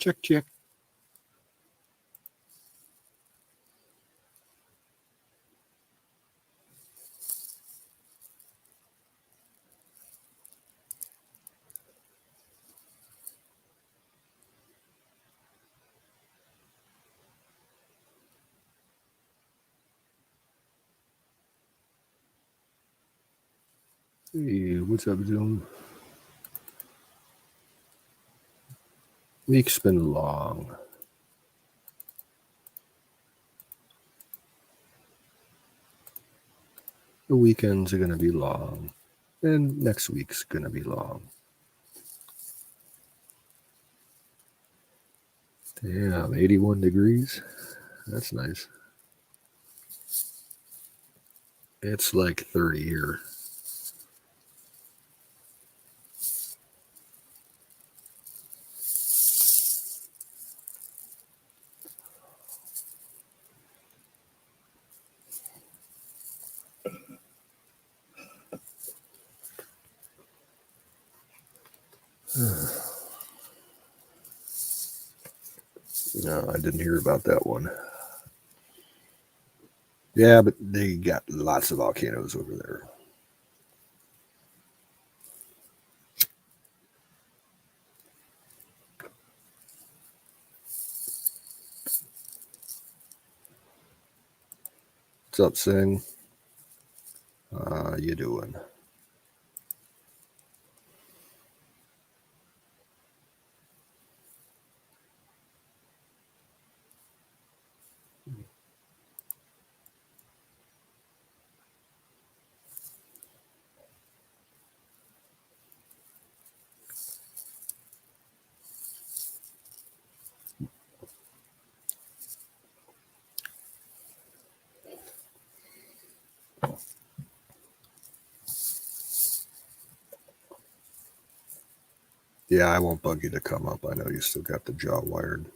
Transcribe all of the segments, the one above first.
Check, check. Hey, what's up, Zoom? Week's been long. The weekends are going to be long. And next week's going to be long. Damn, 81 degrees. That's nice. It's like 30 here. No, I didn't hear about that one. Yeah, but they got lots of volcanoes over there. What's up, Sing? You doing? Yeah, I won't bug you to come up. I know you still got the jaw wired.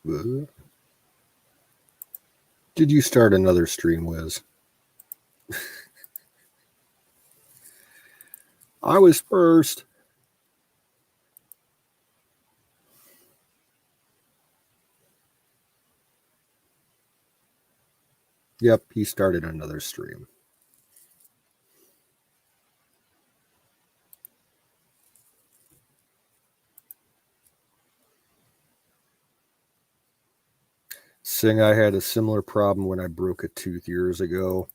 What? Did you start another stream, Wiz? I was first. Yep, he started another stream. Sing, I had a similar problem when I broke a tooth years ago.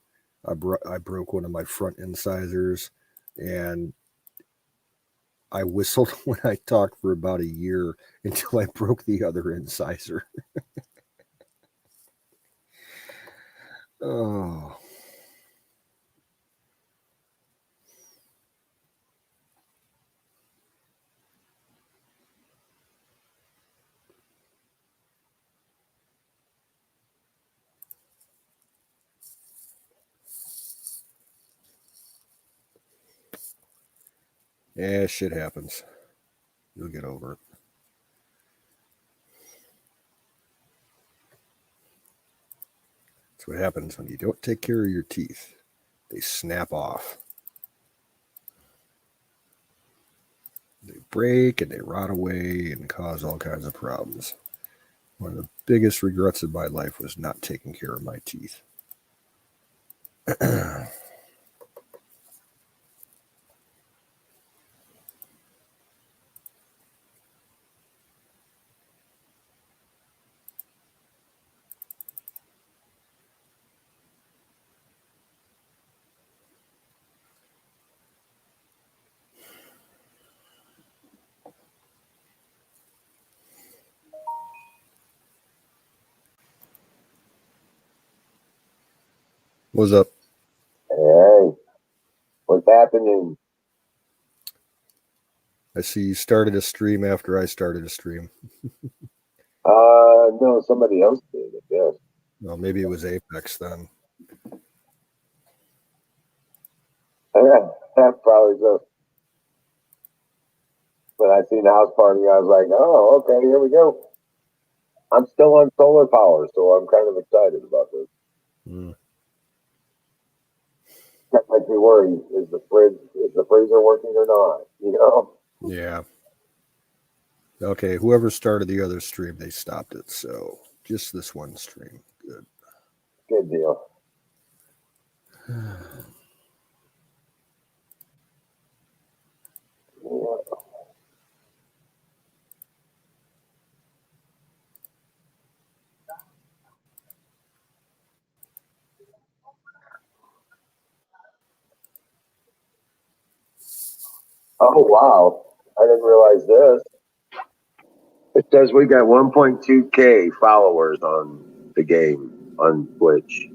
I broke one of my front incisors, and I whistled when I talked for about a year until I broke the other incisor. Oh. Yeah, shit happens. You'll get over it. That's what happens when you don't take care of your teeth. They snap off. They break and they rot away and cause all kinds of problems. One of the biggest regrets of my life was not taking care of my teeth. What's up? Hey, what's happening? I see you started a stream after I started a stream. No, somebody else did, I guess. Well, maybe it was Apex then. Probably so. When I seen the house party, I was like, oh, okay, here we go. I'm still on solar power, so I'm kind of excited about this. That makes me worry. Is the freezer working or not? You know? Yeah. Okay, whoever started the other stream, they stopped it. So just this one stream. Good. Good deal. Yeah. Oh, wow. I didn't realize this. It says we got 1.2K followers on the game on Twitch.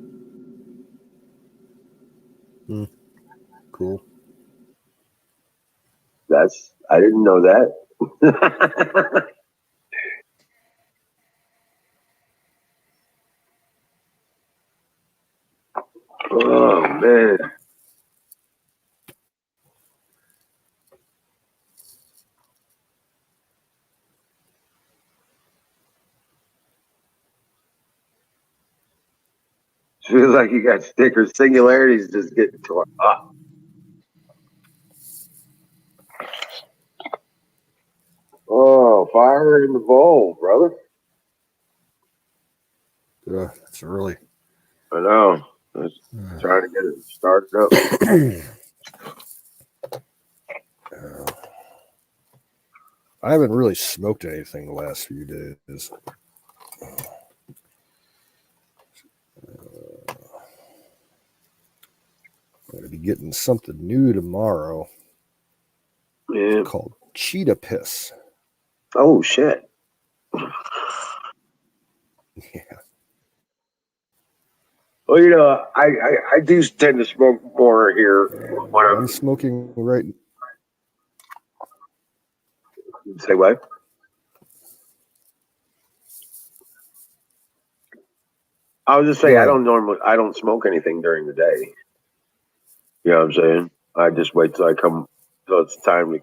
Cool. I didn't know that. Oh, man. Feels like you got stickers. Singularity's just getting torn up. Oh, fire in the bowl, brother. It's early. I know. Trying to get it started up. I haven't really smoked anything the last few days. I'm going to be getting something new tomorrow. Yeah. It's called cheetah piss. Oh, shit. Yeah. Well, you know, I do tend to smoke more here. When I'm smoking right. Say what? I was just saying, I don't smoke anything during the day. You know what I'm saying? I just wait till it's time to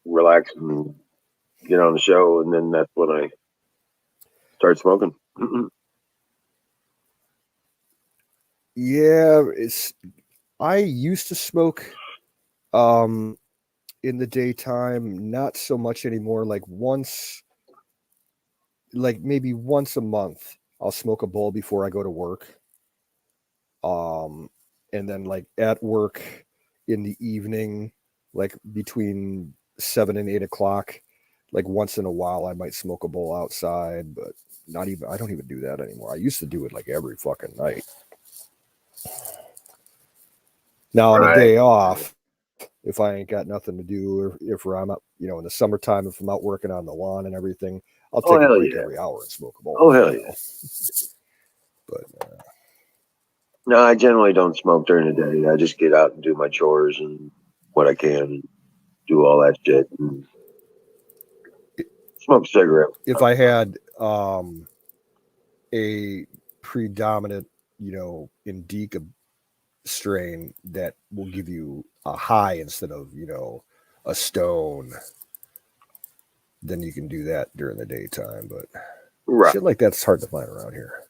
relax and get on the show, and then that's when I start smoking. Yeah, I used to smoke in the daytime, not so much anymore. Like maybe once a month, I'll smoke a bowl before I go to work. And then like at work in the evening, like between 7 and 8 o'clock, like once in a while I might smoke a bowl outside, but I don't even do that anymore. I used to do it like every fucking night. Now on a day off, if I ain't got nothing to do, or if I'm up, in the summertime, if I'm out working on the lawn and everything, I'll take a break every hour and smoke a bowl. Oh, hell yeah. But no, I generally don't smoke during the day. I just get out and do my chores and what I can, and do all that shit, and smoke a cigarette. If I had a predominant, indica strain that will give you a high instead of, a stone, then you can do that during the daytime. But shit like that's hard to find around here.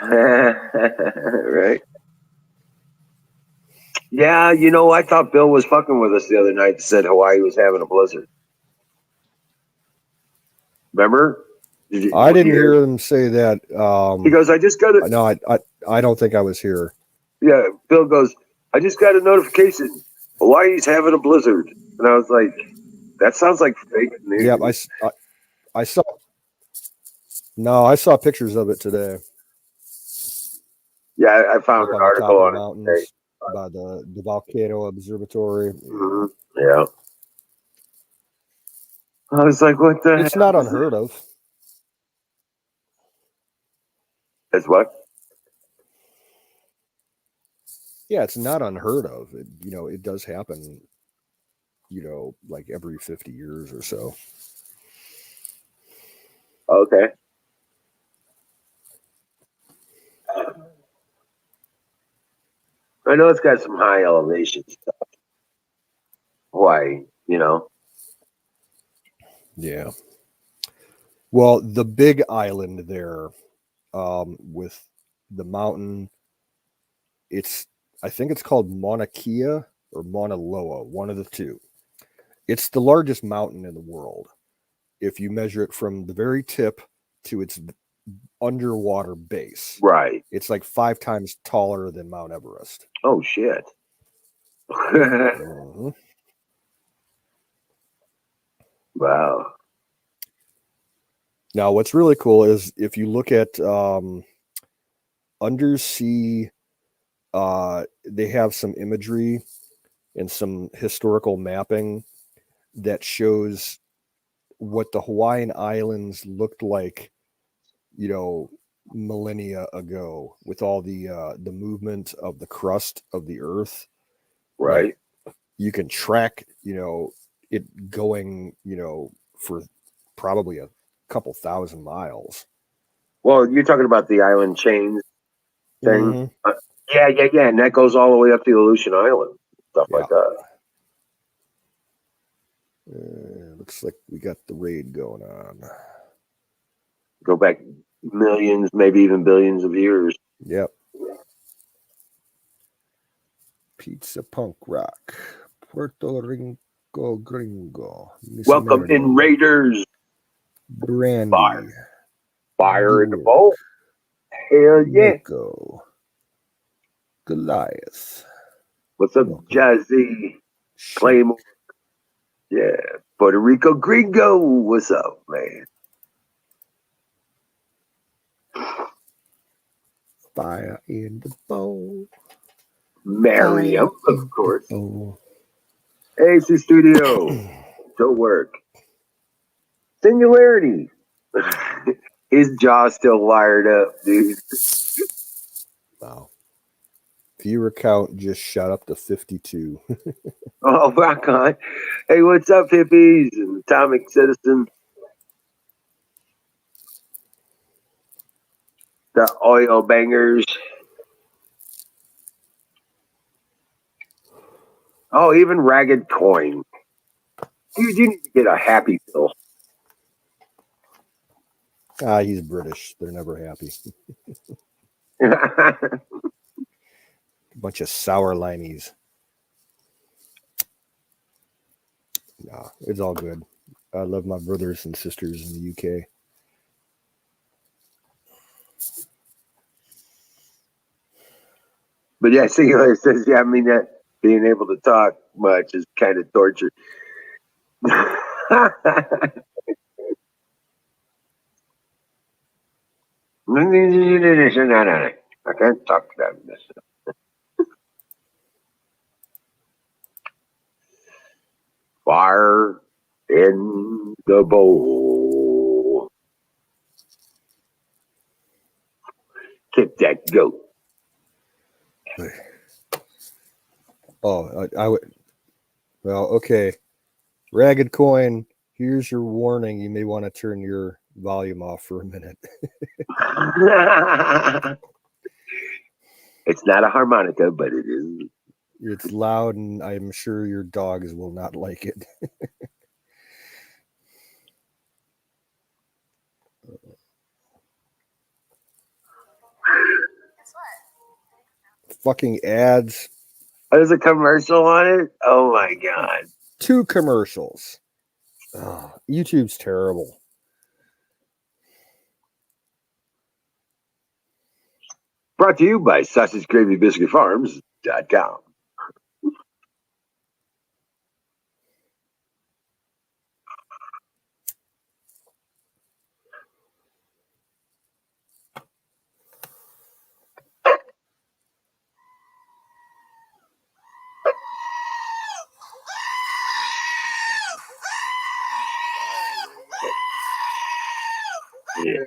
Right. Yeah, I thought Bill was fucking with us the other night. Said Hawaii was having a blizzard. Remember? I didn't hear him say that. He goes, I just got it. No, I don't think I was here. Yeah, Bill goes, I just got a notification. Hawaii's having a blizzard. And I was like, that sounds like fake news. Yeah, I saw. No, I saw pictures of it today. Yeah, I found an article on mountains by the volcano observatory. Mm-hmm. Yeah. I was like, what the hell? It's not unheard of. It's what? Yeah, it's not unheard of. It does happen, like every 50 years or so. Okay. I know it's got some high elevation stuff. Why, Yeah. Well, the big island there, with the mountain, I think it's called Mauna Kea or Mauna Loa, one of the two. It's the largest mountain in the world. If you measure it from the very tip to its underwater base, Right. it's like 5 times taller than Mount Everest. Oh, shit. Mhm. Wow. Now, what's really cool is if you look at undersea, they have some imagery and some historical mapping that shows what the Hawaiian Islands looked like, millennia ago, with all the movement of the crust of the earth. Like, Right. you can track, it going, for probably a couple thousand miles. Well, you're talking about the island chains thing. Mm-hmm. Yeah. And that goes all the way up to Aleutian Island, stuff Yeah. like that. Looks like we got the raid going on. Go back millions, maybe even billions of years. Yep. Pizza Punk Rock, Puerto Rico Gringo. Miss Welcome Mary, in, Raiders. Brandy, Fire in the Dork, bowl. Hell yeah. Mako, Goliath. What's up, Welcome. Jazzy? Shit. Claymore. Yeah. Puerto Rico Gringo. What's up, man? Fire in the bowl. Mariam, Fire of course. in the bowl. AC Studio. Don't work. Singularity. His jaw's still wired up, dude. Wow. Viewer count just shot up to 52. Oh, rock on. Hey, what's up, hippies and atomic citizen? The oil bangers. Oh, even Ragged Coin. Dude, you need to get a happy pill. He's British. They're never happy. A bunch of sour limeys. Nah, it's all good. I love my brothers and sisters in the UK. But yeah, Singular says, yeah, I mean, that being able to talk much is kind of torture. I can't talk to them. Fire in the bowl. Kick that goat. Oh, I would. Well, okay. Ragged Coin, here's your warning. You may want to turn your volume off for a minute. It's not a harmonica, but it is. It's loud, and I'm sure your dogs will not like it. Fucking ads. There's a commercial on it. Oh my god! 2 commercials. Oh, YouTube's terrible. Brought to you by SausageGravyBiscuitFarms.com. Yeah.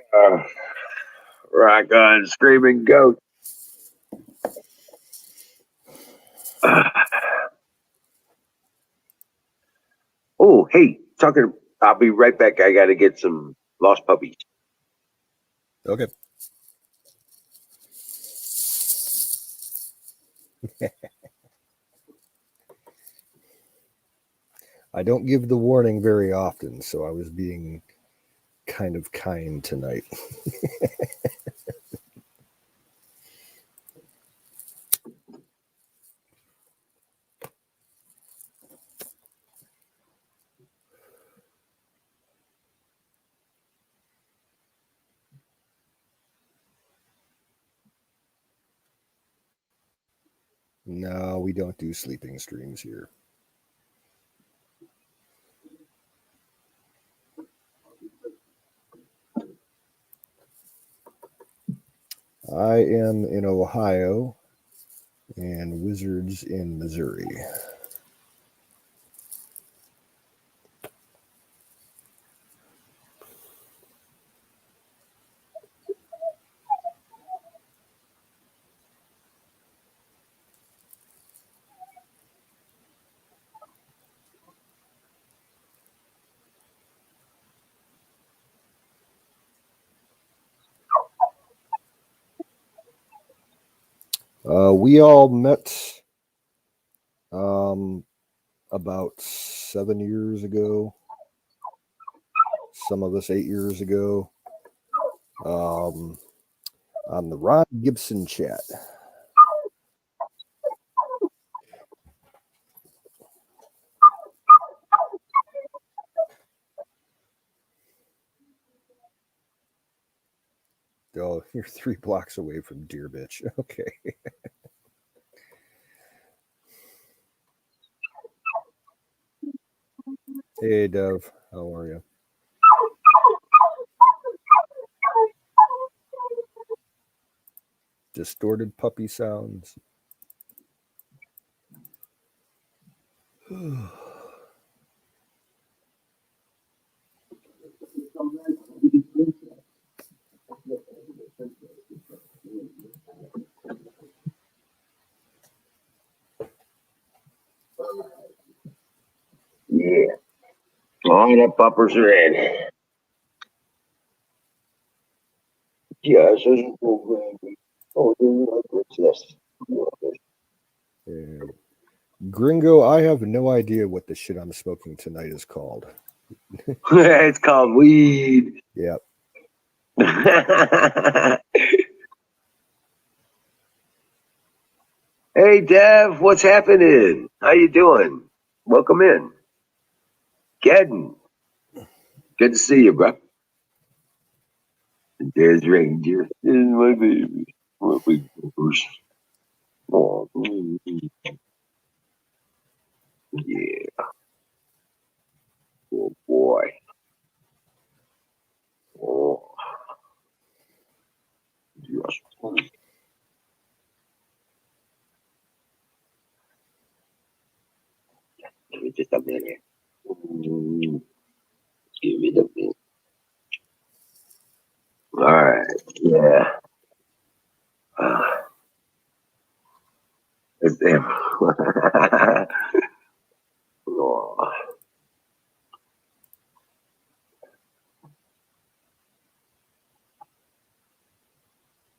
Rock on, screaming goat. Oh, hey, Tucker, I'll be right back. I got to get some lost puppies. Okay. I don't give the warning very often, so I was being kind of kind tonight. No, we don't do sleeping streams here. I am in Ohio and Wizards in Missouri. We all met about 7 years ago. Some of us 8 years ago. On the Ron Gibson chat. Oh, you're 3 blocks away from Deer Bitch. Okay. Hey, Dove. How are you? Distorted puppy sounds. Yeah. All the puppers are in. Yes, there's a program. Oh, what's this? And Gringo, I have no idea what the shit I'm smoking tonight is called. It's called weed. Yep. Hey, Dev, what's happening? How you doing? Welcome in. Gedden. Good to see you, bro. And there's Ranger. This is my baby. My big bumpers. Oh, yeah. Oh, boy. Oh, yes. Give me just a minute. Give me the minute. All right. Yeah. It's them. Oh.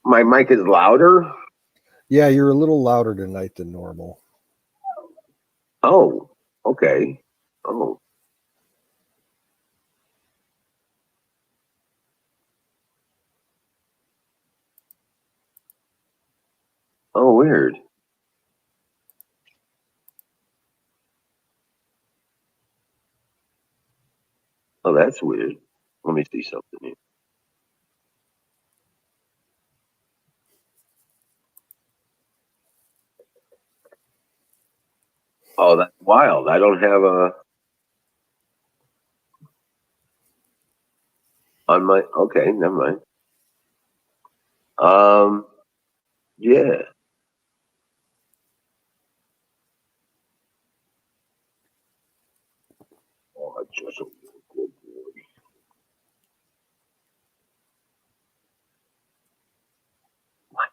My mic is louder? Yeah, you're a little louder tonight than normal. Oh, okay. Oh. Oh, weird. Oh, that's weird. Let me see something here. Oh, that's wild. I don't have a on my. Okay, never mind. Yeah. Oh, just a good boy. What?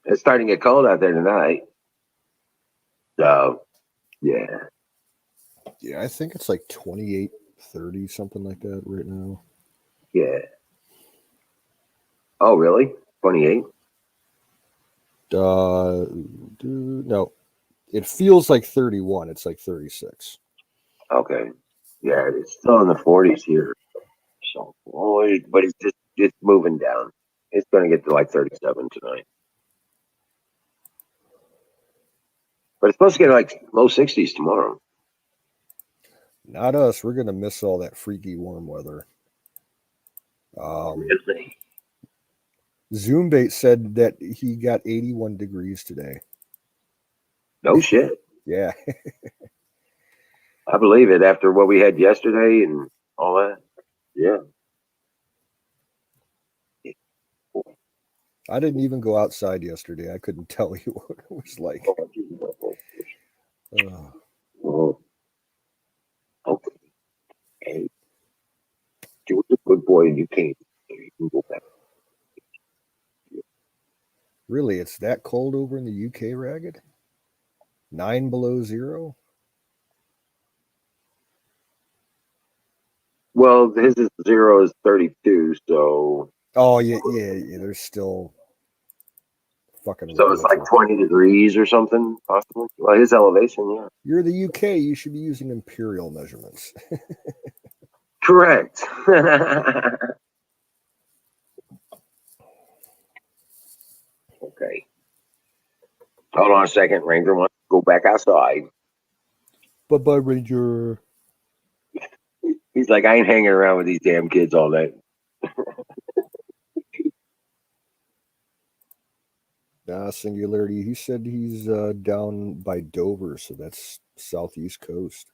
It's starting to get cold out there tonight. So, yeah. Yeah, I think it's like 28, 30, something like that right now. Yeah. Oh, really? 28? No, it feels like 31. It's like 36. Okay. Yeah, it's still in the 40s here. So, but it's moving down. It's going to get to like 37 tonight. But it's supposed to get like low 60s tomorrow. Not us. We're going to miss all that freaky warm weather. Really? Zoombait said that he got 81 degrees today. No shit. Yeah. I believe it after what we had yesterday and all that. Yeah. I didn't even go outside yesterday. I couldn't tell you what it was like. Oh, okay. Hey, you were a good boy and you came. You can go back. Really, it's that cold over in the UK, Ragged? 9 below zero? Well, his is 0 is 32, so. Oh, yeah. There's still fucking So it's like winter. 20 degrees or something, possibly. Well, his elevation, yeah. You're the UK. You should be using imperial measurements. Correct. Okay. Hold on a second. Ranger wants to go back outside. Bye-bye, Ranger. He's like, I ain't hanging around with these damn kids all night. Singularity. He said he's down by Dover, so that's southeast coast.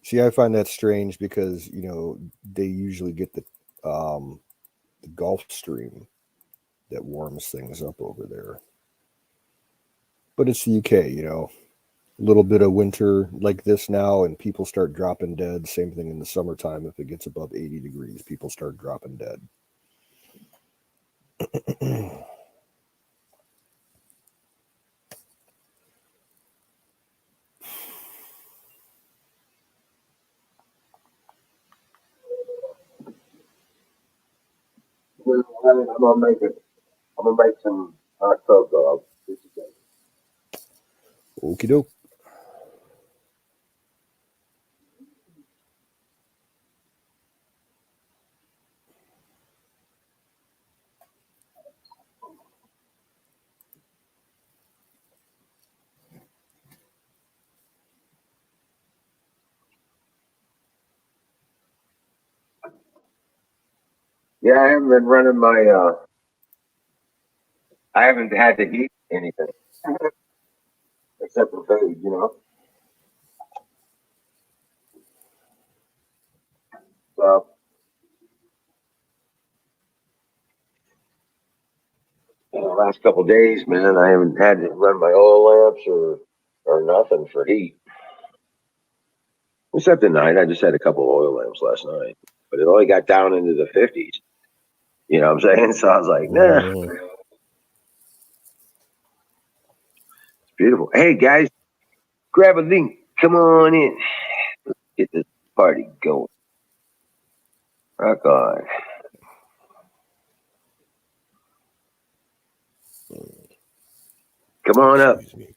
See, I find that strange because they usually get the Gulf Stream that warms things up over there. But it's the UK, a little bit of winter like this now, and people start dropping dead. Same thing in the summertime. If it gets above 80 degrees, people start dropping dead. I'm gonna make it. I'm gonna make some hot tub dog. Okie doke. Yeah, I haven't been running my. I haven't had to heat anything except for food. So last couple of days, man, I haven't had to run my oil lamps or nothing for heat. Except tonight, I just had a couple of oil lamps last night, but it only got down into the 50s. You know what I'm saying? So I was like, nah, it's beautiful. Hey guys, grab a link. Come on in. Let's get this party going. Rock on. Come on up. Excuse me.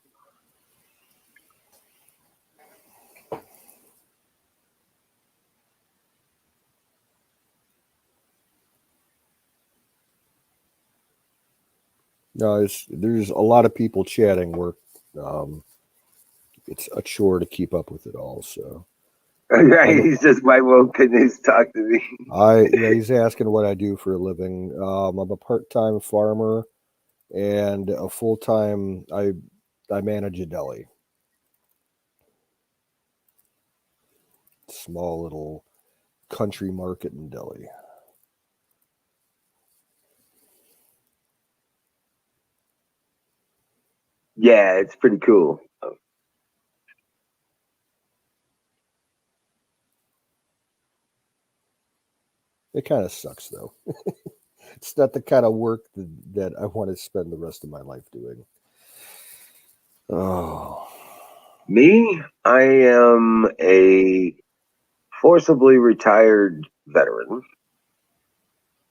No, there's a lot of people chatting. It's a chore to keep up with it all. So He's just white woke and he's talk to me. he's asking what I do for a living. I'm a part-time farmer and a full-time. I manage a deli, small little country market in Delhi. Yeah, it's pretty cool. It kind of sucks though. It's not the kind of work that I want to spend the rest of my life doing. Oh, Me, I am a forcibly retired veteran.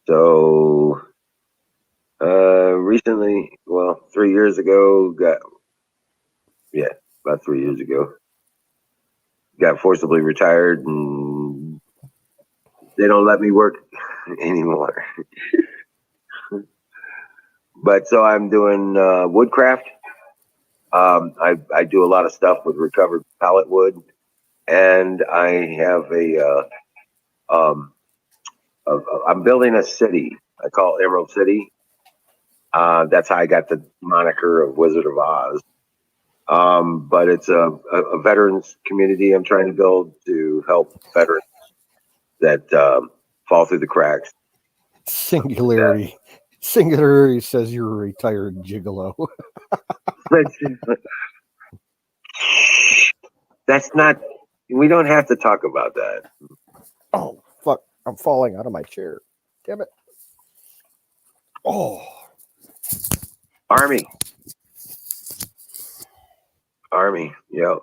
So recently, well, 3 years ago, about 3 years ago, got forcibly retired, and they don't let me work anymore. But so I'm doing woodcraft. I do a lot of stuff with recovered pallet wood, and I have I'm building a city. I call it Emerald City. That's how I got the moniker of Wizard of Oz. But it's a veterans community I'm trying to build to help veterans that fall through the cracks. singularity. Singularity says you're a retired gigolo. That's not. We don't have to talk about that. Oh, fuck. I'm falling out of my chair. Damn it. Oh, Army. Yep.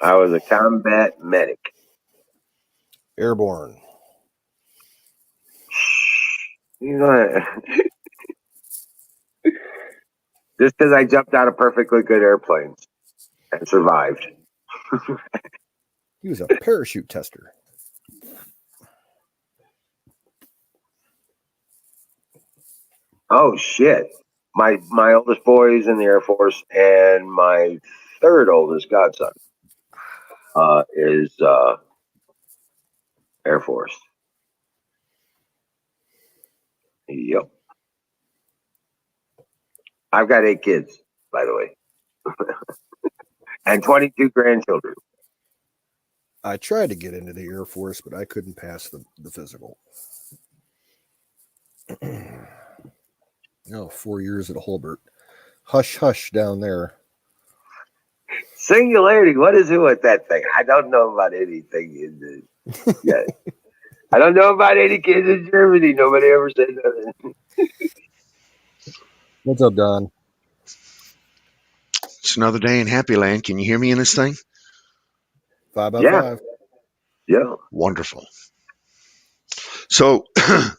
I was a combat medic. airborne. You know, just because I jumped out of perfectly good airplanes and survived. He was a parachute tester. Oh shit! My oldest boy is in the Air Force, and my third oldest godson is Air Force. Yep. I've got 8 kids, by the way, and 22 grandchildren. I tried to get into the Air Force, but I couldn't pass the physical. 4 years at Holbert. Hush, hush down there. Singularity. What is it with that thing? I don't know about anything in this. Yeah. I don't know about any kids in Germany. Nobody ever said nothing. What's up, Don? It's another day in Happy Land. Can you hear me in this thing? 5 out of Yeah. 5. Yeah. Wonderful. So,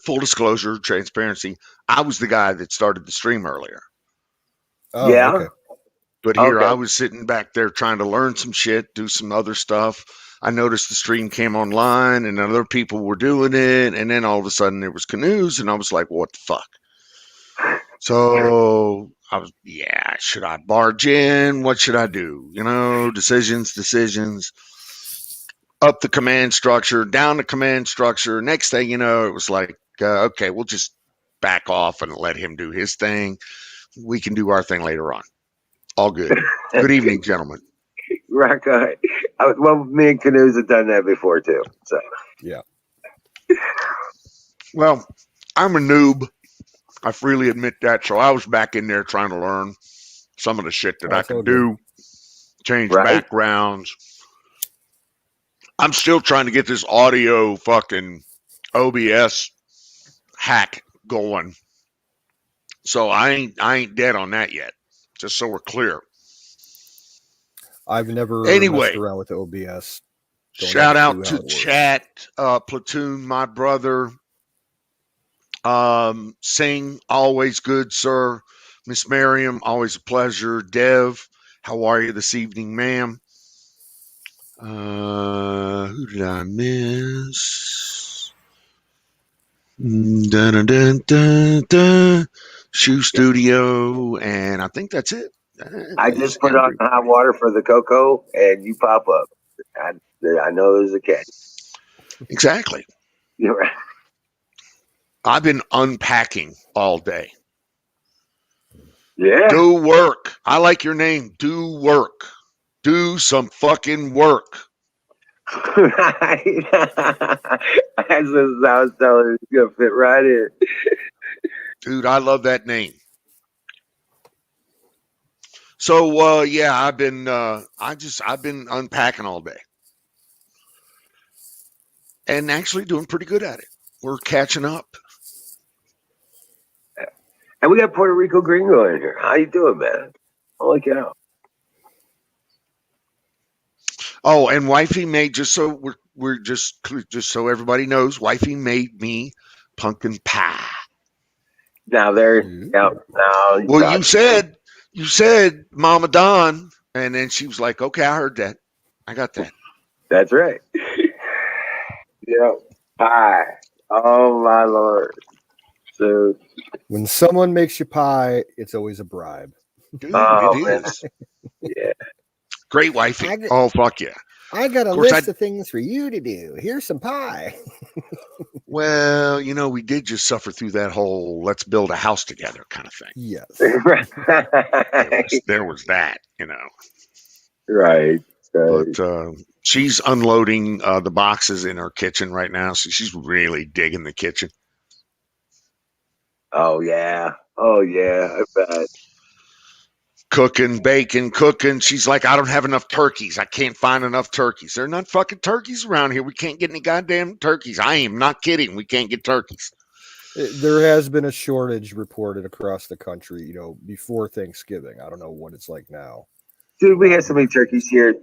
full disclosure, transparency, I was the guy that started the stream earlier. Oh, Yeah. okay. But here Okay. I was sitting back there trying to learn some shit, do some other stuff. I noticed the stream came online and other people were doing it. And then all of a sudden there was canoes and I was like, what the fuck? So I was, should I barge in? What should I do? Decisions. Up the command structure, down the command structure. Next thing you know, it was like, okay, we'll just back off and let him do his thing. We can do our thing later on. All good. Good evening, gentlemen. Rock on. Well, me and Canoes have done that before too. So Yeah. Well, I'm a noob. I freely admit that. So I was back in there trying to learn some of the shit that I That's all could good. do, change Right. backgrounds. I'm still trying to get this audio fucking OBS hack going. So I ain't dead on that yet. Just so we're clear. I've never Anyway, messed around with OBS. Don't shout have a clue out how to it works. chat, Platoon, my brother. Sing, always good, sir. Miss Miriam, always a pleasure. Dev, how are you this evening, ma'am? Who did I miss? Dun, dun, dun, dun, dun. Shoe Studio, and I think that's it. I just put on hot water for the cocoa, and you pop up. I know there's a catch. Exactly. You're right. I've been unpacking all day. Yeah. Do work. I like your name. Do work. Do some fucking work. As I was telling you, it's gonna fit right in. Dude, I love that name. So I've been unpacking all day. And actually doing pretty good at it. We're catching up. And we got Puerto Rico Gringo in here. How you doing, man? Holy cow. Oh, and wifey made, just so we're just so everybody knows, wifey made me pumpkin pie. Now there. Ooh. Now. Well, you said Mama Don, and then she was like, "Okay, I heard that. I got that." That's right. Yeah. Pie. Oh my Lord. So. When someone makes you pie, it's always a bribe. Dude, Oh, it man. is. Yeah. Great wifey. Oh, fuck yeah. I got a Of course, list of things for you to do. Here's some pie. Well, we did just suffer through that whole let's build a house together kind of thing. Yes. There was that, Right. But she's unloading the boxes in her kitchen right now, so she's really digging the kitchen. Oh yeah. I bet. Cooking, baking, cooking. She's like, I don't have enough turkeys. I can't find enough turkeys. There are not fucking turkeys around here. We can't get any goddamn turkeys. I am not kidding. We can't get turkeys. There has been a shortage reported across the country, before Thanksgiving. I don't know what it's like now. Dude, we had so many turkeys here.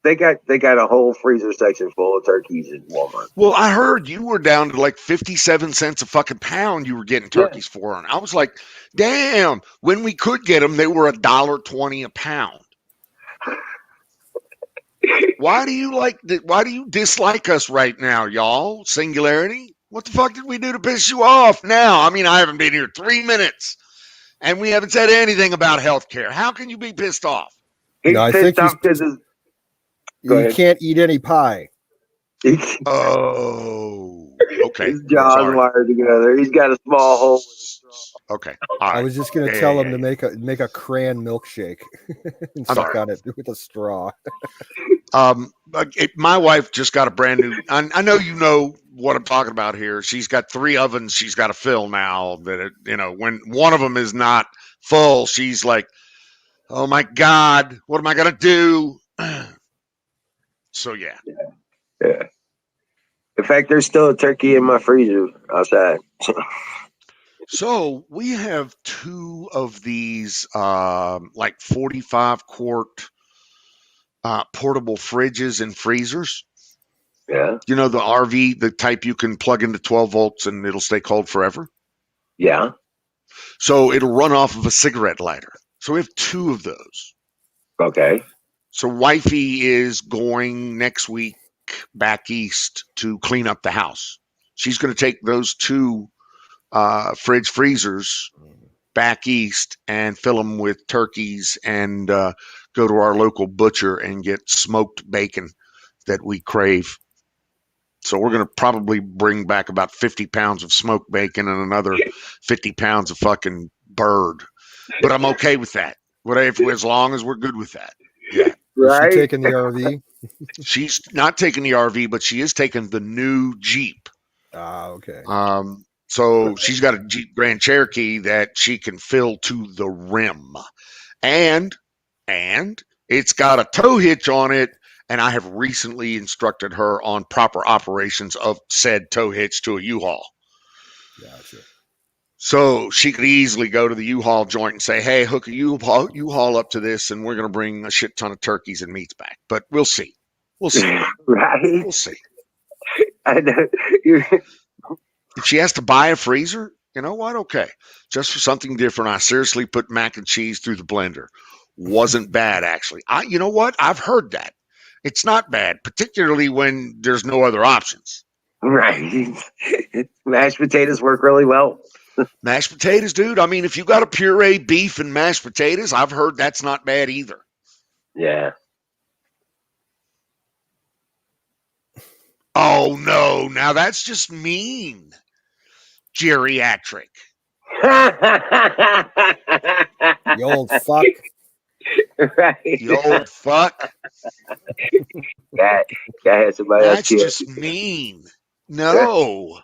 They got a whole freezer section full of turkeys in Walmart. Well, I heard you were down to like 57 cents a fucking pound you were getting turkeys for. And I was like, damn, when we could get them, they were $1.20 a pound. Why do you dislike us right now, y'all? Singularity? What the fuck did we do to piss you off now? I mean, I haven't been here 3 minutes and we haven't said anything about healthcare. How can you be pissed off? He's No, I pissed think off because you can't eat any pie. Oh, okay. His jaws wired together. He's got a small hole with a straw. Okay. All right. I was just going to tell him to make a crayon milkshake and suck on it with a straw. My wife just got a brand new. I know you know what I'm talking about here. She's got 3 ovens she's got to fill now. When one of them is not full, she's like, "Oh my God, what am I gonna do?" So yeah. In fact, there's still a turkey in my freezer outside. So we have 2 of these, like 45 quart portable fridges and freezers. Yeah. The RV, the type you can plug into 12 volts and it'll stay cold forever. Yeah. So it'll run off of a cigarette lighter. So we have 2 of those. Okay. So wifey is going next week back east to clean up the house. She's going to take those 2 fridge freezers back east and fill them with turkeys and go to our local butcher and get smoked bacon that we crave. So we're going to probably bring back about 50 pounds of smoked bacon and another 50 pounds of fucking bird. But I'm okay with that. As long as we're good with that. Yeah. Right. Is she taking the RV? She's not taking the RV, but she is taking the new Jeep. Okay. So she's got a Jeep Grand Cherokee that she can fill to the rim. And it's got a tow hitch on it. And I have recently instructed her on proper operations of said tow hitch to a U-Haul. Gotcha. So she could easily go to the U-Haul joint and say, hey, hook a U-Haul up to this, and we're going to bring a shit ton of turkeys and meats back. But we'll see. Right. We'll see. I know. If she has to buy a freezer, you know what? Okay. Just for something different, I seriously put mac and cheese through the blender. Wasn't bad, actually. You know what? I've heard that. It's not bad, particularly when there's no other options. Right. Mashed potatoes work really well. Mashed potatoes, dude. I mean, if you got a puree beef and mashed potatoes, I've heard that's not bad either. Yeah. Oh, no. Now that's just mean. Geriatric. You old fuck. Right. You old fuck. Got had somebody else That's killed. just mean. No.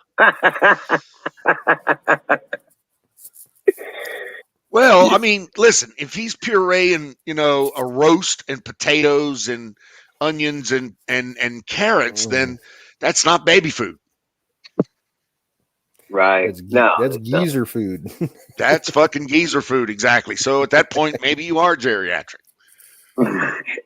Well, I mean, listen, if he's pureeing, a roast and potatoes and onions and carrots, then that's not baby food. Right. That's geezer food. That's fucking geezer food, exactly. So at that point, maybe you are geriatric.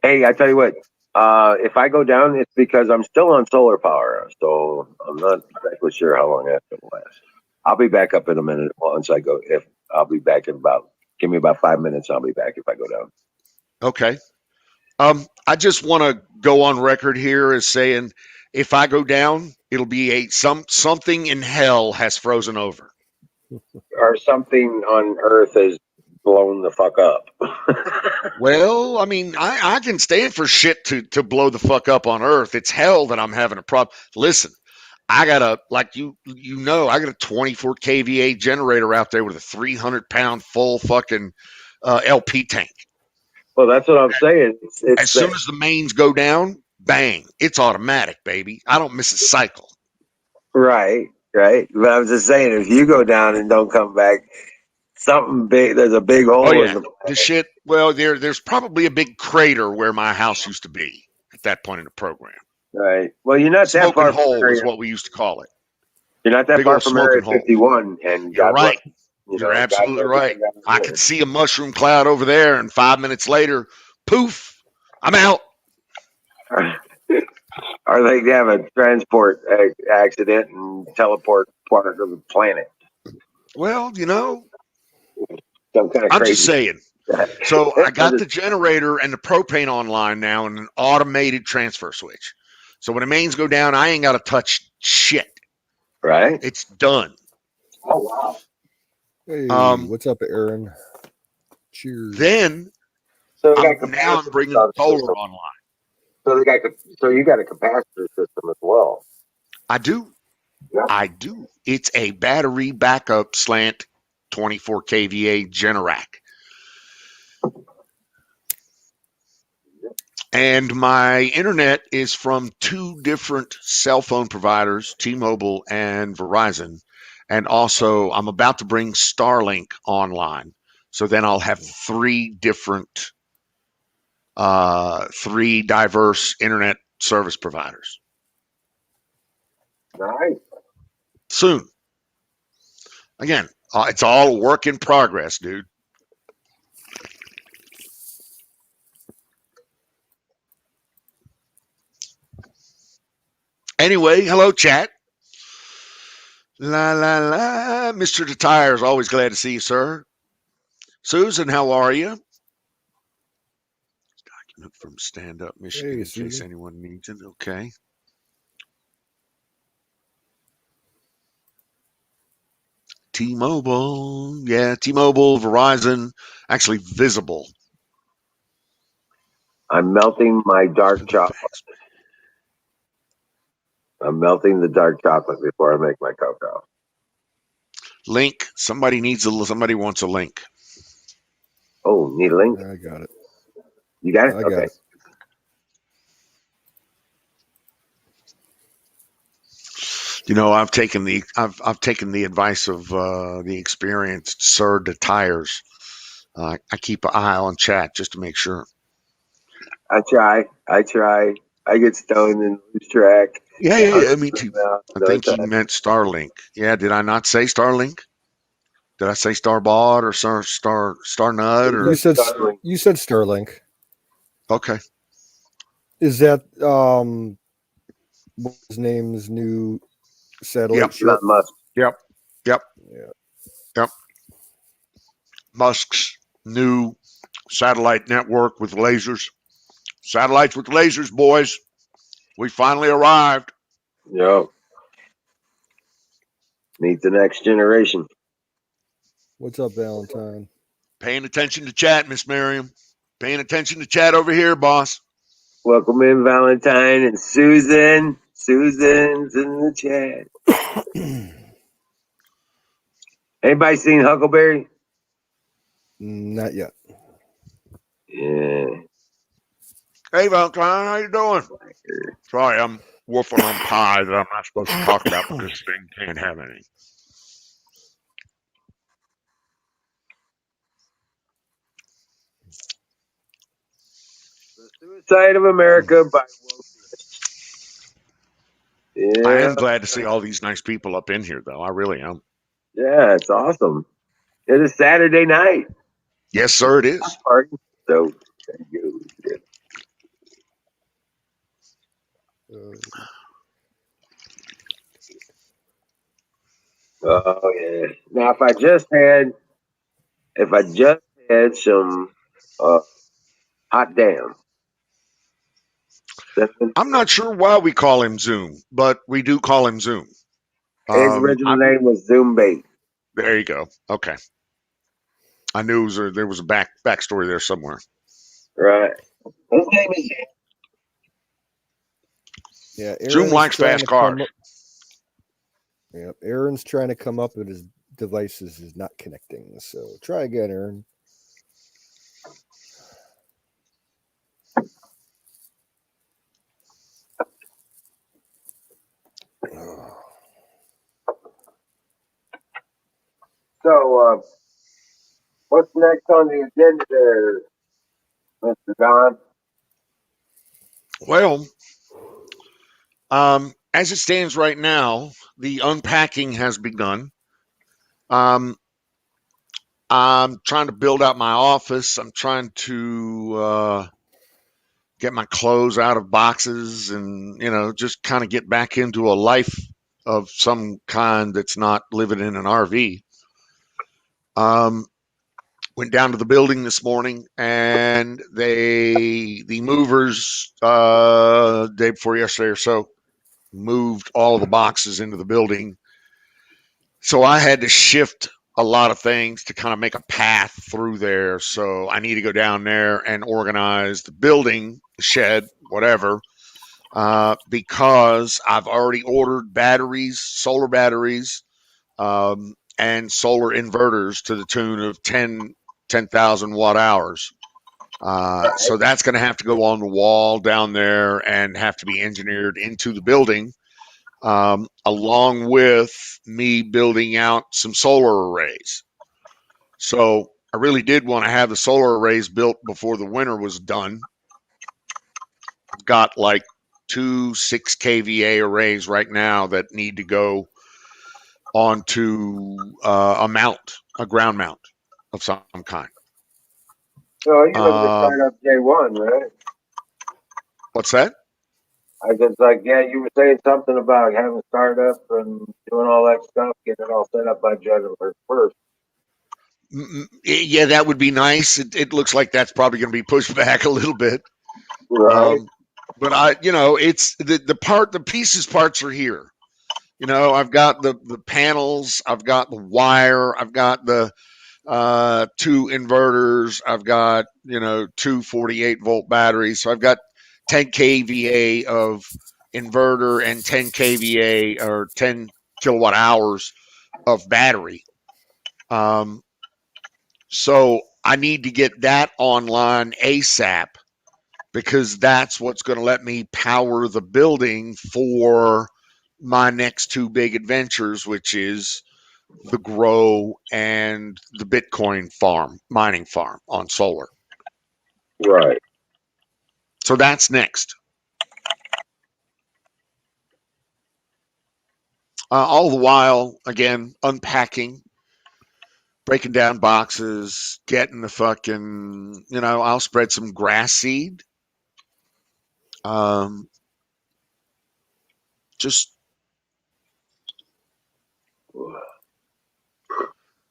Hey, I tell you what. If I go down, it's because I'm still on solar power, so I'm not exactly sure how long that's gonna last. I'll be back up in a minute once I go. If I'll be back in about, give me about 5 minutes. I'll be back if I go down. Okay. I just want to go on record here as saying, if I go down, it'll be something in hell has frozen over. Or something on Earth is blown the fuck up. Well, I mean, I can stand for shit to blow the fuck up on Earth. It's hell that I'm having a problem. Listen, I got a, like I got a 24 kVA generator out there with a 300-pound full fucking LP tank. Well, that's what I'm saying. As soon as the mains go down, bang, it's automatic, baby. I don't miss a cycle. right. But I'm just saying, if you go down and don't come back, something big. There's a big hole. Oh yeah, in the shit. Well, there's probably a big crater where my house used to be at that point in the program. Right. Well, you're not that Smoking far hole from is area. what we used to call it. You're not that Big far old from Area smoking hole. 51, and You're God bless. right. You're absolutely God right. bless I could see a mushroom cloud over there, and 5 minutes later, poof, I'm out. Or they have a transport accident and teleport part of the planet. Well, Some kind of I'm crazy. just saying. So I got the generator and the propane online now and an automated transfer switch. So when the mains go down, I ain't got to touch shit. Right. It's done. Oh wow. Hey, Um, what's up, Aaron? Cheers. Then So now I'm bringing solar online. So you got a capacitor system as well. I do. Yeah. I do. It's a battery backup slant 24 kVA Generac. And my internet is from two different cell phone providers, T-Mobile and Verizon. And also, I'm about to bring Starlink online. So then I'll have three diverse internet service providers Nice. soon. Again, it's all work in progress, dude. Anyway, hello, chat. La, la, la. Mr. The Tires, always glad to see you, sir. Susan, how are you? Document from Stand Up Michigan, in case anyone needs it. Okay. T-Mobile. Yeah, T-Mobile, Verizon, actually Visible. I'm melting my dark chocolate. I'm melting the dark chocolate before I make my cocoa. Link. Somebody wants a link. Oh, need a link? I got it. You got it? I got it. I've taken the advice of the experienced Sir the Tires. I keep an eye on chat just to make sure. I try. I get stoned and lose track. Yeah, me too. I think he meant Starlink. Yeah, did I not say Starlink? Did I say Starbot or Star Nut or You said Starlink. Okay. Is that what's his name's new satellite ship? Musk. Yep. Yeah. Yep. Musk's new satellite network with lasers. Satellites with lasers, boys. We finally arrived. Yep. Meet the next generation. What's up, Valentine? Paying attention to chat, Miss Miriam. Paying attention to chat over here, boss. Welcome in, Valentine and Susan. Susan's in the chat. Anybody seen Huckleberry? Not yet. Yeah. Hey, Valentine, how you doing? Sorry, I'm woofing on pie that I'm not supposed to talk about because this thing can't have any. The Suicide of America by Wokeness. I Yeah, am glad to see all these nice people up in here, though. I really am. yeah, it's awesome. It is Saturday night Yes, sir, it is. party. So there you go. Oh yeah. Now if I just had some uh hot damn cinnamon, I'm not sure why we call him Zoom, but we do call him Zoom. his original I, name was Zoom Bait. there you go. Okay. I knew there was a backstory there somewhere. Right. His name is Yeah, Zoom Aaron's likes trying fast to come cars. up. Yeah, Aaron's trying to come up, but his devices is not connecting. So try again, Aaron. so. What's next on the agenda there, Mr. Don? Well, as it stands right now, the unpacking has begun. Um, I'm trying to build out my office. I'm trying to get my clothes out of boxes and, just kind of get back into a life of some kind that's not living in an RV. Um, went down to the building this morning and the movers, day before yesterday or so, moved all of the boxes into the building. So I had to shift a lot of things to kind of make a path through there. So I need to go down there and organize the building, the shed, whatever, because I've already ordered batteries, solar batteries, and solar inverters to the tune of 10,000 watt hours. So that's going to have to go on the wall down there and have to be engineered into the building, along with me building out some solar arrays. So I really did want to have the solar arrays built before the winter was done. I've got like 2 6 kVA arrays right now that need to go onto a ground mount of some kind. So you looking to start Um, up J1, right? what's that? I was like, yeah, you were saying something about having a startup and doing all that stuff, getting it all set up by January 1st. Yeah, that would be nice. It looks like that's probably going to be pushed back a little bit. Right. But it's the pieces parts are here. I've got the panels, I've got the wire, I've got the 2 inverters, I've got, 2 48-volt batteries. So I've got 10 kVA of inverter and 10 kVA or 10 kilowatt hours of battery. So I need to get that online ASAP because that's what's going to let me power the building for my next 2 big adventures, which is the grow and the Bitcoin mining farm on solar. Right. So that's next. All the while, again, unpacking, breaking down boxes, getting the fucking, I'll spread some grass seed. Just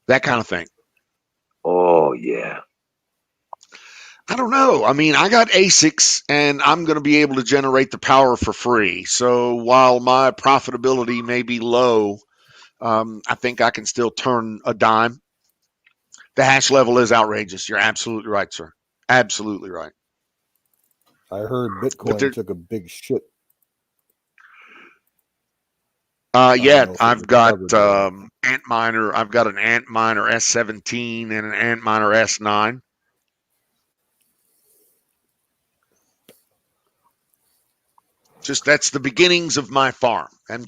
that kind of thing. Oh, yeah. I don't know. I mean, I got ASICs and I'm going to be able to generate the power for free. So while my profitability may be low, I think I can still turn a dime. The hash level is outrageous. You're absolutely right, sir. Absolutely right. I heard Bitcoin took a big shit. Yeah, I've got Antminer. I've got an Antminer S17 and an Antminer S9. Just that's the beginnings of my farm. I'm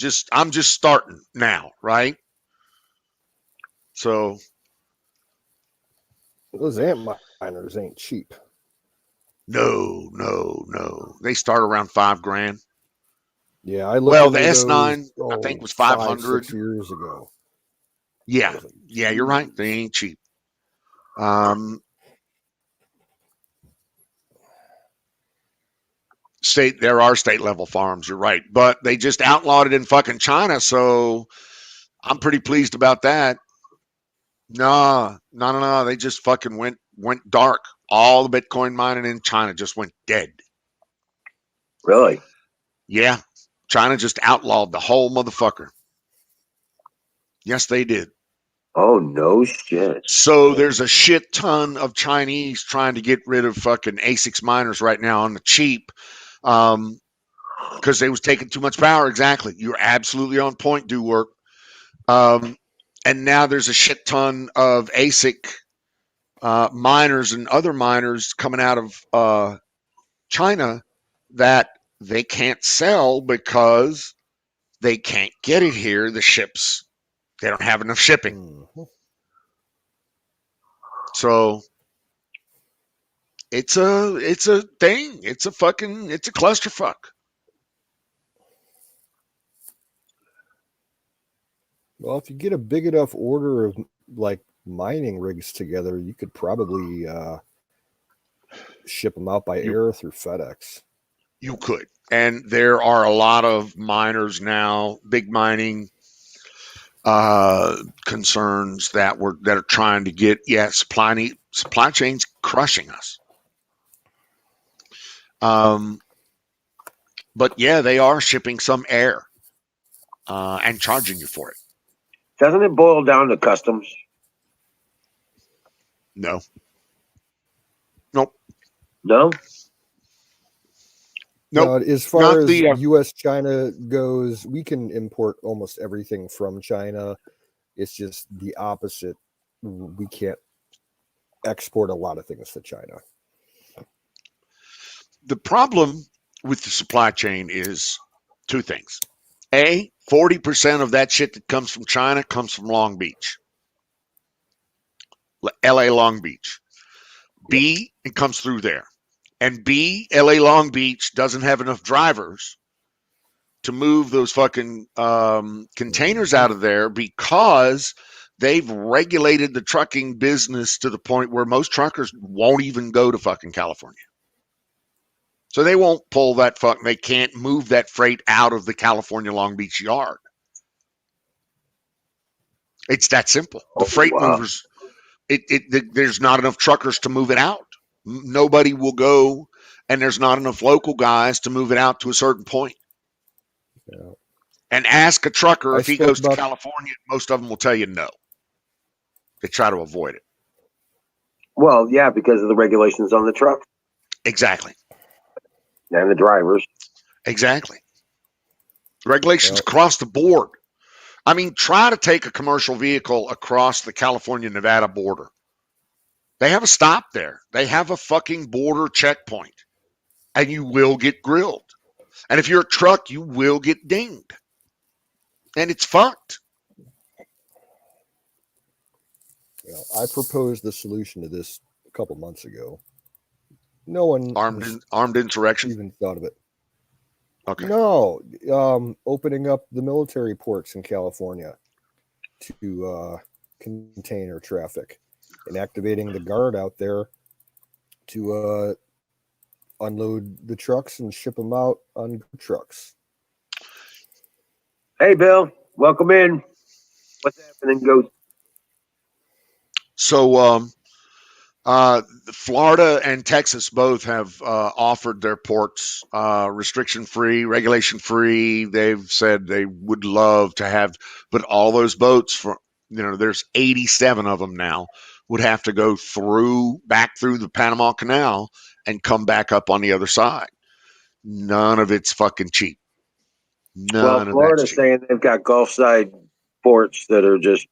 just starting now, right? So Those Antminers ain't cheap. no. They start around $5,000. Yeah, I looked Well, the into S9, those I think was 5-6 500. years ago. Yeah, yeah, you're right. They ain't cheap. There are state level farms. You're right, but they just outlawed it in fucking China. So I'm pretty pleased about that. No, no, no, no. They just fucking went dark. All the Bitcoin mining in China just went dead. Really? Yeah, China just outlawed the whole motherfucker. Yes, they did. Oh, no shit. So there's a shit ton of Chinese trying to get rid of fucking ASICs miners right now on the cheap, because they was taking too much power. Exactly. You're absolutely on point, do work. And now there's a shit ton of ASIC miners and other miners coming out of China that they can't sell because they can't get it here. The ships, they don't have enough shipping. Mm-hmm. So it's a thing. It's a clusterfuck. Well, if you get a big enough order of like mining rigs together, you could probably ship them out by air through FedEx. You could. And there are a lot of miners now, big mining concerns that are trying to get supply chains crushing us. But yeah, they are shipping some air and charging you for it. Doesn't it boil down to customs? No. Nope. No? Now, Nope. as far Not as the U.S. China goes, we can import almost everything from China. It's just the opposite. We can't export a lot of things to China. the problem with the supply chain is two things. 40% of that shit that comes from China comes from Long Beach, LA Long Beach. B, it comes through there. And B, LA Long Beach doesn't have enough drivers to move those fucking containers out of there because they've regulated the trucking business to the point where most truckers won't even go to fucking California. So they won't pull that they can't move that freight out of the California Long Beach yard. It's that simple. The freight movers, there's not enough truckers to move it out. Nobody will go, and there's not enough local guys to move it out to a certain point. Yeah. And ask a trucker if he spoke goes to about- California, most of them will tell you no. They try to avoid it. Well, yeah, because of the regulations on the truck Exactly. and the drivers. Exactly. Regulations across the board. I mean, try to take a commercial vehicle across the California-Nevada border. They have a stop there. They have a fucking border checkpoint, and you will get grilled. And if you're a truck, you will get dinged. And it's fucked. I proposed the solution to this a couple months ago. No one armed insurrection even thought of it. Okay. No, opening up the military ports in California to container traffic and activating the guard out there to unload the trucks and ship them out on trucks. Hey, Bill, welcome in. What's happening, Ghost? So, Florida and Texas both have offered their ports restriction-free, regulation-free. They've said they would love to have, but all those boats, there's 87 of them now, would have to go back through the Panama Canal and come back up on the other side. None of it's fucking cheap. Well, Florida's saying they've got Gulf side ports that are just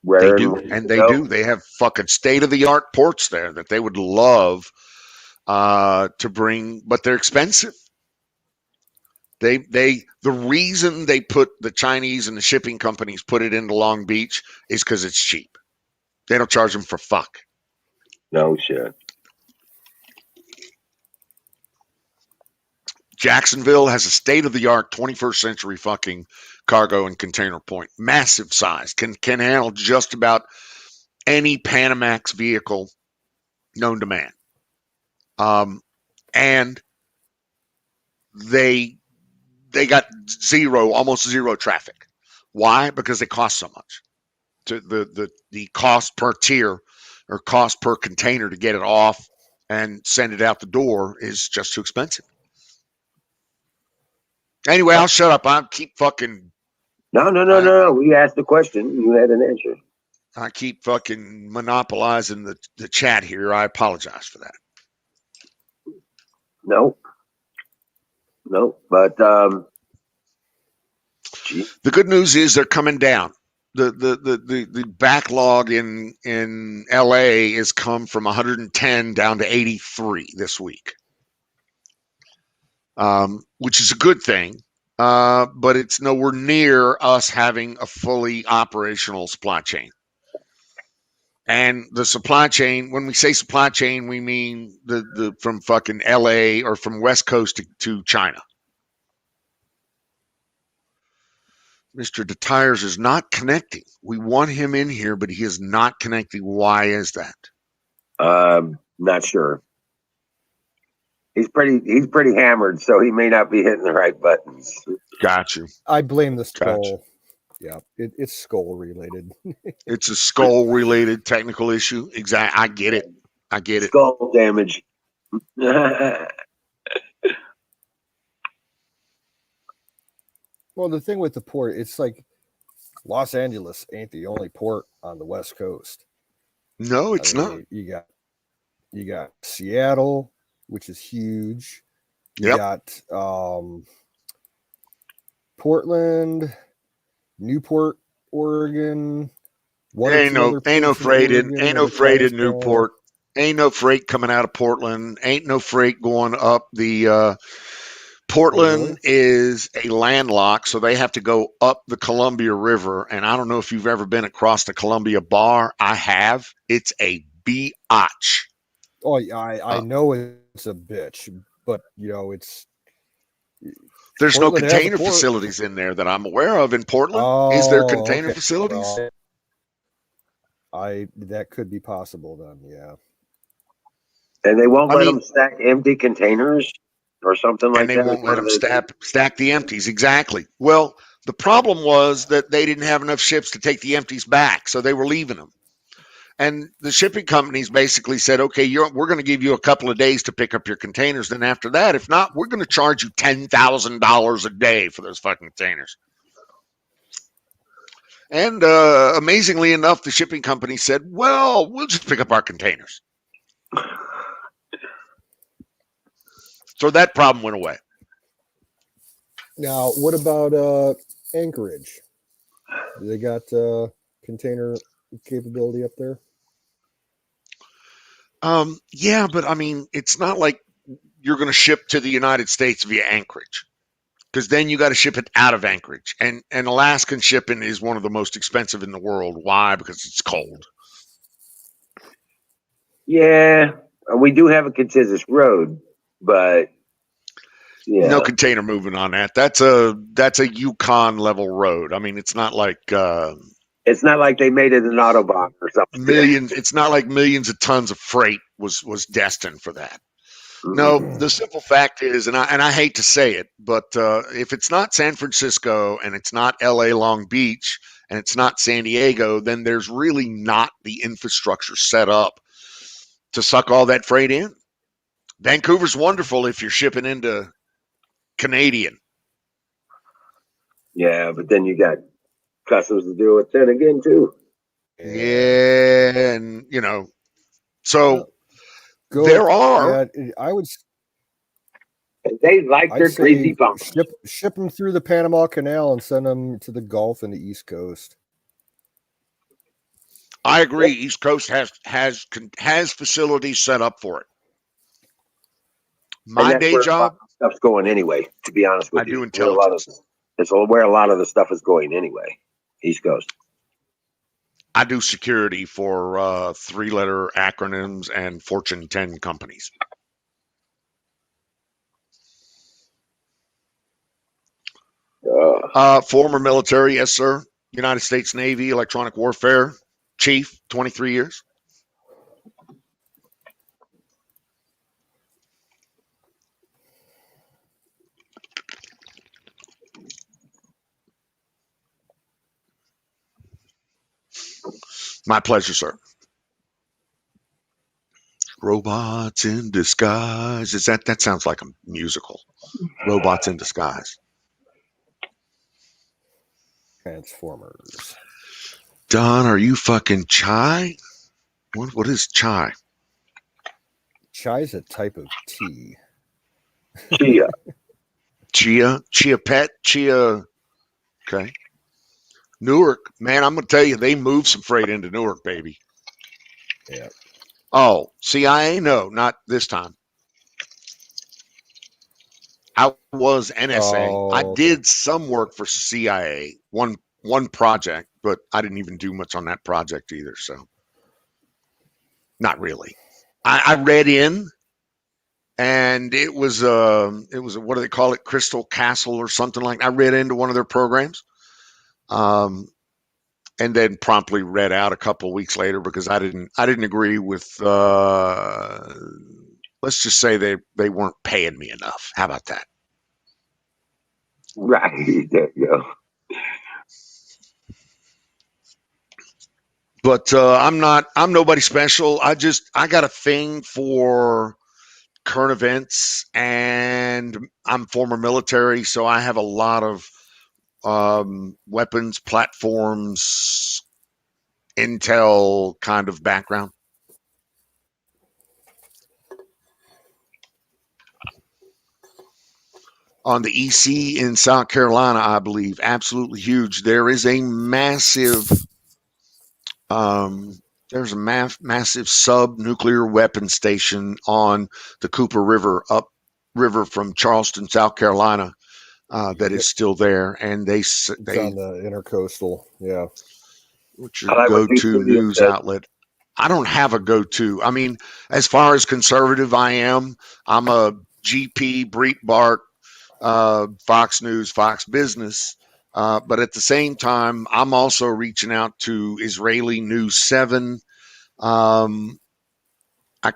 rare. They do, and they do. They have fucking state-of-the-art ports there that they would love to bring, but they're expensive. The reason they put the Chinese and the shipping companies put it into Long Beach is because it's cheap. They don't charge them for fuck. No shit. Jacksonville has a state-of-the-art 21st century fucking cargo and container point. Massive size. Can handle just about any Panamax vehicle known to man. And they got almost zero traffic. Why? Because they cost so much. The cost per tier or cost per container to get it off and send it out the door is just too expensive. Anyway, I'll shut up. I'll keep fucking. No. We asked the question. You had an answer. I keep fucking monopolizing the chat here. I apologize for that. No. But the good news is they're coming down. The backlog in LA has come from 110 down to 83 this week, which is a good thing. But it's nowhere near us having a fully operational supply chain. And the supply chain, when we say supply chain, we mean the from fucking LA or from West Coast to China. Mr. DeTires is not connecting. We want him in here, but he is not connecting. Why is that? Not sure. He's pretty hammered, so he may not be hitting the right buttons. Got you. I blame the skull. Gotcha. Yeah, it's skull related. It's a skull related technical issue. Exactly. I get it. Skull damage. Well, the thing with the port, it's like Los Angeles ain't the only port on the West Coast. No, it's not. You got Seattle, which is huge. You got Portland, Newport, Oregon. Ain't no freight in Newport. Ain't no freight coming out of Portland. Ain't no freight going up the. Portland is a landlocked, so they have to go up the Columbia River. And I don't know if you've ever been across the Columbia Bar. I have. It's a biatch. Oh, I know it's a bitch, but it's. There's Portland no container facilities in there that I'm aware of in Portland. Is there container facilities? Well, that could be possible then, yeah. And they won't let them stack empty containers or something like that. And they won't let them stack the empties. Exactly. Well, the problem was that they didn't have enough ships to take the empties back, so they were leaving them. And the shipping companies basically said, okay, we're going to give you a couple of days to pick up your containers. Then after that, if not, we're going to charge you $10,000 a day for those fucking containers. And amazingly enough, the shipping company said, well, we'll just pick up our containers. So that problem went away. Now, what about Anchorage? They got container capability up there? Yeah, but I mean, it's not like you're going to ship to the United States via Anchorage, because then you got to ship it out of Anchorage. And Alaskan shipping is one of the most expensive in the world. Why? Because it's cold. Yeah, we do have a contiguous road, but no container moving on that. That's a Yukon level road. I mean, it's not like it's not like they made it an Autobahn or something. It's not like millions of tons of freight was destined for that. No, the simple fact is, and I hate to say it, but if it's not San Francisco and it's not LA Long Beach and it's not San Diego, then there's really not the infrastructure set up to suck all that freight in. Vancouver's wonderful if you're shipping into Canadian. Yeah, but then you got customs to deal with then again too. Yeah, and so there are. I would. They like their crazy bumps. Ship them through the Panama Canal and send them to the Gulf and the East Coast. I agree. East Coast has facilities set up for it. My day job stuff's going anyway. To be honest with you, I do intelligence. It's where a lot of the stuff is going anyway. East Coast. I do security for 3-letter acronyms and Fortune 10 companies. Former military, yes, sir. United States Navy, electronic warfare chief, 23 years. My pleasure, sir. Robots in disguise. Is that sounds like a musical? Robots in disguise. Transformers. Don, are you fucking chai? What is chai? Chai is a type of tea. Chia Pet, chia. Okay. Newark, man, I'm gonna tell you, they moved some freight into Newark, baby. Yeah. Oh, CIA? No, not this time. I was NSA. I did some work for CIA, one project, but I didn't even do much on that project either. So, not really. I read in, and it was what do they call it, Crystal Castle or something like that. I read into one of their programs, and then promptly read out a couple of weeks later because I didn't agree with. Let's just say they weren't paying me enough. How about that? Right. There you go. But I'm nobody special. I got a thing for current events, and I'm former military, so I have a lot of weapons, platforms, intel kind of background. On the EC in South Carolina, I believe, absolutely huge. There is a massive there's a massive sub-nuclear weapon station on the Cooper River, upriver from Charleston, South Carolina, that is still there, and it's on the intercoastal. Yeah, what's your go-to news outlet? I don't have a go-to. I mean, as far as conservative, I'm a GP, Breitbart, Fox News, Fox Business. But at the same time, I'm also reaching out to Israeli News 7. I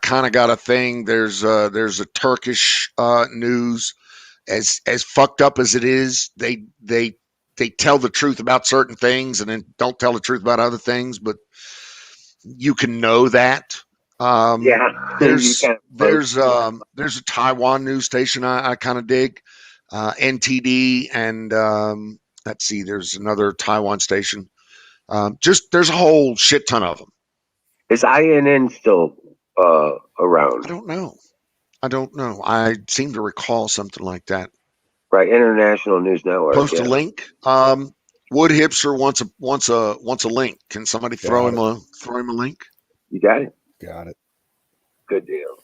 kind of got a thing. There's a Turkish news. As fucked up as it is, they tell the truth about certain things and then don't tell the truth about other things. But you can know that. There's a Taiwan news station I kind of dig. NTD and let's see, there's another Taiwan station. There's a whole shit ton of them. Is INN still around? I don't know. I seem to recall something like that. Right, International News Network. Post a link. Wood Hipster wants a link. Can somebody throw him a link? You got it. Got it. Good deal.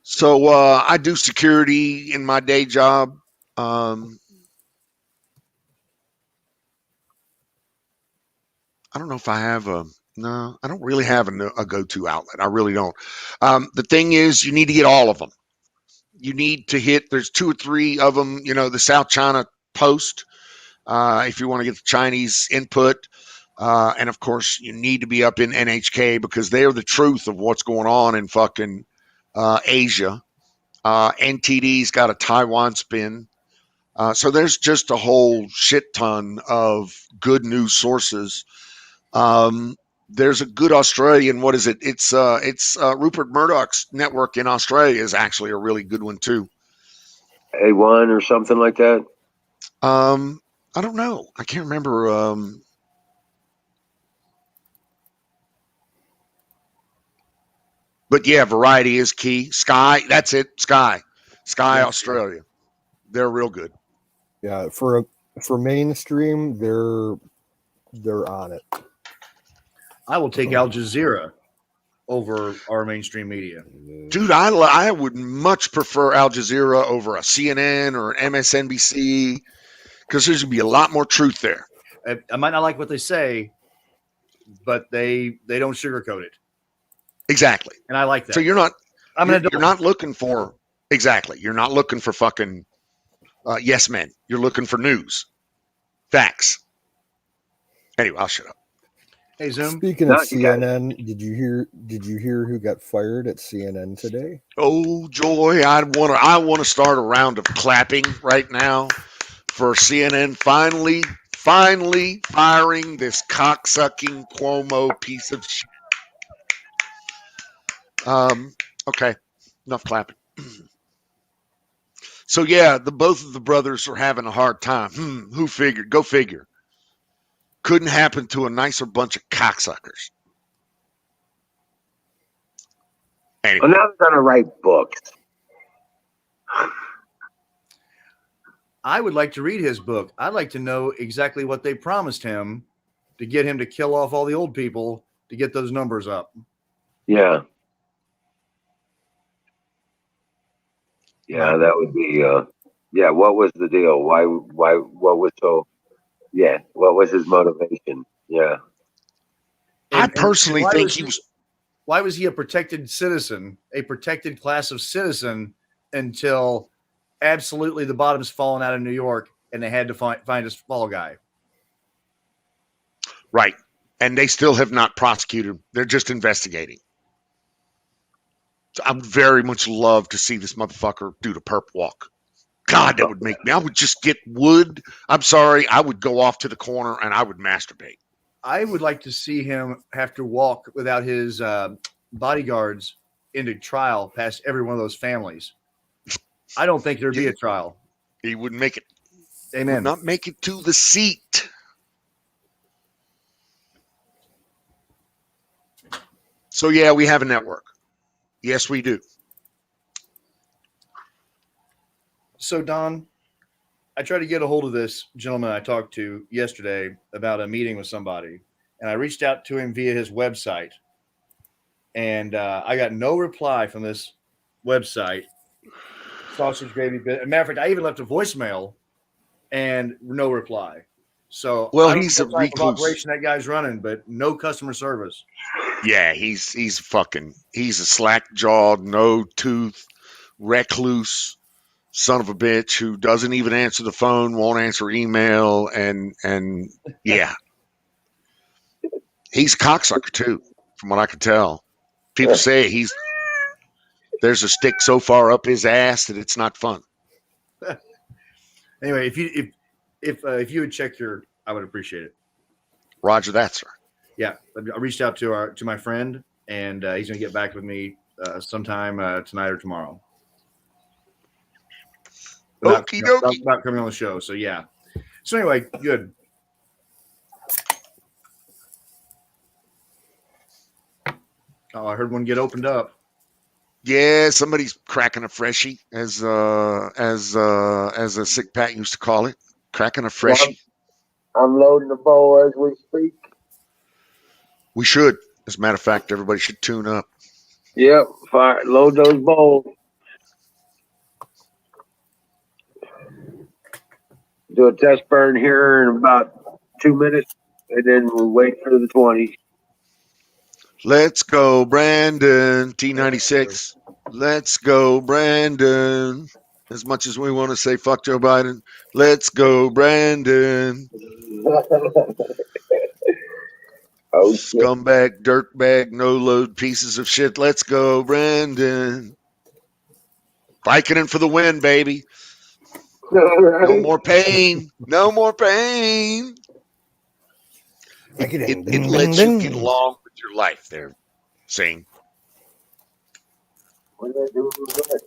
So I do security in my day job. I don't know if I have no, I don't really have a go-to outlet. I really don't. The thing is, you need to get all of them. You need to hit, there's 2 or 3 of them, the South China Post, if you want to get the Chinese input. And of course, you need to be up in NHK because they're the truth of what's going on in fucking Asia. NTD's got a Taiwan spin. So there's just a whole shit ton of good news sources. There's a good Australian. What is it? It's Rupert Murdoch's network in Australia is actually a really good one too. A1 or something like that. I don't know. I can't remember. But yeah, variety is key. Sky, that's it. Sky, Australia. They're real good. Yeah, for mainstream, they're on it. I will take Al Jazeera over our mainstream media. Dude, I would much prefer Al Jazeera over a CNN or an MSNBC because there's going to be a lot more truth there. I might not like what they say, but they don't sugarcoat it. Exactly. And I like that. So you're not looking for Exactly. You're not looking for fucking yes men. You're looking for news, facts. Anyway, I'll shut up. Hey, Zoom. Speaking No, of you got it. CNN, did you hear who got fired at CNN today? Oh joy! I want to start a round of clapping right now for CNN finally firing this cocksucking Cuomo piece of shit. Okay, enough clapping. So yeah, both of the brothers are having a hard time. Who figured? Go figure. Couldn't happen to a nicer bunch of cocksuckers. Anyway, Well, now they're gonna write books. I would like to read his book. I'd like to know exactly what they promised him to get him to kill off all the old people to get those numbers up. Yeah. Yeah, that would be. Yeah, what was the deal? Why? What was so? Yeah, what was his motivation? Yeah. I personally think he was. Why was he a protected citizen, a protected class of citizen, until absolutely the bottom's fallen out of New York and they had to find his fall guy? Right. And they still have not prosecuted him. They're just investigating. So I would very much love to see this motherfucker do the perp walk. God, that would make me. I would just get wood. I'm sorry. I would go off to the corner and I would masturbate. I would like to see him have to walk without his bodyguards into trial past every one of those families. I don't think there'd be a trial. He wouldn't make it. Amen. Would not make it to the seat. So yeah, we have a network. Yes, we do. So Don, I tried to get a hold of this gentleman I talked to yesterday about a meeting with somebody, and I reached out to him via his website, and I got no reply from this website. Sausage gravy bit. As a matter of fact, I even left a voicemail, and no reply. So well, I don't he's know a what type of recluse. operation that guy's running, but no customer service. Yeah, he's a slack jawed, no tooth, recluse son of a bitch who doesn't even answer the phone, won't answer email, and yeah, he's a cocksucker too, from what I can tell. People say there's a stick so far up his ass that it's not fun. Anyway, if you would check I would appreciate it. Roger that, sir. Yeah, I reached out to my friend, and he's going to get back with me sometime tonight or tomorrow. Okie dokie. About coming on the show. So yeah. So anyway, good. Oh, I heard one get opened up. Yeah, somebody's cracking a freshie, as a sick Pat used to call it, cracking a freshie. I'm loading the bowl as we speak. We should, as a matter of fact, everybody should tune up. Yep, load those bowls. Do a test burn here in about 2 minutes, and then we'll wait for the 20. Let's go, Brandon. T96. Let's go, Brandon. As much as we want to say fuck Joe Biden, let's go, Brandon. Oh, shit. Scumbag, dirtbag, no load pieces of shit. Let's go, Brandon. Vicodin for the win, baby. No more pain. No more pain. It lets you get along with your life there, Sing. What did I do with that?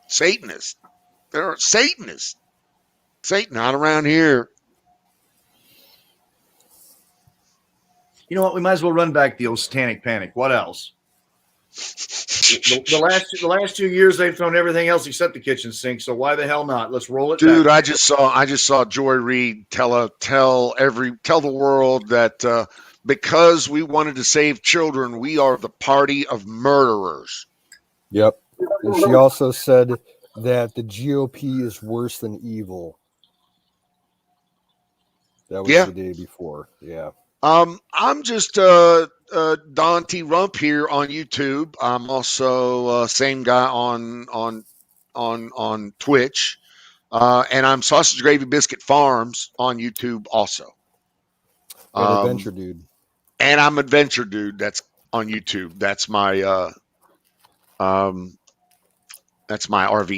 Satanists. They're Satanists. Satan not around here. You know what? We might as well run back the old satanic panic. What else? The last 2 years they've thrown everything else except the kitchen sink. So why the hell not? Let's roll it, dude. back. I just saw Joy Reid tell the world that because we wanted to save children, we are the party of murderers. Yep. And she also said that the GOP is worse than evil. That was the day before. Yeah. I'm just Don T. Rump here on YouTube. I'm also same guy on Twitch, and I'm Sausage Gravy Biscuit Farms on YouTube also. And Adventure Dude. And I'm Adventure Dude. That's on YouTube. That's my RV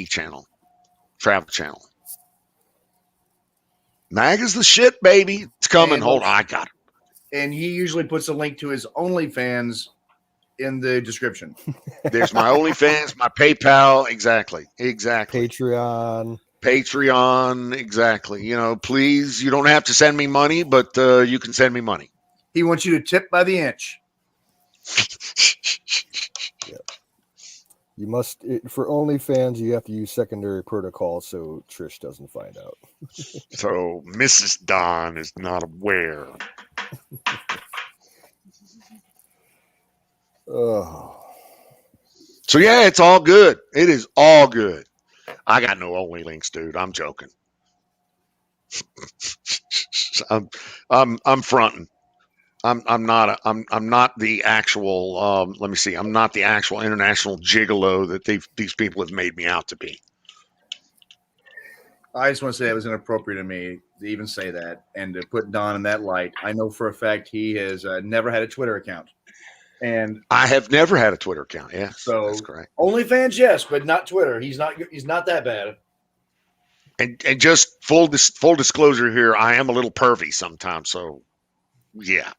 channel, travel channel. Mag is the shit, baby. It's coming. And Hold on, I got it. And he usually puts a link to his OnlyFans in the description. There's my OnlyFans, my PayPal. Exactly. Patreon. Exactly. You know, please, you don't have to send me money, but you can send me money. He wants you to tip by the inch. Yeah. You must, for OnlyFans, you have to use secondary protocol so Trish doesn't find out. So Mrs. Don is not aware. Oh. So yeah, it's all good. It is all good. I got no only links, dude. I'm joking. I'm fronting. I'm not the actual let me see. I'm not the actual international gigolo that these people have made me out to be. I just want to say it was inappropriate of me to even say that and to put Don in that light. I know for a fact he has never had a Twitter account. And I have never had a Twitter account. Yes, so that's correct. OnlyFans, yes, but not Twitter. He's not that bad. And just full disclosure here, I am a little pervy sometimes. So yeah,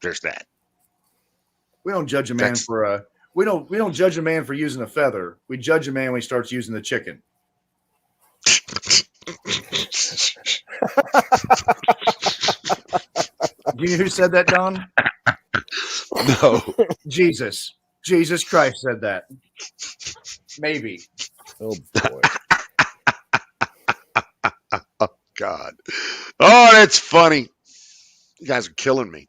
there's that. We don't judge a man for we don't judge a man for using a feather. We judge a man when he starts using the chicken. Do you know who said that, Don? No. Jesus Christ said that. Maybe. Oh boy. Oh God. Oh, that's funny. You guys are killing me.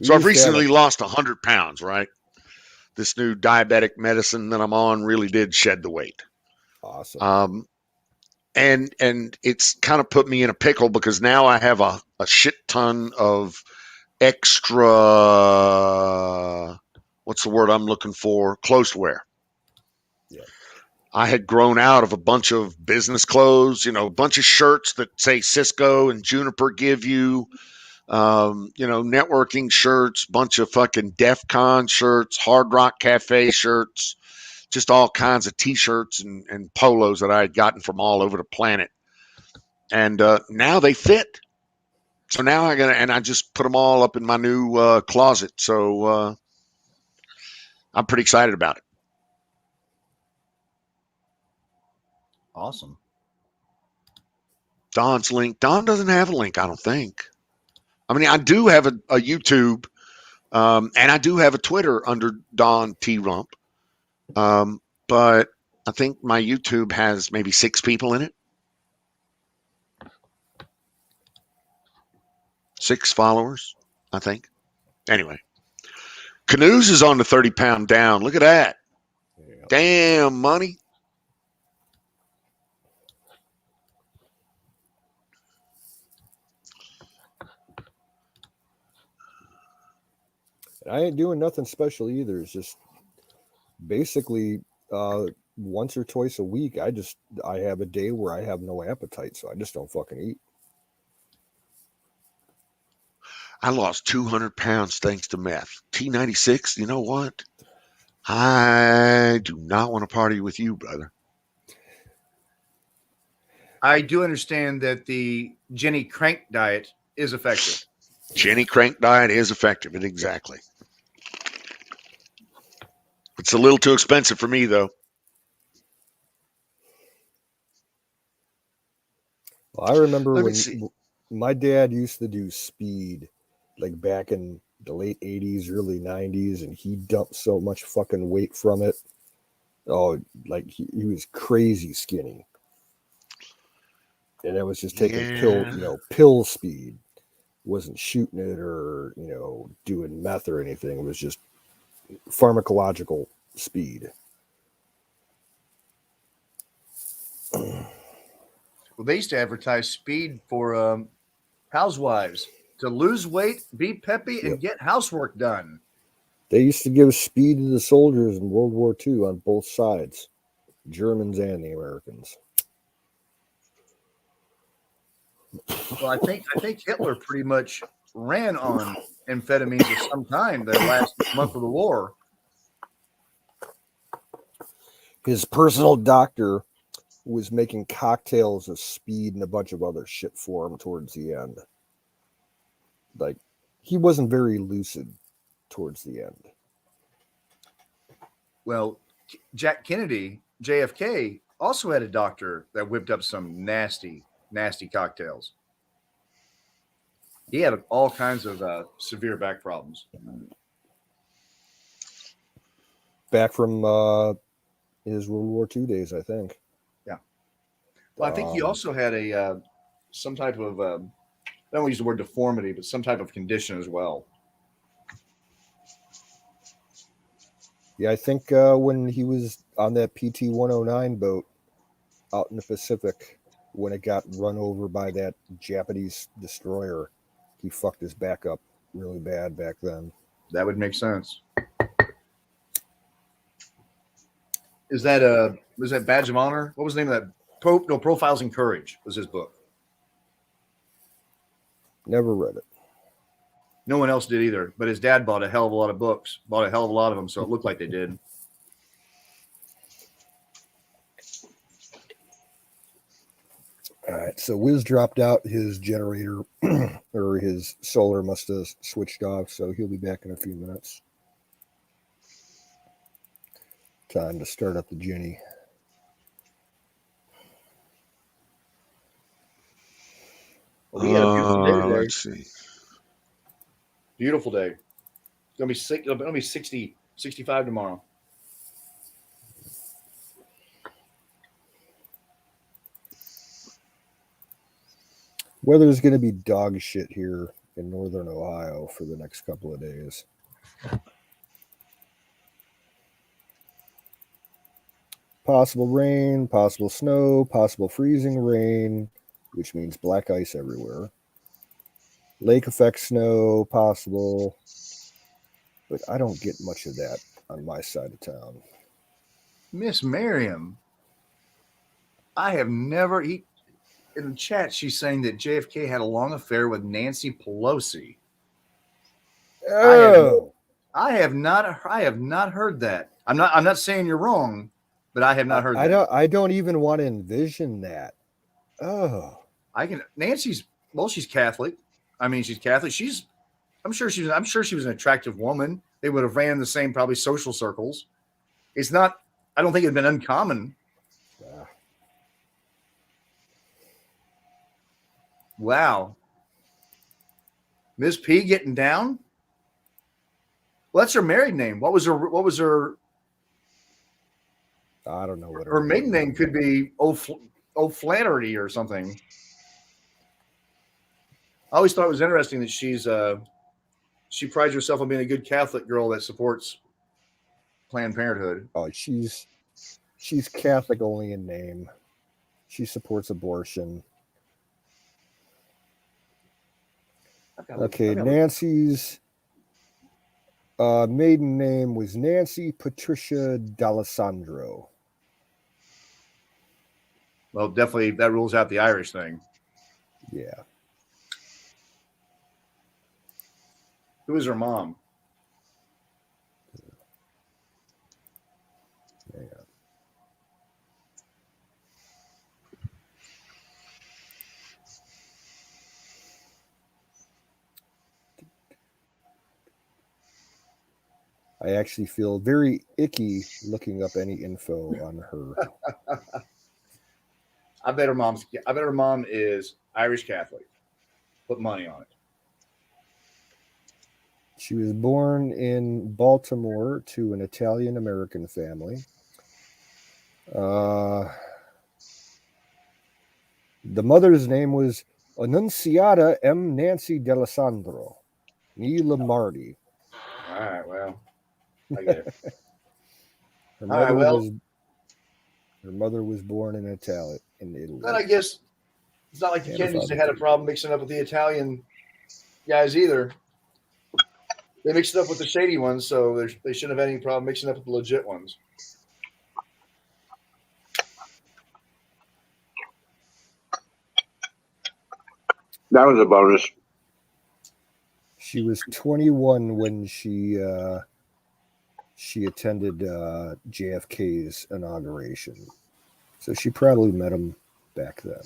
So I've recently lost 100 pounds, right? This new diabetic medicine that I'm on really did shed the weight. Awesome. And it's kind of put me in a pickle because now I have a shit ton of extra, what's the word I'm looking for? Clothes wear. Yeah. I had grown out of a bunch of business clothes, a bunch of shirts that say Cisco and Juniper give you, networking shirts, bunch of fucking DEF CON shirts, Hard Rock Cafe shirts, just all kinds of T-shirts and polos that I had gotten from all over the planet. And now they fit. So now I just put them all up in my new closet. So I'm pretty excited about it. Awesome. Don's link. Don doesn't have a link, I don't think. I mean, I do have a YouTube, and I do have a Twitter under Don T. Rump. But I think my YouTube has maybe 6 people in it. 6 followers, I think. Anyway, Canoes is on the 30-pound down. Look at that. Yeah. Damn, money. I ain't doing nothing special either. It's just basically once or twice a week, I have a day where I have no appetite, so I just don't fucking eat. I lost 200 pounds thanks to meth. T96, you know what? I do not want to party with you, brother. I do understand that the Jenny Crank diet is effective. Jenny Crank diet is effective. Exactly. It's a little too expensive for me, though. Well, I remember when my dad used to do speed, like back in the late 80s, early 90s, and he dumped so much fucking weight from it. Oh, like he was crazy skinny. And it was just taking pill speed. Wasn't shooting it or, doing meth or anything. It was just pharmacological speed. Well, they used to advertise speed for housewives to lose weight, be peppy, and Yep. get housework done. They used to give speed to the soldiers in World War II on both sides, Germans and the Americans. Well, I think Hitler pretty much ran on amphetamines of some kind the last month of the war. His personal doctor was making cocktails of speed and a bunch of other shit for him towards the end. Like, he wasn't very lucid towards the end. Well, Jack Kennedy, JFK, also had a doctor that whipped up some nasty, nasty cocktails. He had all kinds of severe back problems. Back from his World War II days, I think. Yeah. Well, I think he also had a some type of I don't use the word deformity, but some type of condition as well. Yeah, I think when he was on that PT-109 boat out in the Pacific, when it got run over by that Japanese destroyer, he fucked his back up really bad back then. That would make sense. Is that Badge of Honor? What was the name of that? Profiles in Courage was his book. Never read it. No one else did either, but his dad bought a hell of a lot of books, bought a hell of a lot of them, so it looked like they did. All right, so Wiz dropped out. His generator or his solar must have switched off, so he'll be back in a few minutes. Time to start up the Ginny. Well, we had a beautiful day today. Let's see. Beautiful day. It's gonna be It'll be 60, 65 tomorrow. Weather's going to be dog shit here in northern Ohio for the next couple of days. Possible rain, possible snow, possible freezing rain, which means black ice everywhere. Lake effect snow, possible. But I don't get much of that on my side of town. Miss Miriam, I have never. In the chat, she's saying that JFK had a long affair with Nancy Pelosi. Oh, I have not heard that. I'm not saying you're wrong, but I have not heard that. I don't even want to envision that. Oh, Nancy's she's Catholic. I mean, she's Catholic. I'm sure she was an attractive woman. They would have ran the same probably social circles. It's not. I don't think it'd been uncommon. Wow. Ms. P getting down? Well, that's her married name. What was her I don't know what her maiden name could be O'Flannery or something. I always thought it was interesting that she prides herself on being a good Catholic girl that supports Planned Parenthood. Oh, she's Catholic only in name. She supports abortion. Okay, Nancy's maiden name was Nancy Patricia D'Alessandro. Well, definitely that rules out the Irish thing. Yeah. Who is her mom? Yeah. I actually feel very icky looking up any info on her. I bet her mom is Irish Catholic. Put money on it. She was born in Baltimore to an Italian American family. The mother's name was Annunziata M. Nancy D'Alessandro, nee Lombardi. All right, well, I get it. Her mother was born in Italy. Then I guess it's not like the Kennedys had a problem mixing up with the Italian guys either. They mixed it up with the shady ones, so they shouldn't have had any problem mixing up with the legit ones. That was a bonus. She was 21 when she attended JFK's inauguration, so she probably met him back then.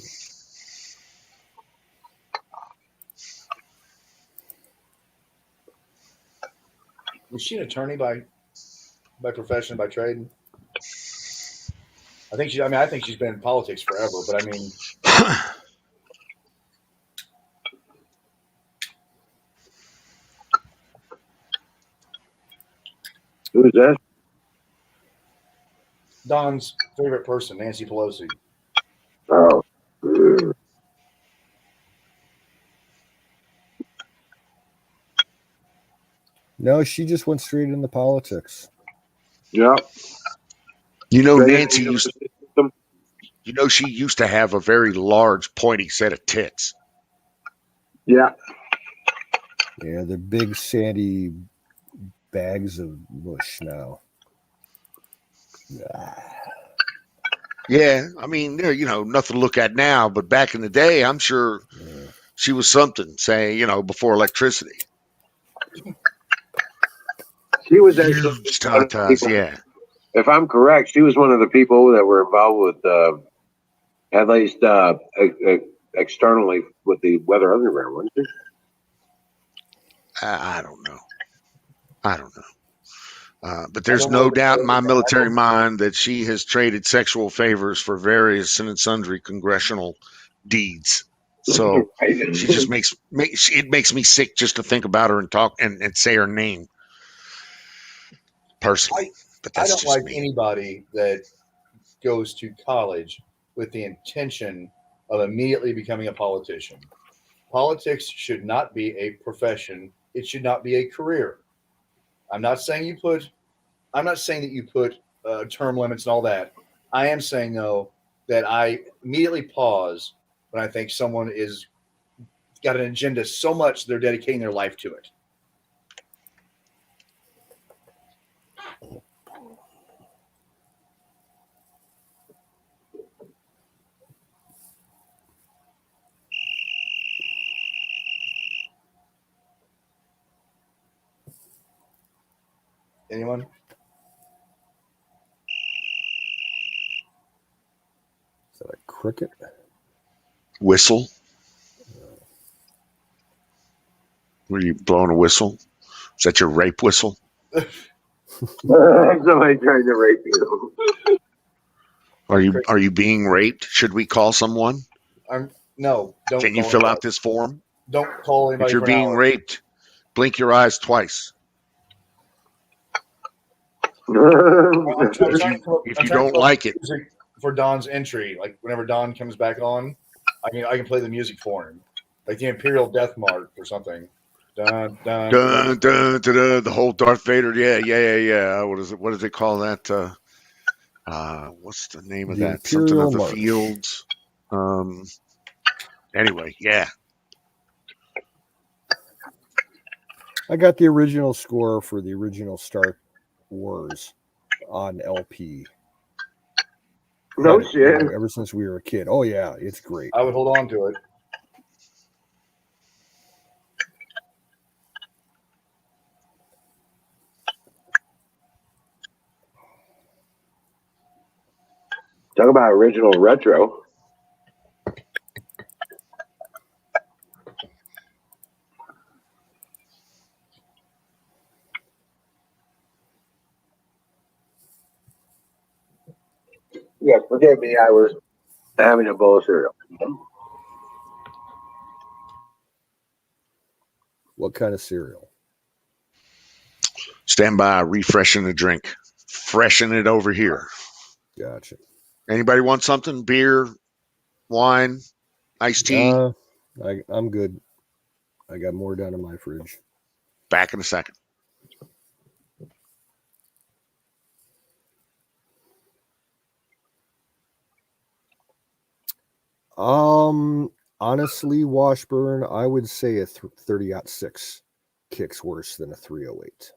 Was she an attorney by profession, by trade? I think she's been in politics forever, but I mean, Who's that? Don's favorite person, Nancy Pelosi. Oh. No, she just went straight into politics. Yeah. You know, Straight Nancy into used. the system. You know, she used to have a very large, pointy set of tits. Yeah. Yeah, they're big sandy bags of mush now. Yeah, I mean, you know, nothing to look at now, but back in the day, I'm sure she was something. Say, you know, before electricity. She was actually Huge one of the tatas, people, yeah. if I'm correct, she was one of the people that were involved with, at least externally, with the Weather Underground, wasn't she? I don't know. But there's no doubt in my military mind that she has traded sexual favors for various and sundry congressional deeds. So she just makes me sick just to think about her and talk and say her name personally. But I that's don't just like me. anybody that goes to college with the intention of immediately becoming a politician. Politics should not be a profession. It should not be a career. I'm not saying that you put term limits and all that. I am saying though that I immediately pause when I think someone is got an agenda so much they're dedicating their life to it. Anyone? Is that a cricket? Whistle? Were you blowing a whistle? Is that your rape whistle? Somebody trying to rape you. Are you being raped? Should we call someone? No. Don't. Can you call fill anybody. out this form? Don't call anybody If you're for an being hour. raped, blink your eyes twice. If you don't like it, for Don's entry, like whenever Don comes back on, I can play the music for him, like the Imperial Death March or something. Dun, dun, dun, dun, dun, dun, the whole Darth Vader. Yeah. What is it? What do they call that? What's the name of The that? Something Imperial of the March. Fields. Anyway, yeah. I got the original score for the original Star Wars on LP. No shit. Ever since we were a kid. Oh yeah, it's great. I would hold on to it. Talk about original retro. Yeah, forgive me. I was having a bowl of cereal. What kind of cereal? Stand by, refreshing the drink. Freshen it over here. Gotcha. Anybody want something? Beer, wine, iced tea? I'm good. I got more down in my fridge. Back in a second. Honestly, Washburn, I would say a 30-06 kicks worse than a 308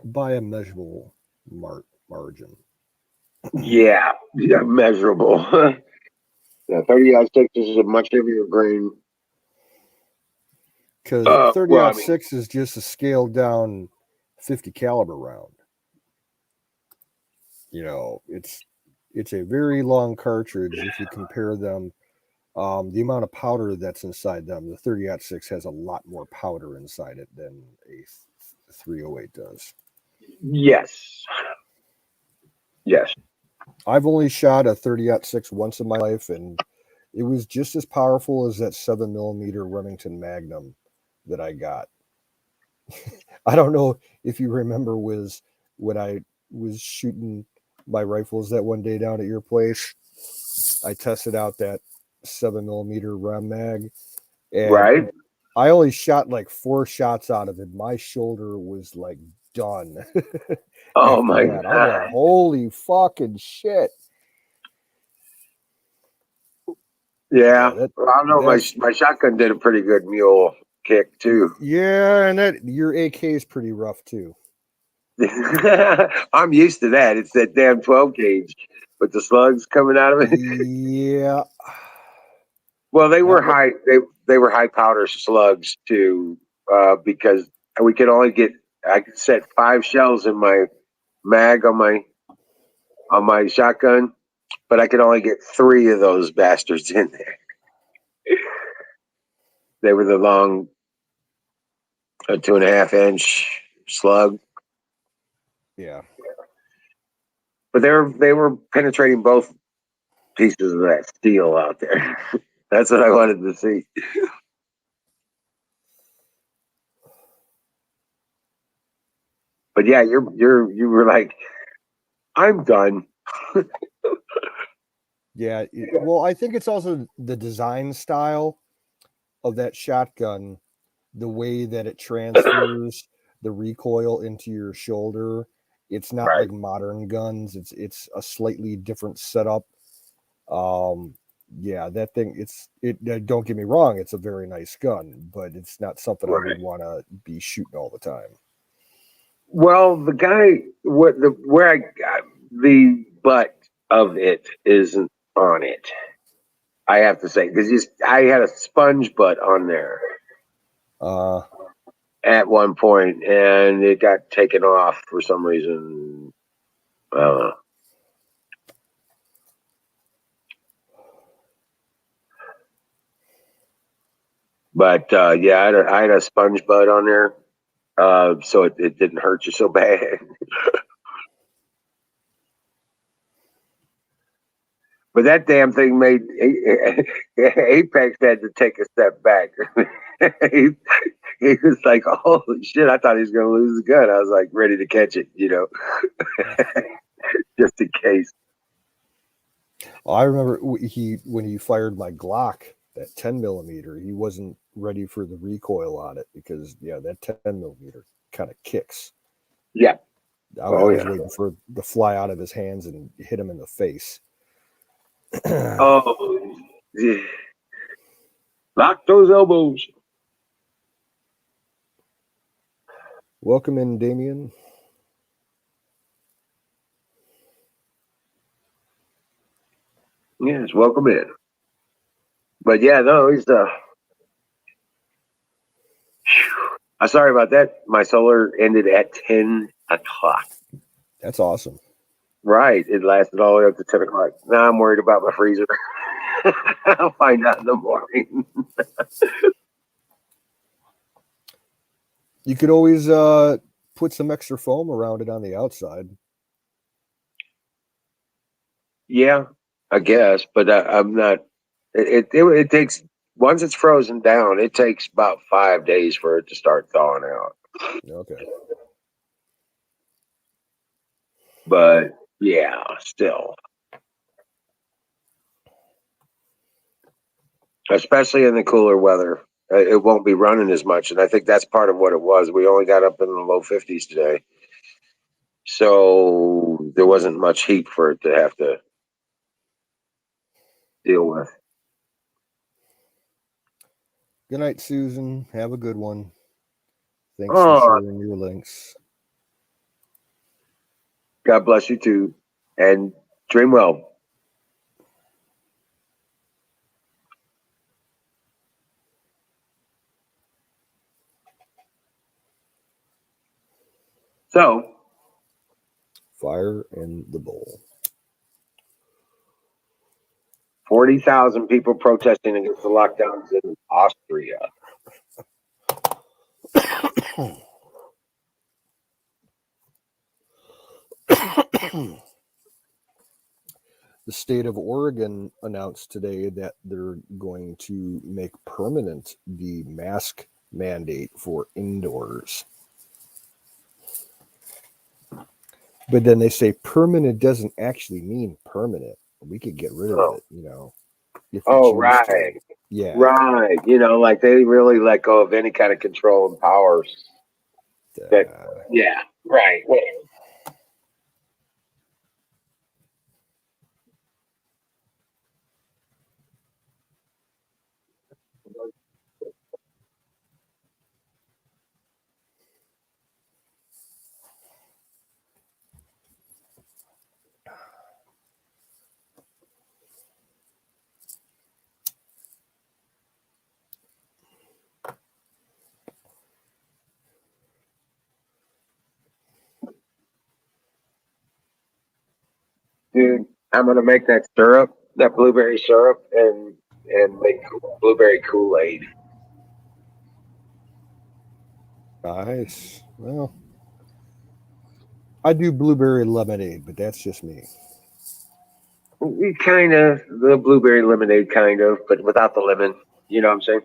by a measurable margin. Yeah, measurable. Yeah, 30-06 is a much heavier grain. Because Well, I mean, 30-06 is just a scaled down 50 caliber round. You know, it's a very long cartridge. If you compare them, the amount of powder that's inside them, the 30-06 has a lot more powder inside it than a 308 does. yes. Yes. I've only shot a 30-06 once in my life, and it was just as powerful as that 7mm Remington Magnum that I got. I don't know if you remember, was when I was shooting my rifles that one day down at your place, I tested out that 7mm Rem Mag, and Right. I only shot like 4 shots out of it. My shoulder was like done. Oh After my that, I'm like, God. holy fucking shit. Yeah. Yeah, Well, I don't know. that's My shotgun did a pretty good mule kick too. yeah, and that your AK is pretty rough too. I'm used to that. It's that damn 12 gauge with the slugs coming out of it. Yeah, Well, they were that high. They were high powder slugs too, because we could only get. I could set 5 shells in my mag on my shotgun, but I could only get 3 of those bastards in there. They were the long, 2.5-inch slug, yeah. but they were penetrating both pieces of that steel out there. That's what I wanted to see. But yeah, you were like, I'm done. Yeah, well, I think it's also the design style of that shotgun, the way that it transfers the recoil into your shoulder. It's not Right. like modern guns. It's a slightly different setup. Um, yeah, that thing. Don't get me wrong. It's a very nice gun, but it's not something I would Right. want to be shooting all the time. Well, the guy, where I got the butt of it isn't on it. I have to say, because I had a sponge butt on there Uh, at one point, and it got taken off for some reason. I don't know. But yeah, I had a sponge butt on there, so it didn't hurt you so bad. But that damn thing made Apex had to take a step back. he, he was like, "Holy shit!" I thought he was going to lose the gun. I was like, ready to catch it, just in case. I remember when he fired my Glock, that 10mm, he wasn't ready for the recoil on it because that 10mm kind of kicks. Yeah. I Oh was yeah. waiting for it to fly out of his hands and hit him in the face. Oh, yeah. Lock those elbows. Welcome in, Damien. Yes, welcome in. But yeah, no, he's I'm sorry about that. My solar ended at 10 o'clock. That's awesome. Right. It lasted all the way up to 10 o'clock. Now I'm worried about my freezer. I'll find out in the morning. You could always put some extra foam around it on the outside. Yeah, I guess, but I'm not. It takes, once it's frozen down, it takes about 5 days for it to start thawing out. Okay. But yeah, still, especially in the cooler weather, it won't be running as much, and I think that's part of what it was. We only got up in the low 50s today, so there wasn't much heat for it to have to deal with. Good night, Susan. Have a good one. Thanks Oh. for sharing your links. God bless you too, and dream well. So, Fire in the bowl. 40,000 people protesting against the lockdowns in Austria. The state of Oregon announced today that they're going to make permanent the mask mandate for indoors. But then they say permanent doesn't actually mean permanent. We could get rid of it, you know. If we Oh, choose right. to. Yeah. Right. You know, like they really let go of any kind of control and powers. Yeah, right. Dude, I'm gonna make that syrup, that blueberry syrup, and make blueberry Kool-Aid. Nice. Well, I do blueberry lemonade, but that's just me. Kind of the blueberry lemonade, kind of, but without the lemon. You know what I'm saying?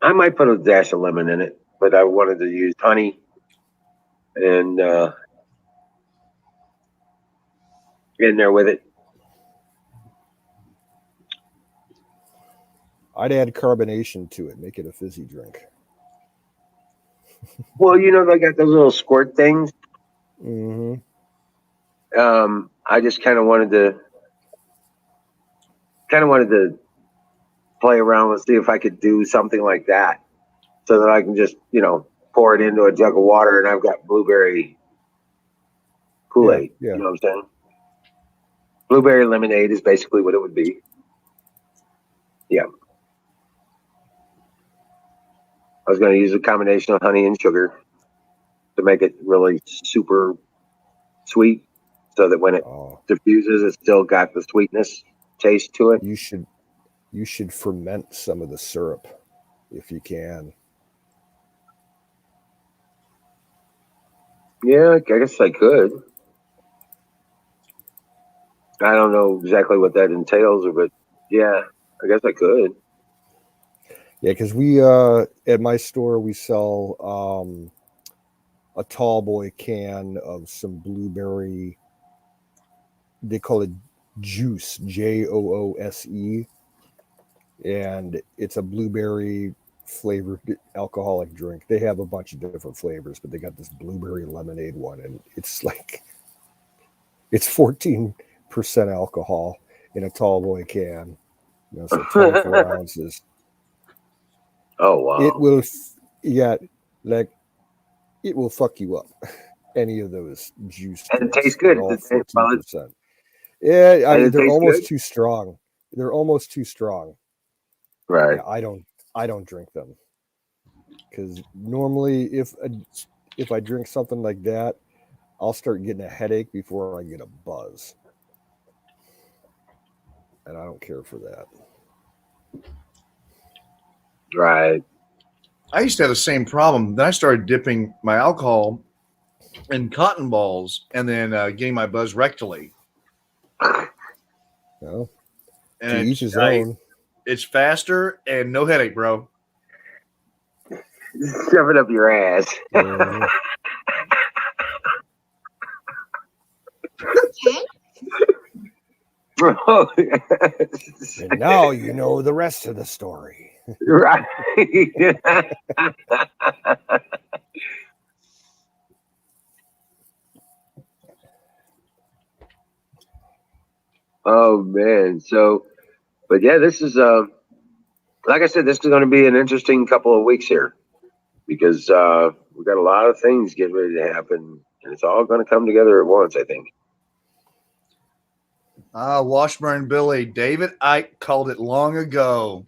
I might put a dash of lemon in it, but I wanted to use honey and in there with it. I'd add carbonation to it, make it a fizzy drink. Well, you know, they got those little squirt things. Mm-hmm. I just kind of wanted to play around and see if I could do something like that, so that I can just, you know, pour it into a jug of water and I've got blueberry Kool-Aid. Yeah. You know what I'm saying? Blueberry lemonade is basically what it would be. Yeah. I was going to use a combination of honey and sugar to make it really super sweet, so that when it diffuses, it's still got the sweetness taste to it. You should ferment some of the syrup if you can. Yeah, I guess I could. I don't know exactly what that entails, but yeah, I guess I could. Yeah, because we at my store we sell a tall boy can of some blueberry. They call it juice, Joose, and it's a blueberry flavored alcoholic drink. They have a bunch of different flavors, but they got this blueberry lemonade one, and it's 14% alcohol in a tall boy can. You know, so 24 ounces. Oh wow! It will, it will fuck you up. Any of those juice and it drinks, tastes good. they're all 14%. Yeah, I mean, they're almost too strong. They're almost too strong. Right. Yeah, I don't drink them because normally if I drink something like that, I'll start getting a headache before I get a buzz, and I don't care for that. Right. I used to have the same problem. Then I started dipping my alcohol in cotton balls and then getting my buzz rectally. Well, And to each his own. It's faster and no headache, bro. Shove it up your ass. Mm-hmm. Bro. And now you know the rest of the story. Right. Oh man. So, but yeah, this is like I said, this is going to be an interesting couple of weeks here because we got a lot of things getting ready to happen, and it's all going to come together at once. I think. Washburn Billy, David Icke called it long ago.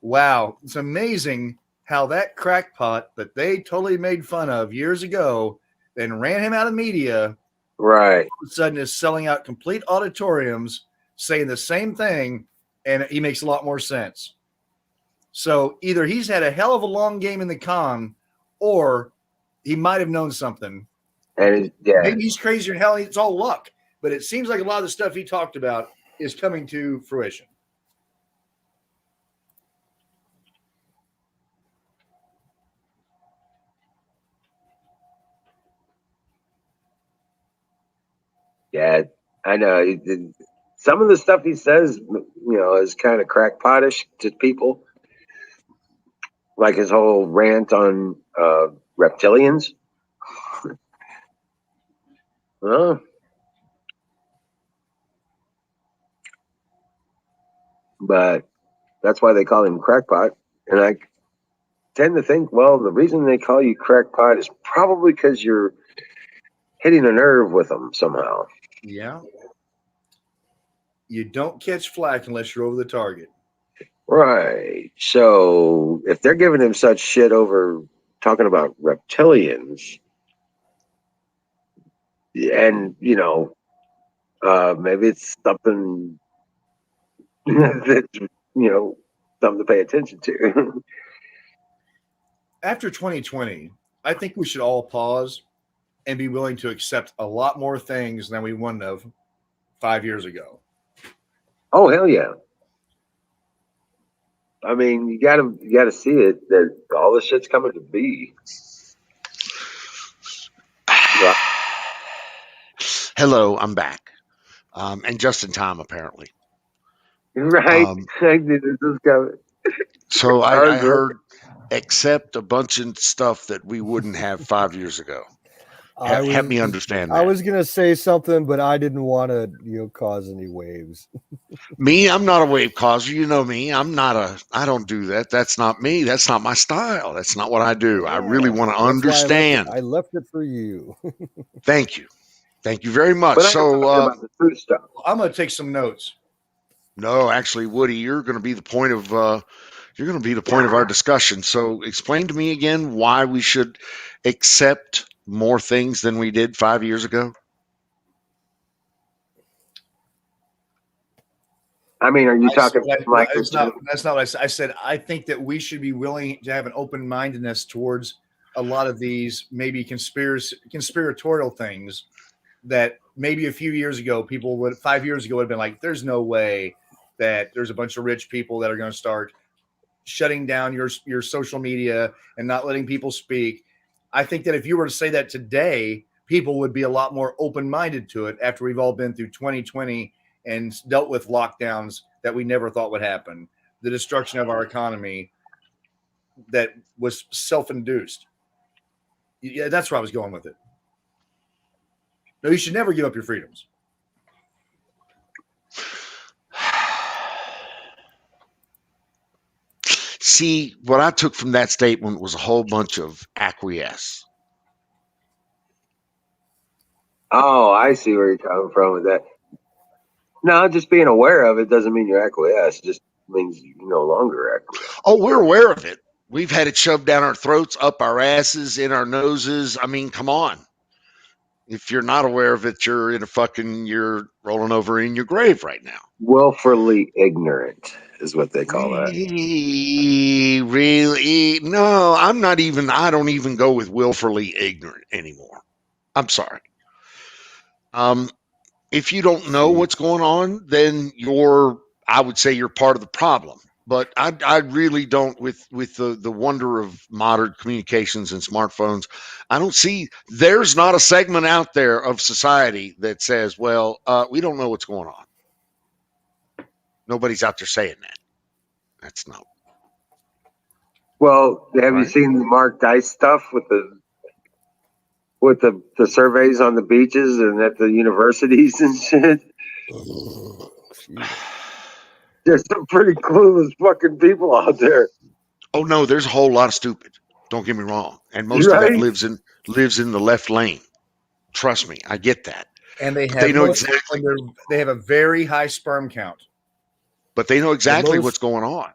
Wow, it's amazing how that crackpot that they totally made fun of years ago, then ran him out of media, Right. all of a sudden is selling out complete auditoriums saying the same thing, and he makes a lot more sense. So either he's had a hell of a long game in the con, or he might have known something. And yeah, Maybe he's crazier than hell. It's all luck, but it seems like a lot of the stuff he talked about is coming to fruition. yeah, I know. Some of the stuff he says, is kind of crackpotish to people, like his whole rant on reptilians. Well, but that's why they call him crackpot. And I tend to think, well, the reason they call you crackpot is probably because you're hitting a nerve with them somehow. Yeah. You don't catch flack unless you're over the target. Right. So if they're giving him such shit over talking about reptilians, and maybe it's something that's something to pay attention to. After 2020, I think we should all pause and be willing to accept a lot more things than we wouldn't have 5 years ago. Oh hell yeah! I mean, you gotta see it that all this shit's coming to be. Hello, I'm back, and just in time apparently. Right? I knew this was coming. So I heard accept a bunch of stuff that we wouldn't have 5 years ago. Help me understand that. I was gonna say something, but I didn't want to, cause any waves. Me, I'm not a wave causer. You know me. I don't do that. That's not me. That's not my style. That's not what I do. Yeah, I really want to understand. I left it for you. Thank you. Thank you very much. But So about the food stuff. I'm going to take some notes. No, actually, Woody, you're going to be the point of our discussion. So explain to me again why we should accept more things than we did 5 years ago. I mean, are you talking like that's not what I said. I said I think that we should be willing to have an open-mindedness towards a lot of these maybe conspiratorial things that maybe a few years ago 5 years ago would have been like, there's no way that there's a bunch of rich people that are going to start shutting down your social media and not letting people speak. I think that if you were to say that today, people would be a lot more open-minded to it after we've all been through 2020 and dealt with lockdowns that we never thought would happen, the destruction of our economy that was self-induced. Yeah, that's where I was going with it. No, you should never give up your freedoms. See, what I took from that statement was a whole bunch of acquiesce. Oh, I see where you're coming from with that. No, just being aware of it doesn't mean you're acquiesce. It just means you no longer acquiesce. Oh, we're aware of it. We've had it shoved down our throats, up our asses, in our noses. I mean, come on. If you're not aware of it, you're rolling over in your grave right now. Willfully ignorant is what they call that. Really? No, I don't even go with willfully ignorant anymore. I'm sorry. If you don't know what's going on, then I would say you're part of the problem. But I really don't, with the wonder of modern communications and smartphones, I don't see, there's not a segment out there of society that says, well, we don't know what's going on. Nobody's out there saying that. That's not. Well, have you seen the Mark Dice stuff with the surveys on the beaches and at the universities and shit? Excuse me. There's some pretty clueless fucking people out there. Oh no, there's a whole lot of stupid. Don't get me wrong, and most Right? of that lives in the left lane. Trust me, I get that. And they But have they know exactly. They have a very high sperm count. But they know exactly most- what's going on.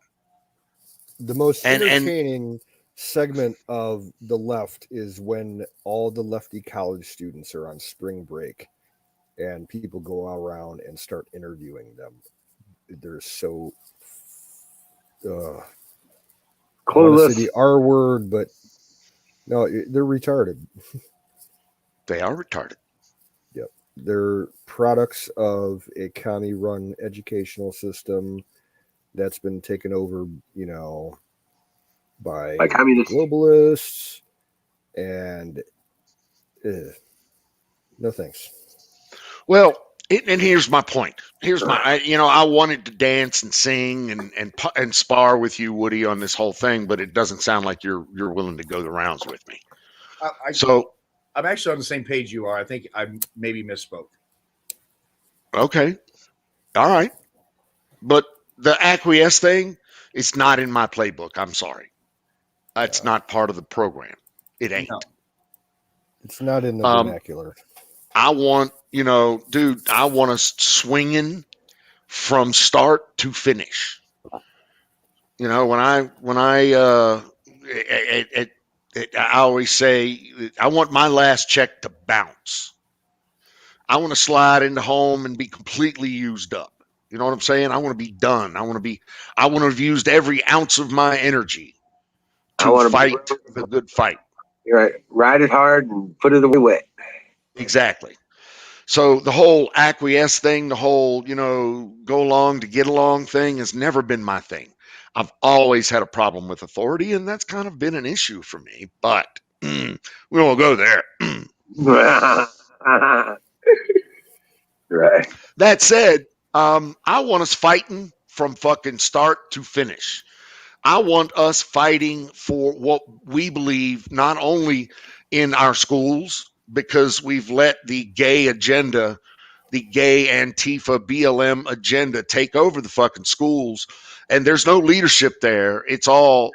The most And- entertaining segment of the left is when all the lefty college students are on spring break and people go around and start interviewing them. They're so I want to Clueless. say the R word, but no, they're retarded. They are retarded. They're products of a commie-run educational system that's been taken over, by communists. globalists, and no thanks. Well, and here's my point. I wanted to dance and sing and spar with you, Woody, on this whole thing, but it doesn't sound like you're willing to go the rounds with me. So I'm actually on the same page you are. I think I maybe misspoke. okay, all right, but the acquiesce thing, it's not in my playbook. I'm sorry, it's not part of the program. It ain't. No. It's not in the vernacular. I want, dude, I want us swinging from start to finish. When I always say I want my last check to bounce. I want to slide into home and be completely used up. You know what I'm saying? I want to be done. I want to have used every ounce of my energy to fight the good fight. You're right. Ride it hard and put it away wet. Exactly. So the whole acquiesce thing, the whole, go along to get along thing has never been my thing. I've always had a problem with authority, and that's kind of been an issue for me, but we won't go there. Right. That said, I want us fighting from fucking start to finish. I want us fighting for what we believe, not only in our schools, because we've let the gay agenda, the gay Antifa BLM agenda take over the fucking schools, and there's no leadership there. It's all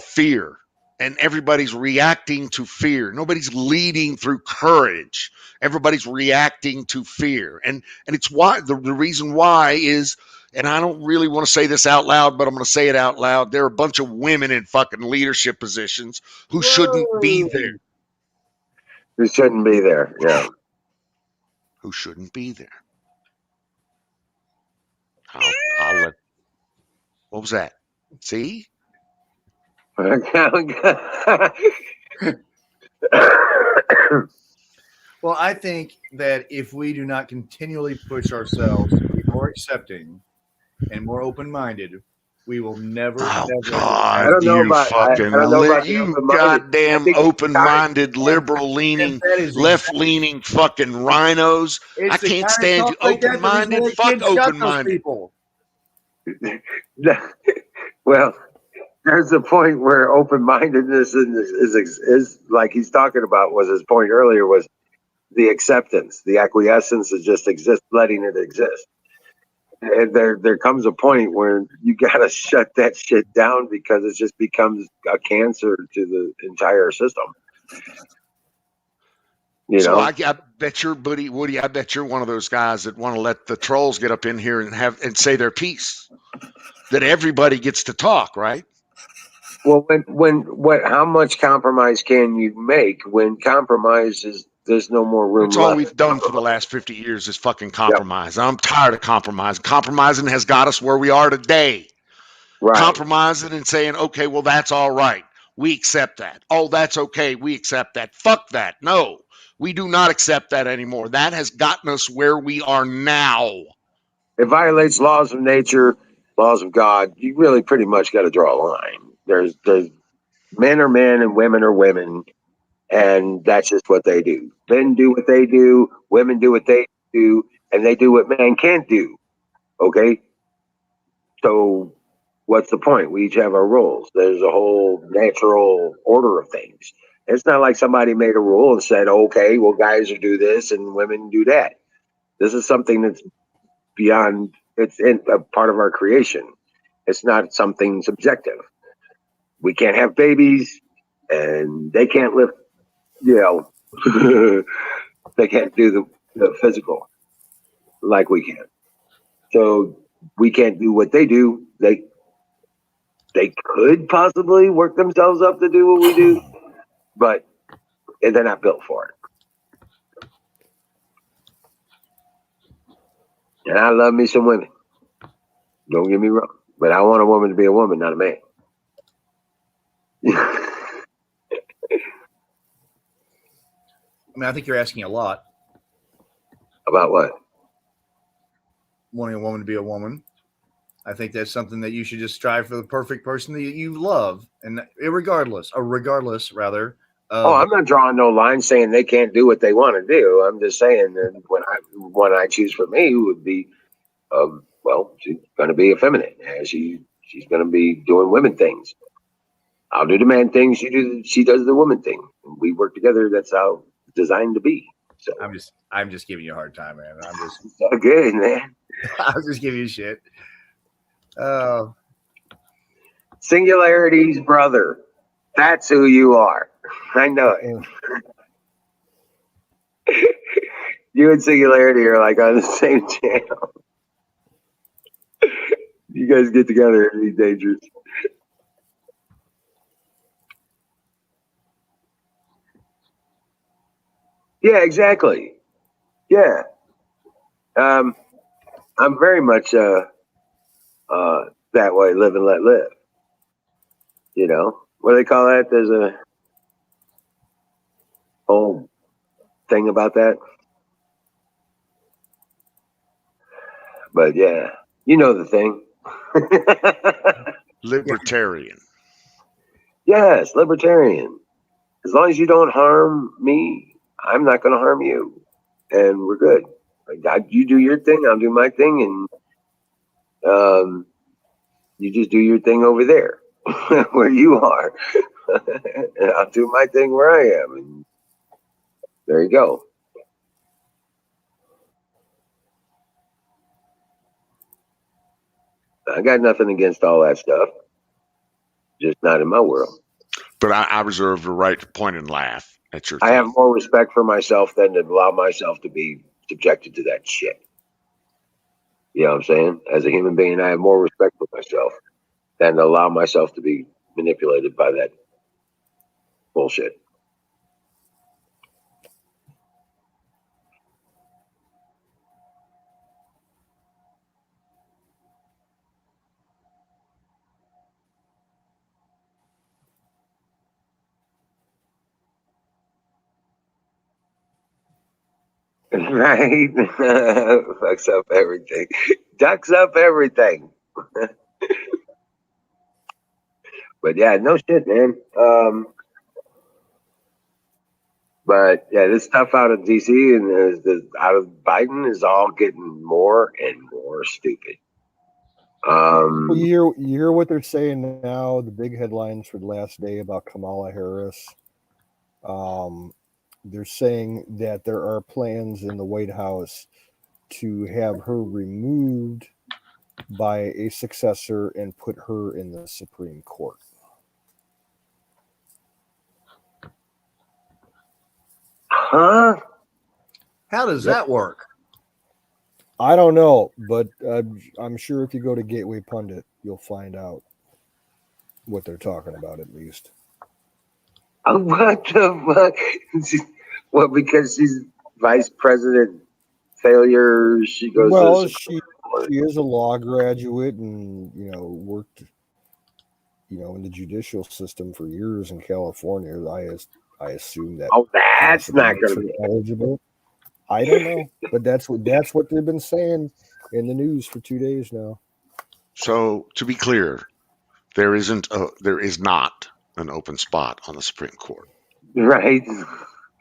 fear, and everybody's reacting to fear. Nobody's leading through courage. Everybody's reacting to fear, and it's why the reason why is. And I don't really want to say this out loud, but I'm going to say it out loud. There are a bunch of women in fucking leadership positions who shouldn't be there. Who shouldn't be there? Yeah. Who shouldn't be there. I'll let. What was that? See? Well, I think that if we do not continually push ourselves to be more accepting and more open-minded, we will never. Oh ever, God! I don't know You about- fucking I don't know about the you open-minded. goddamn I think open-minded, liberal-leaning, that is left-leaning fucking rhinos! It's I the can't kind of stand you. talk like that the reason Open-minded, that fuck kids shut those open-minded. people. Well, there's a point where open-mindedness is like he's talking about. Was his point earlier was the acceptance, the acquiescence is just letting it exist. And there comes a point where you gotta shut that shit down because it just becomes a cancer to the entire system. So I bet you're Woody. I bet you're one of those guys that want to let the trolls get up in here and say their piece. That everybody gets to talk, right? Well, how much compromise can you make when compromise is there's no more room It's left? all we've done for the last 50 years is fucking compromise. Yep. I'm tired of compromising. Compromising has got us where we are today. Right. Compromising and saying, okay, well, that's all right. We accept that. Oh, that's okay. We accept that. Fuck that. No, we do not accept that anymore. That has gotten us where we are now. It violates laws of nature, laws of God. You really pretty much got to draw a line. There's men are men and women are women. And that's just what they do. Men do what they do, women do what they do, and they do what men can't do. Okay? So what's the point? We each have our roles. There's a whole natural order of things. It's not like somebody made a rule and said, okay, well, guys will do this and women do that. This is something that's beyond. It's in a part of our creation. It's not something subjective. We can't have babies, and they can't lift. You know, they can't do the physical like we can. So we can't do what they do. They could possibly work themselves up to do what we do, but they're not built for it. And I love me some women. Don't get me wrong, but I want a woman to be a woman, not a man. I mean, I think you're asking a lot. About what? Wanting a woman to be a woman. I think that's something that you should just strive for the perfect person that you love, and regardless, rather. Oh, I'm not drawing no line saying they can't do what they want to do. I'm just saying that when I choose for me would be, well, she's going to be effeminate. She's going to be doing women things. I'll do the man thing. She does the woman thing. We work together. That's how it's designed to be. So I'm just giving you a hard time, man. it's all good, man. I'm just giving you shit. Singularity's brother. That's who you are. I know it. You and Singularity are like on the same channel. You guys get together, it'd be dangerous. Yeah, exactly. Yeah. I'm very much that way, live and let live. You know, what do they call that? There's a whole thing about that. But yeah, you know the thing. Libertarian. Yes, libertarian. As long as you don't harm me, I'm not going to harm you, and we're good. You do your thing, I'll do my thing, and you just do your thing over there where you are. And I'll do my thing where I am, and there you go. I got nothing against all that stuff, just not in my world. But I reserve the right to point and laugh at your I thing. have more respect for myself than to allow myself to be subjected to that shit. You know what I'm saying? As a human being, I have more respect for myself than to allow myself to be manipulated by that bullshit. Right? Fucks up everything. Ducks up everything. But yeah, no shit, man. But yeah, this stuff out of DC and out of Biden is all getting more and more stupid. Well, you hear what they're saying now. The big headlines for the last day about Kamala Harris. They're saying that there are plans in the White House to have her removed by a successor and put her in the Supreme Court. Huh? How does that work? I don't know, but I'm sure if you go to Gateway Pundit, you'll find out what they're talking about at least. What the fuck? Well, because she's vice president failure, she goes Well, to she is a law graduate and, worked, in the judicial system for years in California. I assume that. Oh, that's not going to be eligible. I don't know, but that's what they've been saying in the news for 2 days now. So to be clear, there is not an open spot on the Supreme Court. right.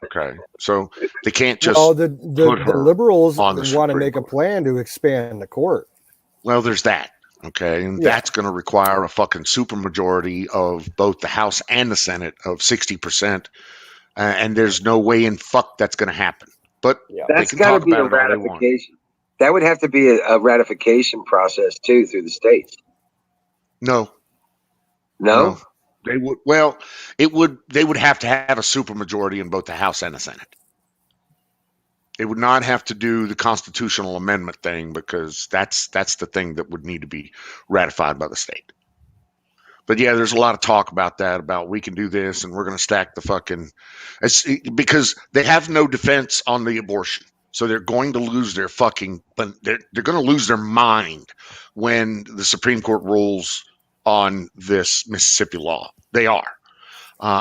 Okay, so they can't just. Oh, the liberals on the want to Supreme make a Court. plan to expand the court. Well, there's that. Okay, and Yeah. that's going to require a fucking supermajority of both the House and the Senate of 60%, and there's no way in fuck that's going to happen. But Yeah. they That's can got to talk be a about it all they want. ratification. That would have to be a ratification process too through the states. No, No? they would. Well, it would. They would have to have a supermajority in both the House and the Senate. It would not have to do the constitutional amendment thing because that's the thing that would need to be ratified by the state. But yeah, there's a lot of talk about that. About we can do this and we're going to stack the fucking. Because they have no defense on the abortion, so they're going to lose their fucking. But they're going to lose their mind when the Supreme Court rules on this Mississippi law. They are.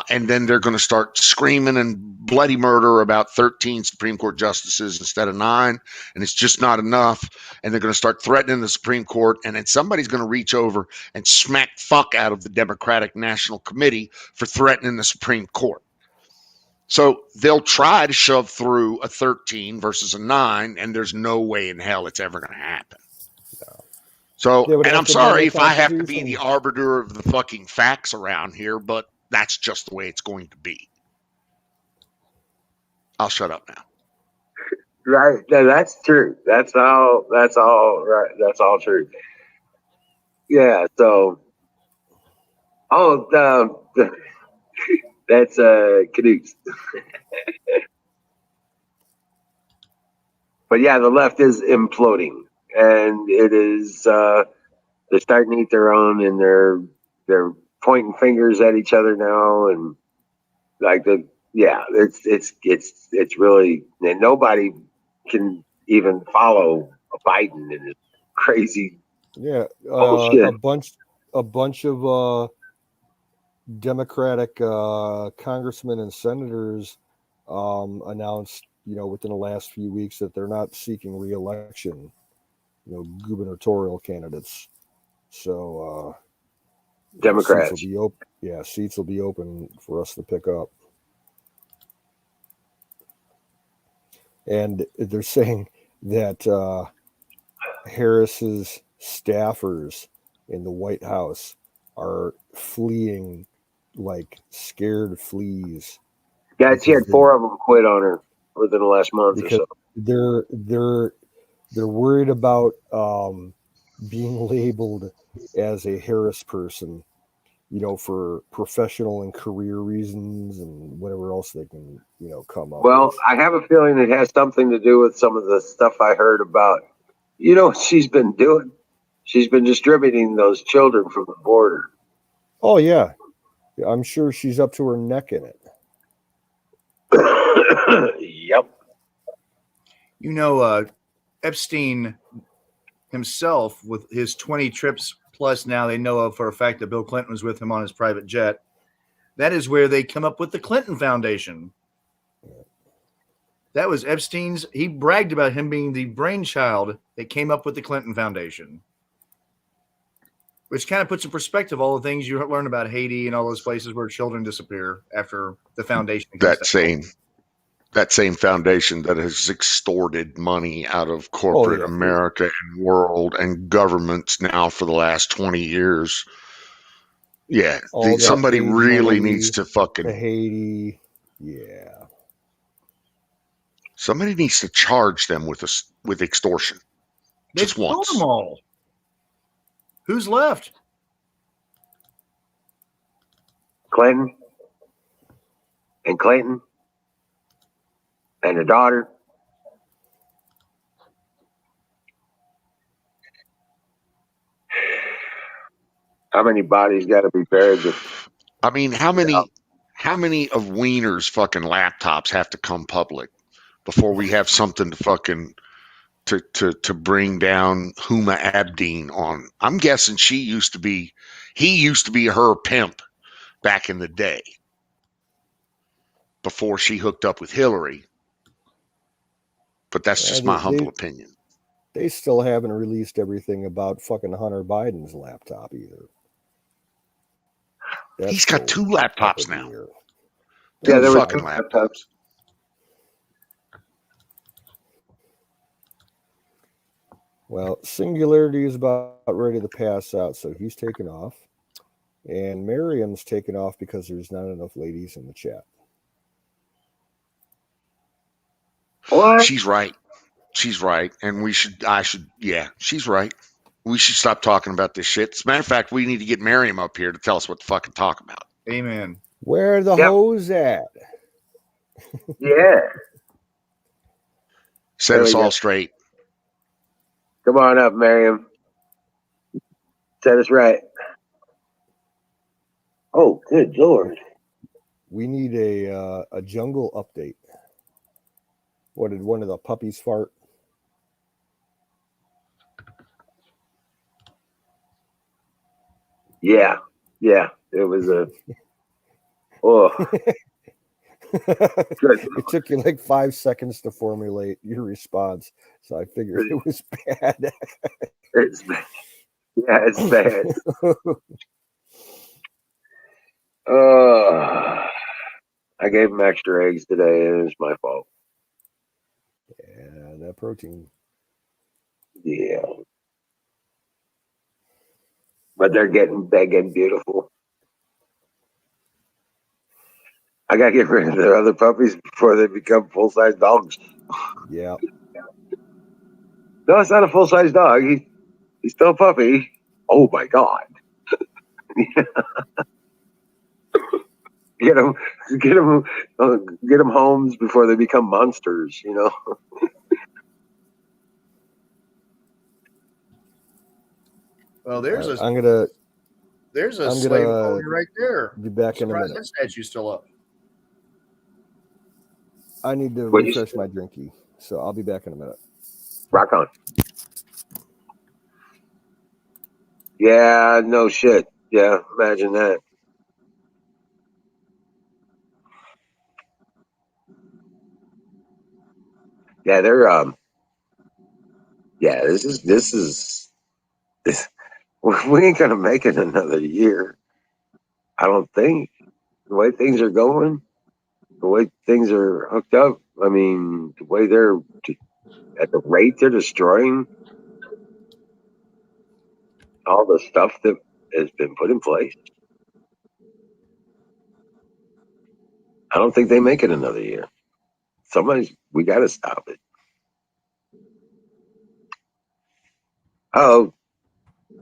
And then they're going to start screaming and bloody murder about 13 Supreme Court justices instead of 9. And it's just not enough. And they're going to start threatening the Supreme Court. And then somebody's going to reach over and smack fuck out of the Democratic National Committee for threatening the Supreme Court. So they'll try to shove through a 13 versus a 9. And there's no way in hell it's ever going to happen. So, They would and have I'm to amend sorry the if I have to be Constitution. the arbiter of the fucking facts around here, but that's just the way it's going to be. I'll shut up now. Right. No, that's true. That's all right. That's all true. Yeah, so that's Canucks. But yeah, the left is imploding, and it is they're starting to eat their own, and they're pointing fingers at each other now, and like it's really, and nobody can even follow Biden and his crazy Yeah, bullshit. a bunch of Democratic congressmen and senators announced, within the last few weeks that they're not seeking re-election, gubernatorial candidates. So Democrats. seats will be open. Yeah, seats will be open for us to pick up. And they're saying that Harris's staffers in the White House are fleeing like scared fleas. Yeah, she had because 4 of them quit on her within the last month or because so. they're worried about being labeled as a Harris person, for professional and career reasons and whatever else they can, come up Well, with. I have a feeling it has something to do with some of the stuff I heard about. What she's been doing? She's been distributing those children from the border. Oh yeah, I'm sure she's up to her neck in it. Yep. Epstein himself, with his 20 trips plus now they know of for a fact that Bill Clinton was with him on his private jet. That is where they come up with the Clinton Foundation. That was Epstein's. He bragged about him being the brainchild that came up with the Clinton Foundation, which kind of puts in perspective all the things you learn about Haiti and all those places where children disappear after the foundation. That same foundation that has extorted money out of corporate America and world and governments now for the last 20 years. Yeah, somebody really needs to fucking Haiti. Yeah. Somebody needs to charge them with extortion. Just once. Them all. Who's left? Clinton and her daughter. How many bodies got to be buried? I mean, how many of Wiener's fucking laptops have to come public before we have something to fucking to bring down Huma Abedin on? I'm guessing he used to be her pimp back in the day before she hooked up with Hillary. But that's just my humble opinion. They still haven't released everything about fucking Hunter Biden's laptop either. He's got 2 laptops now. Yeah, there were fucking laptops. Well, Singularity is about ready to pass out, so he's taken off. And Miriam's taken off because there's not enough ladies in the chat. What? She's right. She's right. And she's right. We should stop talking about this shit. As a matter of fact, we need to get Miriam up here to tell us what to fucking talk about. Amen. Where are the Yep. hoes at? Yeah. Set There us we go. all straight. Come on up, Miriam. Set us right. Oh, good Lord. We need a jungle update. What did one of the puppies fart? Yeah. Yeah. It was a. Oh, good. It took you like 5 seconds to formulate your response, so I figured it was bad. It's bad. Yeah, it's bad. I gave him extra eggs today, and it's my fault. Yeah, that protein. Yeah. But they're getting big and beautiful. I gotta get rid of the other puppies before they become full-size dogs. Yeah. No, it's not a full-size dog. He's still a puppy. Oh my God. Get them, get them, get them homes before they become monsters. You know. Well, there's All right, a I'm slave gonna pony right there. be back in a Surprised minute. that statue's still up. I need to What you refresh said? my drinky, so I'll be back in a minute. Rock on. Yeah. No shit. Yeah. Imagine that. Yeah. They're Yeah. This. We ain't gonna make it another year. I don't think. The way things are going, the way things are hooked up. I mean, the way they're at the rate they're destroying all the stuff that has been put in place. I don't think they make it another year. We got to stop it. Oh,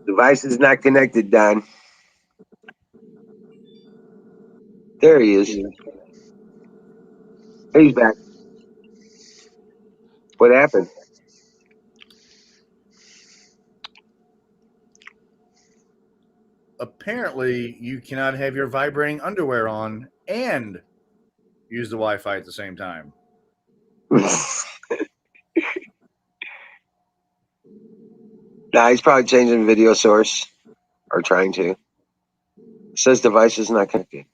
device is not connected, Don. There he is. He's back. What happened? Apparently, you cannot have your vibrating underwear on and use the Wi-Fi at the same time. Nah, he's probably changing video source or trying to. It says device is not connected.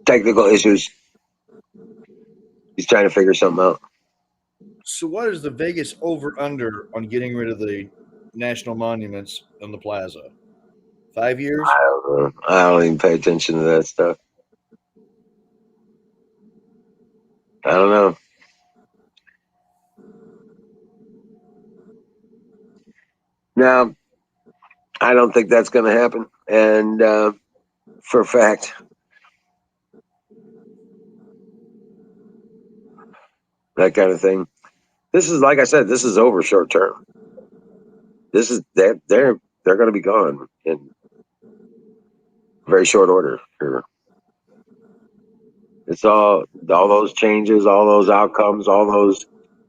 Technical issues. He's trying to figure something out. So, what is the Vegas over/under on getting rid of the national monuments on the plaza? 5 years? I don't know. I don't even pay attention to that stuff. I don't know. No, I don't think that's going to happen. And for a fact, that kind of thing. This is, like I said, this is over short term. This is they're going to be gone in very short order. Here. It's all those changes, all those outcomes, all those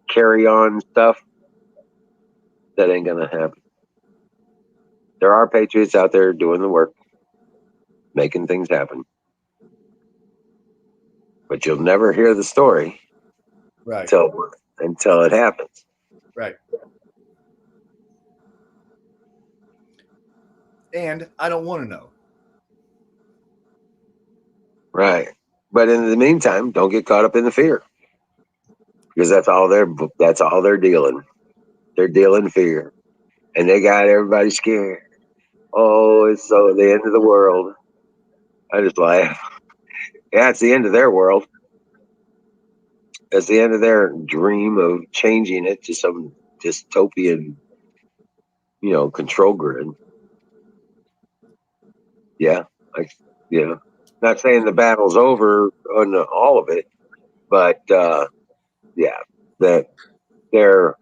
carry on stuff. That ain't going to happen. There are patriots out there doing the work, making things happen. But you'll never hear the story Right. until it happens. Right. And I don't want to know. Right. But in the meantime, don't get caught up in the fear. Because that's all they're dealing. They're dealing fear. And they got everybody scared. Oh, it's so the end of the world. I just laugh. Yeah, it's the end of their world. It's the end of their dream of changing it to some dystopian control grid. Yeah, not saying the battle's over on all of it, but yeah, that their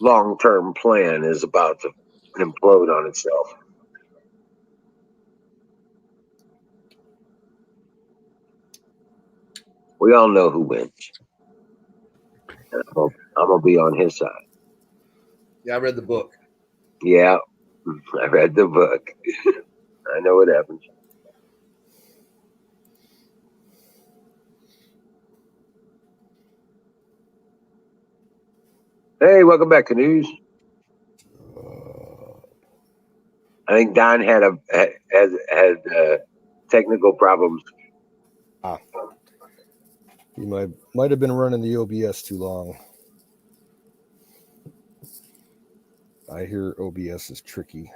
long-term plan is about to implode on itself. We all know who wins. And I'm gonna be on his side. Yeah, I read the book. Yeah, I read the book. I know what happens. Hey, welcome back, Canoes. I think Don had technical problems. He might have been running the OBS too long. I hear OBS is tricky.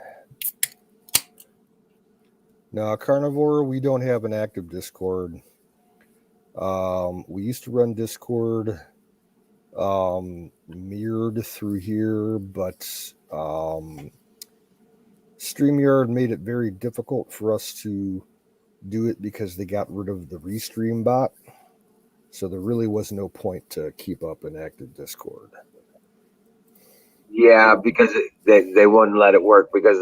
Now, Carnivore, we don't have an active Discord. We used to run Discord mirrored through here, but StreamYard made it very difficult for us to do it because they got rid of the Restream bot. So there really was no point to keep up an active Discord. Yeah, because they wouldn't let it work because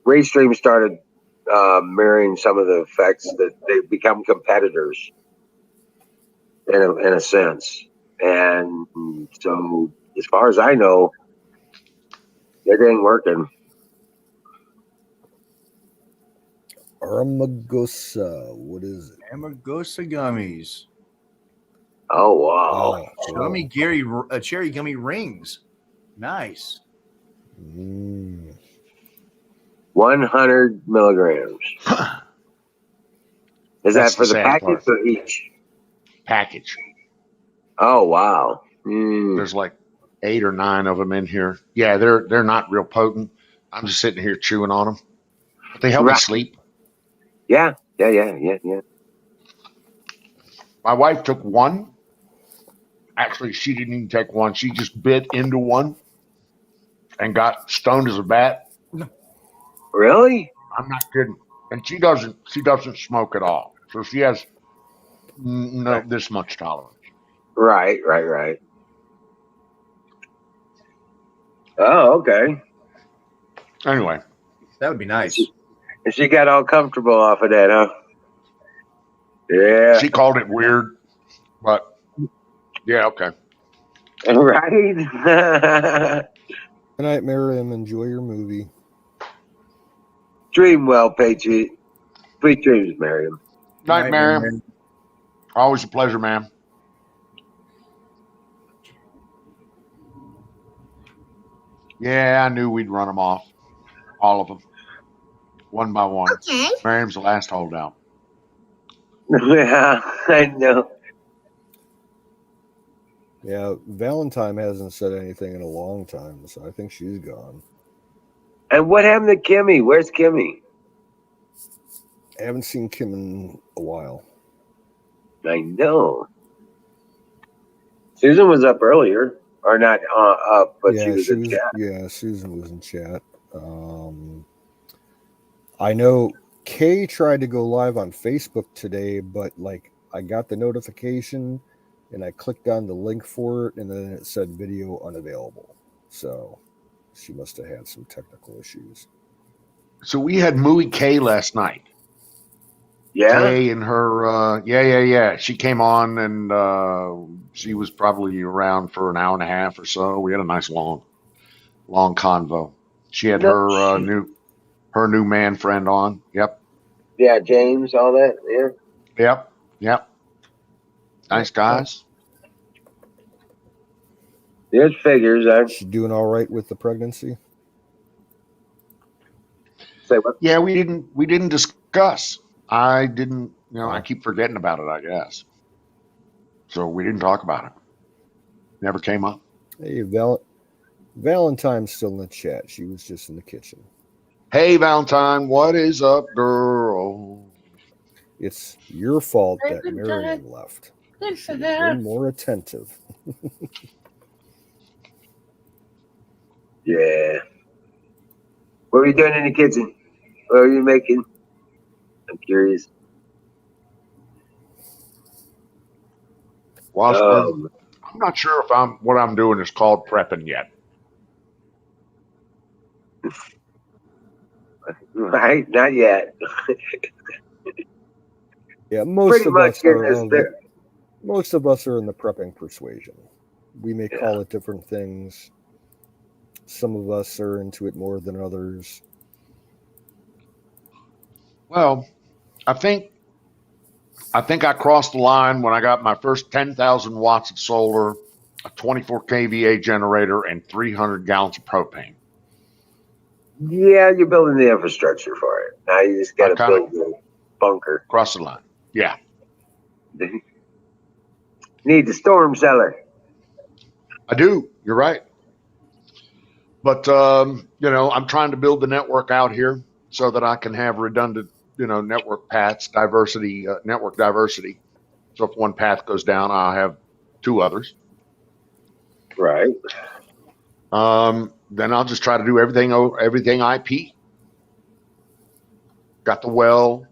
Restream started mirroring some of the effects that they become competitors in a sense. And so, as far as I know, it ain't working. Armagosa, what is it? Amagosa gummies. Oh wow! Oh, Gummy cherry gummy rings. Nice. 100 milligrams. Is That's that for the the sad package part. or each? Package. Oh wow! Mm. There's like 8 or 9 of them in here. Yeah, they're not real potent. I'm just sitting here chewing on them, but they help me Right. sleep. Yeah. My wife took one. Actually, she didn't even take one. She just bit into one and got stoned as a bat. Really? I'm not kidding. And she doesn't smoke at all, so she has no this much tolerance. Right. Oh, okay. Anyway, That would be nice. And she got all comfortable off of that, huh? Yeah. she called it weird, but yeah, okay. Right. good night, Miriam. Enjoy your movie. Dream well, Patriot. Sweet dreams, Miriam. Night, Miriam. Always a pleasure, ma'am. Yeah, I knew we'd run them off, all of them, one by one. Okay. Miriam's the last holdout. Yeah, I know. Yeah, Valentine hasn't said anything in a long time, so I think she's gone. And what happened to Kimmy? Where's Kimmy? I haven't seen Kim in a while. I know. Susan was up earlier, or not up, but yeah, she was in chat. Yeah, Susan was in chat. I know Kay tried to go live on Facebook today, but like I got the notification and I clicked on the link for it, and then it said video unavailable. So she must have had some technical issues. So we had Mooey K last night. Yeah. Kay and her, yeah. She came on and she was probably around for an hour and a half or so. We had a nice long convo. She had her new man friend on. Yep. Yeah, James, all that. Yeah. Yep. Nice guys. It figures. She doing all right with the pregnancy? Say what? Yeah, we didn't discuss. I didn't, I keep forgetting about it, I guess. So we didn't talk about it. Never came up. Hey, Valentine's still in the chat. She was just in the kitchen. Hey, Valentine, what is up, girl? It's your fault that Miriam left. You should have been more attentive. Yeah. What are you doing in the kitchen? What are you making? I'm curious. Well, I'm not sure if what I'm doing is called prepping yet. Right? Not yet. Yeah, most Pretty of much us getting are us of there. most of us are in the prepping persuasion. We may Yeah. call it different things. Some of us are into it more than others. Well, I think I crossed the line when I got my first 10,000 watts of solar, a 24 kVA generator, and 300 gallons of propane. Yeah, you're building the infrastructure for it. Now you just got I to kind of build the bunker. crossed the line. Yeah, Need the storm cellar. I do. You're right. But I'm trying to build the network out here so that I can have redundant, network paths, diversity, network diversity. So if one path goes down, I'll have two others. Right. Then I'll just try to do everything IP. Got the well,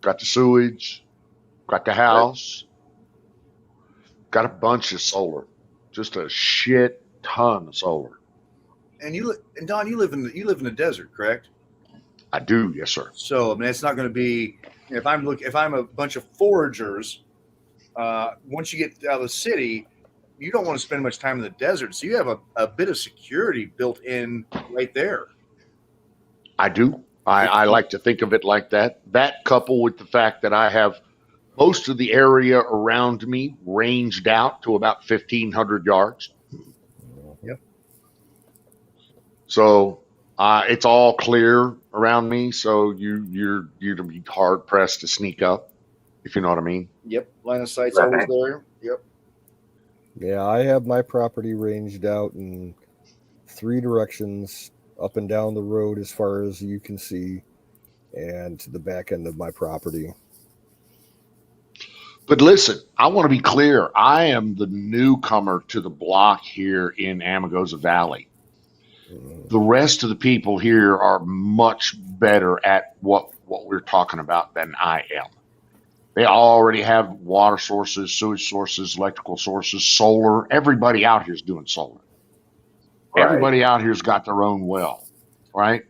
got the sewage, got the house, got a bunch of solar, just a shit ton of solar. And Don, you live in the desert, correct? I do, yes, sir. So I mean, it's not going to be if I'm a bunch of foragers. Once you get out of the city, you don't want to spend much time in the desert, so you have a bit of security built in right there. I do. I like to think of it like that. That coupled with the fact that I have most of the area around me ranged out to about 1,500 yards. Yep. So it's all clear around me. So you'd be hard pressed to sneak up, if you know what I mean. Yep. Line of sight's Right. always there. Yep. Yeah, I have my property ranged out in 3 directions, up and down the road as far as you can see, and to the back end of my property. But listen, I want to be clear. I am the newcomer to the block here in Amagosa Valley. The rest of the people here are much better at what we're talking about than I am. They already have water sources, sewage sources, electrical sources, solar. Everybody out here is doing solar. Right. Everybody out here's got their own well, right?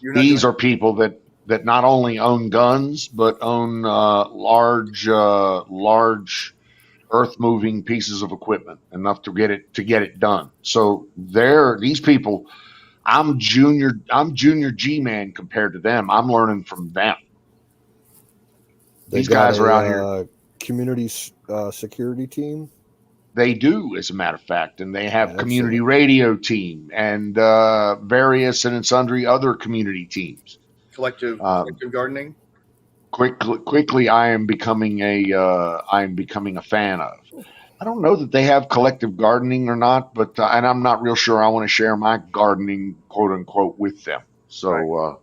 You're not These doing are people that not only own guns but own large earth moving pieces of equipment enough to get it done. So these people. I'm junior G man compared to them. I'm learning from them. They These got guys are out here. Community security team. They do, as a matter of fact, and they have community Excellent. radio team and various and sundry other community teams. collective gardening. Quickly, I am becoming a fan of. I don't know that they have collective gardening or not, but and I'm not real sure. I want to share my gardening, quote unquote, with them. So,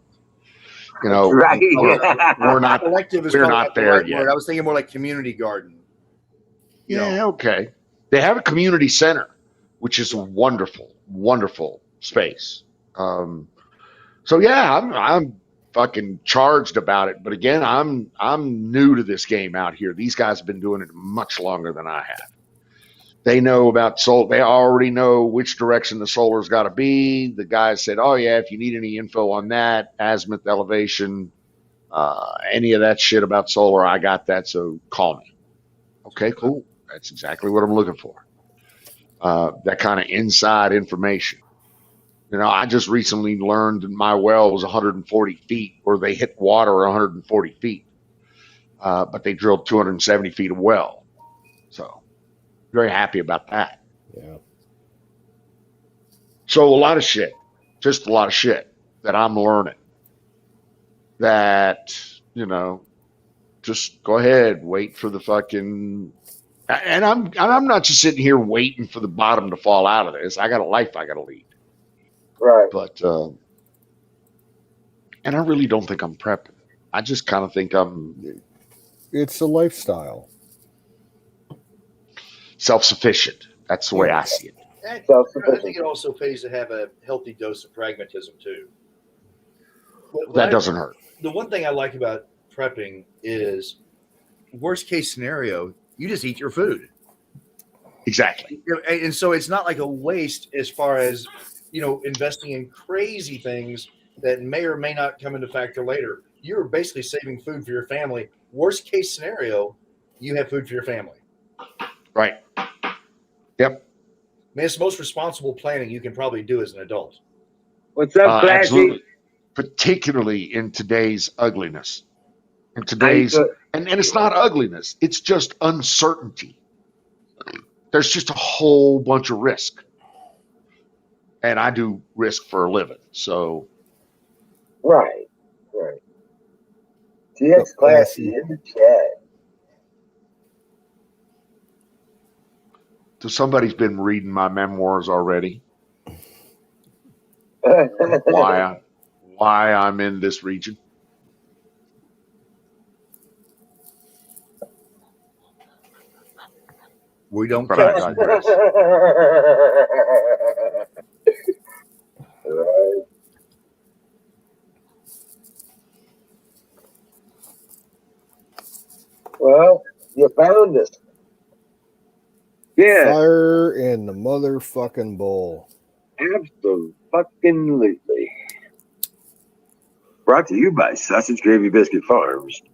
Right. we're not Collective is we're probably not the there right yet. word. I was thinking more like community garden. Yeah, okay. They have a community center, which is a wonderful, wonderful space. So yeah, I'm fucking charged about it. But again, I'm new to this game out here. These guys have been doing it much longer than I have. They know about solar. They already know which direction the solar's got to be. The guys said, "Oh yeah, if you need any info on that, azimuth, elevation, any of that shit about solar, I got that. So call me." Okay, cool. That's exactly what I'm looking for. That kind of inside information. I just recently learned that my well was 140 feet, or they hit water 140 feet, but they drilled 270 feet of well. So, very happy about that. Yeah. So, a lot of shit, just a lot of shit that I'm learning. That, just go ahead, wait for the fucking. And I'm not just sitting here waiting for the bottom to fall out of this. I got a life I got to lead. Right. But and I really don't think I'm prepping. I just kind of think I'm It's a lifestyle. self-sufficient. That's the way I see it. And I self-sufficient. think it also pays to have a healthy dose of pragmatism too. That doesn't hurt. The one thing I like about prepping is, worst case scenario, you just eat your food. Exactly. And so it's not like a waste as far as, investing in crazy things that may or may not come into factor later. You're basically saving food for your family. Worst case scenario, you have food for your family. Right. Yep. I mean, it's the most responsible planning you can probably do as an adult. What's up, Classy? Absolutely. Particularly in today's ugliness. In today's, and it's not ugliness, it's just uncertainty. There's just a whole bunch of risk. And I do risk for a living. So. Right. TX Classy in the chat. So somebody's been reading my memoirs already. Why I'm in this region. We don't But I care. digress. Right. Well, you found us. Yeah, Fire in the motherfucking bowl. absolutely. Brought to you by Sausage Gravy Biscuit Farms.com.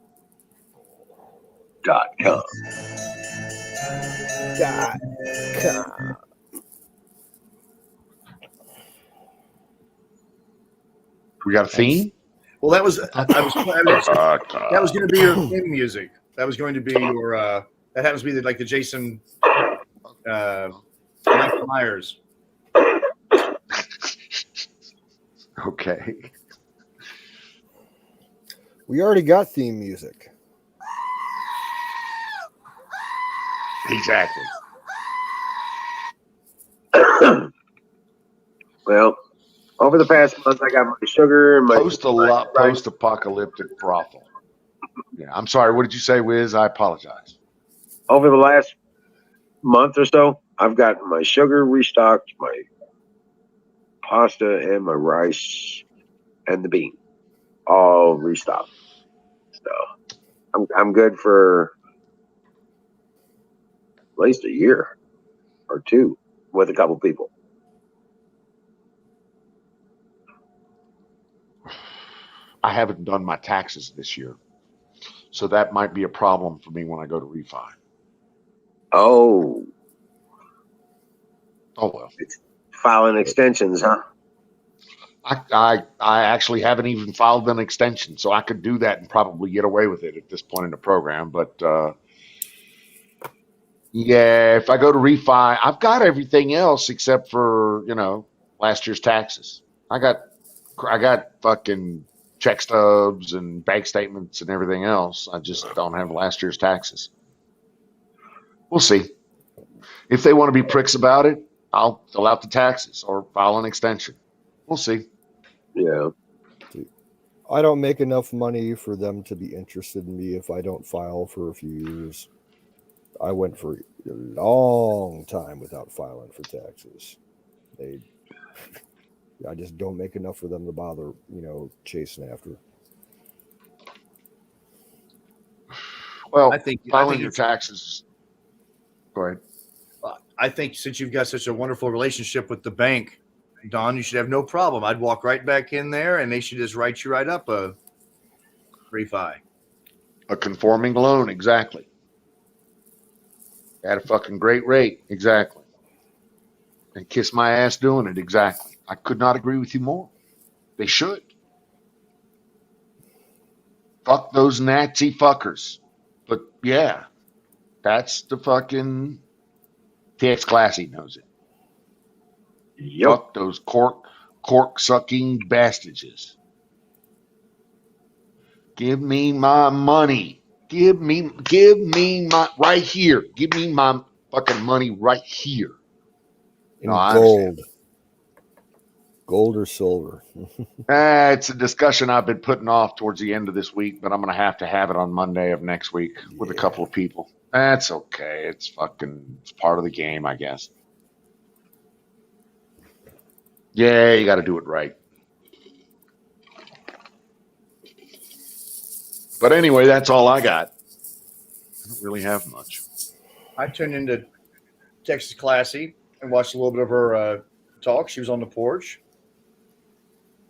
We got a theme? Well, that was that was going to be your theme music. That was going to be your that happens to be like the Jason Michael Myers. Okay. We already got theme music. Exactly. Well, over the past month, I got my sugar and my post-apocalyptic brothel. Yeah, I'm sorry. What did you say, Wiz? I apologize. Over the last month or so, I've gotten my sugar restocked, my pasta and my rice and the bean all restocked. So I'm good for at least a year or two with a couple people. I haven't done my taxes this year, so that might be a problem for me when I go to refi. Oh well. It's filing extensions, huh? I actually haven't even filed an extension, so I could do that and probably get away with it at this point in the program. But yeah, if I go to refi, I've got everything else except for last year's taxes. I got fucking check stubs and bank statements and everything else. I just don't have last year's taxes. We'll see. If they want to be pricks about it, I'll fill out the taxes or file an extension. We'll see. Yeah. I don't make enough money for them to be interested in me if I don't file for a few years. I went for a long time without filing for taxes. I just don't make enough for them to bother, chasing after. Well, I think your taxes. Go ahead. I think since you've got such a wonderful relationship with the bank, Don, you should have no problem. I'd walk right back in there and they should just write you right up a refi. A conforming loan, exactly. At a fucking great rate, exactly. And kiss my ass doing it, exactly. I could not agree with you more. They should. Fuck those Nazi fuckers. But yeah, that's the fucking TX Classy knows it. Yep. Fuck those cork sucking bastages. Give me my money. Give me my right here. Give me my fucking money right here. Gold. Gold or silver? It's a discussion I've been putting off towards the end of this week, but I'm going to have it on Monday of next week with a couple of people. That's okay. It's part of the game, I guess. Yeah, you got to do it right. But anyway, that's all I got. I don't really have much. I tuned into Texas Classy and watched a little bit of her talk. She was on the porch.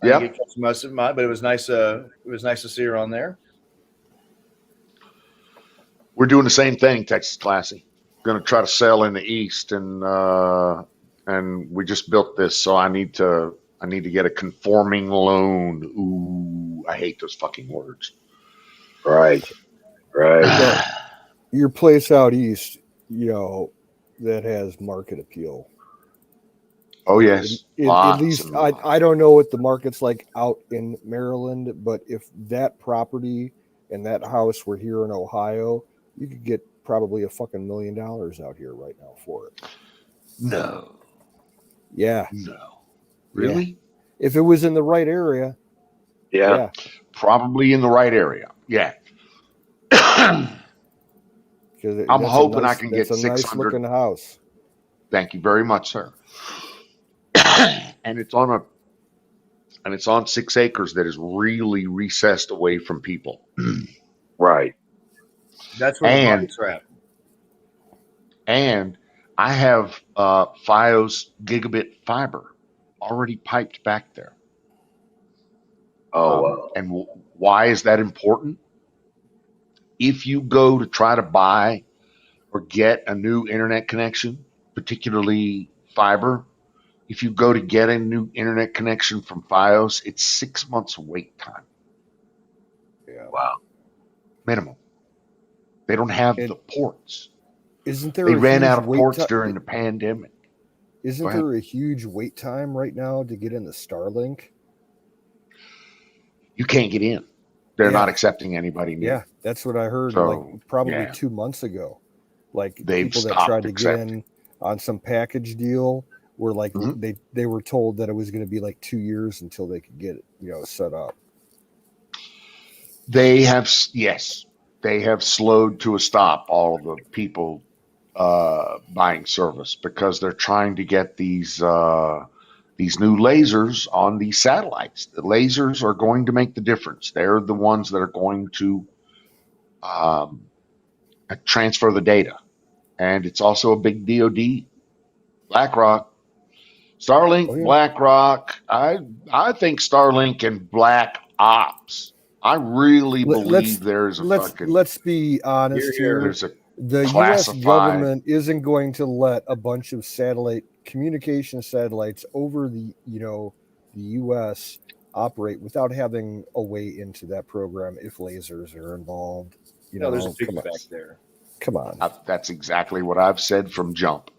I didn't Yeah. get to catch most of mine, but it was nice. It was nice to see her on there. We're doing the same thing, Texas Classy. Going to try to sell in the East, and we just built this, so I need to get a conforming loan. Ooh, I hate those fucking words. Right. Well, your place out east, that has market appeal. Oh yes, At least I don't know what the market's like out in Maryland, but if that property and that house were here in Ohio, you could get probably a fucking $1 million out here right now for it. No. Yeah. No. Really? Yeah. If it was in the right area. Yeah. Probably in the right area. Yeah. I'm hoping I can get 600. Nice looking house. Thank you very much, sir. And it's on 6 acres that is really recessed away from people. Right. That's where the markets are at. And I have FiOS gigabit fiber already piped back there. Oh, wow. And why is that important? If you go to try to buy or get a new internet connection, particularly fiber, if you go to get a new internet connection from FiOS, it's 6 months wait time. Yeah. Wow. Minimum. They don't have the ports. Isn't there? They ran out of ports during the pandemic. Isn't there a huge wait time right now to get in the Starlink? You can't get in. They're not accepting anybody new. Yeah, that's what I heard. So, probably 2 months ago. Like they've people that tried to get in on some package deal were like they were told that it was going to be like 2 years until they could get it, set up. They have slowed to a stop all of the people buying service because they're trying to get these new lasers on these satellites. The lasers are going to make the difference. They're the ones that are going to transfer the data. And it's also a big DoD. BlackRock. Starlink, BlackRock. I think Starlink and Black Ops. I really believe there's a fucking... Let's be honest here. There's a the U.S. government isn't going to let a bunch of communication satellites over the U.S. operate without having a way into that program if lasers are involved. There's a fix back there. Come on. That's exactly what I've said from jump.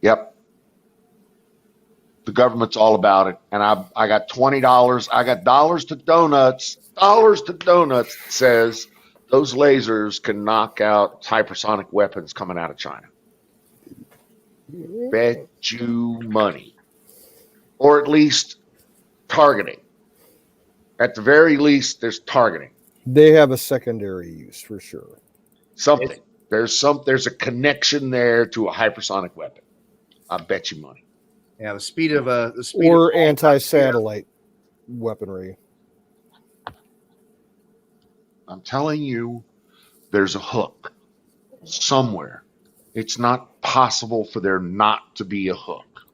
Yep. The government's all about it. And I got $20. I got dollars to donuts that says those lasers can knock out hypersonic weapons coming out of China. Bet you money. Or at least targeting. At the very least, there's targeting. They have a secondary use for sure. Something. There's a connection there to a hypersonic weapon. I bet you money. Yeah, the speed of anti-satellite weaponry. I'm telling you, there's a hook somewhere. It's not possible for there not to be a hook.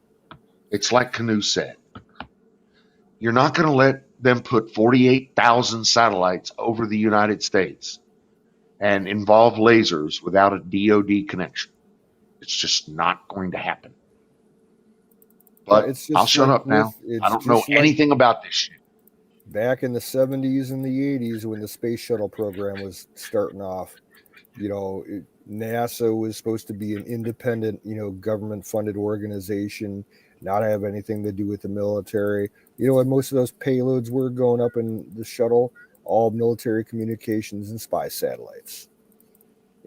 It's like Canoe said. You're not going to let them put 48,000 satellites over the United States and involve lasers without a DoD connection. It's just not going to happen. But I'll shut up now. I don't know anything about this shit. Back in the 70s and the 80s when the space shuttle program was starting off, NASA was supposed to be an independent, government-funded organization, not have anything to do with the military. And most of those payloads were going up in the shuttle, all military communications and spy satellites.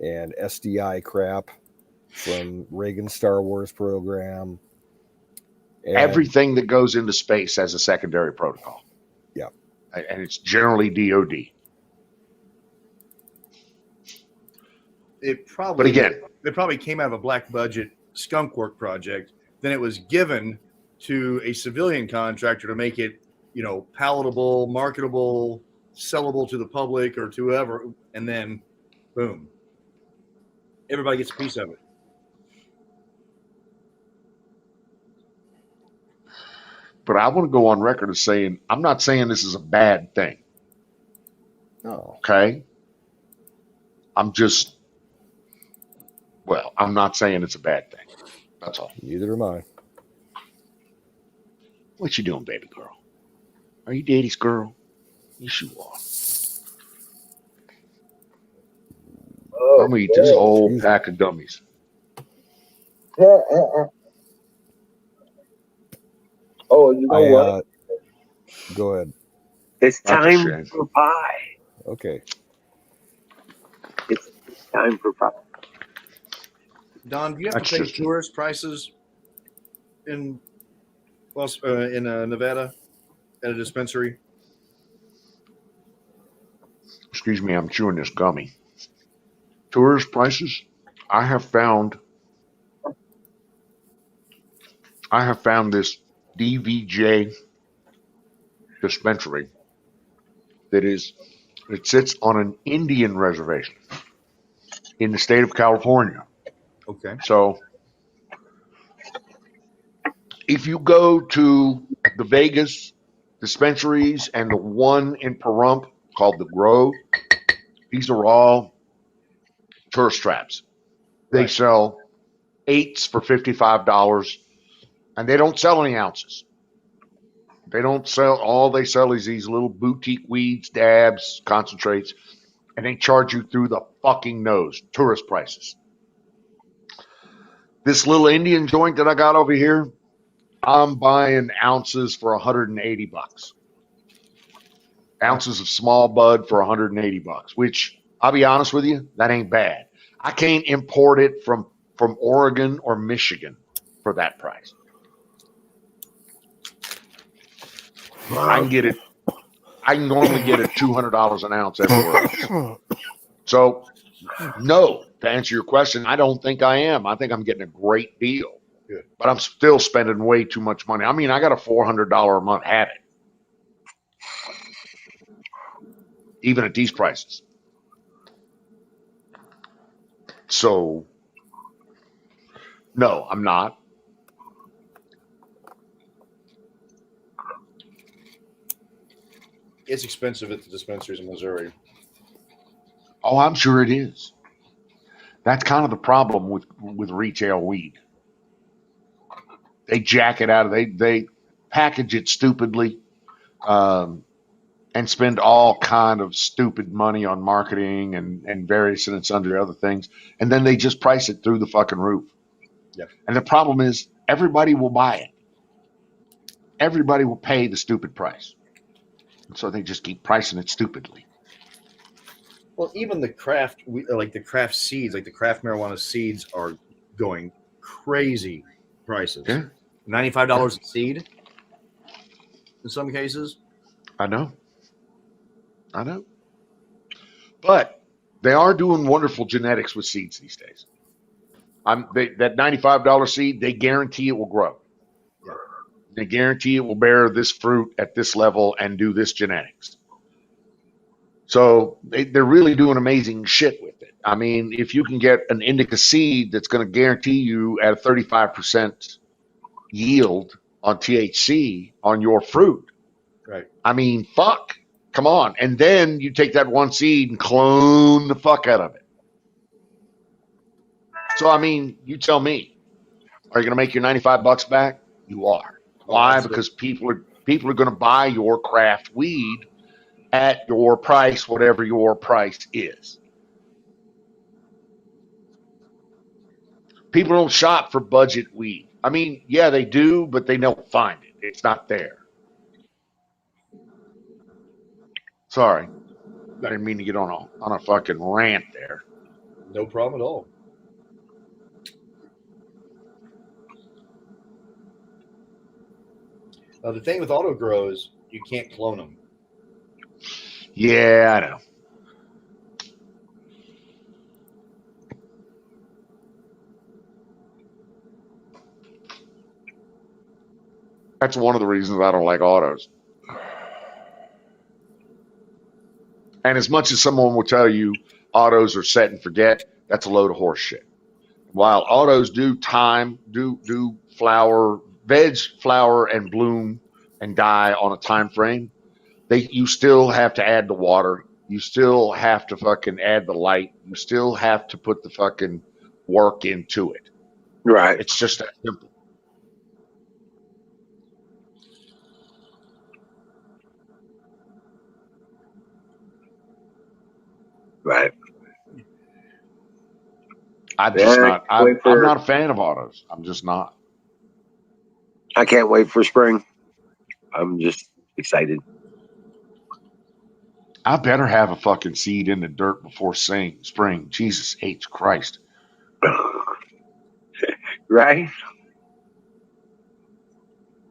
And SDI crap from Reagan's Star Wars program. And everything that goes into space has a secondary protocol. Yeah. And it's generally DoD. It probably, but again, it probably came out of a black budget skunk work project. Then it was given to a civilian contractor to make it, palatable, marketable, sellable to the public or to whoever. And then, boom, everybody gets a piece of it. But I want to go on record as saying, I'm not saying this is a bad thing. No. Okay. I'm not saying it's a bad thing. That's all. Neither am I. What you doing, baby girl? Are you daddy's girl? Yes, you are. I'm gonna eat this whole Excuse pack of gummies. Oh, you know what? Go ahead. It's That's a time shame. for pie. Okay. It's time for pie. Don, do you have That's to pay just- tourist prices in Nevada at a dispensary? Excuse me, I'm chewing this gummy. Tourist prices? I have found this DVJ dispensary it sits on an Indian reservation in the state of California. Okay. So if you go to the Vegas dispensaries and the one in Pahrump called the Grove, these are all tourist traps. They Right. sell eights for $55, and they don't sell any ounces. They don't sell, all they sell is these little boutique weeds, dabs, concentrates, and they charge you through the fucking nose. Tourist prices. This little Indian joint that I got over here, I'm buying ounces for $180. Ounces of small bud for $180, which I'll be honest with you, that ain't bad. I can't import it from Oregon or Michigan for that price. I can normally get it $200 an ounce everywhere else. So, no, to answer your question, I don't think I am. I think I'm getting a great deal. Good. But I'm still spending way too much money. I mean, I got a $400 a month habit, even at these prices. So, no, I'm not. It's expensive at the dispensaries in Missouri. Oh, I'm sure it is. That's kind of the problem with retail weed. They jack it out of they package it stupidly, and spend all kind of stupid money on marketing and various and sundry other things, and then they just price it through the fucking roof. Yep. And the problem is everybody will buy it. Everybody will pay the stupid price. And so they just keep pricing it stupidly. Well, even the craft, like the craft seeds, like the craft marijuana seeds, are going crazy prices. Yeah. $95 a seed in some cases. I know. But they are doing wonderful genetics with seeds these days. That $95 seed, they guarantee it will grow. Yeah. They guarantee it will bear this fruit at this level and do this genetics. So they're really doing amazing shit with it. I mean, if you can get an indica seed that's going to guarantee you at a 35% yield on THC on your fruit, Right. I mean, fuck, come on. And then you take that one seed and clone the fuck out of it. So, I mean, you tell me, are you going to make your $95 back? You are. Why? Absolutely. Because people are going to buy your craft weed at your price, whatever your price is. People don't shop for budget weed. I mean, yeah, they do, but they don't find it. It's not there. Sorry. I didn't mean to get on a fucking rant there. No problem at all. The thing with auto grow is you can't clone them. Yeah, I know. That's one of the reasons I don't like autos. And as much as someone will tell you autos are set and forget, that's a load of horse shit. While autos do flower, veg, flower, and bloom and die on a time frame, you still have to add the water. You still have to fucking add the light. You still have to put the fucking work into it. Right. It's just that simple. Right. I'm Yeah, just I not. can't wait I'm for not a fan of autos. I'm just not. I can't wait for spring. I'm just excited. I better have a fucking seed in the dirt before spring. Jesus H Christ. Right?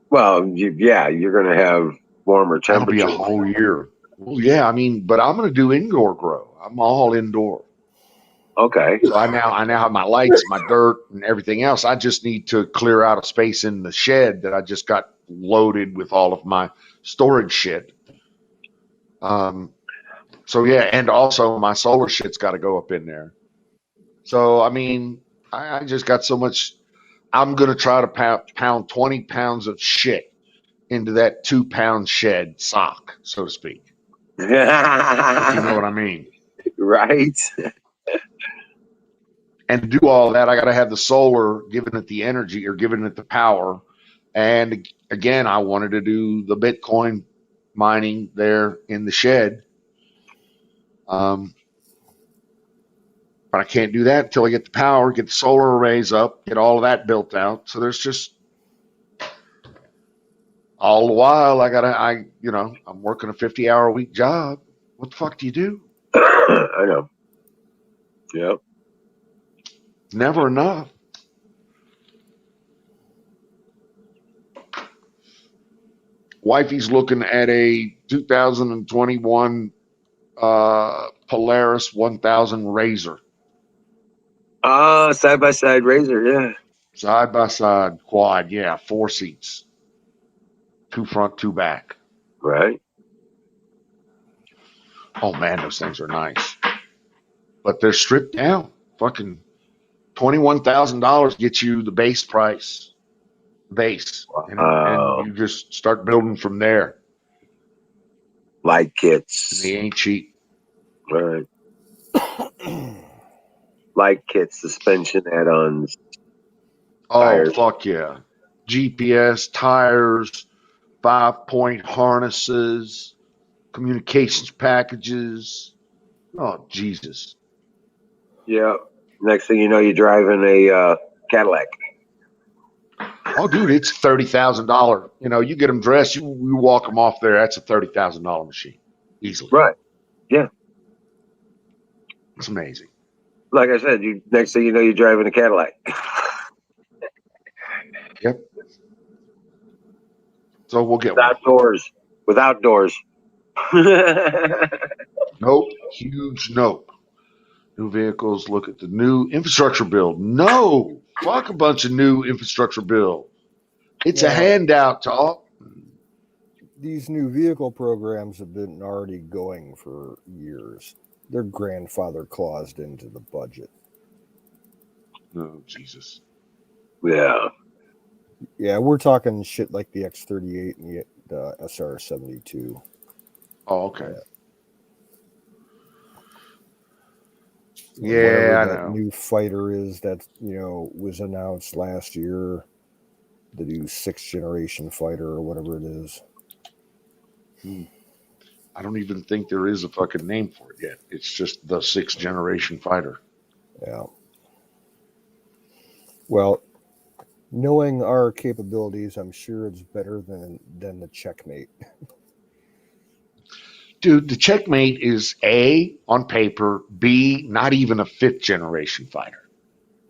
Well, yeah, you're going to have warmer That'll be a temperatures. whole year. Well, yeah, I mean, but I'm going to do indoor grow. I'm all indoor. Okay. So I now have my lights, my dirt, and everything else. I just need to clear out a space in the shed that I just got loaded with all of my storage shit. So yeah, and also my solar shit's got to go up in there. So I mean, I just got so much. I'm gonna try to pound 20 pounds of shit into that 2 pound shed sock, so to speak. If you know what I mean. Right. And to do all that, I got to have the solar giving it the energy or giving it the power. And again, I wanted to do the Bitcoin mining there in the shed. But I can't do that until I get the power, get the solar arrays up, get all of that built out. So there's just all the while I'm working a 50-hour a week job. What the fuck do you do? I know. Yep. Never enough. Wifey's looking at a 2021 Polaris 1000 Razor. Side by side razor, yeah. Side by side quad, yeah, 4 seats. 2 front, 2 back. Right. Oh man, those things are nice. But they're stripped down. Fucking $21,000 gets you the base price. And you just start building from there. Light kits. They ain't cheap. Right. Light kits, suspension add-ons. Oh, tires. fuck yeah. GPS, tires, 5-point harnesses, communications packages. Oh, Jesus. Yeah. Next thing you know, you're driving a Cadillac. Oh, dude, it's $30,000. You get them dressed, you walk them off there. That's a $30,000 machine, easily. Right. Yeah. It's amazing. Like I said, next thing you know, you're driving a Cadillac. Yep. So we'll get Without doors. Without doors. Nope. Huge nope. New vehicles. Look at the new infrastructure bill. No. Fuck a bunch of new infrastructure bill. It's a handout to all. These new vehicle programs have been already going for years. They're grandfather claused into the budget. Oh, Jesus. Yeah. Yeah, we're talking shit like the X38 and the SR72. Oh, okay. Whatever Yeah, that I know. new fighter is that was announced last year, the new 6th generation fighter or whatever it is. I don't even think there is a fucking name for it yet. It's just the 6th generation fighter. Yeah. Well, knowing our capabilities, I'm sure it's better than the Checkmate. Dude, the Checkmate is A, on paper, B, not even a 5th generation fighter.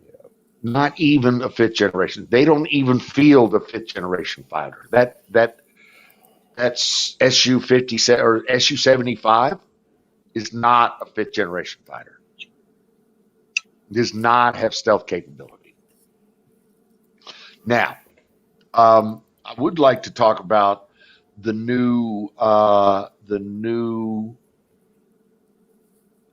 Yeah. Not even a 5th generation. They don't even field a 5th generation fighter. That's SU-50 or SU-75 is not a 5th generation fighter. It does not have stealth capability. Now, I would like to talk about the new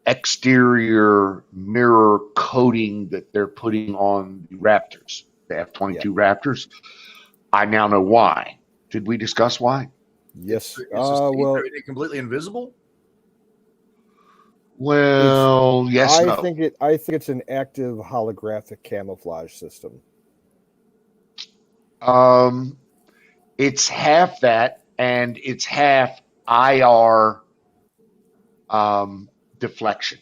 exterior mirror coating that they're putting on the Raptors, the F-22 Raptors. I now know why. Did we discuss why? Yes. Is Well, everything completely invisible? Well, yes, I no. think it's an active holographic camouflage system. It's half that, and it's half IR deflection.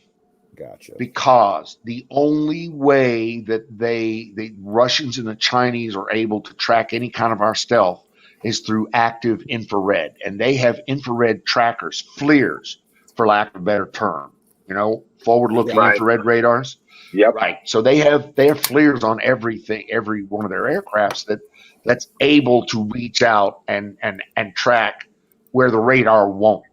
Gotcha. Because the only way that the Russians and the Chinese are able to track any kind of our stealth is through active infrared, and they have infrared trackers, FLIRs, for lack of a better term. Forward-looking Right. infrared radars. Yep. Right. So they have FLIRs on everything, every one of their aircrafts that's able to reach out and track where the radar won't.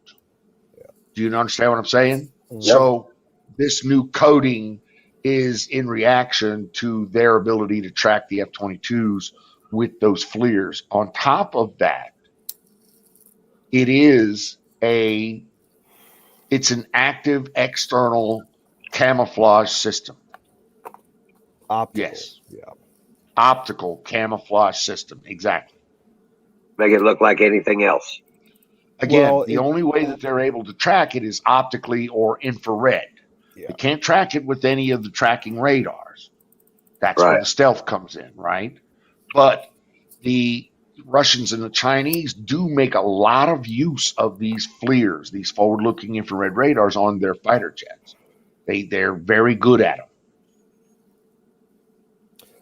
Do you understand what I'm saying? Yep. So this new coating is in reaction to their ability to track the F-22s with those FLIRs. On top of that, it's an active external camouflage system. Optical. Yes. Yeah. Optical camouflage system. Exactly. Make it look like anything else. Again, the only way that they're able to track it is optically or infrared. Yeah. They can't track it with any of the tracking radars. That's where the stealth comes in, right? But the Russians and the Chinese do make a lot of use of these FLIRs, these forward-looking infrared radars, on their fighter jets. They're very good at them.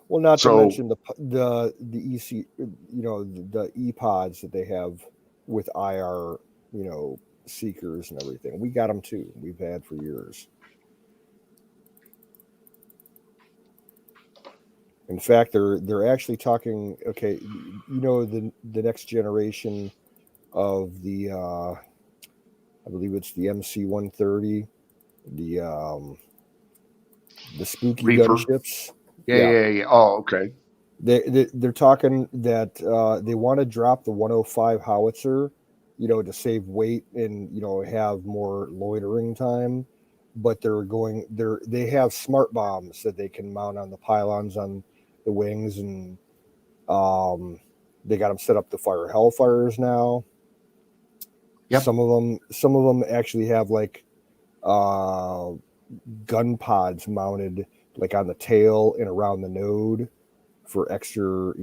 Well, not to mention the EC, the E-pods that they have with IR, seekers and everything. We got them too. We've had for years. In fact, they're actually talking. Okay, the next generation of the I believe it's the MC-130, the spooky Reaper. gunships. Yeah. Oh, okay. They're talking that they want to drop the 105 howitzer, to save weight and have more loitering time. But they have smart bombs that they can mount on the pylons on the wings, and they got them set up to fire Hellfires now. Yep. Some of them actually have like gun pods mounted like on the tail and around the node for extra,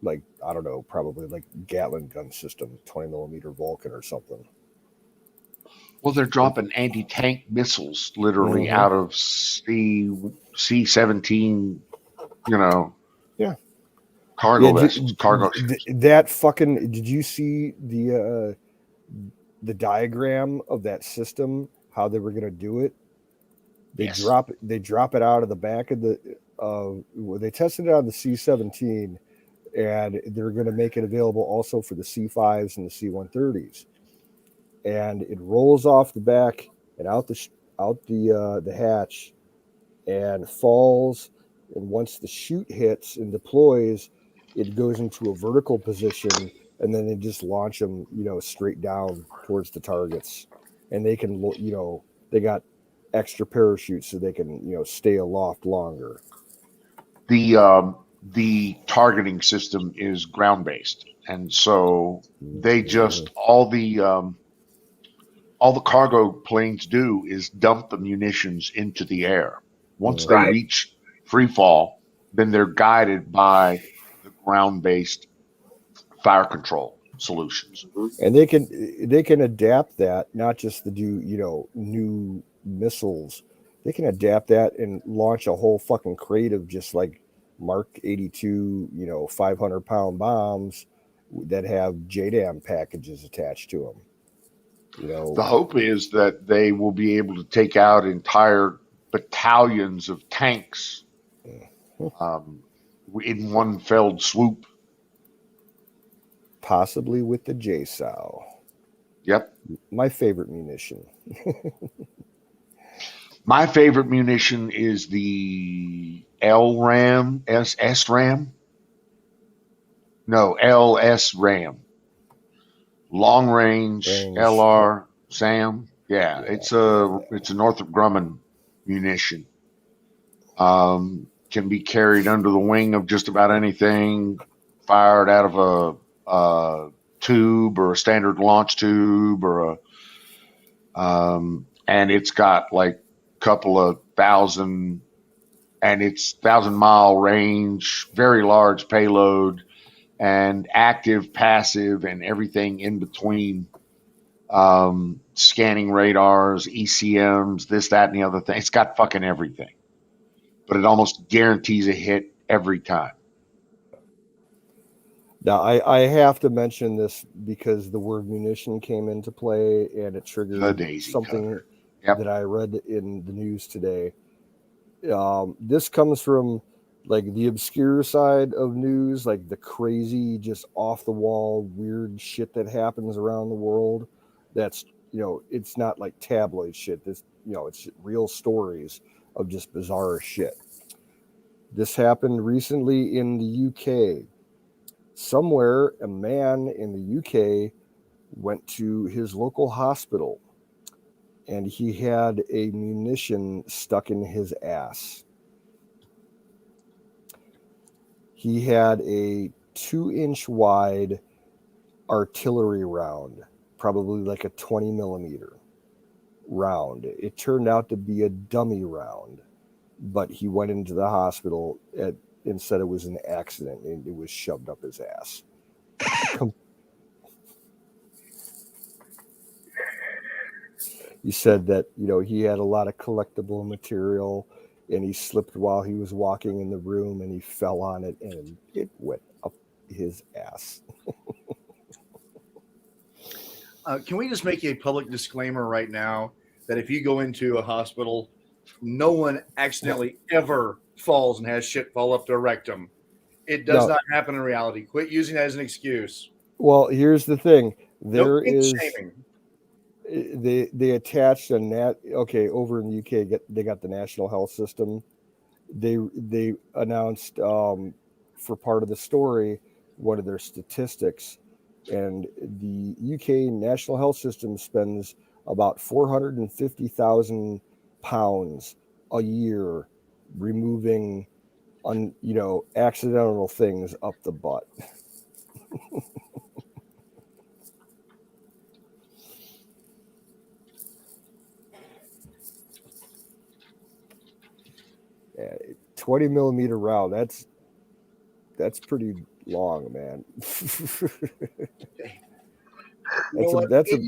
like, I don't know, probably like Gatling gun system, 20 millimeter Vulcan or something. Well, they're dropping anti-tank missiles literally out of C-17, cargo vessels, cargo ships. That fucking, did you see the diagram of that system, how they were going to do it? They drop it out of the back of they tested it on the C-17, and they're going to make it available also for the C-5s and the C-130s. And it rolls off the back and out the hatch and falls. And once the chute hits and deploys, it goes into a vertical position, and then they just launch them, straight down towards the targets. And they can, they got extra parachutes so they can, stay aloft longer. The targeting system is ground based, and so they just all the cargo planes do is dump the munitions into the air. Once they reach free fall, then they're guided by the ground based fire control solutions. And they can adapt that, not just to do new missiles. They can adapt that and launch a whole fucking crate of just like Mark 82, 500-pound bombs that have JDAM packages attached to them. The hope is that they will be able to take out entire battalions of tanks in one felled swoop. Possibly with the JSOW. Yep. My favorite munition. My favorite munition is the SRAM. No, LS Ram. Long range LR Sam. Yeah, it's a Northrop Grumman munition. Can be carried under the wing of just about anything, fired out of a tube or a standard launch tube or and it's got like a couple of thousand, and it's 1,000-mile range, very large payload, and active, passive, and everything in between. Scanning radars, ECMs, this, that, and the other thing. It's got fucking everything, but it almost guarantees a hit every time. Now, I have to mention this because the word munition came into play and it triggered something that I read in the news today. This comes from like the obscure side of news, like the crazy, just off the wall, weird shit that happens around the world. That's, it's not like tabloid shit. This, it's real stories of just bizarre shit. This happened recently in the UK. Somewhere, a man in the UK went to his local hospital and he had a munition stuck in his ass. He had a 2-inch wide artillery round, probably like a 20 millimeter round. It turned out to be a dummy round, but he went into the hospital and said it was an accident and it was shoved up his ass. He said that, he had a lot of collectible material and he slipped while he was walking in the room and he fell on it and it went up his ass. Can we just make a public disclaimer right now that if you go into a hospital, no one accidentally ever falls and has shit fall up their rectum. It does not happen in reality. Quit using that as an excuse. Well, here's the thing. There is shaming. They attached a over in the UK they got the National Health System. They announced for part of the story one of their statistics, and the UK National Health System spends about 450,000 pounds a year removing accidental things up the butt. Yeah, 20 millimeter round. That's pretty long, man.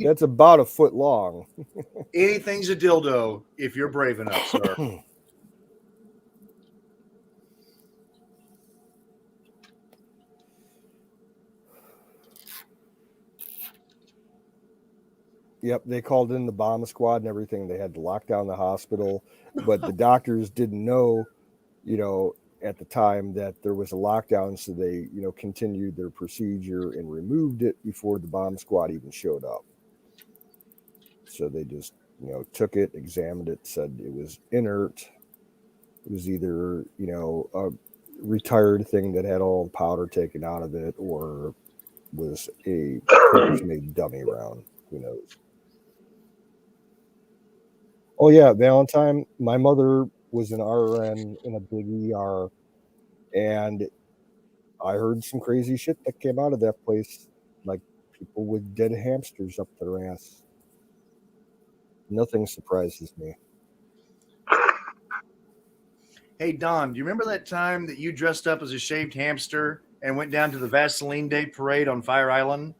That's about a foot long. Anything's a dildo if you're brave enough, sir. Yep, they called in the bomb squad and everything. They had to lock down the hospital, but the doctors didn't know, at the time that there was a lockdown, so they, continued their procedure and removed it before the bomb squad even showed up. So they just, took it, examined it, said it was inert. It was either, a retired thing that had all powder taken out of it, or was a purpose-made dummy round. Who knows? Oh yeah, Valentine. My mother was an RN in a big ER, and I heard some crazy shit that came out of that place, like people with dead hamsters up their ass. Nothing surprises me. Hey Don, do you remember that time that you dressed up as a shaved hamster and went down to the Vaseline Day parade on Fire Island?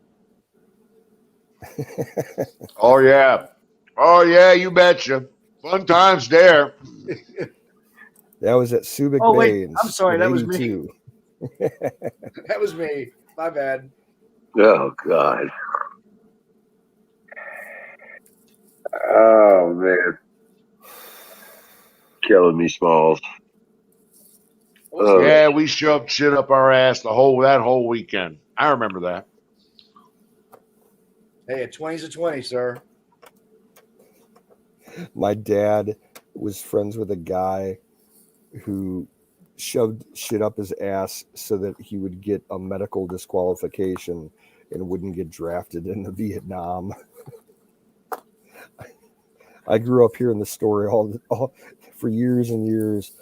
Oh yeah, you betcha. Fun times there. That was at Subic Bay. Wait, I'm sorry, that was me. That was me. My bad. Oh God. Oh man. Killing me, Smalls. Yeah, we shoved shit up our ass that whole weekend. I remember that. Hey, a 20's a 20, sir. My dad was friends with a guy who shoved shit up his ass so that he would get a medical disqualification and wouldn't get drafted into Vietnam. I grew up hearing the story all for years and years.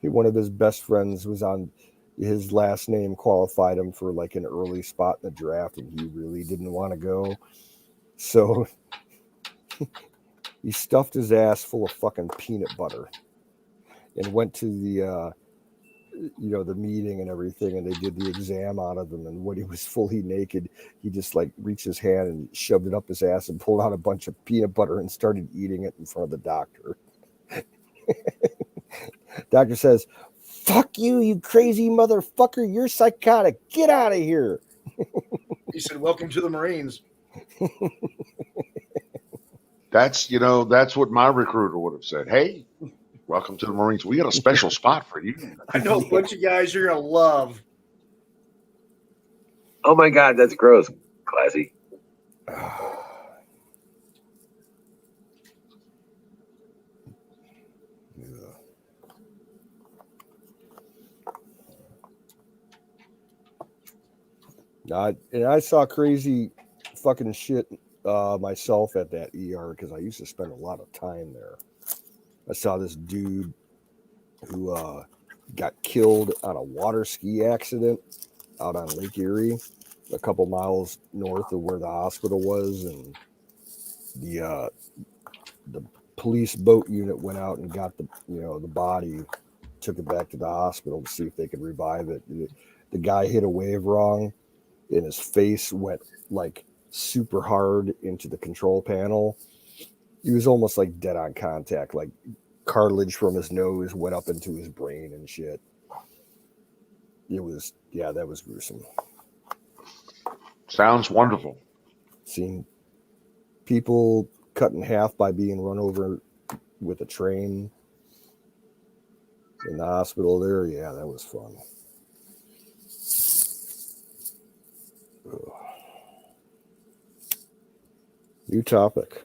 One of his best friends was on his last name qualified him for like an early spot in the draft, and he really didn't want to go. So he stuffed his ass full of fucking peanut butter and went to the the meeting and everything, and they did the exam on him, and when he was fully naked, he just like reached his hand and shoved it up his ass and pulled out a bunch of peanut butter and started eating it in front of the doctor. Doctor says, "Fuck you, you crazy motherfucker, you're psychotic, get out of here." He said, "Welcome to the Marines." That's what my recruiter would have said. Hey, welcome to the Marines. We got a special spot for you. I know a bunch of guys you're gonna love. Oh my God, that's gross. Classy. I saw crazy fucking shit myself at that ER because I used to spend a lot of time there. I saw this dude who got killed on a water ski accident out on Lake Erie, a couple miles north of where the hospital was, and the police boat unit went out and got the body, took it back to the hospital to see if they could revive it. The guy hit a wave wrong, and his face went like super hard into the control panel. He was almost like dead on contact, like cartilage from his nose went up into his brain and shit. That was gruesome. Sounds wonderful. Seeing people cut in half by being run over with a train in the hospital there, yeah, that was fun. Ugh. New topic.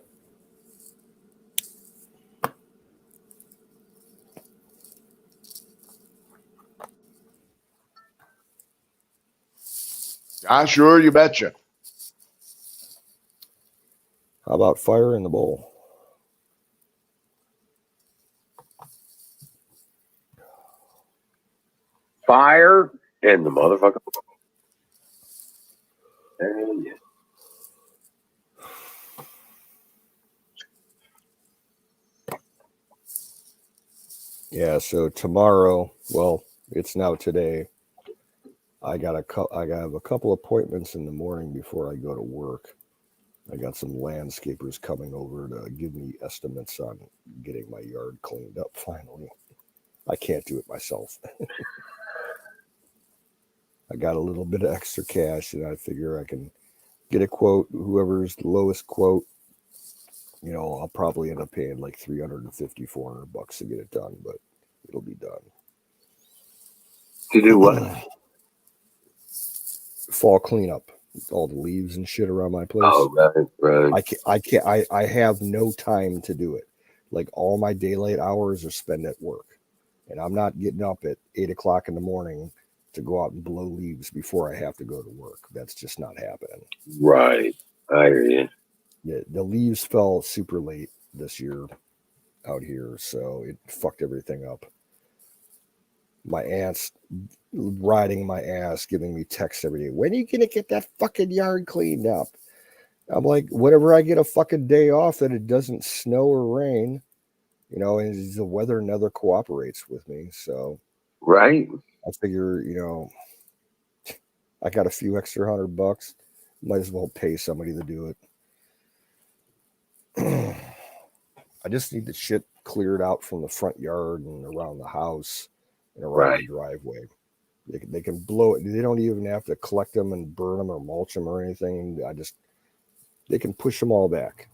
Sure, you betcha. How about fire in the bowl? Fire in the motherfucker. Yeah. Yeah, so tomorrow, well, it's now today. I have a couple appointments in the morning before I go to work. I got some landscapers coming over to give me estimates on getting my yard cleaned up finally. I can't do it myself. I got a little bit of extra cash, and I figure I can get a quote. Whoever's the lowest quote, I'll probably end up paying like $350, $400 to get it done, but it'll be done. To do what? Fall cleanup, all the leaves and shit around my place. Oh, right. I have no time to do it. Like all my daylight hours are spent at work, and I'm not getting up at 8:00 in the morning to go out and blow leaves before I have to go to work. That's just not happening. Right. I hear you. Yeah, the leaves fell super late this year out here, so it fucked everything up. My aunt's riding my ass, giving me texts every day. When are you gonna get that fucking yard cleaned up? I'm like, whenever I get a fucking day off that it doesn't snow or rain, and the weather never cooperates with me. So right. I figure, I got a few extra $100. Might as well pay somebody to do it. I just need the shit cleared out from the front yard and around the house and around the driveway. They can blow it. They don't even have to collect them and burn them or mulch them or anything. They can push them all back.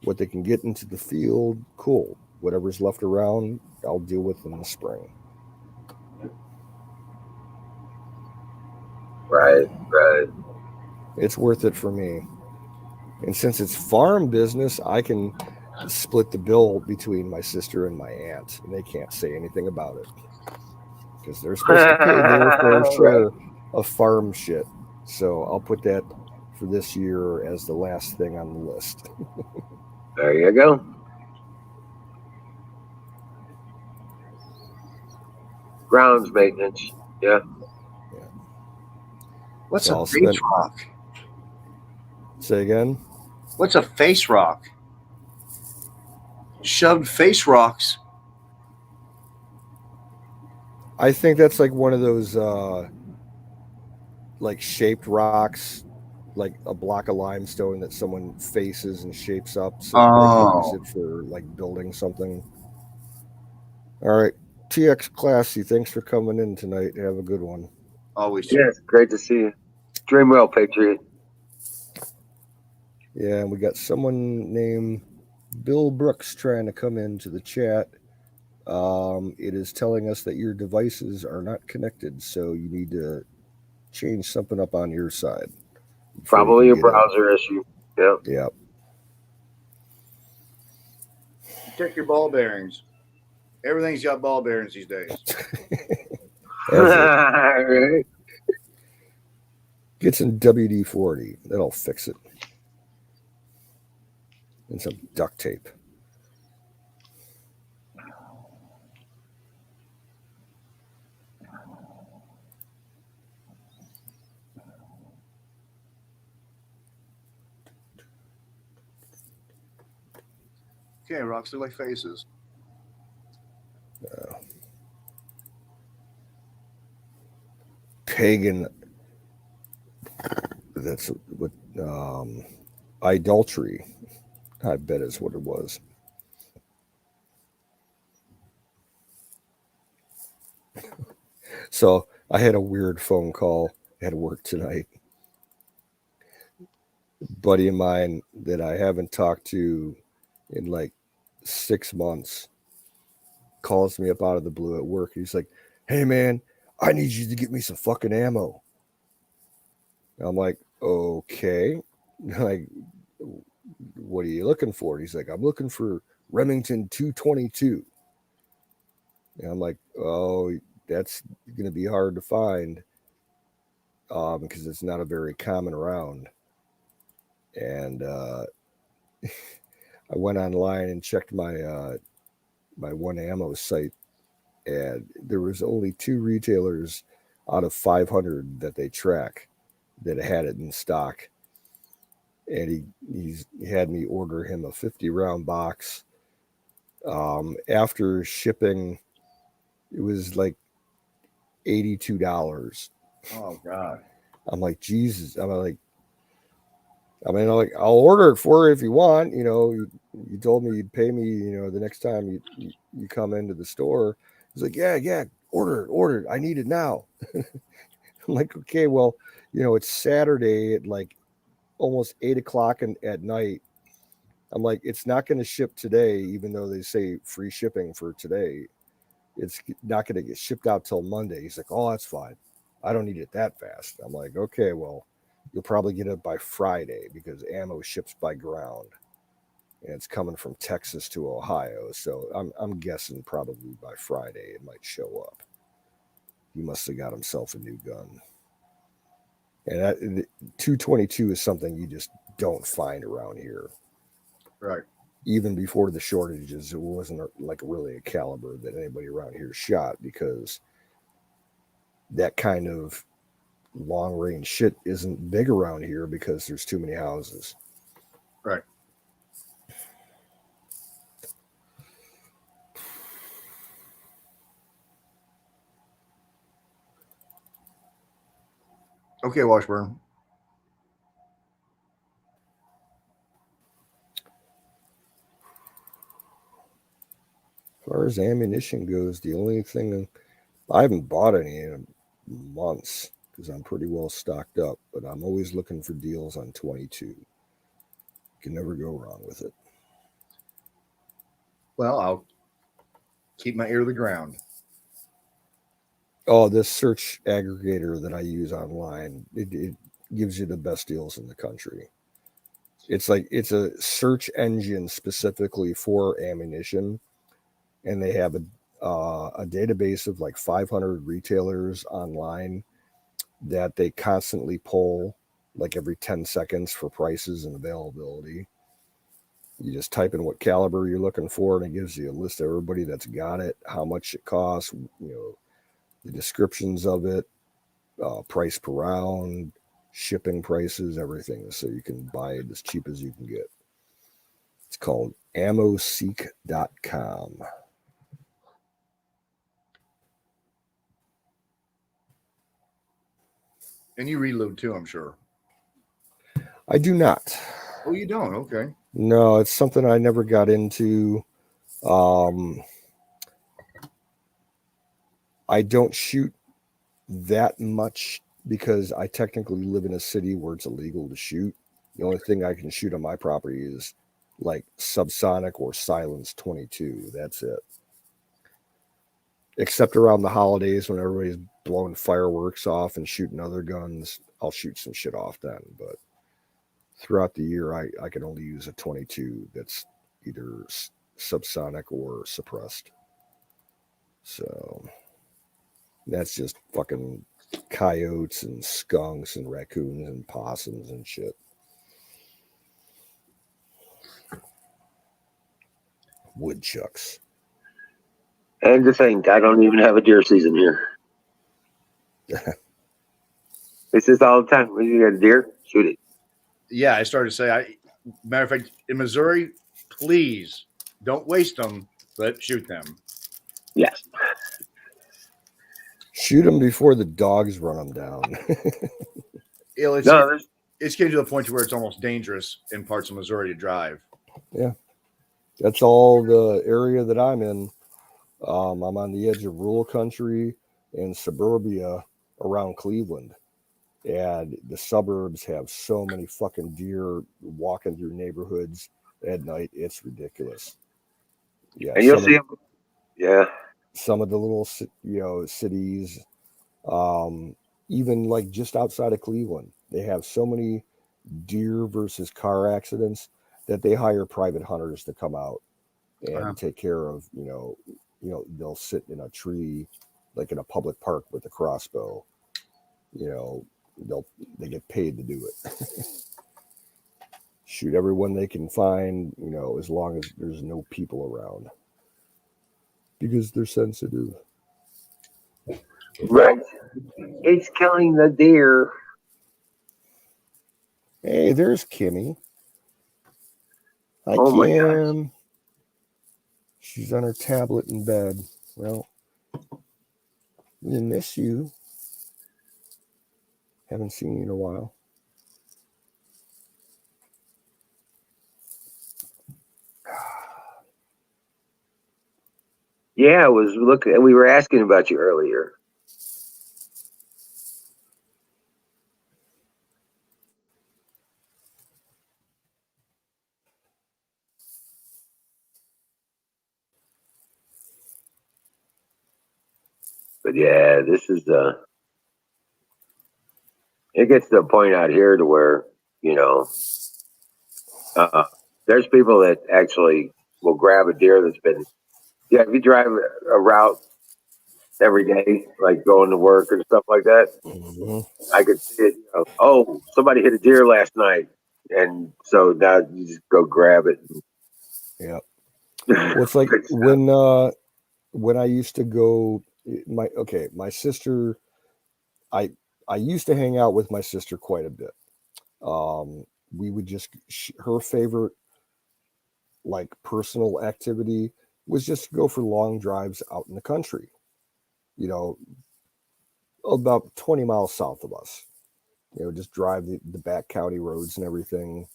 What they can get into the field, cool. Whatever's left around, I'll deal with in the spring. Right. It's worth it for me. And since it's farm business, I can split the bill between my sister and my aunt, and they can't say anything about it. because they're supposed to pay their fair share of farm shit. So I'll put that for this year as the last thing on the list. There you go. Grounds maintenance. Yeah. What's So a I'll face spend- rock? Say again? What's a face rock? Shoved face rocks. I think that's like one of those like shaped rocks, like a block of limestone that someone faces and shapes up so they can use it for like building something. All right. TX Classy, thanks for coming in tonight. Have a good one. Always. Yes, great to see you. Dream well, Patriot. Yeah, and we got someone named Bill Brooks trying to come into the chat. It is telling us that your devices are not connected, so you need to change something up on your side. Probably a browser issue. Yeah. Yeah. Check your ball bearings. Everything's got ball bearings these days. Right. Get some WD-40. That'll fix it. And some duct tape. Okay, rocks look like faces. Pagan. That's what idolatry. I bet is what it was. So I had a weird phone call at work tonight. A buddy of mine that I haven't talked to in like 6 months calls me up out of the blue at work. He's like, "Hey man, I need you to get me some fucking ammo." I'm like, "Okay." Like, what are you looking for? He's like, "I'm looking for Remington 222. And I'm like, "Oh, that's going to be hard to find because it's not a very common round." And I went online and checked my my One Ammo site, and there was only 2 retailers out of 500 that they track that had it in stock. And he had me order him a 50 round box. After shipping, it was like $82. Oh God. I'm like, Jesus. I'll order it for you if you want. You know, you told me you'd pay me, you know, the next time you come into the store. He's like, yeah, order it. I need it now. I'm like, okay, well, you know, it's Saturday at like almost 8:00 at night. I'm like, it's not going to ship today, even though they say free shipping for today. It's not going to get shipped out till Monday. He's like, oh, that's fine. I don't need it that fast. I'm like, okay, well, you'll probably get it by Friday because ammo ships by ground. And it's coming from Texas to Ohio. So I'm guessing probably by Friday it might show up. He must have got himself a new gun. And 222 is something you just don't find around here. Right. Even before the shortages, it wasn't like really a caliber that anybody around here shot, because that kind of long range shit isn't big around here because there's too many houses. Right. Okay, Washburn. As far as ammunition goes, the only thing I haven't bought any in months because I'm pretty well stocked up, but I'm always looking for deals on 22. You can never go wrong with it. Well, I'll keep my ear to the ground. Oh, this search aggregator that I use online, it gives you the best deals in the country. It's a search engine specifically for ammunition, and they have a database of like 500 retailers online that they constantly poll like every 10 seconds for prices and availability. You just type in what caliber you're looking for, and it gives you a list of everybody that's got it, how much it costs, the descriptions of it, price per round, shipping prices, everything, so you can buy it as cheap as you can get. It's called ammoseek.com. And you reload too, I'm sure. I do not. Oh, you don't? Okay. No, it's something I never got into. I don't shoot that much because I technically live in a city where it's illegal to shoot. The only thing I can shoot on my property is like subsonic or silenced 22. That's it. Except around the holidays when everybody's blowing fireworks off and shooting other guns, I'll shoot some shit off then. But throughout the year, I can only use a 22 that's either subsonic or suppressed. So that's just fucking coyotes and skunks and raccoons and possums and shit. Woodchucks. And to think, I don't even have a deer season here. It's just all the time. When you get a deer, shoot it. Yeah, I started to say, matter of fact, in Missouri, please don't waste them, but shoot them. Yes. Shoot them before the dogs run them down. It's getting to the point to where it's almost dangerous in parts of Missouri to drive. Yeah. That's all the area that I'm in. I'm on the edge of rural country and suburbia around Cleveland. And the suburbs have so many fucking deer walking through neighborhoods at night. It's ridiculous. Yeah. And you'll see them. Yeah. Some of the little, cities, even like just outside of Cleveland, they have so many deer versus car accidents that they hire private hunters to come out and take care of, they'll sit in a tree, like in a public park with a crossbow, they get paid to do it. Shoot everyone they can find, as long as there's no people around, because they're sensitive. Right. It's killing the deer. Hey, there's Kimmy. Hi, Oh my Kim. She's on her tablet in bed. Well, we miss you. Haven't seen you in a while. Yeah, we were asking about you earlier. But yeah, this is it gets to a point out here to where, there's people that actually will grab a deer that's been, if you drive a route every day, like going to work and stuff like that, I could see it, somebody hit a deer last night. And so now you just go grab it. Yeah. Well, it's like when I used to go, my sister, I used to hang out with my sister quite a bit. We would just, her favorite, like, personal activity was just to go for long drives out in the country, about 20 miles south of us, just drive the back county roads and everything.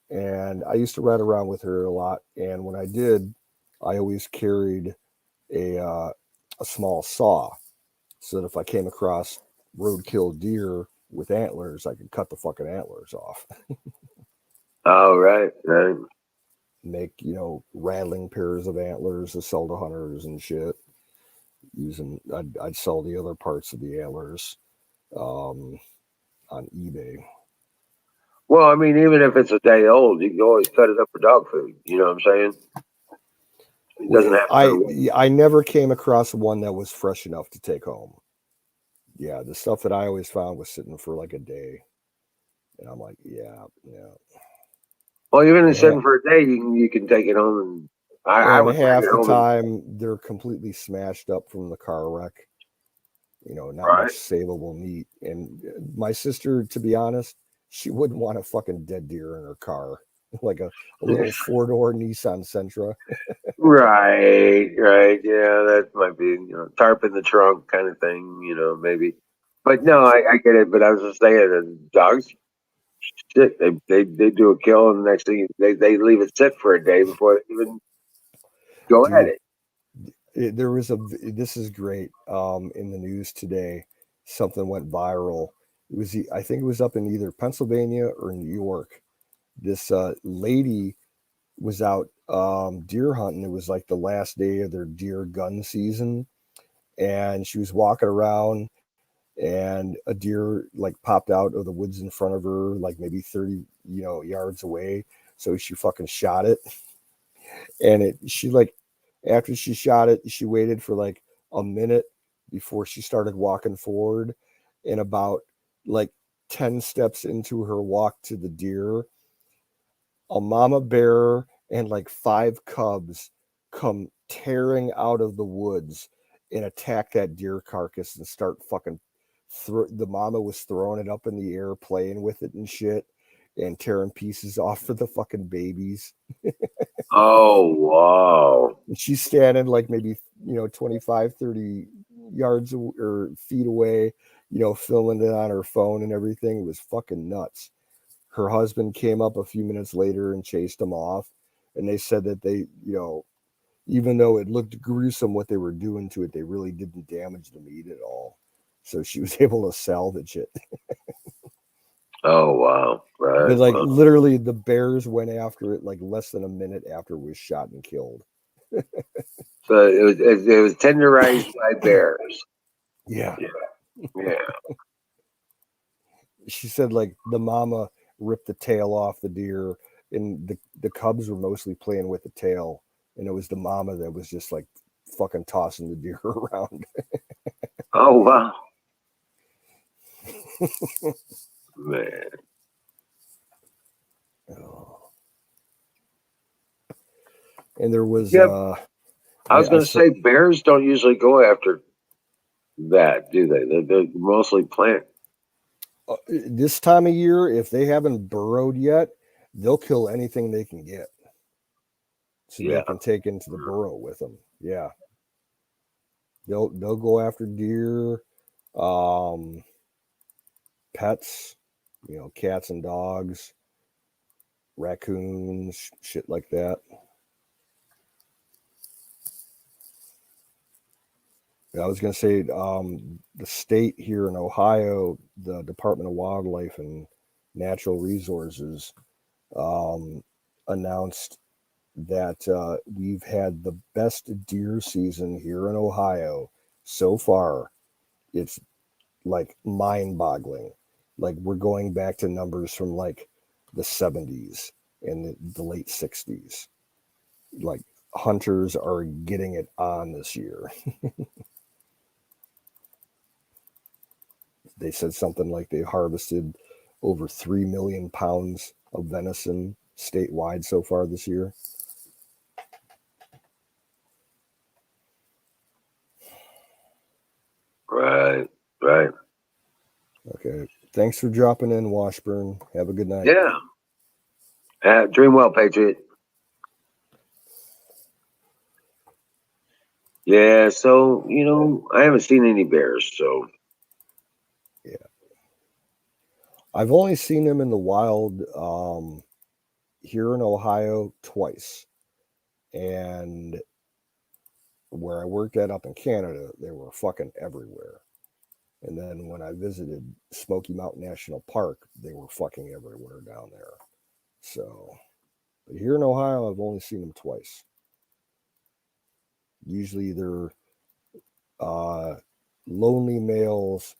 And I used to ride around with her a lot. And when I did, I always carried a small saw, so that if I came across roadkill deer with antlers, I could cut the fucking antlers off. Oh, right. Make, rattling pairs of antlers to sell to hunters and shit. I'd sell the other parts of the antlers on eBay. Well, I mean, even if it's a day old, you can always cut it up for dog food. You know what I'm saying? It doesn't have I never came across one that was fresh enough to take home. Yeah, the stuff that I always found was sitting for like a day, and I'm like, yeah. Well, even And in sitting for a day, you can take it home, and I and would half bring it the home. time they're completely smashed up from the car wreck. Not Right. much savable meat. And my sister, to be honest, she wouldn't want a fucking dead deer in her car, like a little 4-door Nissan Sentra. Right. Yeah, that might be tarp in the trunk kind of thing. Maybe. But no, I get it. But I was just saying, dogs, shit, they do a kill, and the next thing they leave it sit for a day before they even go at Dude, it. there was this is great. In the news today, something went viral. I think it was up in either Pennsylvania or New York. This lady was out deer hunting. It was like the last day of their deer gun season, and she was walking around, and a deer like popped out of the woods in front of her, like maybe 30 yards away. So she fucking shot it, and she like, after she shot it, she waited for like a minute before she started walking forward, and about like 10 steps into her walk to the deer, a mama bear and like 5 cubs come tearing out of the woods and attack that deer carcass and start fucking the mama was throwing it up in the air, playing with it and shit, and tearing pieces off for the fucking babies. Oh wow! And she's standing like maybe 25, 30 yards or feet away, filming it on her phone and everything. It was fucking nuts. Her husband came up a few minutes later and chased them off, and they said that they, even though it looked gruesome what they were doing to it, they really didn't damage the meat at all. So she was able to salvage it. Oh wow! Right. But like Wow. literally, the bears went after it like less than a minute after it was shot and killed. So it was tenderized by bears. Yeah. Yeah. She said like the mama ripped the tail off the deer, and the cubs were mostly playing with the tail, and it was the mama that was just like fucking tossing the deer around. Oh wow! Man. Oh. And there was Yeah. I was going to say bears don't usually go after that, do they? They're mostly plant. This time of year, if they haven't burrowed yet, they'll kill anything they can get, so Yeah. they can take into the burrow with them. Yeah, they'll go after deer, pets, cats and dogs, raccoons, shit like that. I was going to say, the state here in Ohio, the Department of Wildlife and Natural Resources, announced that we've had the best deer season here in Ohio so far. It's like mind-boggling. Like we're going back to numbers from like the 70s and the late 60s. Like hunters are getting it on this year. They said something like they harvested over 3 million pounds of venison statewide so far this year. Right. Okay. Thanks for dropping in, Washburn. Have a good night. Yeah. Dream well, Patriot. Yeah. So I haven't seen any bears. So Yeah. I've only seen them in the wild here in Ohio twice. And where I worked at up in Canada, they were fucking everywhere. And then when I visited Smoky Mountain National Park, they were fucking everywhere down there. So, but here in Ohio, I've only seen them twice. Usually they're lonely males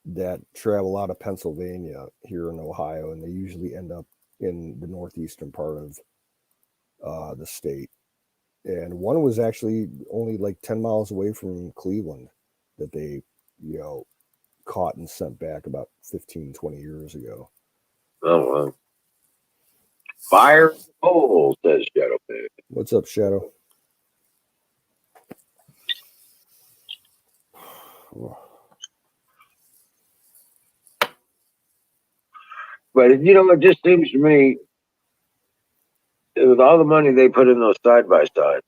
that travel out of Pennsylvania here in Ohio, and they usually end up in the northeastern part of the state. and one was actually only like 10 miles away from Cleveland that they, caught and sent back about 15, 20 years ago. Oh well. Fire hole, says Shadow Man. What's up, Shadow? But it just seems to me, with all the money they put in those side by sides,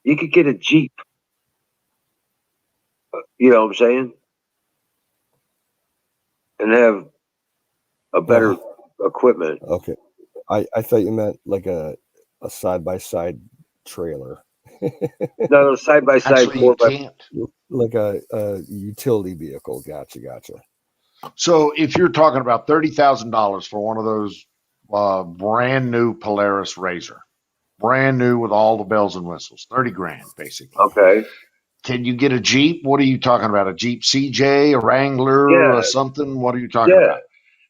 you could get a Jeep. You know what I'm saying? And have a better equipment. Okay. I thought you meant like a side-by-side trailer. No, side by side, Actually, you 4x4. can't. Like a utility vehicle. Gotcha. So if you're talking about $30,000 for one of those brand new Polaris Razor, brand new with all the bells and whistles, 30 grand basically. Okay. Can you get a Jeep? What are you talking about? A Jeep CJ, a Wrangler, Yeah. or something? What are you talking Yeah. about?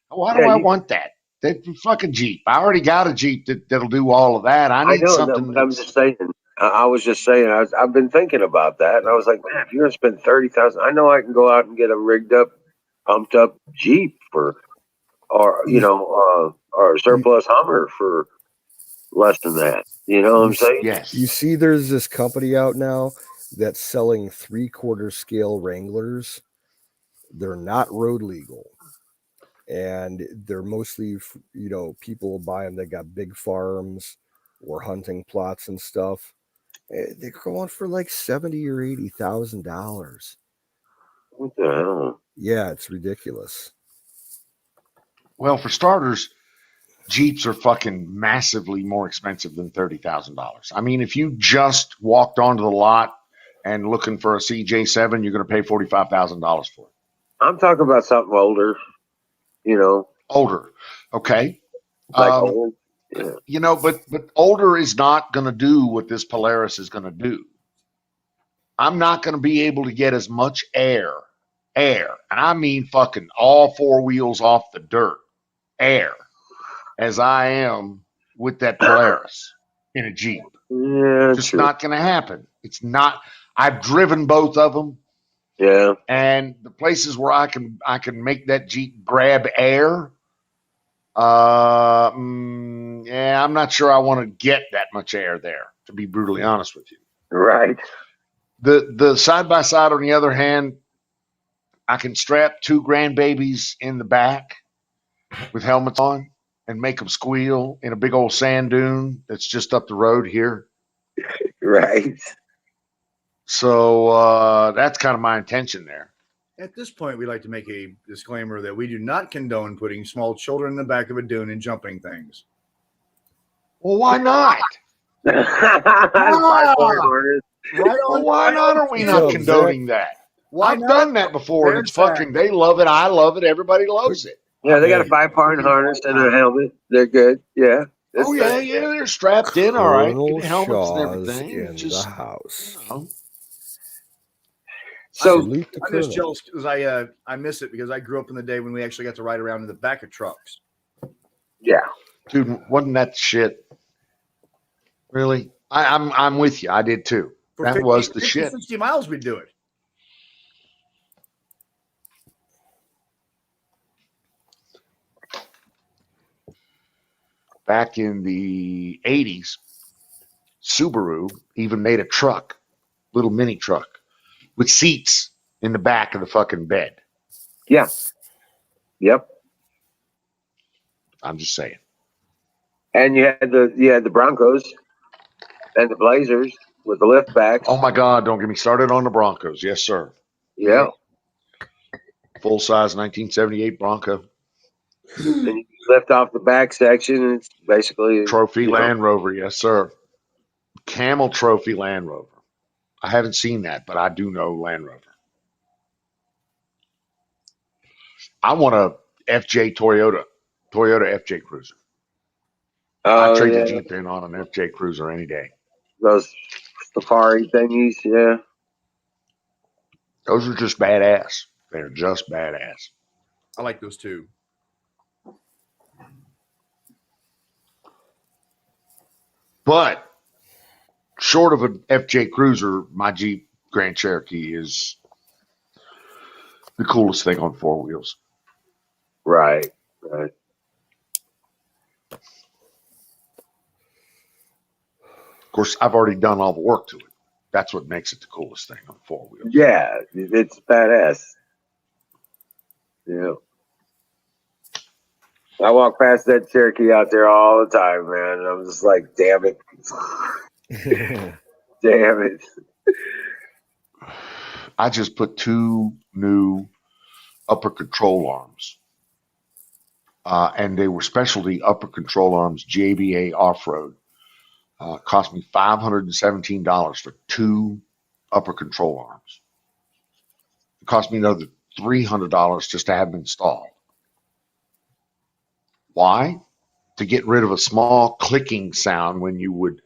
Why do Yeah, I want that? That fucking Jeep. I already got a Jeep that'll do all of that. I I need know, something but I'm that's just saying. I was just saying. I've been thinking about that, and I was like, man, if you're gonna spend 30,000, I know I can go out and get a rigged up, pumped up Jeep or a surplus Hummer for less than that. You know what I'm saying? yes. You see, there's this company out now that's selling 3/4 scale Wranglers. They're not road legal, and they're mostly, people will buy them that got big farms or hunting plots and stuff. They're going for like $70,000 or $80,000. What the hell? Yeah, it's ridiculous. Well, for starters, Jeeps are fucking massively more expensive than $30,000. I mean, if you just walked onto the lot and looking for a CJ7, you're going to pay $45,000 for it. I'm talking about something older. Older, okay. Like old. Yeah. But older is not going to do what this Polaris is going to do. I'm not going to be able to get as much air, and I mean fucking all four wheels off the dirt, air, as I am with that Polaris in a Jeep. Yeah, Just true. not going to happen. It's not. I've driven both of them, Yeah. and the places where I can make that Jeep grab air. Yeah, I'm not sure I want to get that much air there, to be brutally honest with you. Right. The side by side, on the other hand, I can strap two grandbabies in the back with helmets on and make them squeal in a big old sand dune that's just up the road here. Right. So that's kind of my intention there. At this point, we'd like to make a disclaimer that we do not condone putting small children in the back of a dune and jumping things. Well, why not? Harness. Right Well, on. why not are we not What's up, condoning that? Why I've not? done that before, and it's fucking, they love it, I love it, everybody loves it. Yeah, they got a 5-part harness and a helmet. They're good. Yeah. Oh, yeah, they're strapped in, all right. Colonel Get the helmets and Shaw's everything. in Just, the house. So Salute the I'm colonel. just jealous because I miss it because I grew up in the day when we actually got to ride around in the back of trucks. yeah. dude, wasn't that shit? Really? I'm with you. I did too. For That 50, was the 50, shit. 60 miles, we'd do it. Back in the 80s, Subaru even made a truck, little mini truck, with seats in the back of the fucking bed. Yeah. Yep. I'm just saying. And you had the Broncos and the Blazers with the lift backs. Oh my God, don't get me started on the Broncos. Yes, sir. Yeah. Full size 1978 Bronco. And you lift off the back section and it's basically Trophy Land Rover. Yes, sir. Camel Trophy Land Rover. I haven't seen that, but I do know Land Rover. I want a Toyota FJ Cruiser. I'd trade the Jeep in on an FJ Cruiser any day. Those safari thingies, yeah. Those are just badass. They're just badass. I like those too. But short of an FJ Cruiser, my Jeep Grand Cherokee is the coolest thing on four wheels. Right. Of course, I've already done all the work to it. That's what makes it the coolest thing on four wheels. Yeah, it's badass. Yeah. I walk past that Cherokee out there all the time, man. And I'm just like, damn it. Damn it. I just put 2 new upper control arms. And they were specialty upper control arms, JBA off-road. Cost me $517 for 2 upper control arms. It cost me another $300 just to have them installed. Why? To get rid of a small clicking sound when you would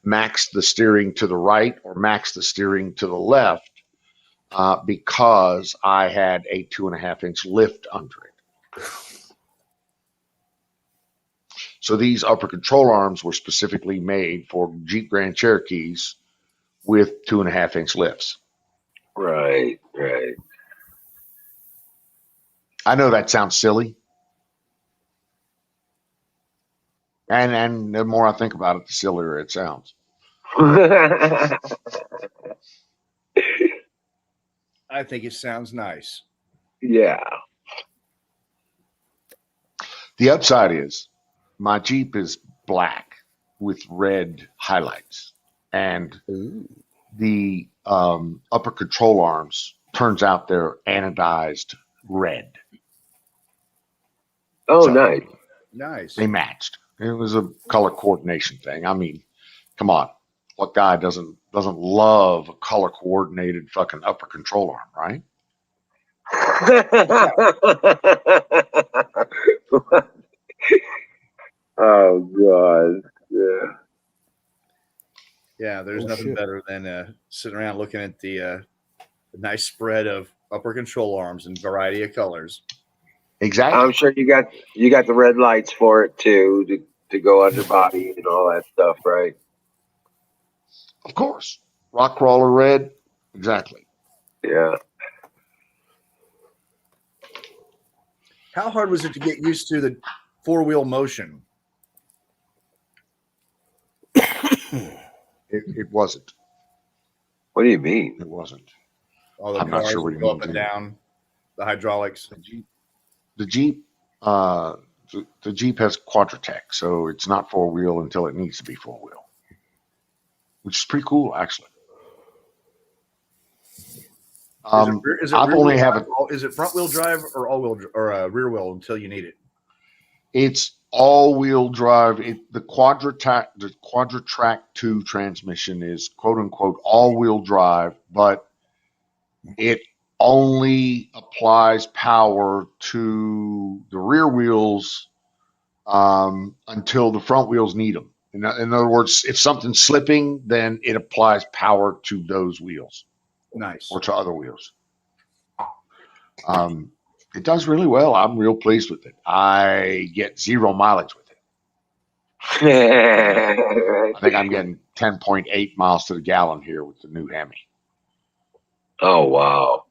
max the steering to the right or max the steering to the left, because I had a 2.5-inch lift under it. So these upper control arms were specifically made for Jeep Grand Cherokees with 2.5-inch lifts. Right. I know that sounds silly. And the more I think about it, the sillier it sounds. I think it sounds nice. Yeah. The upside is my Jeep is black with red highlights. And the upper control arms, turns out they're anodized red. Oh, So nice. Nice. they matched. It was a color coordination thing. I mean, come on. What guy doesn't love a color coordinated fucking upper control arm, right? Oh, God. Yeah. Yeah, there's nothing better than sitting around looking at the nice spread of upper control arms in variety of colors. Exactly. I'm sure you got the red lights for it too, to go under body and all that stuff, right? Of course. Rock crawler red. Exactly. Yeah. How hard was it to get used to the 4-wheel motion? It wasn't. What do you mean? It wasn't. All the I'm not cars sure what would you go mean, up and dude. down, the hydraulics. The Jeep the Jeep has Quadratec, so it's not 4-wheel until it needs to be 4-wheel, which is pretty cool, actually. Is it I've rear-wheel only have drive? it. Is it front-wheel drive or all-wheel or rear wheel until you need it? It's all-wheel drive. The Quadratrac 2 transmission is quote unquote all-wheel drive, but it only applies power to the rear wheels until the front wheels need them. In other words, if something's slipping, then it applies power to those wheels. Nice. Or to other wheels. It does really well. I'm real pleased with it. I get 0 mileage with it. I think I'm getting 10.8 miles to the gallon here with the new Hemi. Oh, wow.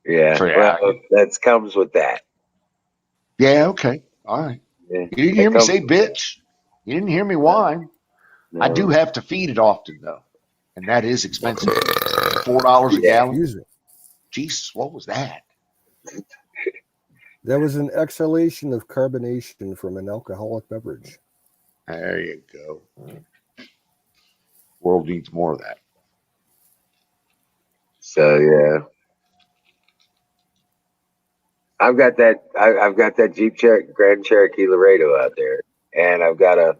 Yeah. So, yeah. Well, that comes with that. Yeah, okay. All right. Yeah, You didn't hear me say bitch. You didn't hear me whine. no. I do have to feed it often, though. And that is expensive. $4 a gallon. Excuse me. Jesus, what was that? That was an exhalation of carbonation from an alcoholic beverage. There you go. World needs more of that. So yeah, I've got that Jeep Grand Cherokee Laredo out there, and I've got that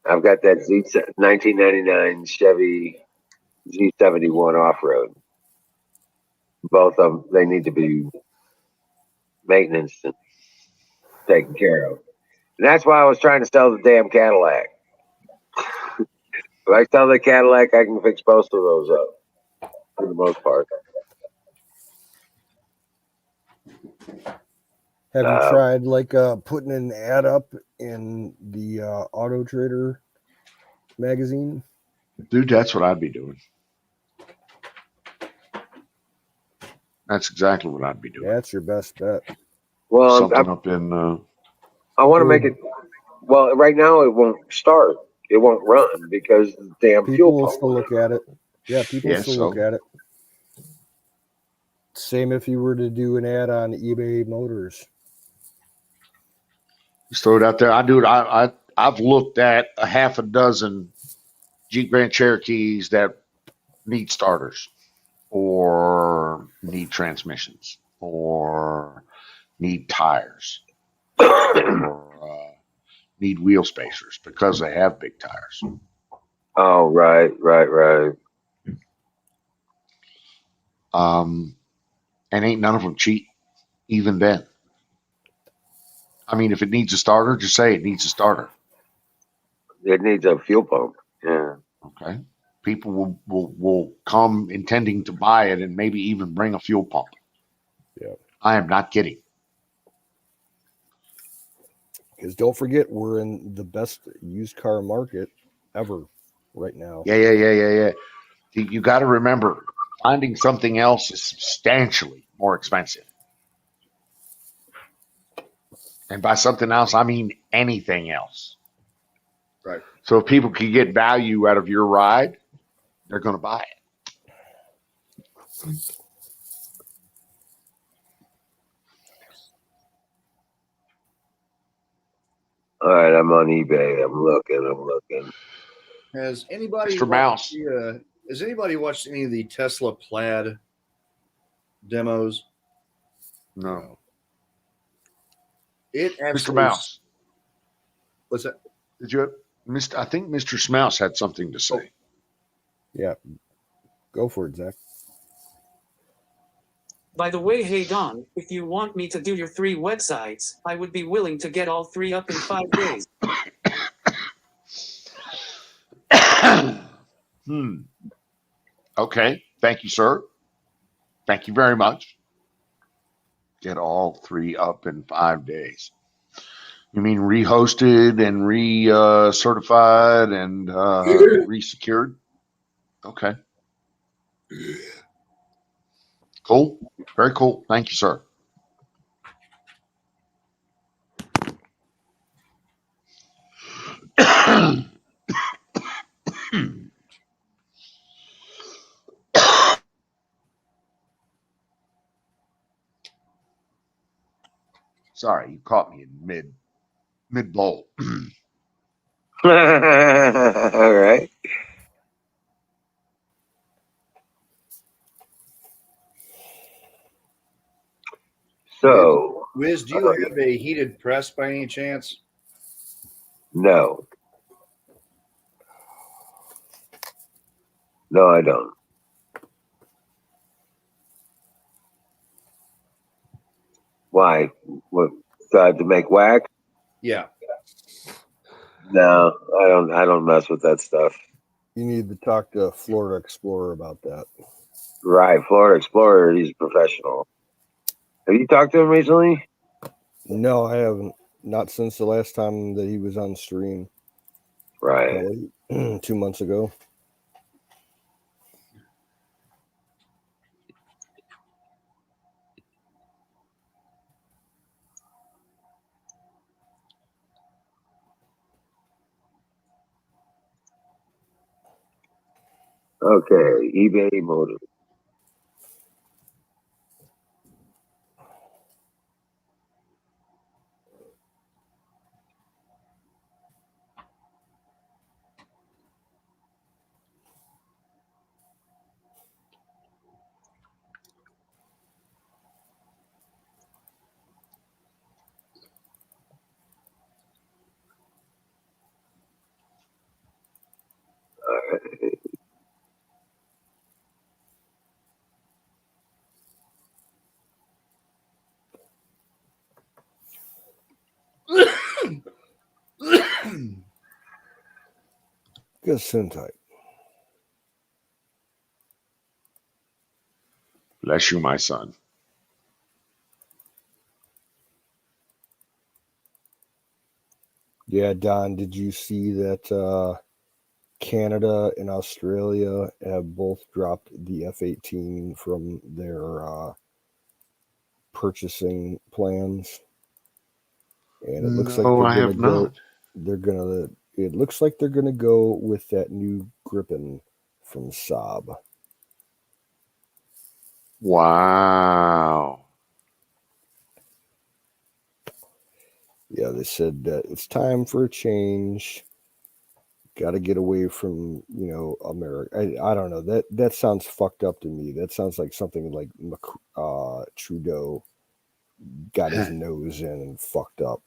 1999 Chevy Z71 off road. Both of them, they need to be maintenance and taken care of. And that's why I was trying to sell the damn Cadillac. If I sell the Cadillac, I can fix both of those up for the most part. Have you tried putting an ad up in the Auto Trader magazine? Dude, that's what I'd be doing. That's exactly what I'd be doing. That's your best bet. Well, Something up in. I want to make it. Well, right now it won't start. It won't run because the damn People fuel will pump. still look at it. Yeah, people Yeah, still look so- at it. Same if you were to do an ad on eBay Motors. Just throw it out there. I do it. I've looked at a half a dozen Jeep Grand Cherokees that need starters, or need transmissions, or need tires, or need wheel spacers because they have big tires. Oh, right. And ain't none of them cheap, even then. I mean, if it needs a starter, just say it needs a starter. It needs a fuel pump. Yeah. Okay. People will come intending to buy it and maybe even bring a fuel pump. Yeah. I am not kidding. Because don't forget, we're in the best used car market ever right now. Yeah. You got to remember, finding something else is substantially more expensive. And by something else, I mean anything else. Right. So if people can get value out of your ride, they're going to buy it. All right, I'm on eBay. I'm looking. Has anybody Mr. Mouse. Has anybody watched any of the Tesla Plaid demos? No. It Mr. absolutely. Mouse, What's that? did you? I think Mr. Smouse had something to say. Yeah. Go for it, Zach. By the way, hey Don, if you want me to do your 3 websites, I would be willing to get all 3 up in 5 days. Okay. Thank you, sir. Thank you very much. Get all 3 up in 5 days. You mean rehosted and certified and resecured? Okay. Cool. Very cool. Thank you, sir. Sorry, you caught me in mid bowl. All right. So, Wiz, do you have a heated press by any chance? no. No, I don't. Why? What? So I have to make wax? Yeah. No, I don't mess with that stuff. You need to talk to Florida Explorer about that. Right, Florida Explorer. He's a professional. Have you talked to him recently? No, I haven't. Not since the last time that he was on stream. Right. Probably 2 months ago. Okay, eBay Motors. Gesundheit. Bless you, my son. Yeah, Don, did you see that Canada and Australia have both dropped the F-18 from their purchasing plans, and it looks like No, they're I gonna have go. not. They're gonna. It looks like they're gonna go with that new Gripen from Saab. Wow. Yeah, they said that it's time for a change. Got to get away from America. I don't know, that sounds fucked up to me. That sounds like something like Trudeau got his nose in and fucked up.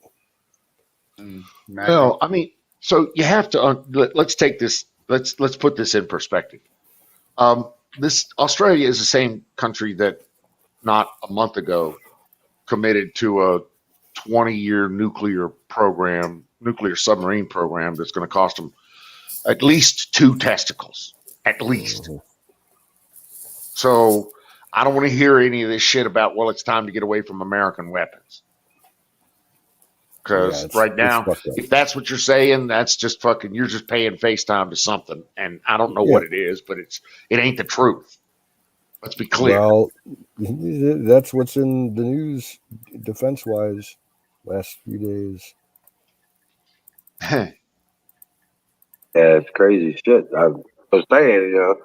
Well, I mean, so you have to let's take this. Let's put this in perspective. This Australia is the same country that not a month ago committed to a 20-year nuclear submarine program that's going to cost them at least 2 testicles, at least. Mhm. So I don't want to hear any of this shit about, well, it's time to get away from American weapons. Because Yeah, right it's now, fucked up. if that's what you're saying, that's just fucking, you're just paying FaceTime to something. And I don't know Yeah. what it is, but it ain't the truth. Let's be clear. Well, that's what's in the news, defense-wise, last few days. Yeah, it's crazy shit. I was saying,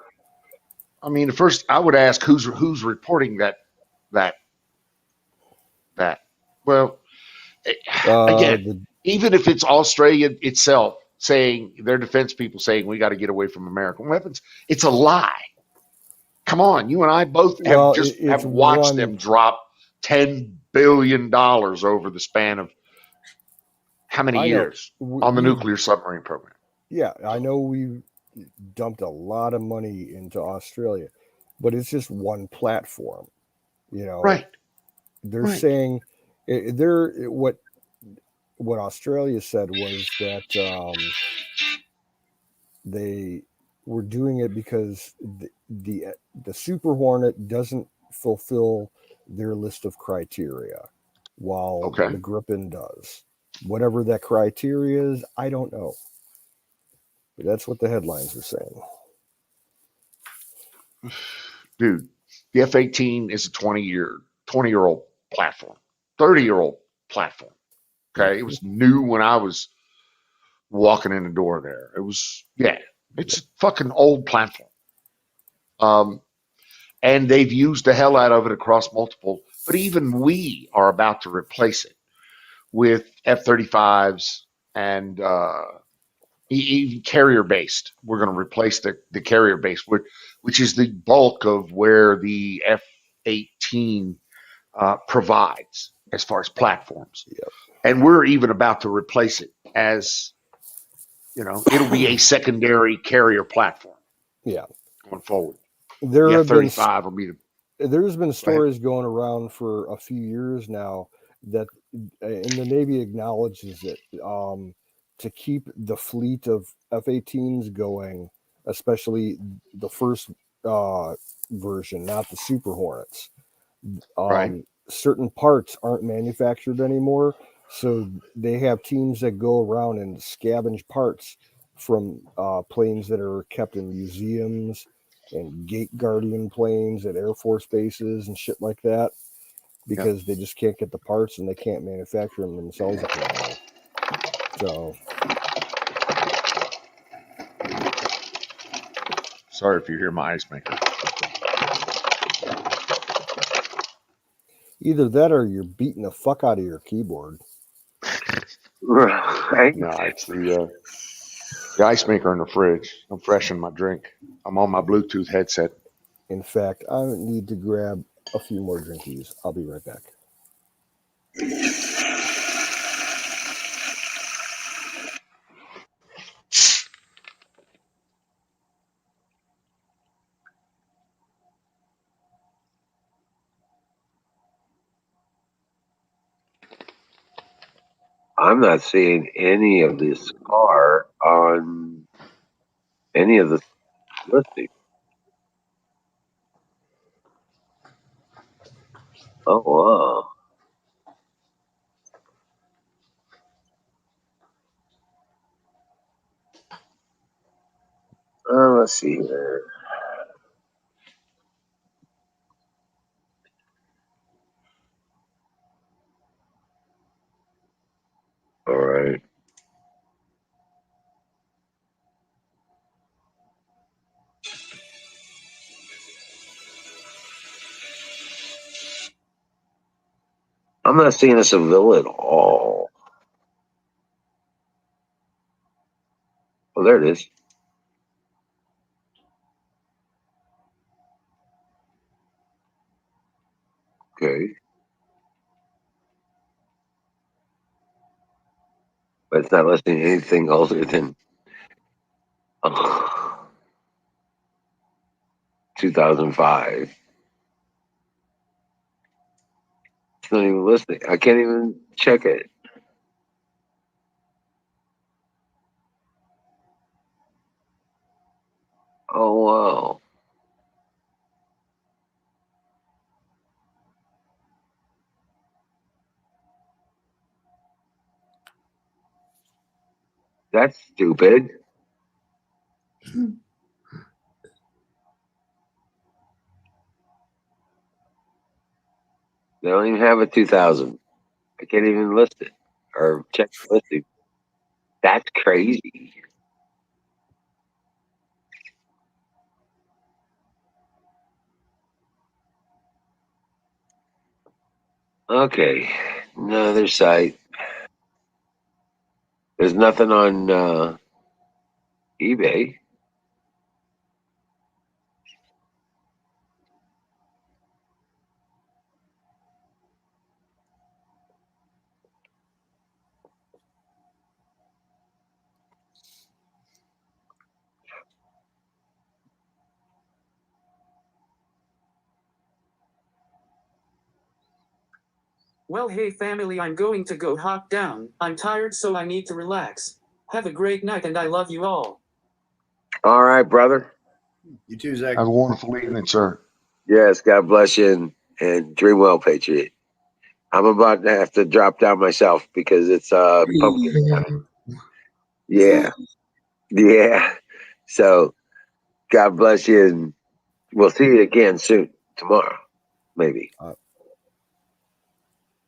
I mean, first I would ask who's reporting that. Well, again, even if it's Australia itself saying, their defense people saying we got to get away from American weapons, it's a lie. Come on, you and I both have have watched them drop $10 billion over the span of how many years on the nuclear submarine program? Yeah, I know we dumped a lot of money into Australia, but it's just one platform. Right. They're saying what Australia said was that they were doing it because the Super Hornet doesn't fulfill their list of criteria, while the Gripen does. Whatever that criteria is, I don't know. But that's what the headlines are saying. Dude, the F-18 is a 20-year-old platform, 30-year-old platform. Okay, it was new when I was walking in the door there. It was, it's a fucking old platform. And they've used the hell out of it across multiple, but even we are about to replace it with F-35s and even carrier based. We're going to replace the carrier based, which is the bulk of where the F-18 provides as far as platforms. Yep. And we're even about to replace it as, it'll be a secondary carrier platform. Yeah. Going forward. The F-35 will be there's been stories going around for a few years now that, and the Navy acknowledges it, to keep the fleet of F-18s going, especially the first version, not the Super Hornets. Certain parts aren't manufactured anymore, so they have teams that go around and scavenge parts from planes that are kept in museums and gate guardian planes at Air Force bases and shit like that, because they just can't get the parts and they can't manufacture them themselves anymore. So, sorry if you hear my ice maker. Either that or you're beating the fuck out of your keyboard. Right. No, it's the ice maker in the fridge. I'm freshening my drink. I'm on my Bluetooth headset. In fact, I need to grab a few more drinkies. I'll be right back. I'm not seeing any of this car on any of the listings. Oh, wow. Let's see here. All right. I'm not seeing a Seville at all. Oh, there it is. Okay. But it's not listing anything older than 2005. It's not even listing. I can't even check it. Oh, wow. That's stupid. They don't even have a 2000. I can't even list it or check the listing. That's crazy. Okay. Another site. There's nothing on eBay. Well, hey family, I'm going to go hop down. I'm tired, so I need to relax. Have a great night, and I love you all. All right, brother. You too, Zach. Have a wonderful evening, sir. Yes, God bless you and dream well, Patriot. I'm about to have to drop down myself because it's pumpkin time. Yeah. Yeah. So God bless you, and we'll see you again soon. Tomorrow, maybe.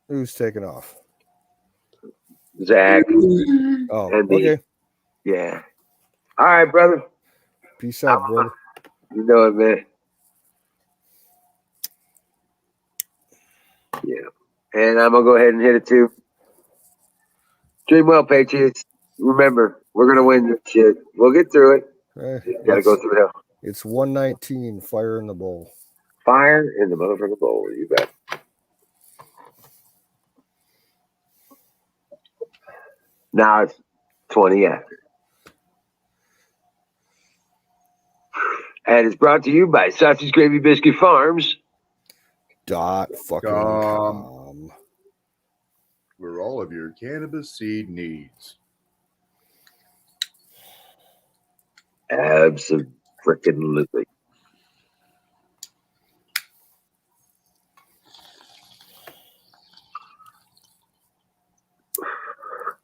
Who's taking off? Zach Oh, and me. okay. Yeah. All right, brother. Peace out, brother. You know it, man. Yeah. And I'm gonna go ahead and hit it too. Dream well, Patriots. Remember, we're gonna win this shit. We'll get through it. Gotta go through hell. It's 119. Fire in the bowl. Fire in the motherfucking bowl. You bet. Now it's 20 after. And it's brought to you by Sausage Gravy Biscuit Farms. .com. For all of your cannabis seed needs. Absolutely.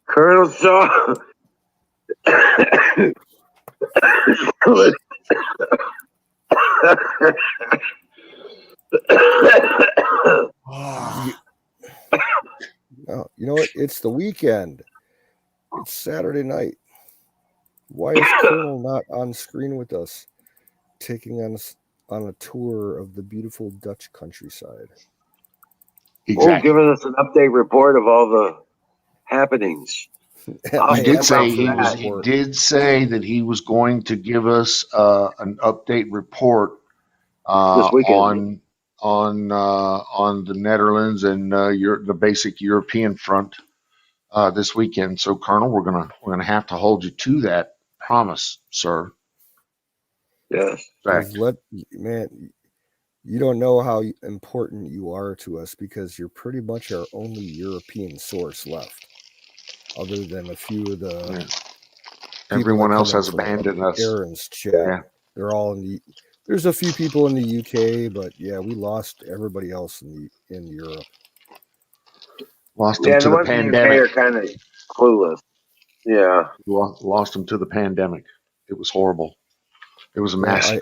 Colonel Saw. Oh, you know what? It's the weekend. It's Saturday night. Why is Colonel not on screen with us, taking us on a tour of the beautiful Dutch countryside? Oh, giving us an update report of all the happenings. He did say that he was going to give us an update report this weekend on the Netherlands and the basic European front this weekend. So, Colonel, we're gonna have to hold you to that promise, sir. Yes. Man, you don't know how important you are to us because you're pretty much our only European source left, other than a few of the everyone else has abandoned us. Aaron's chat. Yeah. They're all in the. There's a few people in the UK, but yeah, we lost everybody else in Europe. Lost them to the pandemic. The UK are kind of clueless. Yeah. Lost them to the pandemic. It was horrible. It was a Well, mess.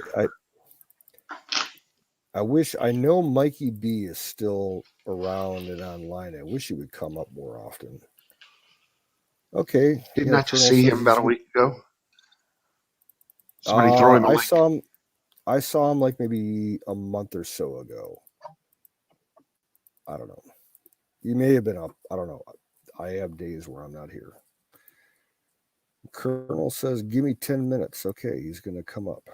I wish, I know Mikey B is still around and online. I wish he would come up more often. Okay. Didn't Yeah, I just Colonel see says him he's about a good. week ago? Somebody throw him a link. I saw him like maybe a month or so ago. I don't know. He may have been up. I don't know. I have days where I'm not here. Colonel says, give me 10 minutes. Okay, he's going to come up.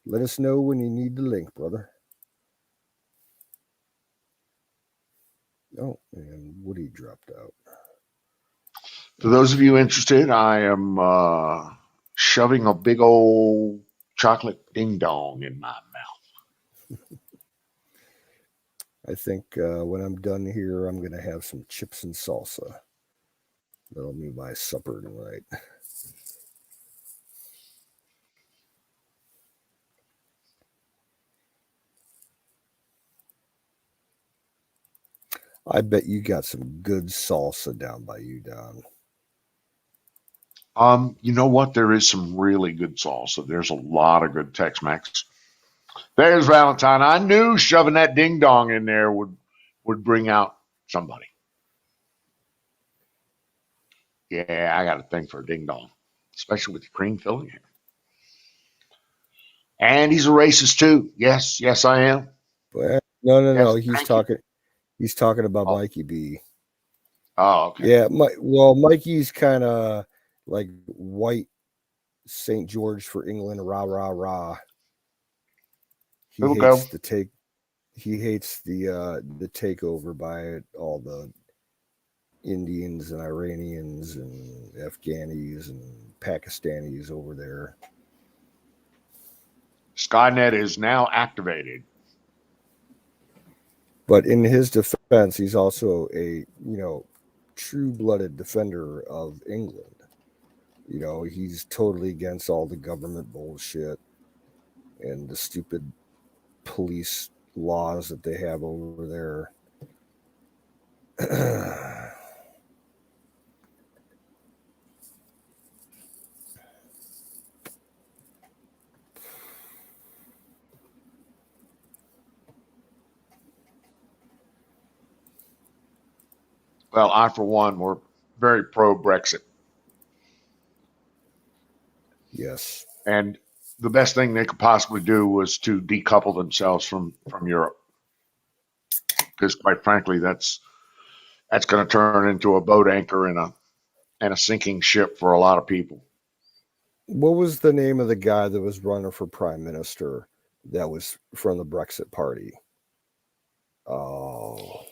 Let us know when you need the link, brother. Oh, and Woody dropped out. For those of you interested, I am shoving a big old chocolate ding dong in my mouth. I think when I'm done here, I'm going to have some chips and salsa. That'll be my supper tonight. I bet you got some good salsa down by you, Don. You know what? There is some really good salsa. There's a lot of good Tex-Mex. There's Valentine. I knew shoving that ding dong in there would bring out somebody. Yeah, I got a thing for a ding dong, especially with the cream filling here. And he's a racist too. Yes, yes, I am. Well, no. Yes, He's thank you. talking about Oh. Mikey B. Oh, okay. Yeah, Mikey's kind of like white St. George for England, rah rah rah. He It'll hates go. the takeover by all the Indians and Iranians and Afghanis and Pakistanis over there. Skynet is now activated. But in his defense, he's also a true-blooded defender of England. He's totally against all the government bullshit and the stupid police laws that they have over there. Well, I, for one, were very pro-Brexit. Yes. And the best thing they could possibly do was to decouple themselves from Europe. Because quite frankly, that's going to turn into a boat anchor and a sinking ship for a lot of people. What was the name of the guy that was running for prime minister that was from the Brexit party? Oh,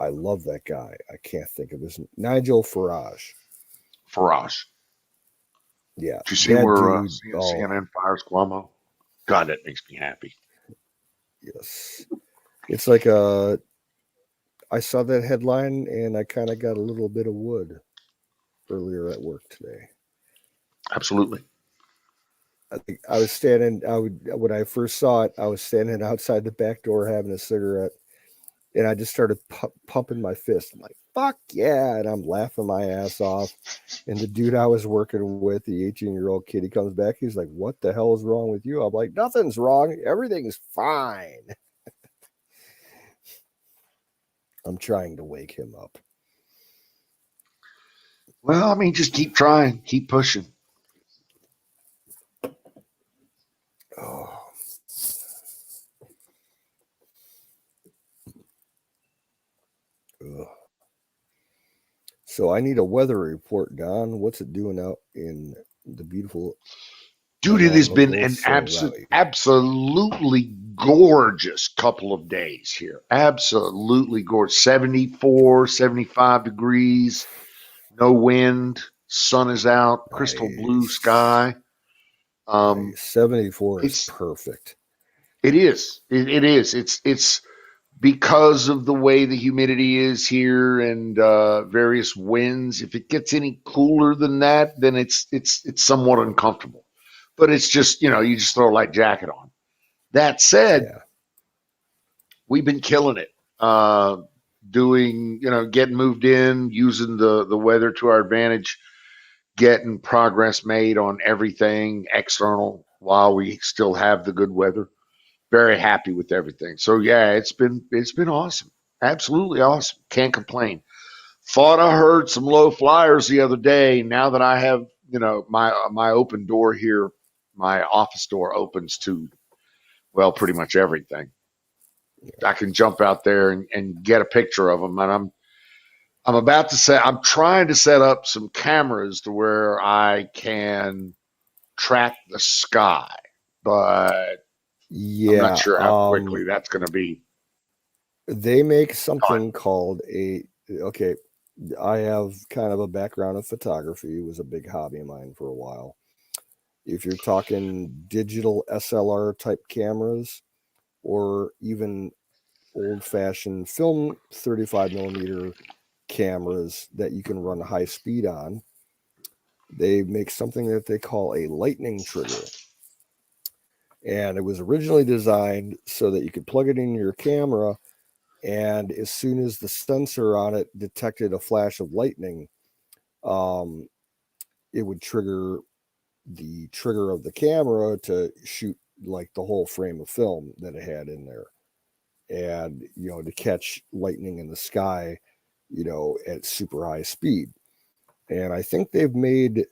I love that guy. I can't think of his name. Nigel Farage. Farage. Yeah. Did you see that where dude, CNN fires Cuomo? God, that makes me happy. Yes. It's like I saw that headline and I kind of got a little bit of wood earlier at work today. Absolutely. I was standing. When I first saw it, I was standing outside the back door having a cigarette, and I just started pumping my fist. I'm like, "Fuck yeah!" And I'm laughing my ass off. And the dude I was working with, the 18-year-old kid, he comes back. He's like, "What the hell is wrong with you?" I'm like, "Nothing's wrong. Everything's fine." I'm trying to wake him up. Well, I mean, just keep trying, keep pushing. Oh. Ugh. So I need a weather report, Don. What's it doing out in the beautiful? Dude, it has been an absolutely gorgeous couple of days here. Absolutely gorgeous. 74, 75 degrees, no wind, sun is out, crystal blue sky. Nice. 74 is perfect. It is. It is. It's because of the way the humidity is here and various winds. If it gets any cooler than that, then it's somewhat uncomfortable. But it's just, you just throw a light jacket on. That said, we've been killing it. Getting moved in, using the weather to our advantage, getting progress made on everything external, while we still have the good weather. Very happy with everything. So yeah, it's been awesome. Absolutely awesome. Can't complain. Thought I heard some low flyers the other day. Now that I have, my open door here, my office door opens to, well, pretty much everything. I can jump out there and get a picture of them. And I'm trying to set up some cameras to where I can track the sky, but I'm not sure how quickly that's going to be. They make something called okay, I have kind of a background in photography. It was a big hobby of mine for a while. If you're talking digital SLR type cameras or even old-fashioned film 35 millimeter cameras that you can run high speed on, they make something that they call a lightning trigger. And it was originally designed so that you could plug it in your camera, and as soon as the sensor on it detected a flash of lightning, it would trigger the trigger of the camera to shoot like the whole frame of film that it had in there, and to catch lightning in the sky at super high speed. And I think they've made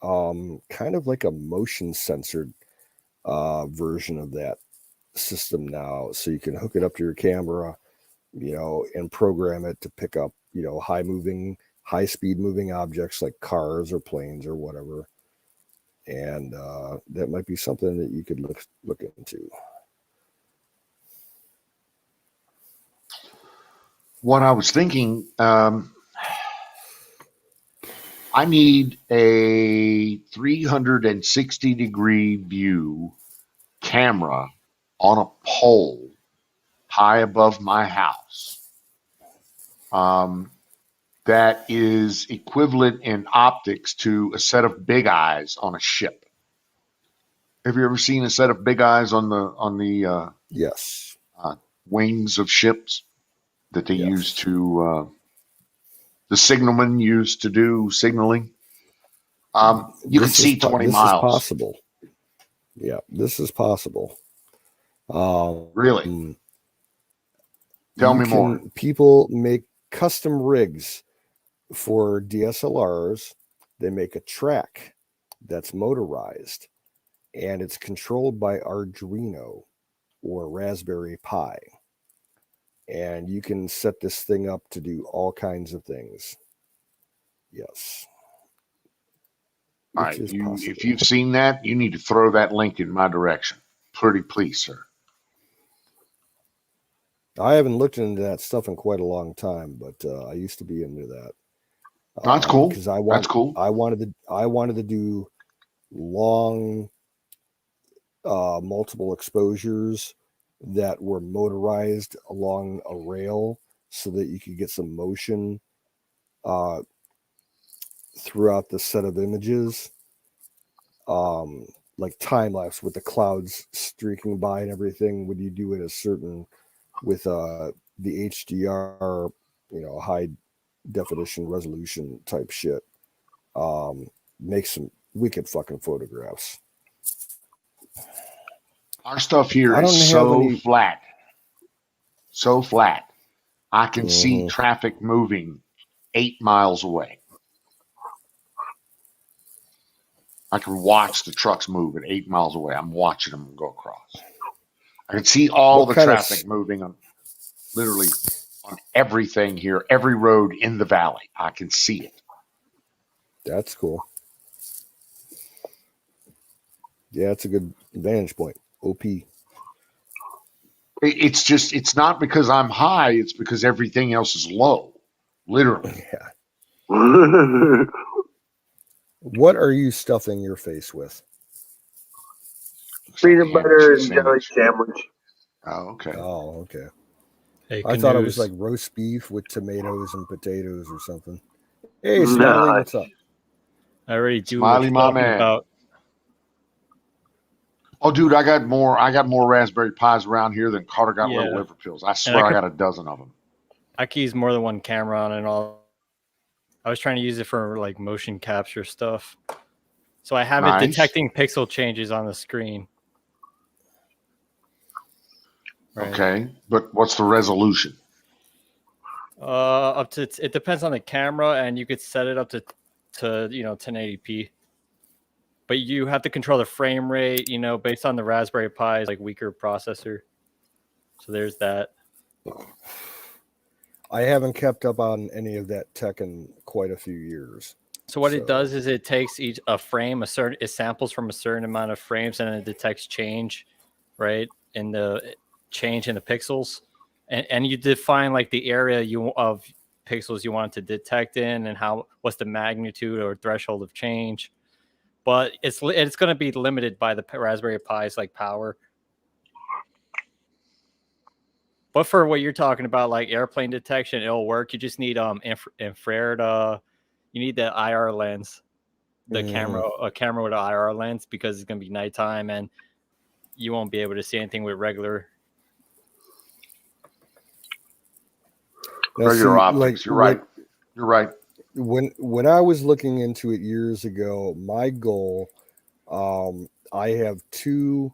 kind of like a motion censored version of that system now, so you can hook it up to your camera and program it to pick up high speed moving objects like cars or planes or whatever. And that might be something that you could look into. What I was thinking, I need a 360-degree view camera on a pole high above my house. That is equivalent in optics to a set of big eyes on a ship. Have you ever seen a set of big eyes on the Yes. Wings of ships that they Yes. use to the signalmen used to do signaling? You can see 20 miles. This is possible. Yeah, this is possible. Really? Tell me more. People make custom rigs for DSLRs. They make a track that's motorized, and it's controlled by Arduino or Raspberry Pi. And you can set this thing up to do all kinds of things. Yes. All right. If you've seen that, you need to throw that link in my direction. Pretty please, sir. I haven't looked into that stuff in quite a long time, but I used to be into that. That's cool. Because that's cool. I wanted to do long, multiple exposures that were motorized along a rail, so that you could get some motion throughout the set of images, like time lapse with the clouds streaking by and everything. When you do it with the HDR, high definition resolution type shit, make some wicked fucking photographs. Our stuff here is so flat. So flat. I can see traffic moving 8 miles away. I can watch the trucks move at 8 miles away. I'm watching them go across. I can see all the traffic moving on literally on everything here, every road in the valley. I can see it. That's cool. Yeah, it's a good vantage point. OP. It's not because I'm high. It's because everything else is low. Literally. Yeah. What are you stuffing your face with? Peanut butter and jelly sandwich. Oh, okay. Oh, okay. Hey, I thought it was like roast beef with tomatoes and potatoes or something. Hey, Smiley, Nah. what's up? I already do Smiley, my man. about. Oh, dude, I got more Raspberry Pis around here than Carter got little liver pills. I swear I got a dozen of them. I can use more than one camera on it and all. I was trying to use it for like motion capture stuff. So I have Nice. it detecting pixel changes on the screen. Right. Okay, but what's the resolution? Up to it depends on the camera, and you could set it up to 1080p. But you have to control the frame rate, based on the Raspberry Pi's like weaker processor. So there's that. I haven't kept up on any of that tech in quite a few years. So what it does is it takes a frame, it samples from a certain amount of frames, and it detects change, right, in the change in the pixels, and you define like the area of pixels you want it to detect in, and what's the magnitude or threshold of change. But it's going to be limited by the Raspberry Pi's like power. But for what you're talking about, like airplane detection, it'll work. You just need infrared. You need the IR lens. A camera with an IR lens, because it's going to be nighttime and you won't be able to see anything with regular Optics. You're right. You're right. When I was looking into it years ago, my goal, I have 2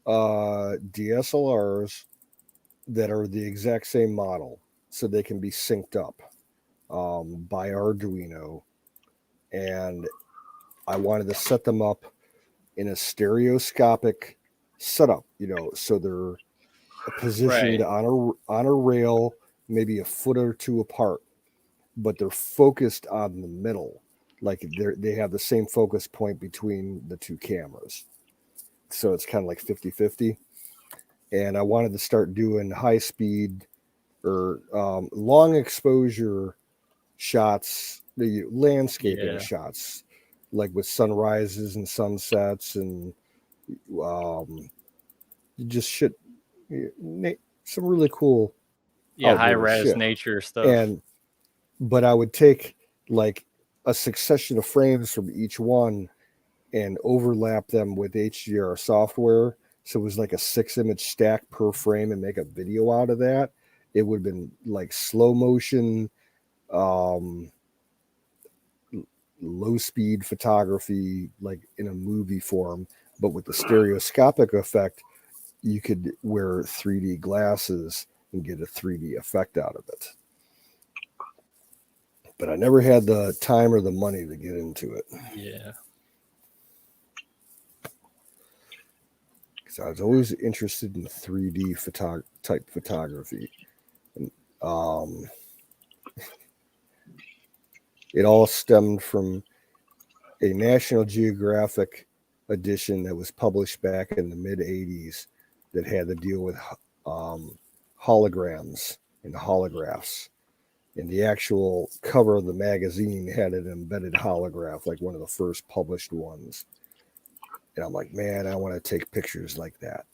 DSLRs that are the exact same model, so they can be synced up by Arduino, and I wanted to set them up in a stereoscopic setup, so they're positioned on a rail, maybe a foot or 2 apart, but they're focused on the middle, like they have the same focus point between the 2 cameras, so it's kind of like 50-50. And I wanted to start doing high speed or long exposure shots, landscaping shots, like with sunrises and sunsets, and just some really cool high res nature stuff. But I would take like a succession of frames from each one and overlap them with HDR software, so it was like a 6-image stack per frame, and make a video out of that. It would have been like slow motion, low speed photography, like in a movie form, but with the stereoscopic effect, you could wear 3D glasses and get a 3D effect out of it. But I never had the time or the money to get into it. Yeah. Because I was always interested in 3D type photography. And, it all stemmed from a National Geographic edition that was published back in the mid 80s that had to deal with holograms and holographs. And the actual cover of the magazine had an embedded holograph, like one of the first published ones. And I'm like, man, I want to take pictures like that.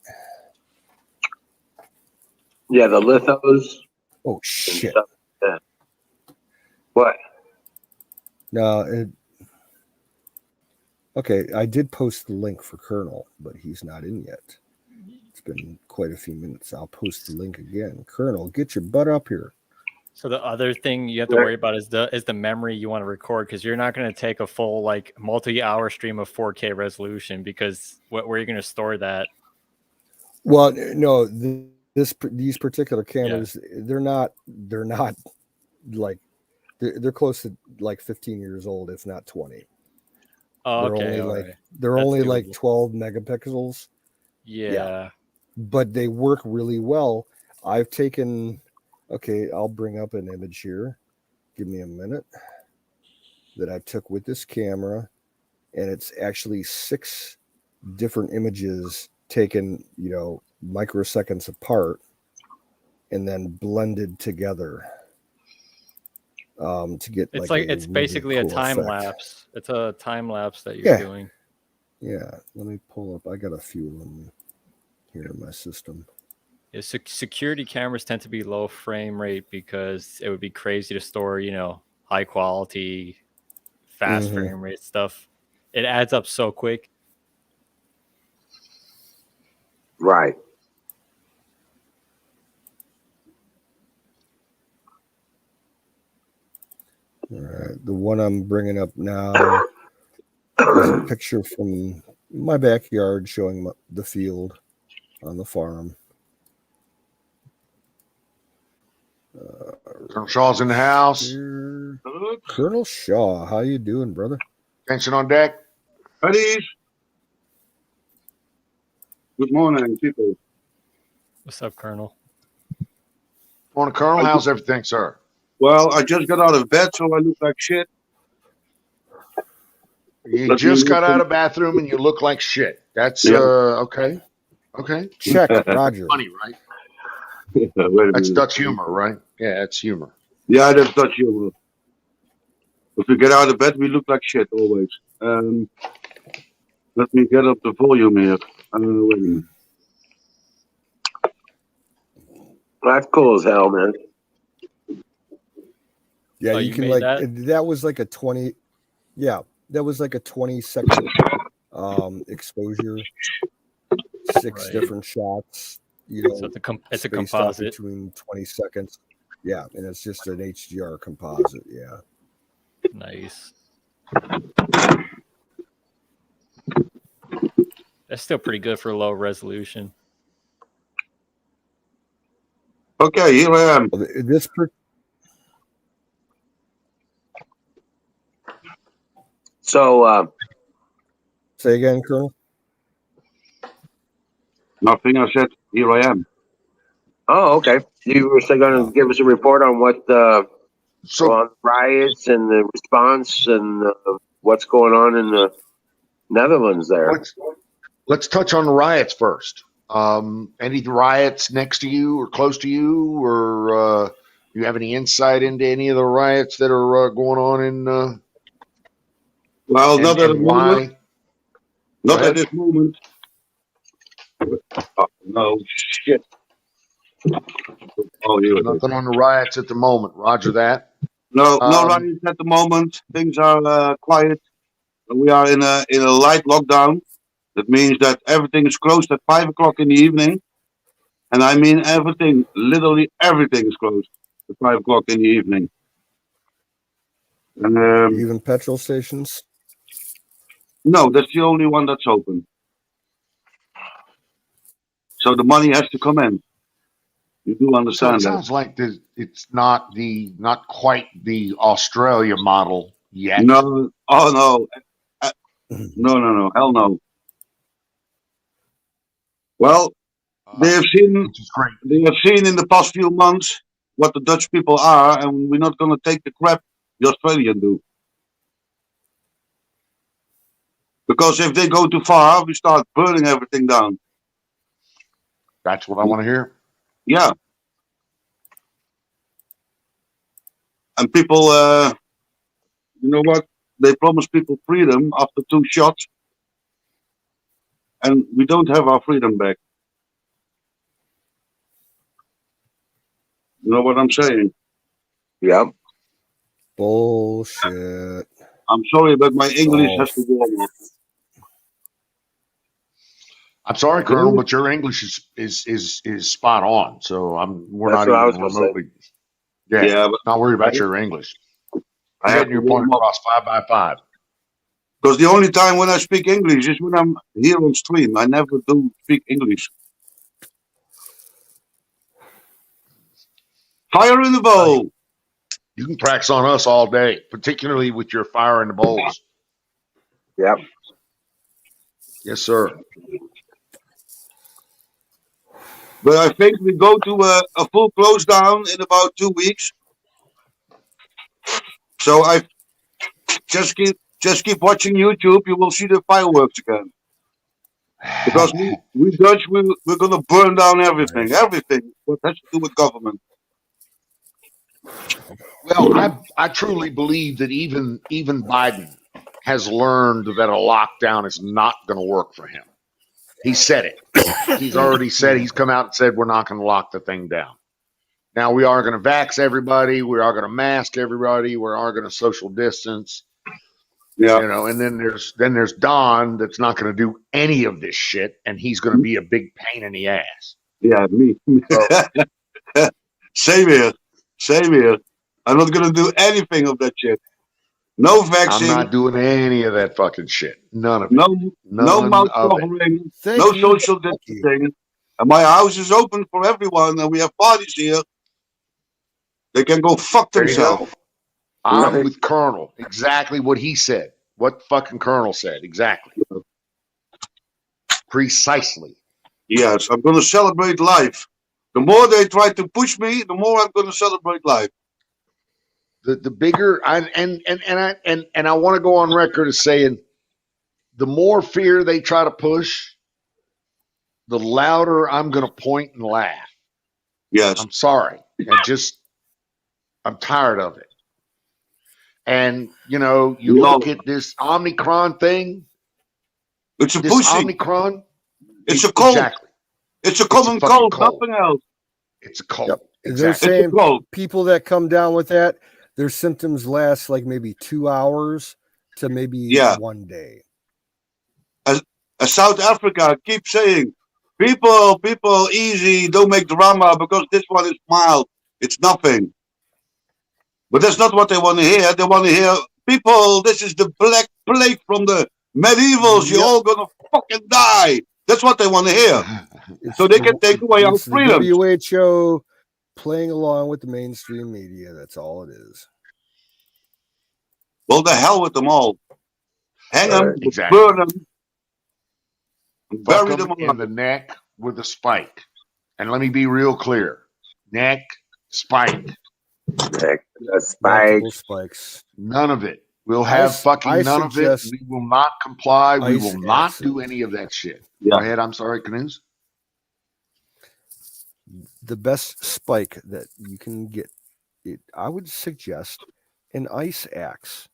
Yeah, the lithos. Oh, shit. Yeah. What? No, okay, I did post the link for Colonel, but he's not in yet. It's been quite a few minutes. I'll post the link again. Colonel, get your butt up here. So the other thing you have to worry about is the memory you want to record, because you're not going to take a full like multi-hour stream of 4K resolution, because where are you going to store that? Well, no, these particular cameras, they're not like they're close to like 15 years old, if not 20. Oh, they're only like 12 megapixels. Yeah. But they work really well. I've taken. Okay, I'll bring up an image here. Give me a minute. That I took with this camera, and it's actually 6 different images taken, microseconds apart, and then blended together to get. It's it's really basically cool a time lapse. It's a time lapse that you're doing. Yeah, let me pull up. I got a few of them here in my system. Yeah, security cameras tend to be low frame rate because it would be crazy to store, high quality, fast frame rate stuff. It adds up so quick. Right. All right. The one I'm bringing up now Here's a picture from my backyard showing the field on the farm. Colonel Shaw's in the house. Here. Colonel Shaw, how you doing, brother? Attention on deck. Buddies. Good morning, people. What's up, Colonel? Morning, Colonel. How's everything, sir? Well, I just got out of bed, so I look like shit. You just got out of bathroom and you look like shit. That's okay. Okay. Check, Roger. Funny, right? Wait a minute. That's Dutch humor, right? Yeah, that's humor. Yeah, that's Dutch humor. If we get out of bed, we look like shit always. Let me get up the volume here. Wait a minute. That's cool as hell, man. Yeah, Oh, you you can made like that was like a 20. Yeah, that was like a 20-second exposure. 6 Right. different shots. You know, So it's a spaced out composite. between 20 seconds. Yeah, and it's just an HDR composite. Yeah. Nice. That's still pretty good for low resolution. Okay, here I am. Well, So, say again, Colonel. Nothing. I said, here I am. oh, okay. You were still going to give us a report on what So on riots and the response and what's going on in the Netherlands there. let's touch on the riots first. Any riots next to you or close to you, or you have any insight into any of the riots that are going on in? Well, not at the moment. Why? Not at this moment. Oh, no, shit. Oh, here it is. Nothing on the riots at the moment. Roger that. No Um, riots at the moment. Things are quiet. We are in a light lockdown. That means that everything is closed at 5 o'clock in the evening. And I mean everything, literally everything is closed at 5 o'clock in the evening. And Even petrol stations. no, that's the only one that's open. So the money has to come in. You do so understand it that? sounds like it's not quite the Australia model yet. No, oh no. No, hell no. Well, they have seen Which is great. in the past few months what the Dutch people are, and we're not going to take the crap the Australians do. Because if they go too far, we start burning everything down. That's what I want to hear. Yeah. And people, you know what? They promise people freedom after 2 shots, and we don't have our freedom back. You know what I'm saying? Yeah. Bullshit. I'm sorry, but my English Oh. has to warm up. I'm sorry, Colonel, Really? but your English is spot on. So we're That's not what I even was gonna say. remotely. Yeah, Yeah, but not worried about your English. I have Getting to your point warm up. across 5x5. Because the only time when I speak English is when I'm here on stream. I never do speak English. Fire in the bowl. You can practice on us all day, particularly with your fire in the bowls. Yep. Yes, sir. But I think we go to a full close down in about 2 weeks. So I just keep watching YouTube. You will see the fireworks again. Because we Dutch, we're gonna burn down everything. Everything what has to do with government. Well, I truly believe that even Biden has learned that a lockdown is not going to work for him. He said it. He's already said, he's come out and said we're not going to lock the thing down. Now we are going to vax everybody. We are going to mask everybody. We are going to social distance. Yeah. You know, and then there's Don that's not going to do any of this shit, and he's going to be a big pain in the ass. Yeah, me. Same here. I'm not gonna do anything of that shit. no I'm vaccine, not doing any of that fucking shit. None of it. no None mouth of it. covering, Thank no you. social Thank you. distancing. And my house is open for everyone, and we have parties here. They can go fuck There you themselves. go. I'm with Colonel. Exactly what he said. What fucking Colonel said. Exactly. Precisely. Yes, I'm going to celebrate life. The more they try to push me, the more I'm going to celebrate life. The bigger I want to go on record as saying the more fear they try to push, the louder I'm going to point and laugh. Yes, I'm sorry. I'm tired of it. And you know, you No. look at this Omicron thing. it's a This pussy. Omicron. It's a cold. Exactly. It's a a common fucking cold, cold. nothing else. It's a cold. Yep. They're Exactly. saying cold. people that come down with that, their symptoms last like maybe 2 hours to maybe Yeah. 1 day. South Africa keeps saying, people, easy, don't make drama because this one is mild. It's nothing. But that's not what they want to hear. They want to hear, people, this is the black plague from the medievals. You're Yep. all going to fucking die. That's what they want to hear. It's So they the- can take away our it's the freedoms. WHO playing along with the mainstream media. That's all it is. Well, the hell with them all. Hang them, Exactly. burn them, and Fuck bury them them in alive. the neck with a spike. And let me be real clear. Neck, spike. Spike. Multiple spikes. None of it. We'll have fucking I none of it. suggest We will not comply. We ice will not acid. do any of that shit. Yeah. Go ahead. I'm sorry, Canoes. The best spike that you can get, I would suggest an ice axe.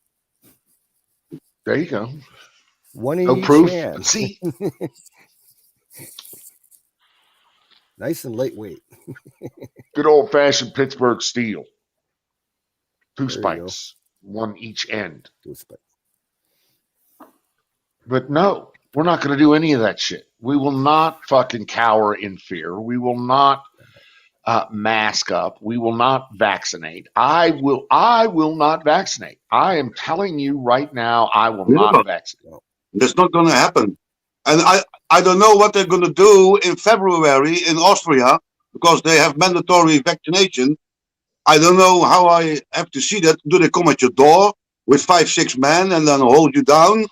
There you go. One in No each proof. hand. See, Nice and lightweight. good old fashioned Pittsburgh steel. Two There you go. spikes, one each end. Two spikes. But no, we're not going to do any of that shit. We will not fucking cower in fear. We will not mask up. We will not vaccinate. I will not vaccinate. I am telling you right now, I will Yeah. not vaccinate. That's not going to happen. And I don't know what they're going to do in February in Austria because they have mandatory vaccination. I don't know how I have to see that. Do they come at your door with 5-6 men and then hold you down,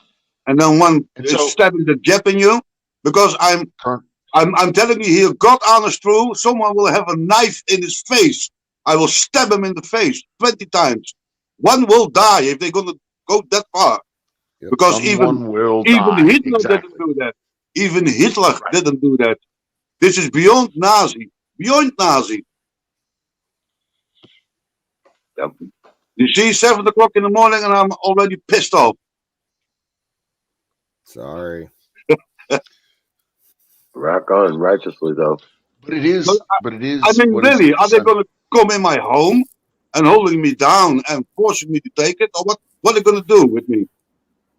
and then one And is so- stabbing the jab in you? Because I'm telling you here, God honest true, someone will have a knife in his face. I will stab him in the face 20 times. One will die if they're going to go that far. Yep. Because Someone will even die. Hitler Exactly. didn't do that. Even Hitler Right. didn't do that. This is beyond Nazi. Beyond Nazi. Yep. You see, 7 o'clock in the morning and I'm already pissed off. Sorry. Rock on, righteously though. But it is. I mean, what is really, it? are they going to come in my home and holding me down and forcing me to take it? Or what are they going to do with me?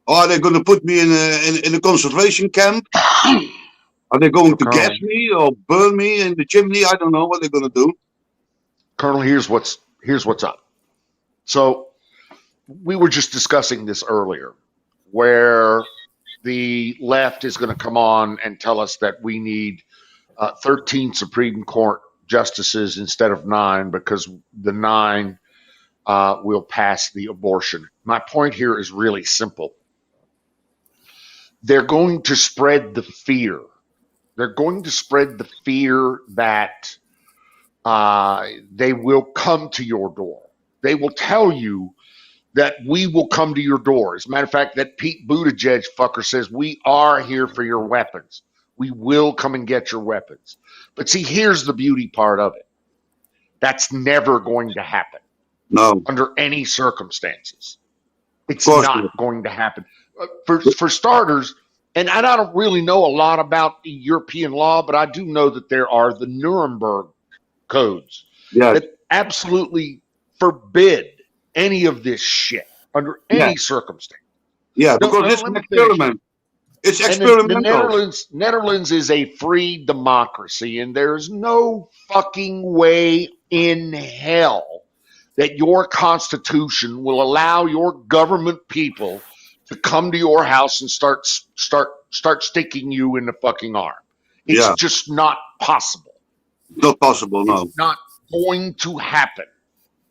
Or are they going to put me in a concentration camp? Are they going to Colonel. gas me or burn me in the chimney? I don't know what they're going to do. Colonel, here's what's up. So we were just discussing this earlier, where the left is going to come on and tell us that we need 13 Supreme Court justices instead of 9 because the 9 will pass the abortion. My point here is really simple. They're going to spread the fear. They're going to spread the fear that they will come to your door. They will tell you that we will come to your door. As a matter of fact, that Pete Buttigieg fucker says, we are here for your weapons. We will come and get your weapons. But see, here's the beauty part of it. That's never going to happen. No. Under any circumstances. It's Of course not not. going to happen. For starters, and I don't really know a lot about the European law, but I do know that there are the Nuremberg codes Yes. that absolutely forbid any of this shit under any circumstance. Yeah, No, because no, it's let an me finish. experiment. It's And experimental. the Netherlands is a free democracy, and there's no fucking way in hell that your Constitution will allow your government people to come to your house and start sticking you in the fucking arm. It's Yeah. just not possible. Not possible, no. It's not going to happen.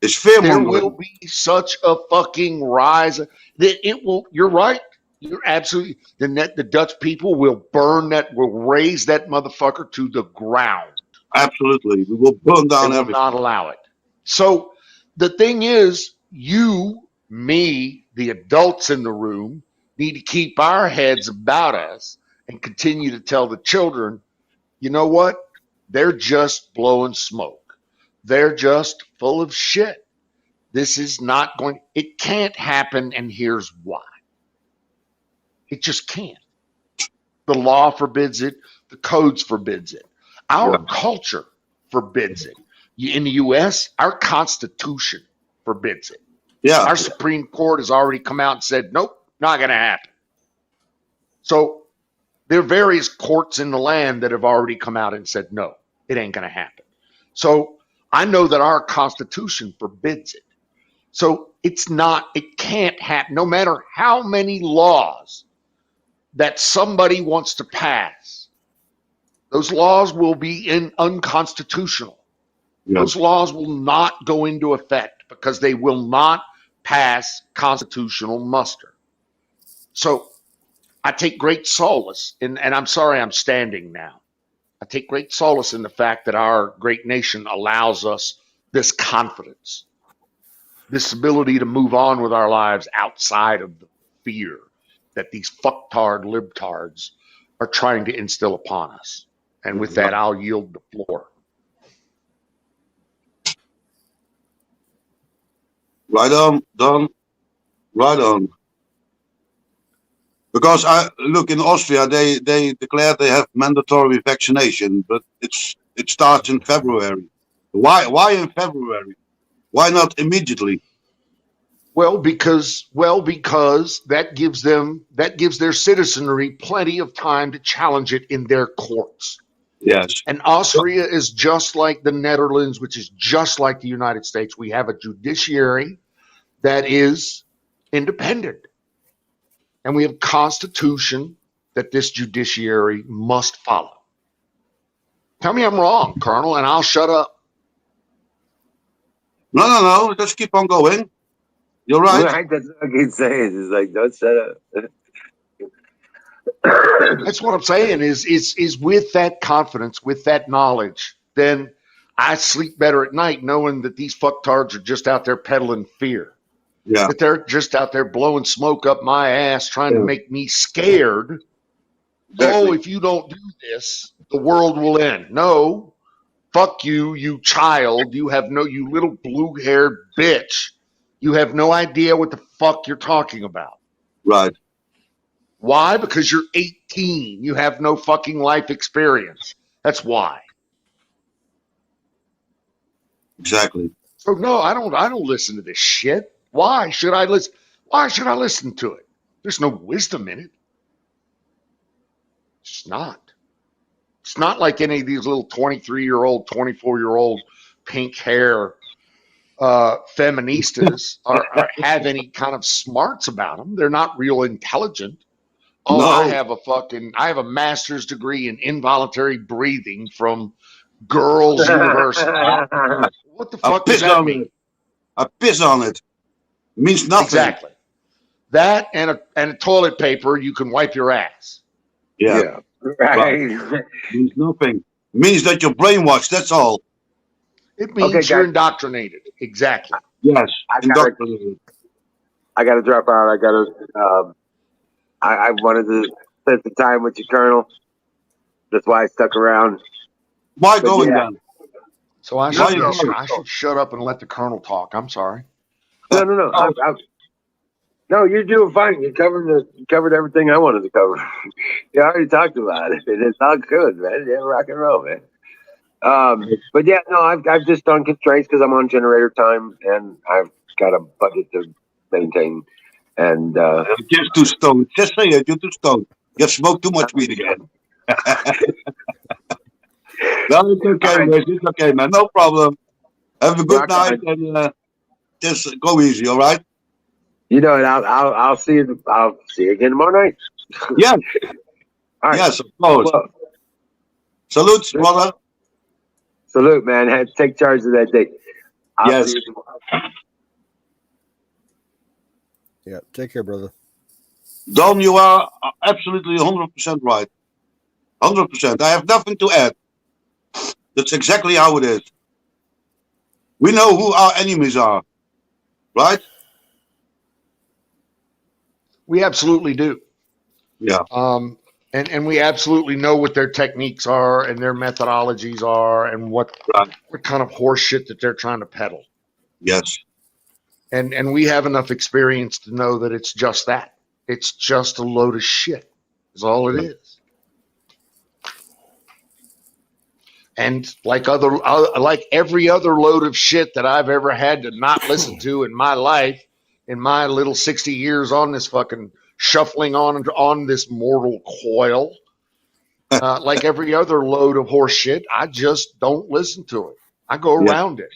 It's fear There mongering. will be such a fucking rise that it will. You're right. You're absolutely. The Dutch people will burn that. Will raze that motherfucker to the ground. Absolutely. We will burn down They will everything. not allow it. So the thing is, you, me, the adults in the room need to keep our heads about us and continue to tell the children, you know what? They're just blowing smoke. They're just full of shit. This is not going, it can't happen, and here's why. It just can't. The law forbids it. The codes forbids it. Our culture forbids it. In the U.S., our Constitution forbids it. Yeah. Our Supreme Court has already come out and said, nope, not going to happen. So there are various courts in the land that have already come out and said, no, it ain't going to happen. So I know that our Constitution forbids it. So it can't happen, no matter how many laws that somebody wants to pass. Those laws will be unconstitutional. Yeah. Those laws will not go into effect because they will not pass constitutional muster. So I take great solace and I'm sorry I'm standing now. I take great solace in the fact that our great nation allows us this confidence, this ability to move on with our lives outside of the fear that these fucktard libtards are trying to instill upon us. And with that, I'll yield the floor. Right on, Don. Right on. Because I look in Austria, they declared they have mandatory vaccination, but it starts in February. Why in February? Why not immediately? Well, because that gives their citizenry plenty of time to challenge it in their courts. Yes. And Austria is just like the Netherlands, which is just like the United States. We have a judiciary that is independent. And we have a constitution that this judiciary must follow. Tell me I'm wrong, Colonel, and I'll shut up. No. Let's keep on going. You're right. Right, that's what I keep saying. It's like, don't shut up. That's what I'm saying is with that confidence, with that knowledge, then I sleep better at night knowing that these fucktards are just out there peddling fear. Yeah. That they're just out there blowing smoke up my ass, trying to make me scared. Exactly. Oh, if you don't do this, the world will end. No, fuck you, you child. You little blue-haired bitch. You have no idea what the fuck you're talking about. Right. Why? Because you're 18. You have no fucking life experience. That's why. Exactly. So no, I don't listen to this shit. Why should I listen? Why should I listen to it? There's no wisdom in it. It's not. It's not like any of these little 23-year-old, 24-year-old pink hair feministas have any kind of smarts about them. They're not real intelligent. Oh, No. I have a master's degree in involuntary breathing from Girls University. What the fuck does that mean? I piss on it. Means nothing. Exactly. That and a toilet paper you can wipe your ass. Yeah. Right. Means nothing. Means that you're brainwashed. That's all. It means Okay, you're guys. indoctrinated. Exactly. Yes. I Indoctrinated. gotta drop out. I wanted to spend some time with you, Colonel. That's why I stuck around. Why But going yeah. then? So I No, should shut up and let the colonel talk. I'm sorry. No. No, you're doing fine. You covered everything I wanted to cover. You already talked about it. It's all good, man. Yeah, rock and roll, man. But yeah, no, I've just done constraints because I'm on generator time and I've got a budget to maintain. And You're too stoned. Just say it. You're too stoned. You've smoked too much weed again. No, it's okay, All right. guys. It's okay, man. No problem. Have a good Rock night. on. And just go easy, all right? You know, and I'll see you. I'll see you again tomorrow night. Yeah. All right. Yes, of course. Well, Salutes, brother. salute, man. Had to take charge of that day. I'll Yes. see you tomorrow. Yeah. Take care, brother. Don, you are absolutely 100% right. 100%. I have nothing to add. That's exactly how it is. We know who our enemies are, right? We absolutely do. Yeah. And we absolutely know what their techniques are and their methodologies are and what Right. kind of horse shit that they're trying to peddle. Yes. And we have enough experience to know that it's just that. It's just a load of shit. Is all it is. And like every other load of shit that I've ever had to not listen to in my life, in my little 60 years on this fucking shuffling on this mortal coil, like every other load of horse shit, I just don't listen to it. I go around it.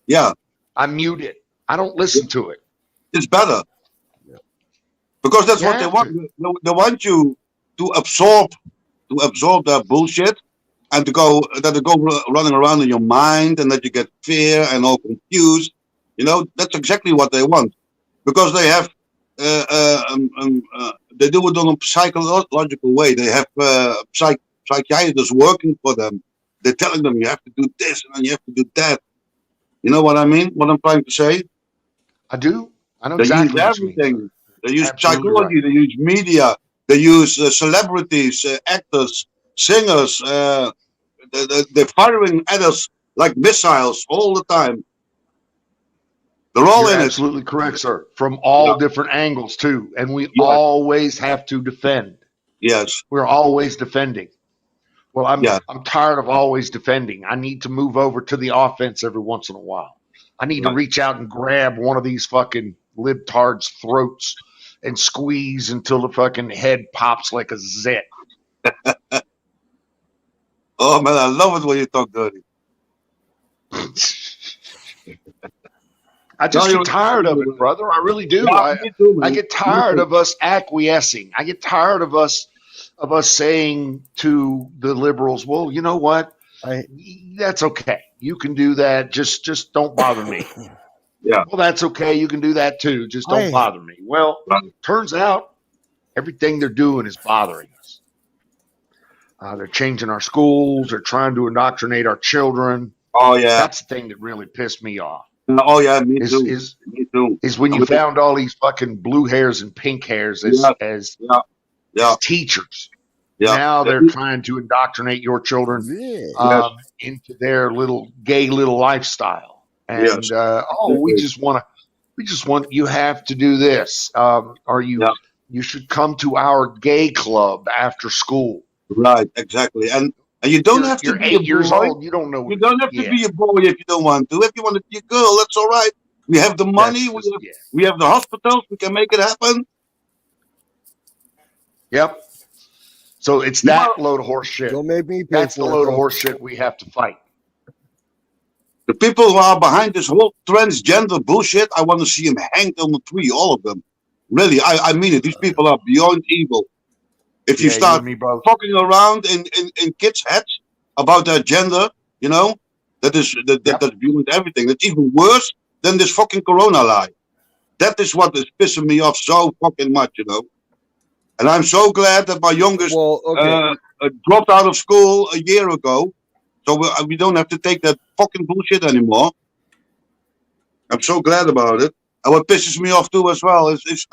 Yeah. I mute it. I don't listen to it. It's better. Because that's what they have want. They want you to absorb that bullshit and to go running around in your mind and that you get fear and all confused. You know, that's exactly what they want. Because they have they do it on a psychological way. They have psychiatrists working for them. They're telling them you have to do this and then you have to do that. You know what I mean? What I'm trying to say? I do. I know They exactly use what you mean, sir. everything. They use Absolutely psychology. right. They use media. They use celebrities, actors, singers. They're firing at us like missiles all the time. They're all You're in it. absolutely correct, sir. From all different angles too, and we always have to defend. Yes. We're always defending. Well, Yeah. I'm tired of always defending. I need to move over to the offense every once in a while. I need to Right. reach out and grab one of these fucking libtards' throats and squeeze until the fucking head pops like a zit. Oh man, I love it when you talk dirty. I just No, get tired of it, brother. I really do. Yeah, me too, man. I get tired of us acquiescing. I get tired of us saying to the liberals, "Well, you know what? That's okay. You can do that. Just don't bother me." Yeah. Well, that's okay. You can do that too. Just don't bother me. Well, turns out everything they're doing is bothering us. They're changing our schools. They're trying to indoctrinate our children. Oh yeah. That's the thing that really pissed me off. Oh yeah, me too. Me too. Is when you found all these fucking blue hairs and pink hairs as teachers. Yeah. Now they're trying to indoctrinate your children into their gay little lifestyle. And we just want you have to do this. Or you should come to our gay club after school. Right, exactly. And you don't have to you're be 8 years old. You don't know. You don't have to be a boy if you don't want to. If you want to be a girl, that's all right. We have the money. We have the hospitals. We can make it happen. Yep. So it's that load of horse shit. Don't make me pay That's the for it, load of though. horse shit we have to fight. The people who are behind this whole transgender bullshit, I want to see them hanged on the tree, all of them. Really, I mean it. These people are beyond evil. If you start fucking around in kids' heads about their gender, you know, that's beyond everything. That's even worse than this fucking corona lie. That is what is pissing me off so fucking much, you know. And I'm so glad that my youngest dropped out of school a year ago, so we don't have to take that fucking bullshit anymore. I'm so glad about it. And what pisses me off too as well is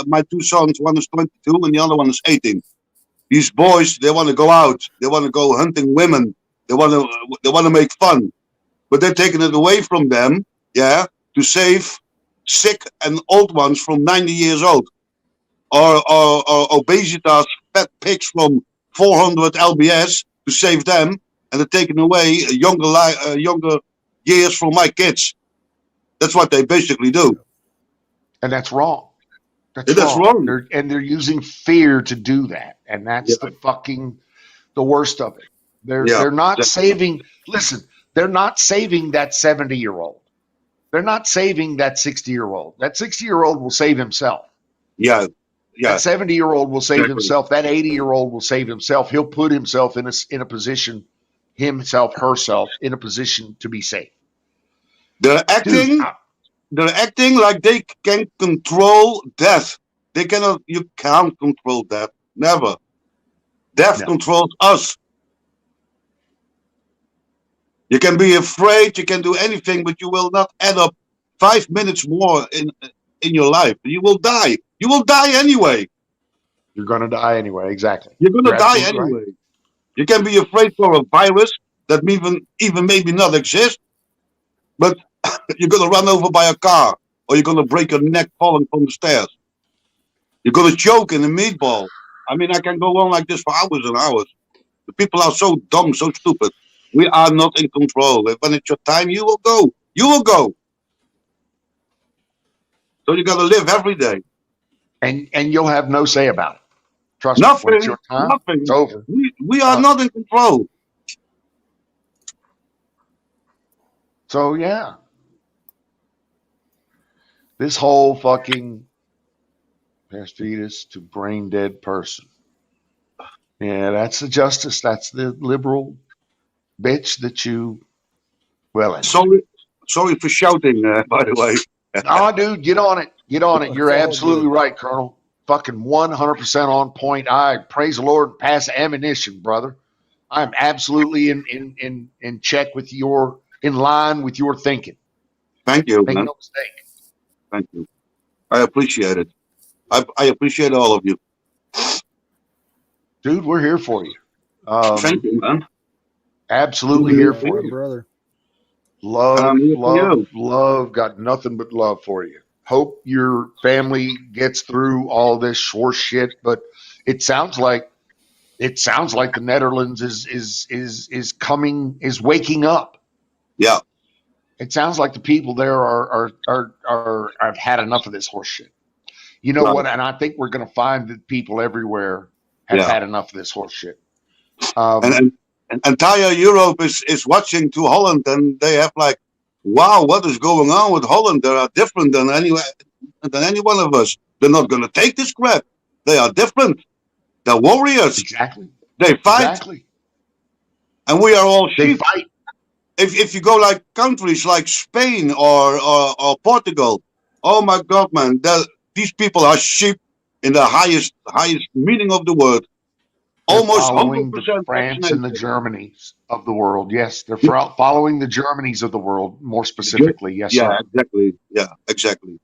my two sons, one is 22 and the other one is 18. These boys, they want to go out. They want to go hunting women. They want to make fun. But they're taking it away from them, to save sick and old ones from 90 years old. Or obesitas, fat pigs from 400 lbs to save them. And they're taking away younger years from my kids. That's what they basically do. And that's wrong. That's wrong. They're using fear to do that. And that's the worst of it. They're not saving. Listen, they're not saving that 70-year-old. They're not saving that 60-year-old. That 60-year-old will save himself. Yeah, yeah, That 70-year-old will save exactly. himself. That 80-year-old will save himself. He'll put himself in a position, herself, in a position to be safe. They're acting. Dude, They're acting like they can control death. They cannot. You can't control death. Never. Death No. controls us. You can be afraid. You can do anything, but you will not add up 5 minutes more in your life. You will die. You will die anyway. You're going to die anyway. Exactly. You're gonna You're die absolutely right. anyway. You can be afraid for a virus that even maybe not exist, but you're gonna run over by a car, or you're gonna break your neck falling from the stairs. You're gonna choke in a meatball. I mean, I can go on like this for hours and hours. The people are so dumb, so stupid. We are not in control. When it's your time, you will go. You will go. So you gotta live every day. And you'll have no say about it. Trust me. When it's Nothing. your time, Nothing. it's over. We are not in control. So yeah, this whole fucking past fetus to brain dead person. Yeah, that's the justice. That's the liberal bitch that you. Well, Sorry for shouting. By the way. oh, dude, get on it. Get on it. You're It's all absolutely good. right, Colonel. Fucking 100% on point. I praise the Lord. Pass ammunition, brother. I'm absolutely in check with in line with your thinking. Thank you, Make man. no mistake. Thank you. I appreciate it. I appreciate all of you. Dude, we're here for you. Thank you, man. Absolutely We're here here for My you. brother. Love, here for love, you. love. Got nothing but love for you. Hope your family gets through all this horse shit, but it sounds like the Netherlands is waking up. Yeah. It sounds like the people there have had enough of this horse shit. You know Right. what? And I think we're going to find that people everywhere have Yeah. had enough of this horse shit. And entire Europe is watching to Holland, and they have like, wow, what is going on with Holland? They are different than any one of us. They're not going to take this crap. They are different. They're warriors. Exactly. They fight, Exactly. and we are all They sheep. fight. If you go like countries like Spain or Portugal, oh my God, man, these people are sheep in the highest meaning of the word. They're Almost following the 100% France and the vaccinated. Germanys of the world. Yes, they're following the Germanys of the world, more specifically. Yes, Yeah, sir. exactly. Yeah, exactly.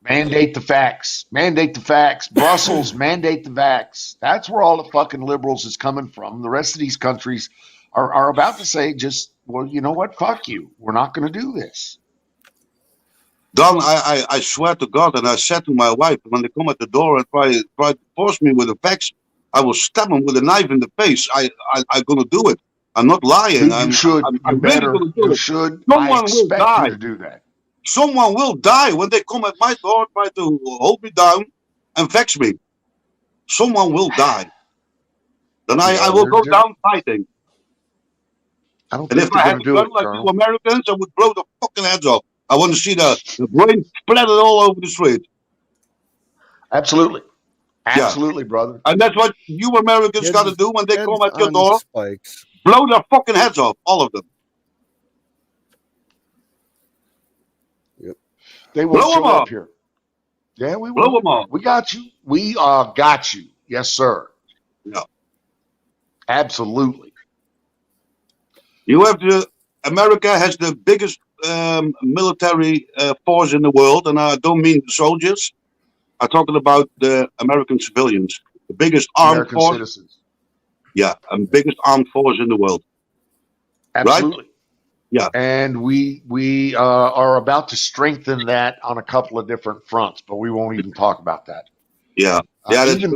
Mandate the facts. Mandate the facts. Brussels, mandate the vax. That's where all the fucking liberals is coming from. The rest of these countries are about to say, just, well, you know what? Fuck you. We're not going to do this. Don, I swear to God, and I said to my wife, when they come at the door and try to force me with a vax, I will stab them with a knife in the face. I'm gonna do it. I'm not lying. Dude, you should. I'm You really better. gonna do You it. should. I Someone will expect die. you to do that. Someone will die when they come at my door, try to hold me down and vex me. Someone will die. Then I will go down fighting. I don't And think if I they're had going a to do gun it, like you Colonel. Americans, I would blow the fucking heads off. I want to see the brain splattered all over the street. Absolutely. Yeah. Absolutely, brother. And that's what you Americans got to do when they come at your on door. spikes. Blow their fucking heads off, all of them. They won't Blow 'em show up off. here. Yeah, we Blow will. them off. We got you. We got you. Yes, sir. Yeah. Absolutely. You have America has the biggest military force in the world, and I don't mean the soldiers. I'm talking about the American civilians. The biggest armed American force. citizens. Yeah, and biggest armed force in the world. Absolutely. Yeah. And we are about to strengthen that on a couple of different fronts, but we won't even talk about that. Yeah. Yeah. That's Even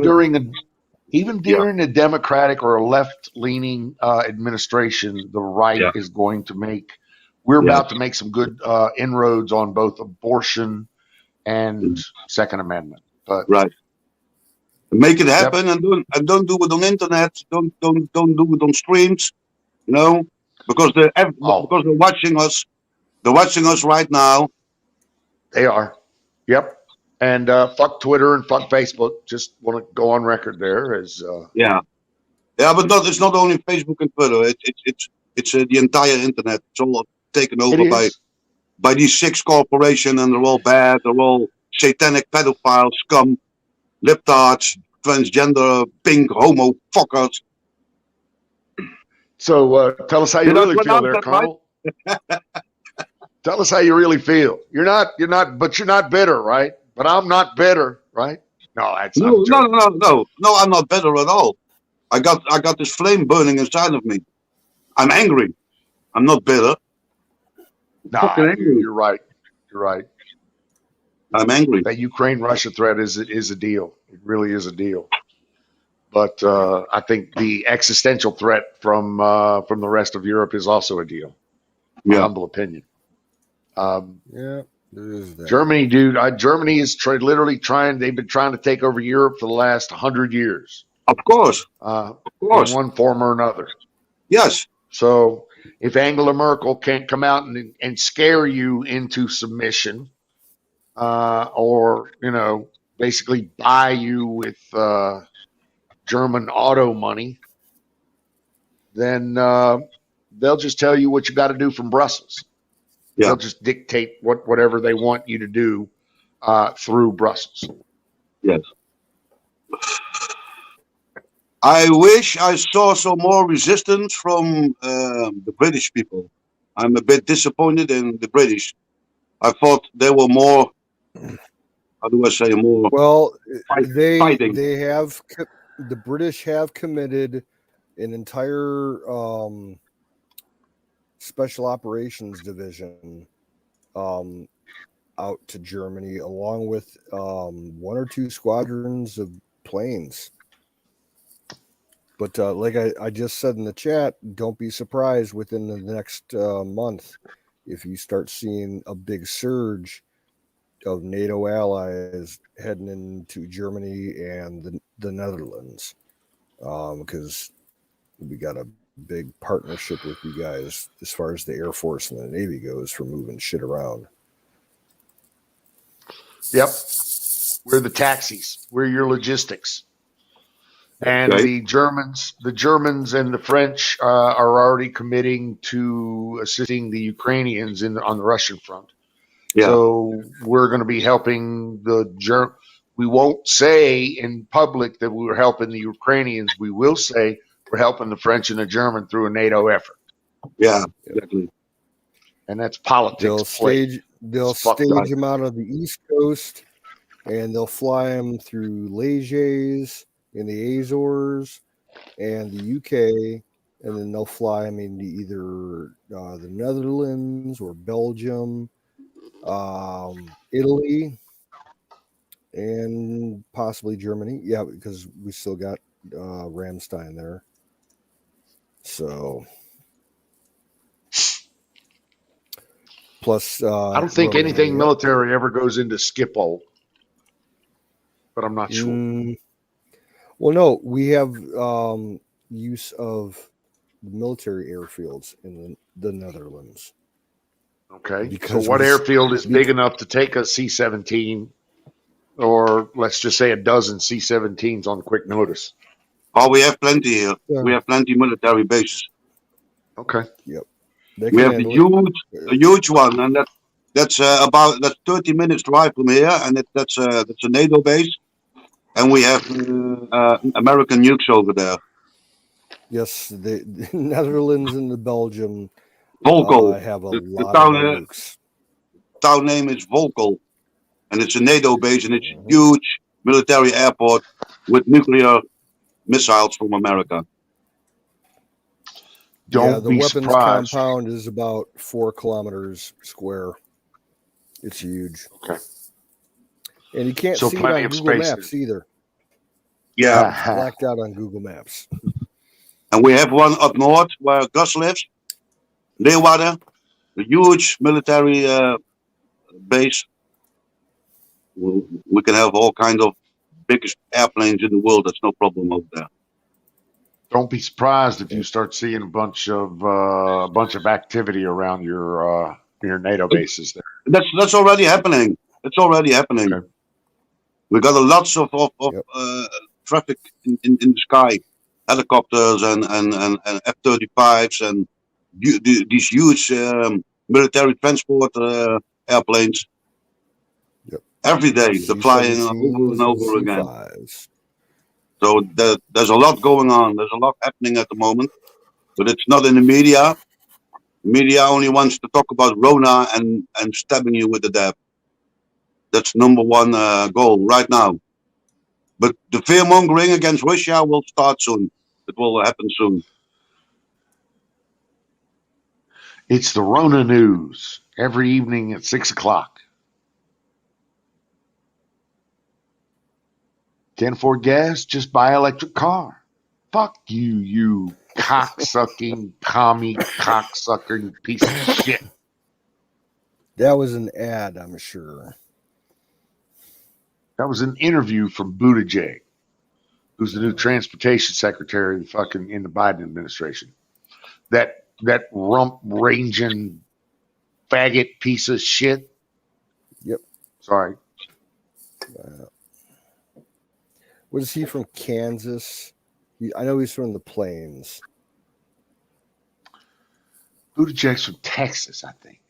good. during a Democratic or a left-leaning administration, the right Yeah. is going to make. We're Yeah. about to make some good inroads on both abortion and Second Amendment. But Right. Make it happen, and don't do it on internet. Don't do it on streams. You know, because they're watching us. They're watching us right now. They are. Yep. And fuck Twitter and fuck Facebook. Just want to go on record there as Yeah, but it's not only Facebook and Twitter. It's the entire internet. It's all taken it over is. by these 6 corporations, and they're all bad. They're all satanic pedophiles, scum, libtards, transgender, pink, homo fuckers. So tell us how you You don't really feel there, pronounce that right? Colonel. Tell us how you really feel. You're not, but you're not bitter, right? But I'm not bitter, right? No, that's No, I'm joking. no. I'm not better at all. I got this flame burning inside of me. I'm angry. I'm not bitter. Nah, Fucking angry. you're right. You're right. I'm angry. That Ukraine-Russia threat is a deal. It really is a deal. But I think the existential threat from the rest of Europe is also a deal. My humble opinion. Yeah, there is that. Germany, dude. Germany is literally trying. They've been trying to take over Europe for the last 100 years. Of course. In one form or another. Yes. So if Angela Merkel can't come out and scare you into submission, or basically buy you with German auto money, then they'll just tell you what you got to do from Brussels. Yeah. They'll just dictate whatever they want you to do through Brussels. Yes. I wish I saw some more resistance from the British people. I'm a bit disappointed in the British. I thought they were more, how do I say, more Well, fighting. the British have committed an entire special operations division out to Germany, along with 1 or 2 squadrons of planes. But like I just said in the chat, don't be surprised within the next month if you start seeing a big surge of NATO allies heading into Germany and the Netherlands, because we got a big partnership with you guys as far as the Air Force and the Navy goes for moving shit around. Yep. We're the taxis. We're your logistics. And Okay. the Germans and the French are already committing to assisting the Ukrainians on the Russian front. Yeah. So we're going to be helping we won't say in public that we were helping the Ukrainians. We will say we're helping the French and the German through a NATO effort. Yeah, exactly. And that's politics. They'll stage them out of the East Coast, and they'll fly them through Leges in the Azores and the UK, and then they'll fly them into either the Netherlands or Belgium, Italy, and possibly Germany. Yeah, because we still got Ramstein there. So, plus, I don't think Romania. anything military ever goes into Schiphol, but I'm not sure. Well, no, we have use of military airfields in the Netherlands. Okay. Because so what airfield is big enough to take a C-17, or let's just say a dozen C-17s on quick notice? Oh, we have plenty here. Yeah. We have plenty military bases. Okay. Yep. We have a huge one, and that's 30 minutes drive from here, and that's a NATO base, and we have American nukes over there. Yes, the Netherlands and the Belgium Volkel have a the lot town, of nukes. Town name is Volkel, and it's a NATO base, and it's a huge military airport with nuclear missiles from America. Don't the be weapons surprised. compound is about 4 kilometers square. It's huge. Okay. And you can't So see it plenty on of Google space Maps either. Yeah. It's blacked out on Google Maps. And we have one up north where Gus lives, Leeuwarden, a huge military base. We can have all kinds of biggest airplanes in the world. That's no problem over there. Don't be surprised if you start seeing a bunch of activity around your your NATO bases there. That's already happening. It's already happening. Okay. We got a lots of Yep. traffic in the sky, helicopters and F-35s and these huge military transport airplanes. Yep. Every day they're flying over and C-17s over and again. C-5s. So there's a lot going on. There's a lot happening at the moment, but it's not in the media. Media only wants to talk about Rona and stabbing you with the dab. That's number one goal right now. But the fear mongering against Russia will start soon. It will happen soon. It's the Rona News every evening at 6 o'clock. Can't afford gas? Just buy an electric car. Fuck you, you cocksucking, commie, cocksucking piece of shit. That was an ad, I'm sure. That was an interview from Buttigieg, who's the new transportation secretary in the Biden administration. That rump ranging faggot piece of shit. Yep. Sorry. What is he from? Kansas? I know he's from the Plains. Buttigieg's from Texas, I think.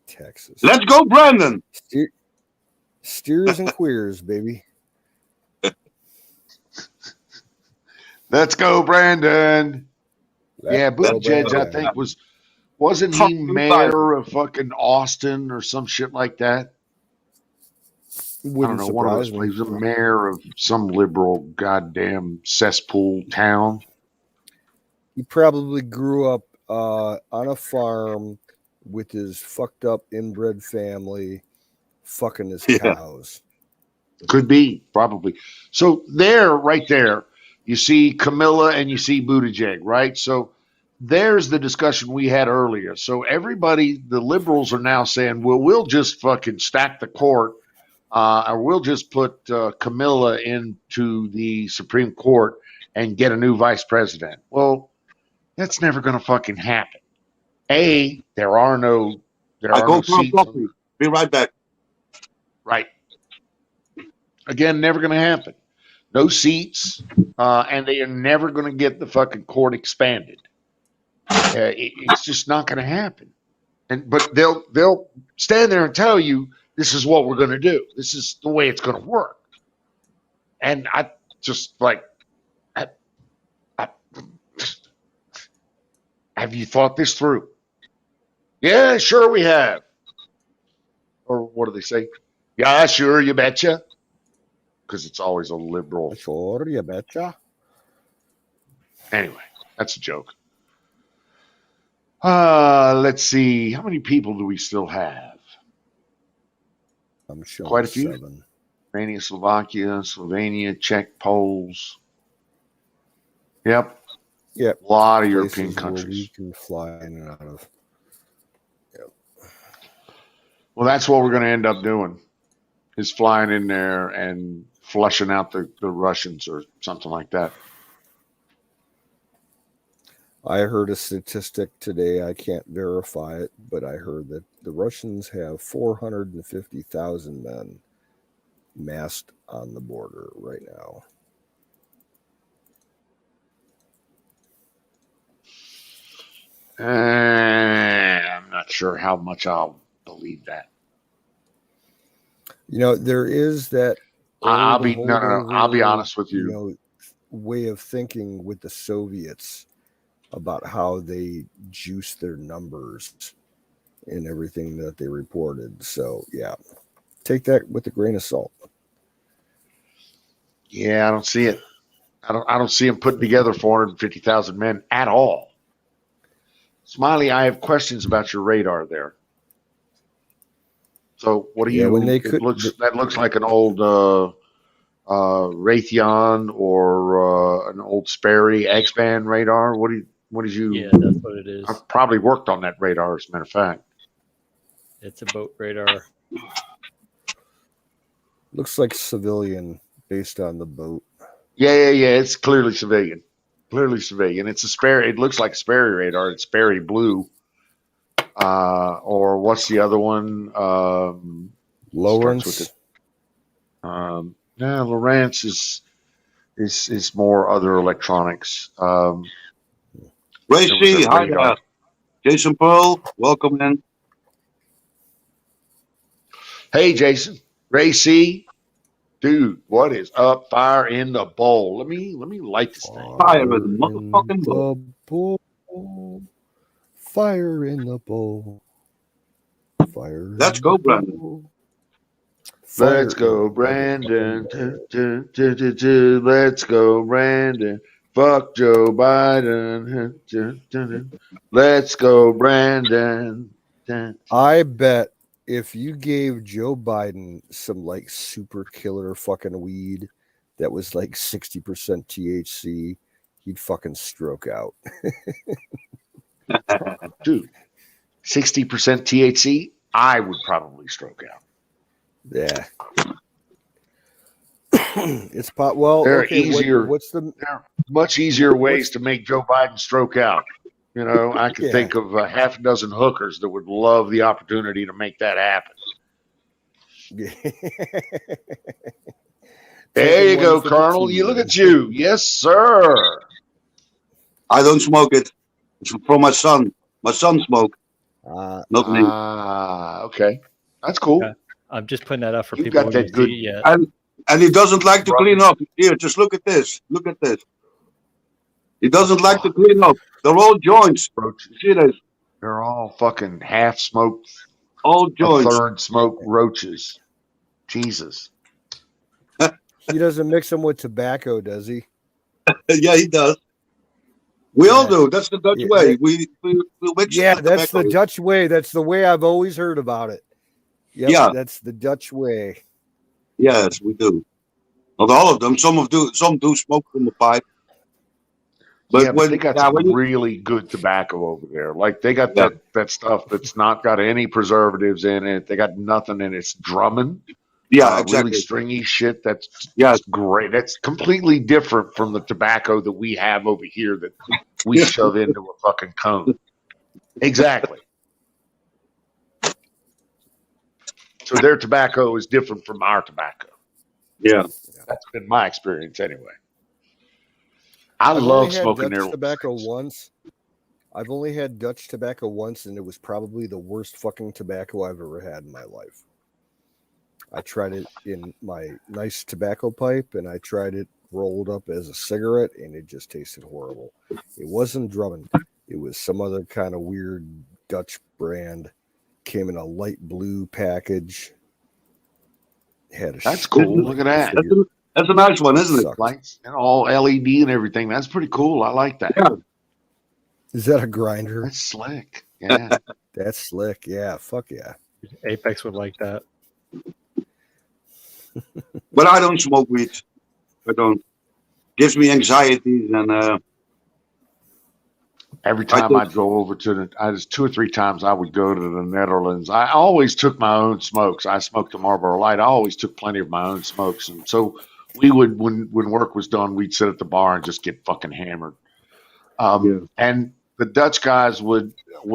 Texas. Let's go, Brandon. Steers and queers, baby. Let's go, Brandon. Yeah, Let's go, Buttigieg, I Brandon. think wasn't he mayor of fucking Austin or some shit like that? I don't know, one of those places. He was a mayor of some liberal goddamn cesspool town. He probably grew up on a farm with his fucked up inbred family, fucking his cows. Could be, probably. So right there, you see Camilla and you see Buttigieg, right? So there's the discussion we had earlier. So everybody, the liberals are now saying, well, we'll just fucking stack the court, or we'll just put Camilla into the Supreme Court and get a new vice president. Well, that's never going to fucking happen. There are no seats. Be right back. Right. Again, never going to happen. No seats, and they are never going to get the fucking court expanded. It's just not going to happen. But they'll stand there and tell you this is what we're going to do. This is the way it's going to work. And I just have you thought this through? Yeah, sure we have. Or what do they say? Yeah, sure, you betcha. Because it's always a liberal. Sure, you betcha. Anyway, that's a joke. Let's see. How many people do we still have? I'm showing quite a few. 7. Romania, Slovenia, Czech, Poles. Yep. Yep. A lot of Places European where countries. we can fly in and out of. Yep. Well, that's what we're going to end up doing, is flying in there and flushing out the Russians or something like that. I heard a statistic today. I can't verify it, but I heard that the Russians have 450,000 men massed on the border right now. I'm not sure how much I'll believe that. You know, there is that. I'll be honest with you. You know, way of thinking with the Soviets about how they juiced their numbers and everything that they reported. So yeah, take that with a grain of salt. Yeah, I don't see it. I don't see them putting together 450,000 men at all. Smiley, I have questions about your radar there. So what do you? When they that looks like an old Raytheon or an old Sperry X-band radar. What did you? Yeah, that's what it is. I probably worked on that radar, as a matter of fact. It's a boat radar. Looks like civilian based on the boat. Yeah. It's clearly civilian. It's a Sperry. It looks like a Sperry radar. It's Sperry blue. or what's the other one? Starts with Lawrence. it. Yeah, Lawrence is more other electronics. Ray There was C, a hi radar. there. Jason Pearl, welcome in. Hey, Jason, Ray C, dude, what is up? Fire in the bowl. Let me light this thing. Fire in the motherfucking bowl. bowl. Fire in the bowl. Fire. Let's in go, the Brandon. bowl. Let's Fire go, in the Brandon. motherfucking Let's go, Brandon. Fuck Joe Biden. Let's go, Brandon. I bet if you gave Joe Biden some like super killer fucking weed that was like 60% THC, he'd fucking stroke out. Dude, 60% THC, I would probably stroke out. Yeah. It's pot. Well, There are okay. easier, What's the there are much easier ways to make Joe Biden stroke out. You know, I could Yeah. think of a half a dozen hookers that would love the opportunity to make that happen. There you go, Colonel. You look at you. Yes, sir. I don't smoke it. It's from my son. My son smoke, not me. Okay. That's cool. Yeah. I'm just putting that up for You've people got who that good- see it yet. And he doesn't like to clean up. Here, just look at this. Look at this. He doesn't like to clean up. They're all joints. Roaches. See this? They're all fucking half smoked, All a joints. third smoked roaches. Jesus. He doesn't mix them with tobacco, does he? Yeah, he does. We all Yeah. do. That's the Dutch Yeah, way. We mix it Yeah, with that's tobacco. the Dutch way. That's the way I've always heard about it. Yep, Yeah. That's the Dutch way. Yes, we do. Not all of them. Some do smoke from the pipe. But But they got yeah, some when you, really good tobacco over there. Like they got Yeah. that stuff that's not got any preservatives in it. They got nothing in it. It's drumming. yeah, Really exactly. stringy shit. That's Yeah. just great. That's completely different from the tobacco that we have over here that we Yeah. shove into a fucking cone. Exactly. So their tobacco is different from our tobacco. Yeah. That's been my experience anyway. I I've love only had smoking Dutch their tobacco once. I've only had Dutch tobacco once, and it was probably the worst fucking tobacco I've ever had in my life. I tried it in my nice tobacco pipe, and I tried it rolled up as a cigarette, and it just tasted horrible. It wasn't Drummond. It was some other kind of weird Dutch brand. Came in a light blue package. Had a That's cool. Look at that. That's a nice one, isn't it? Sucked. Lights and all LED and everything. That's pretty cool. I like that. Yeah. Is that a grinder? That's slick. Yeah. That's slick. Yeah, fuck yeah. Apex would like that. But I don't smoke weed. I don't. Gives me anxiety, and Every time I'd go over to I was 2 or 3 times I would go to the Netherlands. I always took my own smokes. I smoked a Marlboro Light. I always took plenty of my own smokes, and so we would when work was done, we'd sit at the bar and just get fucking hammered. And the Dutch guys would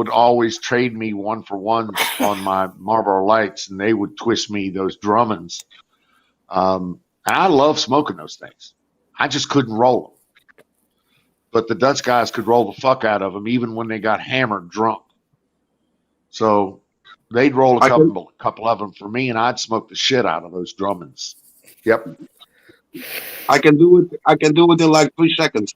always trade me 1-for-1s on my Marlboro Lights, and they would twist me those Drummonds. And I love smoking those things. I just couldn't roll them. But the Dutch guys could roll the fuck out of them even when they got hammered drunk. So they'd roll a couple of them for me, and I'd smoke the shit out of those Drummonds. Yep. I can do it. I can do it in like 3 seconds.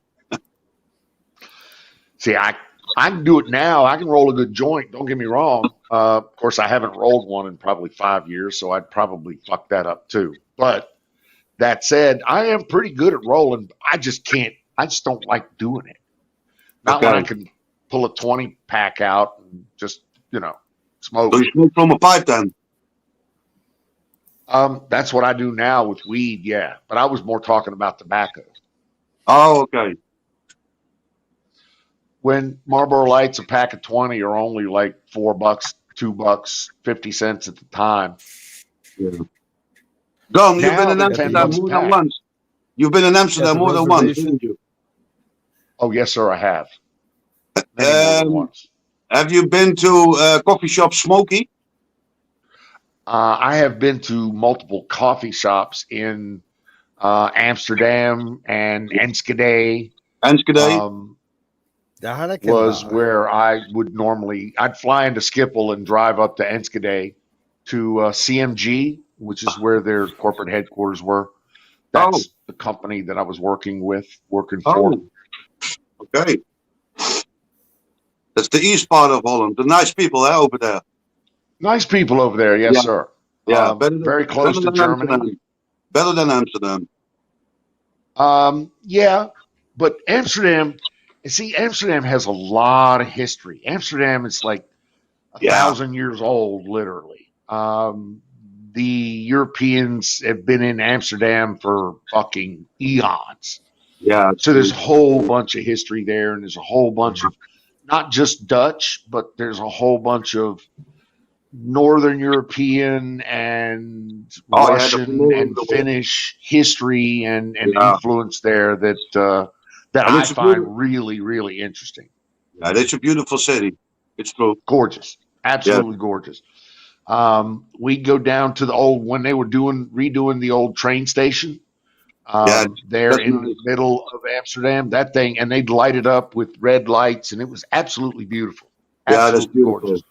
See, I can do it now. I can roll a good joint. Don't get me wrong. Of course, I haven't rolled one in probably 5 years, so I'd probably fuck that up too. But that said, I am pretty good at rolling. I just can't. I just don't like doing it. Not when I can pull a 20 pack out and just, smoke. So you smoke from a pipe then? That's what I do now with weed, yeah. But I was more talking about tobacco. Oh, okay. When Marlboro Lights, a pack of 20 are only like $4, $2, 50 cents at the time. Yeah. Don, you've Now been in they're Amsterdam $10 a more than pack. once. You've been in Amsterdam more than once, reservation? didn't you? Oh, yes, sir, I have. Many more than once. Have you been to coffee shop Smoky? I have been to multiple coffee shops in Amsterdam and Enschede. Enschede? The Heineken Was bar. where I would normally, I'd fly into Schiphol and drive up to Enschede to CMG, which is where their corporate headquarters were. That's the company that I was working for. Oh, okay. That's the east part of Holland. The nice people over there. Nice people over there, yes, Yeah. sir. Yeah, Very close to than Germany. Amsterdam. Better than Amsterdam. Yeah, but Amsterdam, see, Amsterdam has a lot of history. Amsterdam is like 1,000 years old, literally. The Europeans have been in Amsterdam for fucking eons. Yeah. So there's a whole bunch of history there, and there's a whole bunch of not just Dutch, but there's a whole bunch of Northern European and Russian and Finnish history and influence there that I find really, really interesting. Yeah, it's a beautiful city. It's true. Gorgeous. Absolutely gorgeous. We go down to the old, when they were redoing the old train station there in the middle of Amsterdam, that thing, and they'd light it up with red lights, and it was absolutely beautiful. Yeah, that's beautiful. Gorgeous.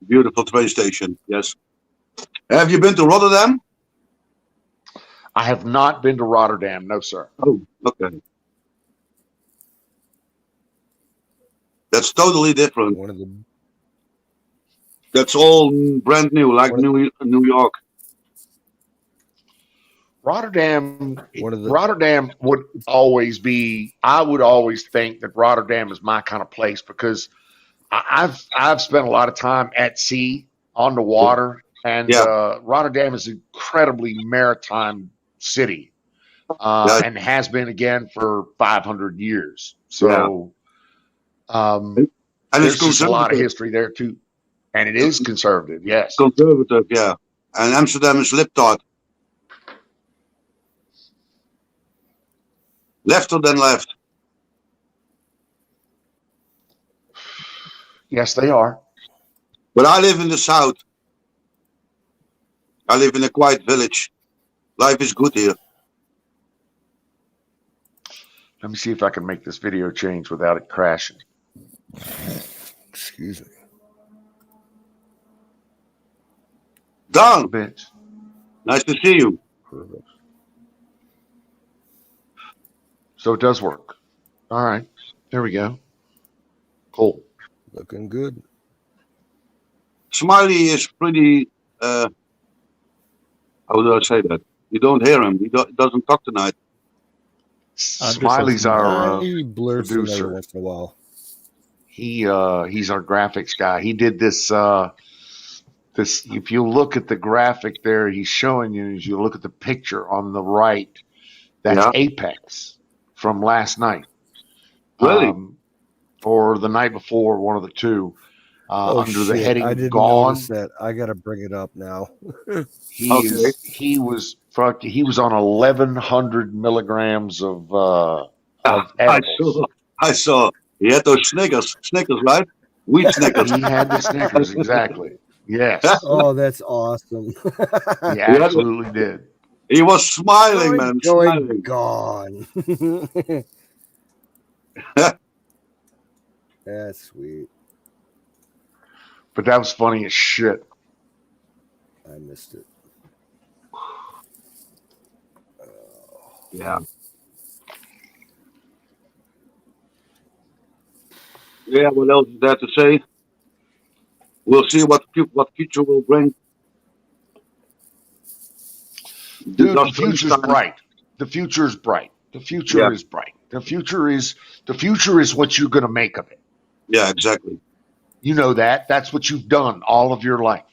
Beautiful train station. Yes. Have you been to Rotterdam? I have not been to Rotterdam. No, sir. Oh, okay. That's totally different. That's all brand new, like New York. Rotterdam would always be. I would always think that Rotterdam is my kind of place because I've spent a lot of time at sea on the water, and Rotterdam is an incredibly maritime city, and has been again for 500 years. So, and there's just a lot of history there too, and it is conservative. Yes, conservative. Yeah, and Amsterdam is lip-taught. Lefter than left. Yes, they are. But I live in the south. I live in a quiet village. Life is good here. Let me see if I can make this video change without it crashing. Excuse me. Don, bitch. Nice to see you. Perfect. So it does work. All right. There we go. Cool. Looking good. Smiley is pretty, how do I say that? You don't hear him. He doesn't talk tonight. Smiley's our he blurs in every producer. once in a while. He's our graphics guy. He did this. This. If you look at the graphic there, he's showing you. As you look at the picture on the right, that's Apex from last night. Really? Or the night before, one of the two. Under the heading I didn't "Gone." notice that. I gotta bring it up now. He was on 1,100 milligrams of edibles. I saw. He had those Snickers, right? Wheat Snickers. He had the Snickers, exactly. Yes. Oh, that's awesome. He absolutely did. He was smiling, man. Smiling. Gone. That's sweet. But that was funny as shit. I missed it. Yeah. Yeah, what else is there to say? We'll see what future will bring. Dude, the future's bright. The future is bright. The future is bright. The future is what you're going to make of it. Yeah, exactly. You know that. That's what you've done all of your life.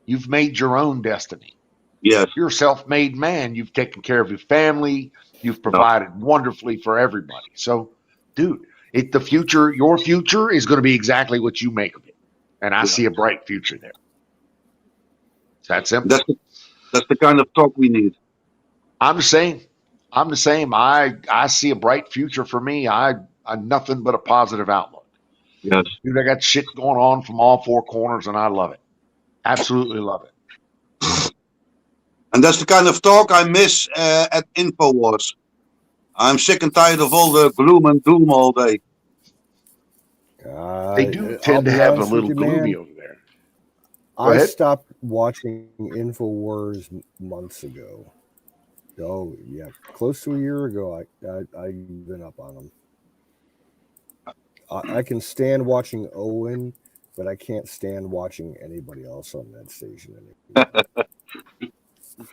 You've made your own destiny. Yes. You're a self-made man. You've taken care of your family. You've provided wonderfully for everybody. So, dude, your future is going to be exactly what you make of it. And I see a bright future there. It's that simple. That's the kind of talk we need. I'm the same. I see a bright future for me. I nothing but a positive outlook. Yes. Dude, I got shit going on from all four corners, and I love it. Absolutely love it. And that's the kind of talk I miss at InfoWars. I'm sick and tired of all the gloom and doom all day. They do I'll tend to be have a honest with little you, gloomy man. over there. Go I ahead. stopped watching InfoWars months ago. Oh yeah, close to a year ago. I given up on them. I can stand watching Owen, but I can't stand watching anybody else on that station anymore.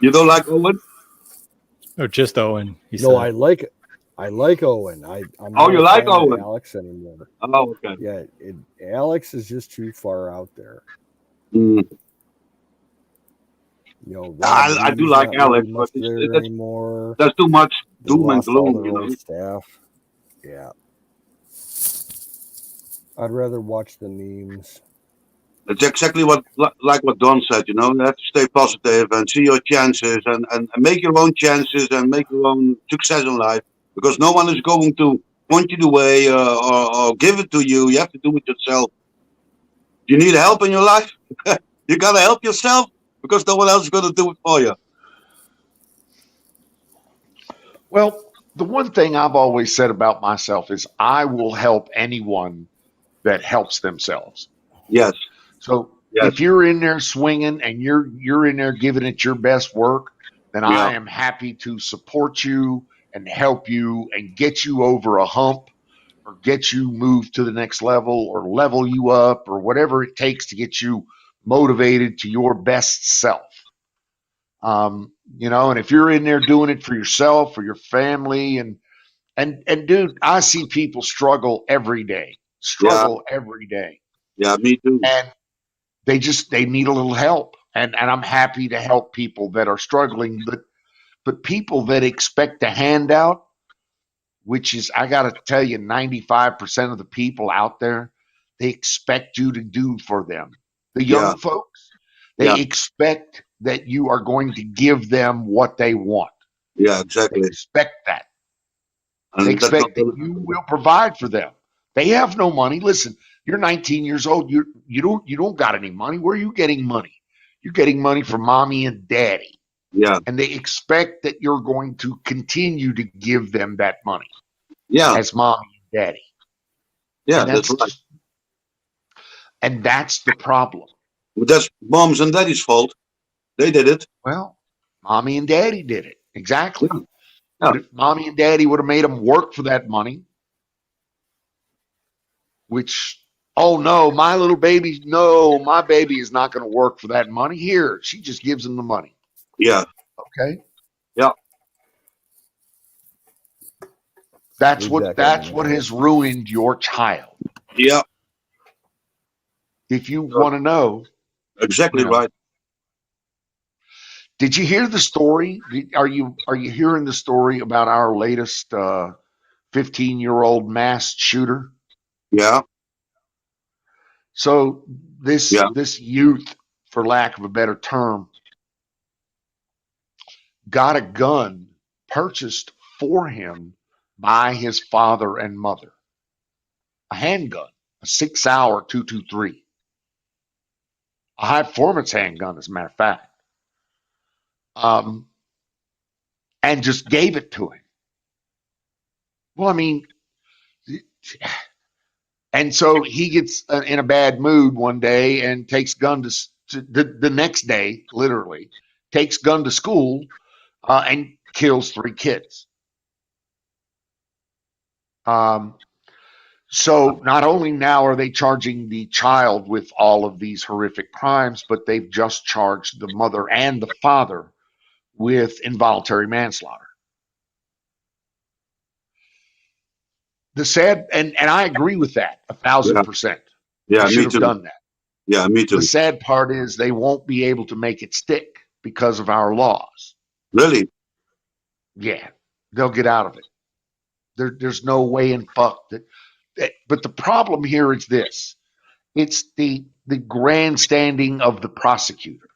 You don't like Owen? Oh, just Owen. He No, said. I like Owen. I'm Oh, not you a like fan of Owen? Alex anymore. Oh, okay. Yeah, Alex is just too far out there. Mm. You know, Rob I do Lee's like not Alex, really but much there anymore. that's too much They doom and lost all gloom, their you old know. staff. Yeah. I'd rather watch the memes. It's exactly like what Don said, you know. You have to stay positive and see your chances and make your own chances and make your own success in life because no one is going to point you the way or give it to you. You have to do it yourself. You need help in your life? You got to help yourself because no one else is going to do it for you. Well, the one thing I've always said about myself is I will help anyone that helps themselves. Yes, So yes, if you're in there swinging and you're in there giving it your best work, then yeah, I am happy to support you and help you and get you over a hump or get you moved to the next level or level you up or whatever it takes to get you motivated to your best self. And if you're in there doing it for yourself or your family and dude, I see people struggle every day, yeah, struggle every day. yeah, me too. And they need a little help. And I'm happy to help people that are struggling, but people that expect a handout, which is I gotta tell you, 95% of the people out there, they expect you to do for them. The Yeah, young folks, yeah, they expect that you are going to give them what they want. yeah, They exactly. expect that. They And that's not expect that you will provide for them. They have no money. Listen, you're 19 years old. You don't got any money. Where are you getting money? You're getting money from mommy and daddy, yeah, and they expect that you're going to continue to give them that money yeah, as mommy and daddy, yeah, and that's that's right. just that's the problem. But that's mom's and daddy's fault. They did it. Well, mommy and daddy did it exactly. Yeah, yeah, But if mommy and daddy would have made them work for that money, which oh no, my baby is not going to work for that money. Here, she just gives him the money. yeah, Okay, yeah, Exactly. that's what has ruined your child. yeah. If you want to know, Exactly right. did you hear the story? Are you hearing the story about our latest 15-year-old mass shooter? Yeah, So this yeah, this youth, for lack of a better term, got a gun purchased for him by his father and mother. A handgun, a 6 hour 223, a high performance handgun, as a matter of fact, um, and just gave it to him. Well, I mean, and so he gets in a bad mood one day and takes gun to the next day, literally, takes gun to school and kills 3 kids. Um, So not only now are they charging the child with all of these horrific crimes, but they've just charged the mother and the father with involuntary manslaughter. The sad and I agree with that 1,000%. They yeah. should Me have too. done that. Yeah, me The too. sad part is they won't be able to make it stick because of our laws. Really? Yeah, they'll get out of it. There's no way in fuck that. But the problem here is this: it's the grandstanding of the prosecutor.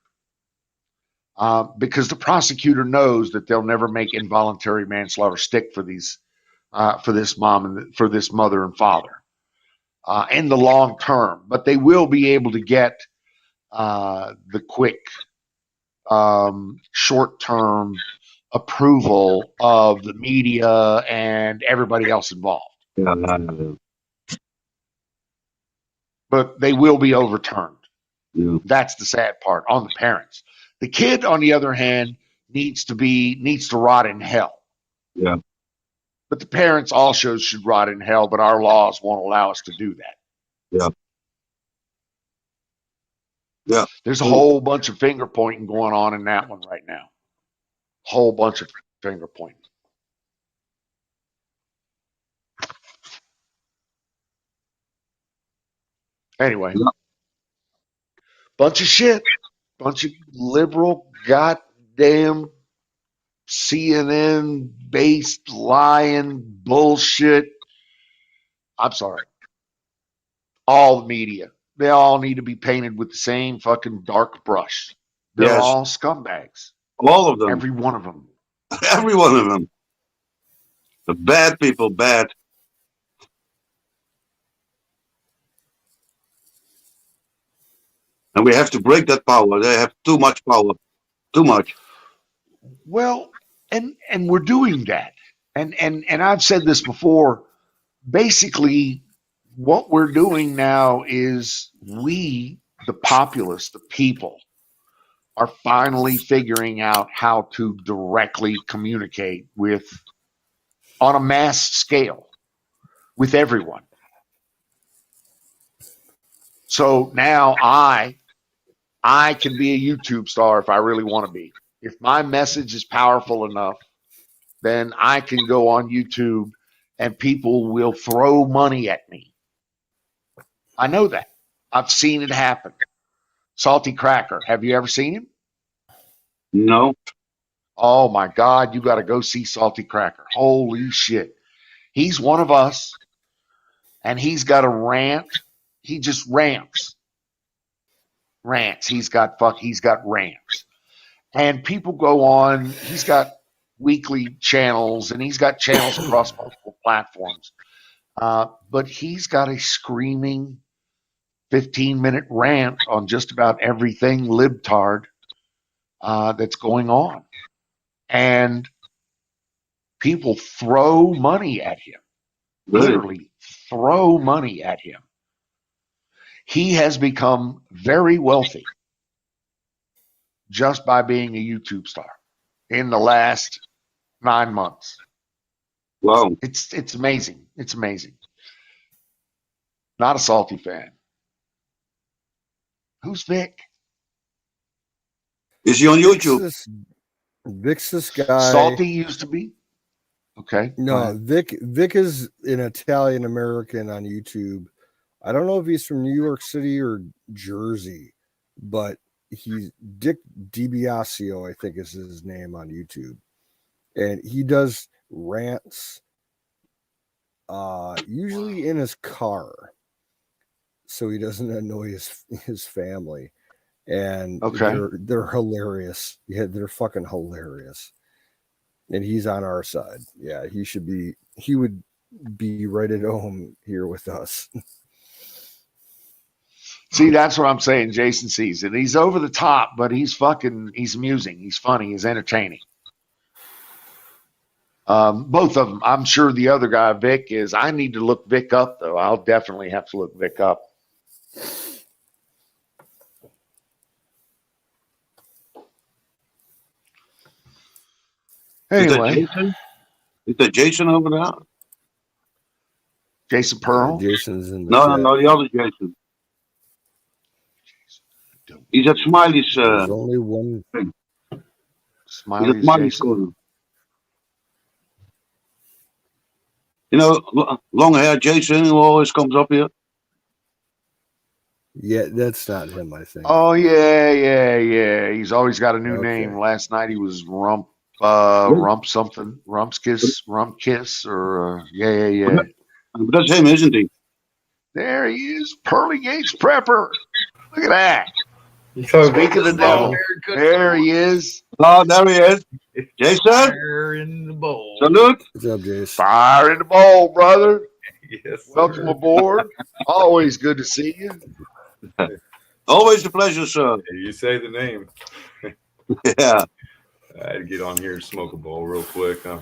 Because the prosecutor knows that they'll never make involuntary manslaughter stick for this mom and for this mother and father. in the long term, but they will be able to get the quick short-term approval of the media and everybody else involved. Yeah. But they will be overturned. Yeah. That's the sad part on the parents. The kid, on the other hand, needs to rot in hell. Yeah. But the parents also should rot in hell, but our laws won't allow us to do that. Yeah. Yeah. There's a whole bunch of finger pointing going on in that one right now. Whole bunch of finger pointing. Anyway, Yeah. bunch of shit. Bunch of liberal, goddamn CNN based lying bullshit. I'm sorry. All the media. They all need to be painted with the same fucking dark brush. They're Yes. all scumbags. All of them. Every one of them. Every one of them. The bad people, bad. And we have to break that power. They have too much power. Too much. Well, and we're doing that. And I've said this before. Basically, what we're doing now is we, the populace, the people, are finally figuring out how to directly communicate with, on a mass scale, with everyone. So now I can be a YouTube star if I really want to be. If my message is powerful enough, then I can go on YouTube and people will throw money at me. I know that. I've seen it happen. Salty Cracker. Have you ever seen him? No. Oh my God, you got to go see Salty Cracker. Holy shit. He's one of us, and he's got a rant. He just rants. He's got rants. And people go on, he's got weekly channels, and he's got channels across multiple platforms. But he's got a screaming 15-minute rant on just about everything libtard that's going on. And people throw money at him. Really? Literally throw money at him. He has become very wealthy just by being a YouTube star in the last 9 months. Wow. It's amazing. It's amazing. Not a Salty fan. Who's Vic? Is he on YouTube? Vic's this guy. Salty used to be. Okay. No, Vic is an Italian American on YouTube. I don't know if he's from New York City or Jersey, but he's Dick DiBiasio, I think is his name on YouTube. And he does rants usually in his car, so he doesn't annoy his family. And they're hilarious. Yeah, they're fucking hilarious. And he's on our side. Yeah, he would be right at home here with us. See, that's what I'm saying. Jason sees it. He's over the top, but he's amusing. He's funny. He's entertaining. Both of them. I'm sure the other guy, Vic, is. I need to look Vic up, though. I'll definitely have to look Vic up. Anyway. Is that Jason over there? Jason Pearl? Jason's in the No, the other Jason. He's at Smiley's. There's only one. Smiley's corner. You know, long hair Jason who always comes up here. Yeah, that's not him, I think. Oh, yeah. He's always got a new name. Last night he was Rump something. Rump Kiss, or yeah. That's him, isn't he? There he is, Pearly Gates Prepper. Look at that. Speak of the devil. There he is. Oh, there he is. Jason? Fire in the bowl. Salute. What's up, Jason? Fire in the bowl, brother. Yes, sir. Welcome aboard. Always good to see you. Always a pleasure, sir. Hey, you say the name. Yeah. I had to get on here and smoke a bowl real quick. I'm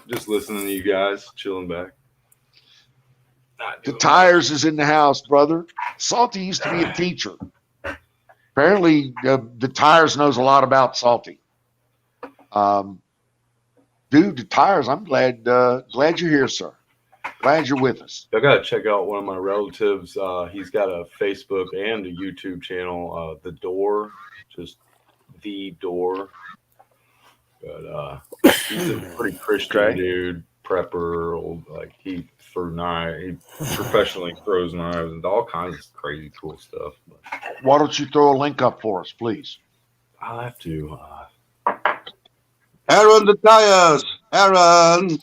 just listening to you guys, chilling back. Not The doing Tires is in the house, brother. Salty used to be a teacher. Apparently, the Tires knows a lot about Salty. Dude, the Tires, I'm glad you're here, sir. Glad you're with us. I gotta check out one of my relatives. He's got a Facebook and a YouTube channel. The Door, just The Door. But he's a pretty Christian Okay. dude, prepper, old, like he professionally throws knives and all kinds of crazy cool stuff. But Why don't you throw a link up for us, please? I'll have to. Aaron the Tires. Aaron.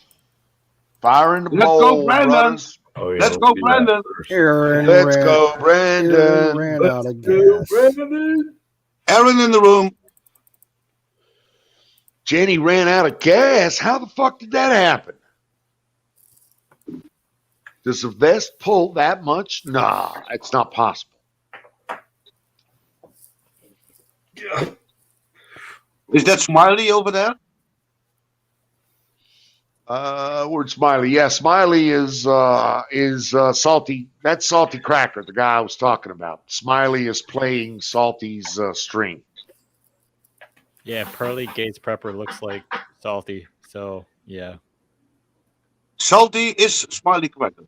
Fire in the Let's go, bowl, Brandon. brothers. Oh yeah, Let's we'll go, do that Brandon. first. Aaron Let's ran, go, Aaron Brandon. ran Let's out of go, gas. Brandon. Aaron in the room. Jenny ran out of gas. How the fuck did that happen? Does the vest pull that much? Nah, it's not possible. Is that Smiley over there? Where's Smiley? Yeah, Smiley is Salty. That's Salty Cracker, the guy I was talking about. Smiley is playing Salty's string. Yeah, Pearly Gates Prepper looks like Salty. So yeah. Salty is Smiley Cracker.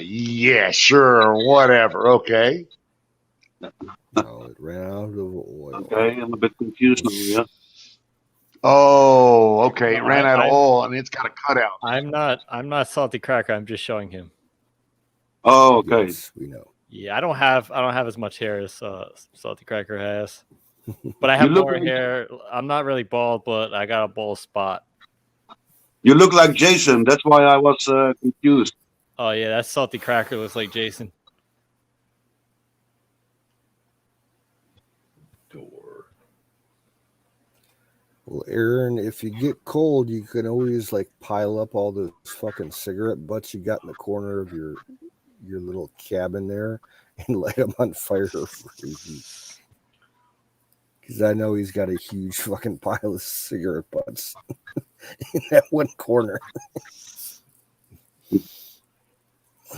Yeah, sure, whatever. Okay. No, it ran out of oil. Okay, I'm a bit confused now. Yeah. Oh, okay. It ran out of I- oil and it's got a cutout. I'm not Salty Cracker. I'm just showing him. Oh, okay. Yes, we know. Yeah, I don't have as much hair as Salty Cracker has, but I have You look more like- hair. I'm not really bald, but I got a bald spot. You look like Jason. That's why I was confused. Oh yeah, that's Salty Cracker. Looks like Jason. Door. Well, Aaron, if you get cold, you can always like pile up all those fucking cigarette butts you got in the corner of your little cabin there and light them on fire for heat. Because I know he's got a huge fucking pile of cigarette butts in that one corner.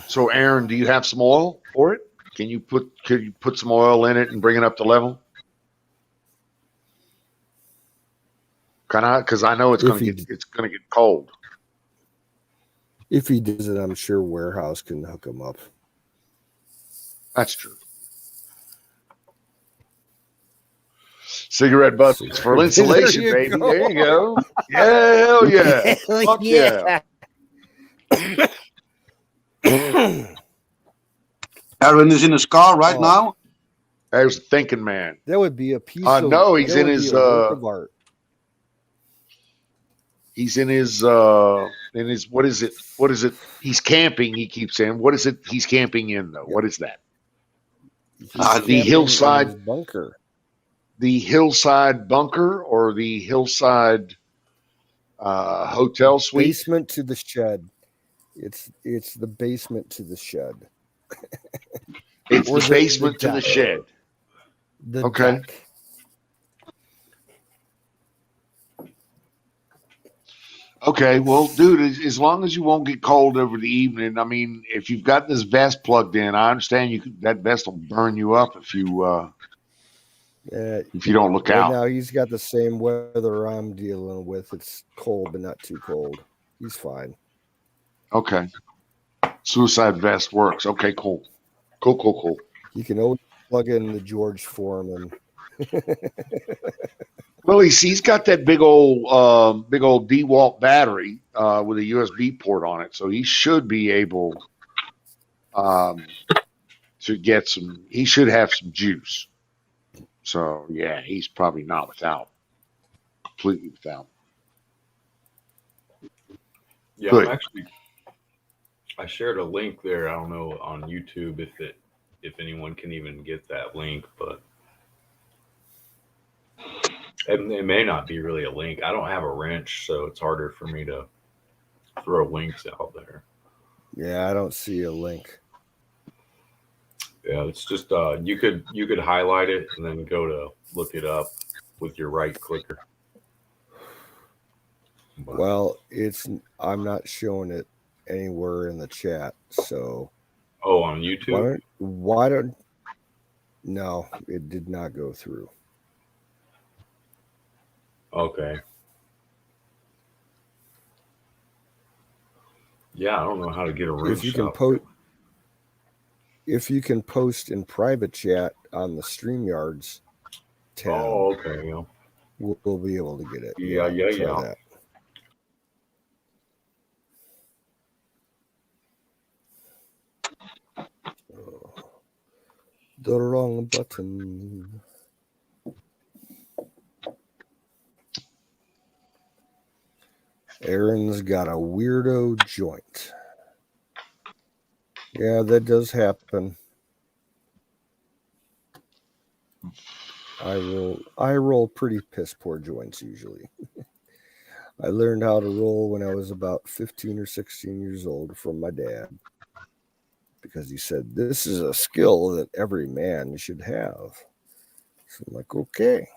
So, Aaron, do you have some oil for it? Could you put some oil in it and bring it up to level? Because I know it's If gonna he- get cold. If he does it, I'm sure Warehouse can hook him up. That's true. Cigarette butts for insulation, There you baby. go. There you go. Yeah, hell yeah. Fuck yeah. Aaron is in his car right Oh. now. There's a thinking man. That would be a piece of No, he's that in would his, be a work of art. He's in his what is it? He's camping, he keeps saying. What is it he's camping in though? What is that? He's the camping in hillside- his bunker. The hillside bunker or the hillside hotel suite? Basement to the shed. It's the basement to the shed. It's Or the basement to the deck. shed. The Okay. deck. Okay, well, dude, as long as you won't get cold over the evening, I mean, if you've got this vest plugged in, I understand that vest will burn you up if you don't look Right out. now he's got the same weather I'm dealing with. It's cold, but not too cold. He's fine. Okay. Suicide vest works. Okay, cool. Cool. You can always plug in the George Foreman. Well, he's got that big old DeWalt battery with a USB port on it, so he should be able to get some. He should have some juice. So yeah, he's probably not completely without. Yeah, Good. I shared a link there. I don't know on YouTube if anyone can even get that link, but it may not be really a link. I don't have a wrench, so it's harder for me to throw links out there. Yeah, I don't see a link. Yeah, it's just you could highlight it and then go to look it up with your right clicker. But, Well, I'm not showing it anywhere in the chat. So on YouTube? why don't no, it did not go through. Okay. Yeah, I don't know how to get a room If you can post in private chat on the StreamYards tab, okay. Yeah. we'll be able to get it. Yeah. Try that. The wrong button. Aaron's got a weirdo joint. Yeah, that does happen. I roll pretty piss poor joints usually. I learned how to roll when I was about 15 or 16 years old from my dad, because he said this is a skill that every man should have. So I'm like, okay.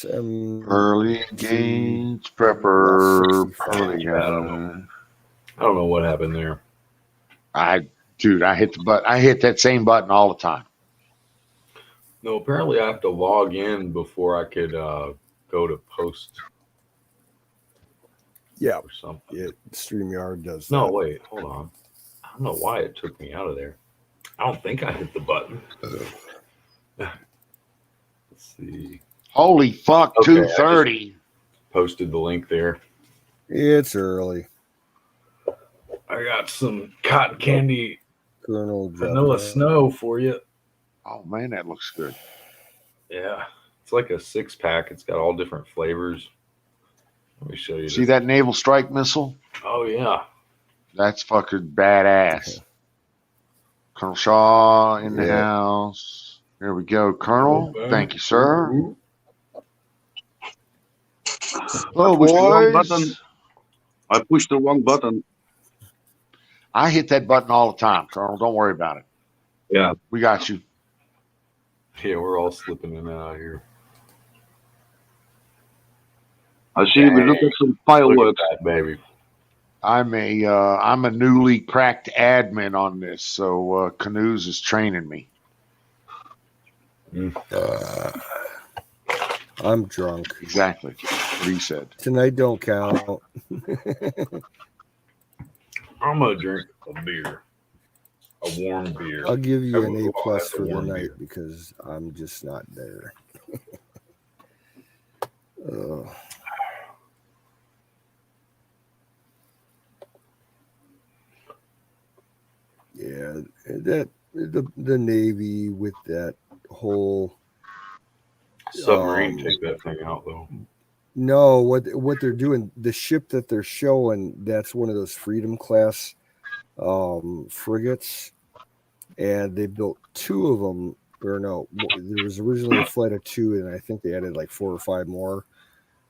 Early gains prepper. Early, I don't know what happened there. I hit the button. I hit that same button all the time. No, apparently I have to log in before I could go to post. Yeah, or something. StreamYard does No, that. wait, hold on. I don't know why it took me out of there. I don't think I hit the button. Let's see. Holy fuck, Okay, 2:30. Posted the link there. It's early. I got some cotton candy Colonel vanilla snow for you. Oh man, that looks good. Yeah, it's like a 6-pack. It's got all different flavors. Let me show you. See that naval strike missile? Oh yeah, that's fucking badass. Colonel Shaw in the house. Here we go, Colonel. Thank you, sir. Hello, boys. I pushed the wrong button. I hit that button all the time, Colonel. Don't worry about it. Yeah. We got you. Yeah, we're all slipping in and out here. I see we look at some fireworks. Look at that, baby. I'm a newly cracked admin on this, so Canoes is training me. I'm drunk. Exactly. What he said. Tonight don't count. I'm gonna drink a beer, a warm beer. I'll give you an A+ That's for the warm night beer. because I'm just not there. Yeah, that the Navy with that whole Submarine take that thing out though. No, what they're doing, the ship that they're showing, that's one of those Freedom class frigates, and they built 2 of them. Or no, there was originally a flight of 2, and I think they added like 4 or 5 more,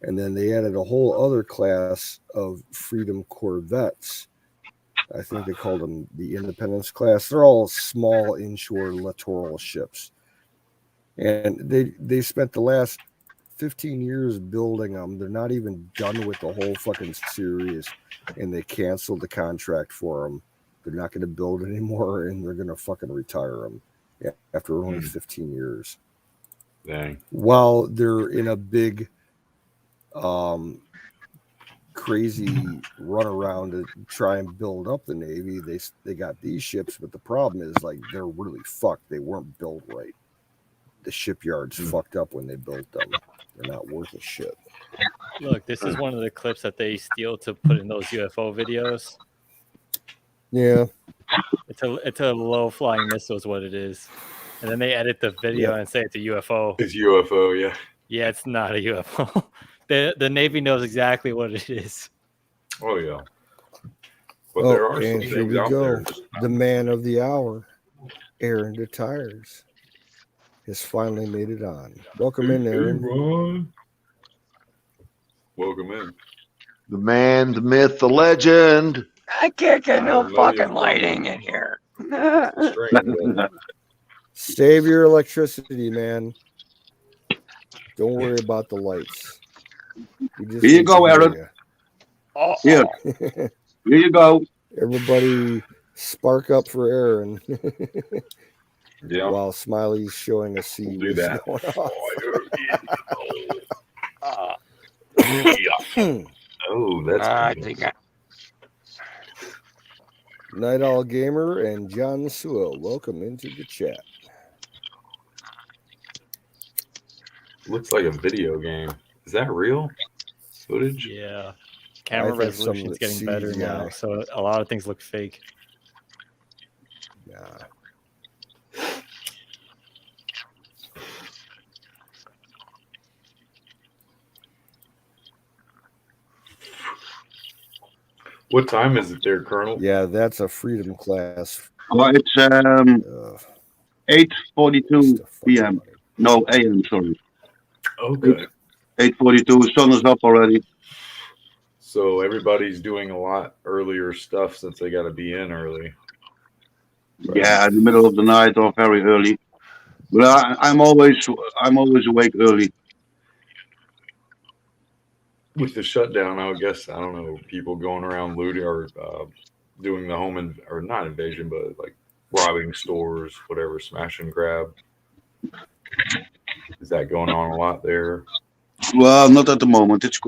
and then they added a whole other class of Freedom corvettes. I think they called them the Independence class. They're all small inshore littoral ships, and they spent the last 15 years building them. They're not even done with the whole fucking series, and they canceled the contract for them. They're not going to build anymore, and they're going to fucking retire them after only 15 years. Dang. While they're in a big crazy run around to try and build up the Navy, they got these ships, but the problem is like they're really fucked. They weren't built right. The shipyards fucked up when they built them. They're not worth a shit. Look, this is one of the clips that they steal to put in those UFO videos. Yeah. It's a low flying missile is what it is. And then they edit the video and say it's a UFO. It's UFO, yeah. Yeah, it's not a UFO. The Navy knows exactly what it is. Oh yeah. But there are some and here things we out go. there. The man of the hour, Aaron Detires, has finally made it on. Welcome in, Aaron. Welcome in. The man, the myth, the legend. I can't get I no know you fucking from- lighting in here. Strange. Save your electricity, man. Don't worry about the lights. We just Here you need go, to hear Aaron. Oh, Here, you. here you go. Everybody spark up for Aaron Yeah. while Smiley's showing us see We'll do what's that. going on. Oh, that's I cool. think Night Owl Gamer and John Sewell, welcome into the chat. Looks like a video game. Is that real footage? Yeah. Camera think some of resolution's it's getting better now, CGI. so a lot of things look fake. Yeah. What time is it there, Colonel? Yeah, that's a freedom class. Oh, it's Uh, 8:42 stuff fucking p.m. money. No, a.m. Sorry, Okay. 8:42. Sun is up already. So everybody's doing a lot earlier stuff since they got to be in early. Right. Yeah, in the middle of the night or very early. But I'm always awake early. With the shutdown, I would guess, I don't know, people going around looting or doing the home or not invasion, but like robbing stores, whatever, smash and grab. Is that going on a lot there? Well, not at the moment. It's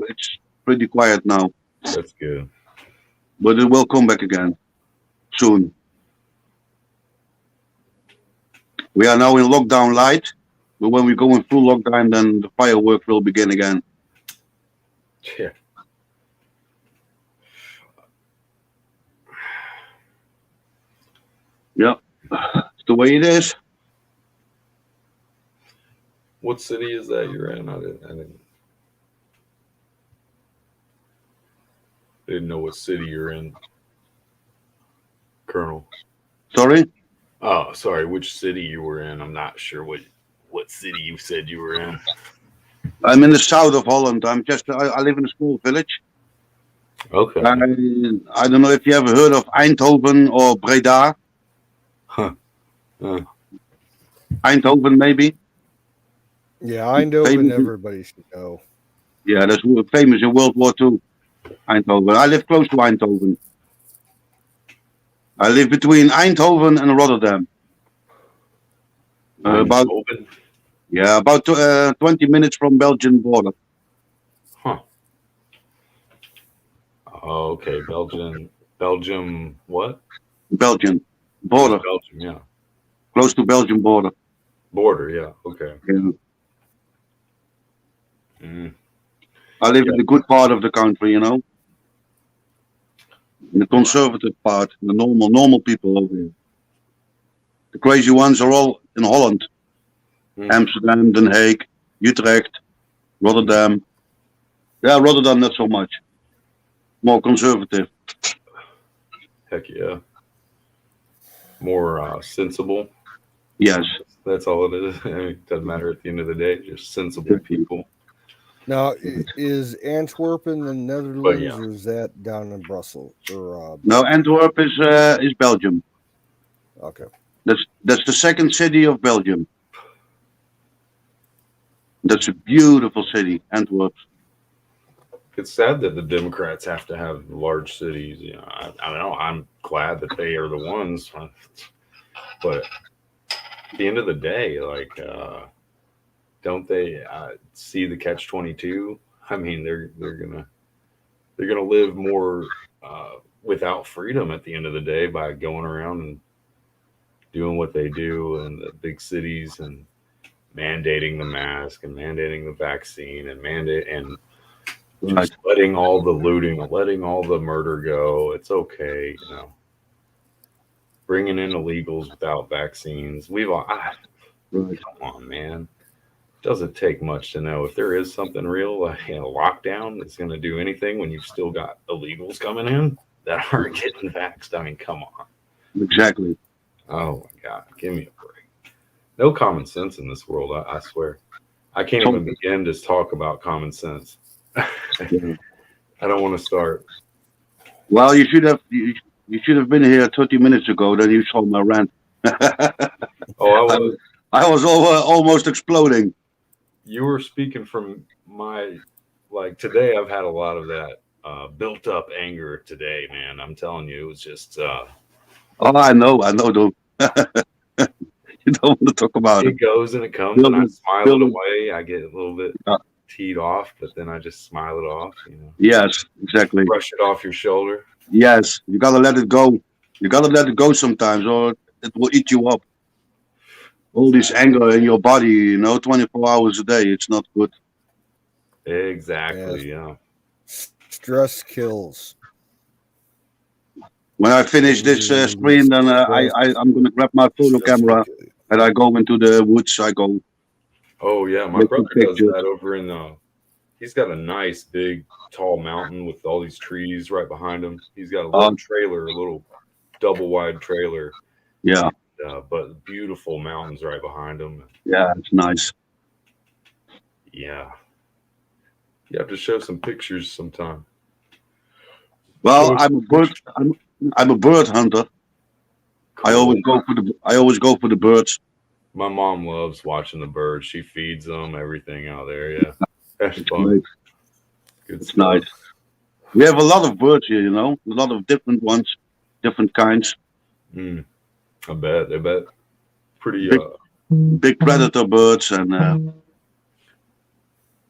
pretty quiet now, That's good. but it will come back again soon. We are now in lockdown light, but when we go in full lockdown, then the fireworks will begin again. Yeah. Yeah, it's the way it is. What city is that you're in? I didn't know what city you're in, Colonel. Sorry? Oh, sorry, which city you were in. I'm not sure what city you said you were in. I'm in the south of Holland. I live in a small village. Okay. I don't know if you ever heard of Eindhoven or Breda. Huh. Eindhoven, maybe. Yeah, Eindhoven, Famous- everybody should know. Yeah, that's famous in World War II. Eindhoven. I live close to Eindhoven. I live between Eindhoven and Rotterdam. About Open. 20 minutes from Belgian border. Huh. Oh, okay. Belgium. What? Belgian border, Belgium. Yeah. close to Belgian border. Border. Yeah. Okay. Yeah. Mm. I live in the good part of the country, you know, in the conservative part, the normal people over here. The crazy ones are all in Holland, Amsterdam, Den Haag, Utrecht, Rotterdam. Yeah, Rotterdam not so much, more conservative. Heck yeah. More sensible. Yes. That's all it is. I mean, it doesn't matter at the end of the day. Just sensible people. Now, is Antwerp in the Netherlands or is that down in Brussels? Or No, Antwerp is Belgium. okay. That's the second city of Belgium. That's a beautiful city, Antwerp. It's sad that the Democrats have to have large cities. You know, I don't know. I'm glad that they are the ones, but at the end of the day, like, don't they see the catch-22? I mean, they're gonna live more without freedom at the end of the day by going around and doing what they do in the big cities and mandating the mask and mandating the vaccine and just letting all the looting, letting all the murder go. It's okay, you know. Bringing in illegals without vaccines. Come on, man. Doesn't take much to know if there is something real, like a lockdown that's going to do anything when you've still got illegals coming in that aren't getting vaxxed. I mean, come on. Exactly. Oh my God, give me a break. No common sense in this world, I swear. I can't even begin to talk about common sense. I don't want to start. Well, you should have been here 30 minutes ago. Then you saw my rant. Oh, I was almost exploding. You were speaking from my, like, today I've had a lot of that built up anger today, man. I'm telling you, it was just. Oh, I know. Don't. You don't want to talk about it. It goes and it comes, and I smile it away. I get a little bit teed off, but then I just smile it off. Yes, exactly. Brush it off your shoulder. Yes, you gotta let it go. You gotta let it go sometimes, or it will eat you up. All this anger in your body, 24 hours a day, it's not good. Exactly. Yeah. Stress kills. When I finish this screen, then I'm gonna grab my photo camera and I go into the woods. I go. Oh yeah, my brother does that over in he's got a nice big tall mountain with all these trees right behind him. He's got a little trailer, a little double wide trailer. Yeah. But beautiful mountains right behind him. Yeah, it's nice. Yeah. You have to show some pictures sometime. Well, I'm a bird hunter. Cool. I always go for the birds. My mom loves watching the birds. She feeds them everything out there. Yeah, that's fun. Great. Good it's stuff. Nice. We have a lot of birds here, a lot of different ones, different kinds. I bet. Pretty big predator birds and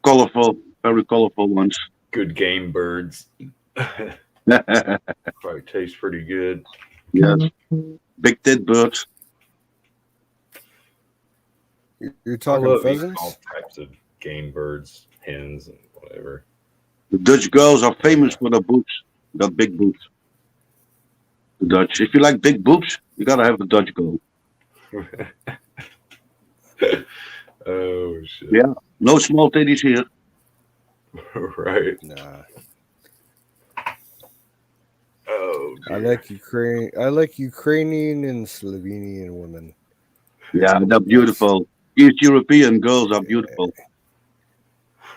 colorful, very colorful ones. Good game birds. Probably tastes pretty good. Yes. Big tit birds. You're talking pheasants? All types of game birds, hens, and whatever. The Dutch girls are famous for their boobs. Got big boobs. The Dutch. If you like big boobs, you gotta have the Dutch girl. Oh shit. Yeah. No small titties here. Right. Nah. Oh, dear. I like Ukrainian and Slovenian women. Yeah, they're beautiful. East European girls are beautiful.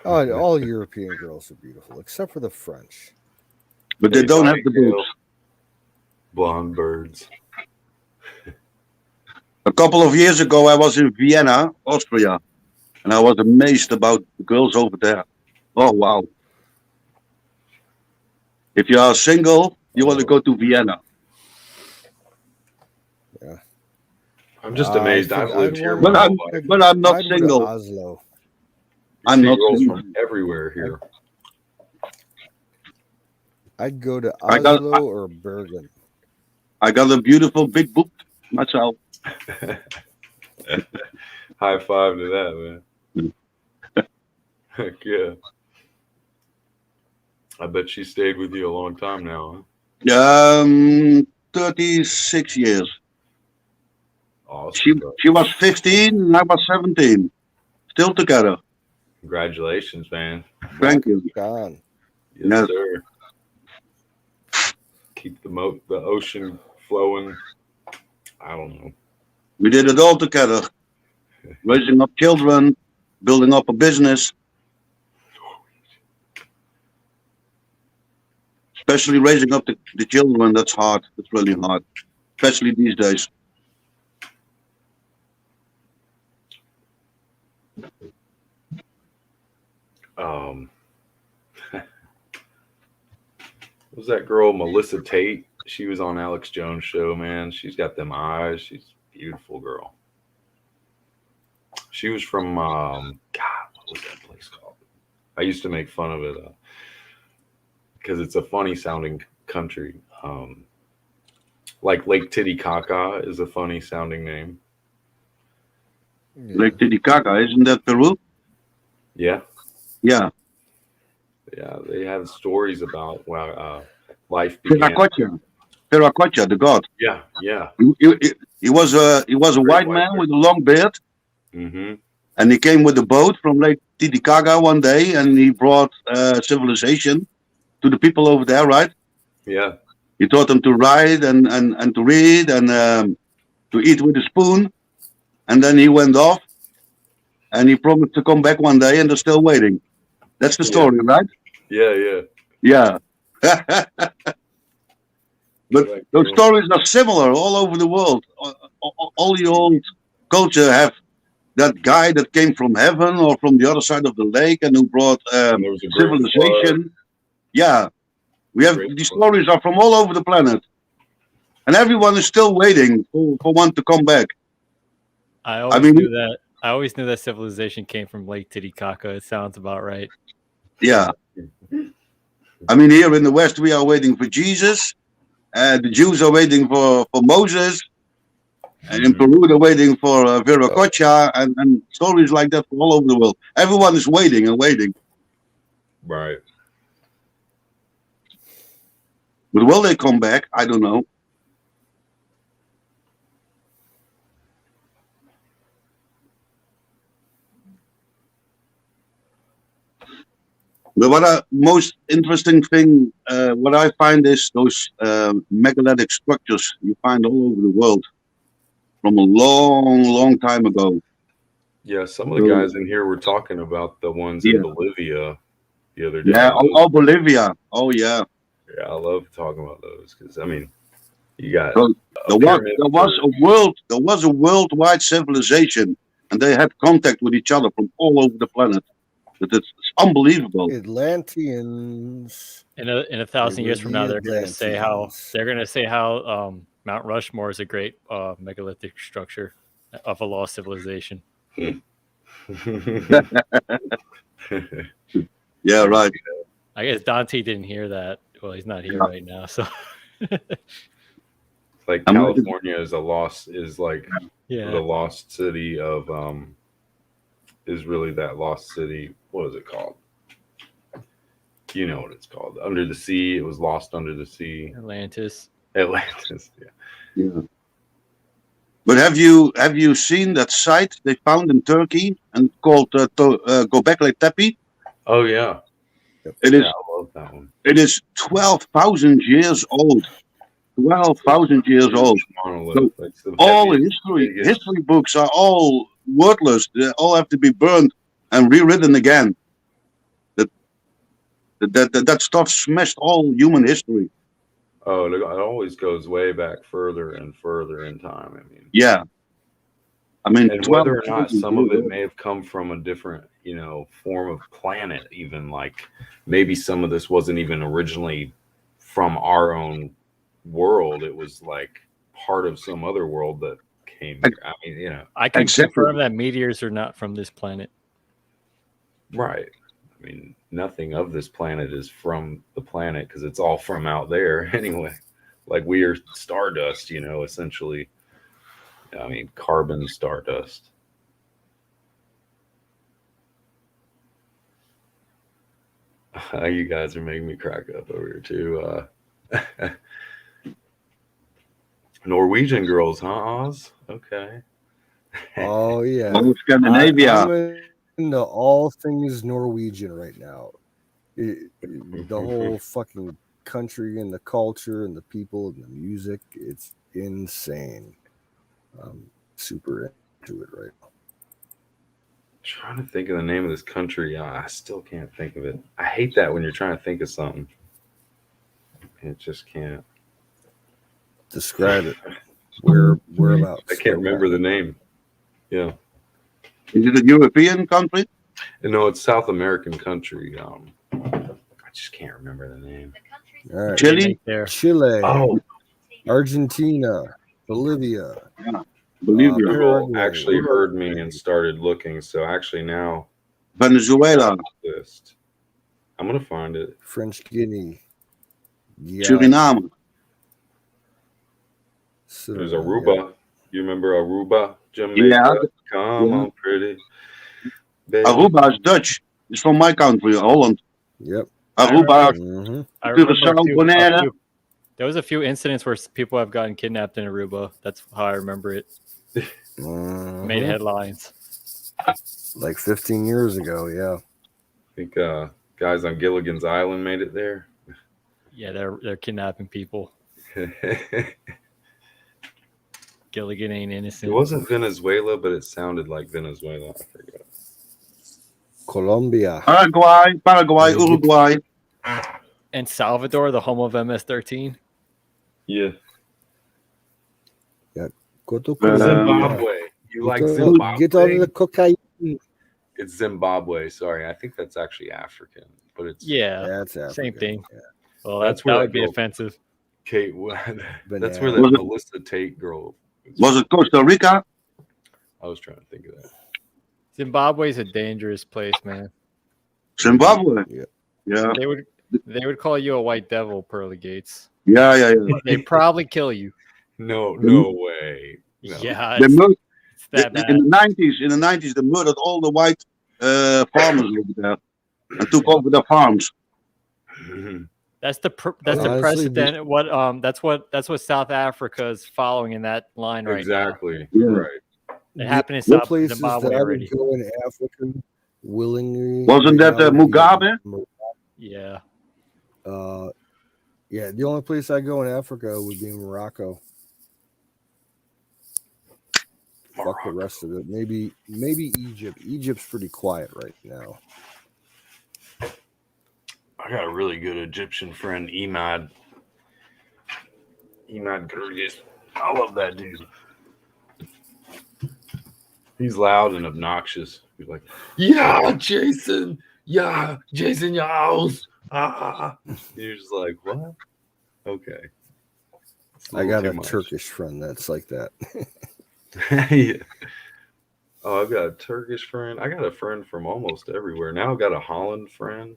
Oh, all European girls are beautiful, except for the French. But they don't have the boobs. Blonde birds. A couple of years ago, I was in Vienna, Austria, and I was amazed about the girls over there. Oh, wow. If you are single, you want to go to Vienna. Yeah. I'm just amazed. I've lived here but I'm not single. Oslo. I'm not girls single. from everywhere here. I'd go to Oslo or Bergen. I got a beautiful big book myself. High five to that, man. Heck yeah. I bet she stayed with you a long time now, huh? 36 years. Awesome. She was 15 and I was 17. Still together. Congratulations, man. Thank you. God. Yes, sir. Keep the ocean flowing. I don't know. We did it all together. Raising up children, building up a business. Especially raising up the children, that's hard. It's really hard. Especially these days. Was that girl Melissa Tate? She was on Alex Jones' show, man. She's got them eyes. She's a beautiful girl. She was from God, what was that place called? I used to make fun of it because it's a funny sounding country. Like Lake Titicaca is a funny sounding name. Yeah. Lake Titicaca, isn't that Peru? Yeah. Yeah. Yeah, they have stories about life began. Terracotta, the god. Yeah, yeah. He was a white man with a long beard. Mm-hmm. And he came with a boat from Lake Titicaca one day, and he brought civilization to the people over there, right? Yeah. He taught them to write and to read and to eat with a spoon. And then he went off, and he promised to come back one day, and they're still waiting. That's the story, right? Yeah. Yeah. But Like, those stories are similar all over the world. All the old culture have that guy that came from heaven or from the other side of the lake and who brought and there was a great flood. civilization. Yeah, we have Great these flood. stories are from all over the planet, and everyone is still waiting for one to come back. I always knew that. I always knew that civilization came from Lake Titicaca. It sounds about right. Yeah, I mean, here in the West, we are waiting for Jesus. The Jews are waiting for Moses. And in Peru, they're waiting for Viracocha and stories like that from all over the world. Everyone is waiting and waiting. Right. But will they come back? I don't know. But what I most interesting thing, what I find is those megalithic structures you find all over the world from a long, long time ago. Yeah, some of the guys in here were talking about the ones in Bolivia the other day. Yeah, Bolivia. Oh, yeah. Yeah, I love talking about those because I mean, you got there was a worldwide civilization, and they had contact with each other from all over the planet. It's unbelievable. Atlanteans. In 1,000 years from now, they're going to say how Mount Rushmore is a great megalithic structure of a lost civilization. Yeah, right. I guess Dante didn't hear that. Well, he's not here right now, so. Like California is the lost city of is really that lost city. What is it called? You know what it's called. Under the sea. It was lost under the sea. Atlantis. Yeah. But have you seen that site they found in Turkey and called Göbekli Tepe? Oh yeah. It is. I love that one. It is 12,000 years old. 12,000 years old. So all history books are all worthless. They all have to be burned and rewritten again. That stuff smashed all human history. Oh, it always goes way back further and further in time. I mean, yeah. I mean, and whether or not some of it may have come from a different, form of planet, even like maybe some of this wasn't even originally from our own world. It was like part of some other world that came here. I mean, I can confirm that meteors are not from this planet. Right. I mean, nothing of this planet is from the planet because it's all from out there anyway. Like we are stardust, essentially. I mean, carbon stardust. You guys are making me crack up over here too. Norwegian girls, huh, Oz? Okay. Oh yeah, Scandinavia. I'm into all things Norwegian right now. The whole fucking country and the culture and the people and the music, it's insane. I'm super into it right now. Trying to think of the name of this country. I still can't think of it. I hate that when you're trying to think of something. It just can't. Describe it. Whereabouts? I can't remember the name. Yeah. Is it a European country? No, it's South American country. I just can't remember the name. All right. Chile. Oh. Argentina. Bolivia. Yeah. Bolivia. Google actually heard me and started looking. So actually now Venezuela. List. I'm gonna find it. French Guinea. Yeah. Suriname. There's Aruba. You remember Aruba, Jamaica? Yeah. Come on, pretty. Baby. Aruba is Dutch. It's from my country, Holland. Yep. Aruba. There was a few incidents where people have gotten kidnapped in Aruba. That's how I remember it. Made headlines. Like 15 years ago, yeah. I think guys on Gilligan's Island made it there. Yeah, they're kidnapping people. Gilligan ain't innocent. It wasn't Venezuela, but it sounded like Venezuela. I forget. Colombia. Paraguay, Uruguay. And Salvador, the home of MS-13. Yeah. Go to Zimbabwe. You like Get Zimbabwe? out of the cocaine. It's Zimbabwe. Sorry, I think that's actually African, but it's That's same African. thing. Yeah. Well, That's that where would that be girl- offensive. Kate. That's where that Was it- Melissa Tate girl. Was it Costa Rica? I was trying to think of that. Zimbabwe's a dangerous place, man. Zimbabwe. Yeah. Yeah. They would call you a white devil, Pearly Gates. Yeah. They'd probably kill you. No way. No. Yeah, They it's, mur- it's that bad. in the 90s, they murdered all the white farmers over there and took over their farms. Mhm. That's the Honestly, precedent. That's what South Africa is following in that line right Exactly. Yeah. Right. now. It happened in The South places Zimbabwe that I already. would go in Africa willingly. Wasn't that right now would be Mugabe? Yeah. Yeah, the only place I go in Africa would be Morocco. Fuck the rest of it. Maybe Egypt. Egypt's pretty quiet right now. I got a really good Egyptian friend, Emad. Emad Gurgis. I love that dude. He's loud and obnoxious. He's like, yeah, Jason, your house. Ah. You're just like, what? Okay. It's I got little a too much. Turkish friend that's like that. Yeah. Oh, I've got a Turkish friend. I got a friend from almost everywhere. Now I've got a Holland friend.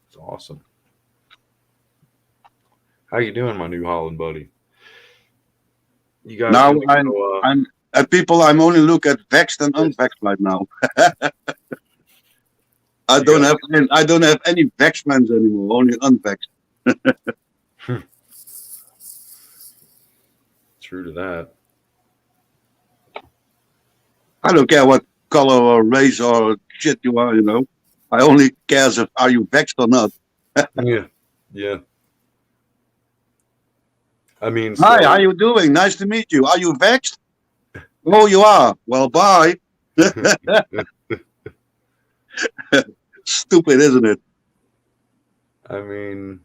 It's awesome. How you doing, my new Holland buddy? You guys Now gonna go, I'm at people. I'm only look at vexed and unvexed right now. I don't have any vexed friends anymore. Only unvexed. true to that. I don't care what color or race or shit you are. I only care if are you vexed or not. Yeah. I mean, Hi, how you doing? Nice to meet you. Are you vexed? Oh, you are. Well, bye. Stupid, isn't it? I mean,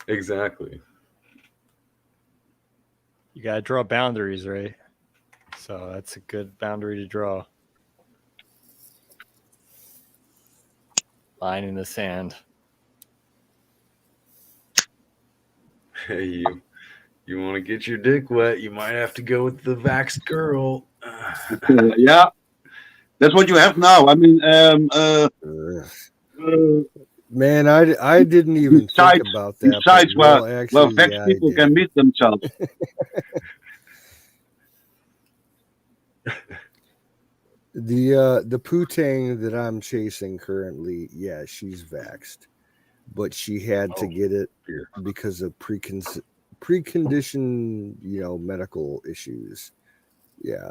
exactly. You gotta draw boundaries, right? So that's a good boundary to draw. Line in the sand. Hey, you want to get your dick wet? You might have to go with the vaxxed girl. Yeah, that's what you have now. I mean, Man, I didn't even think about that. Besides, but where actually, vexed yeah, I people did. can meet themselves. The Putang that I'm chasing currently, yeah, she's vaxxed, but she had to get it because of preconditioned, medical issues. Yeah.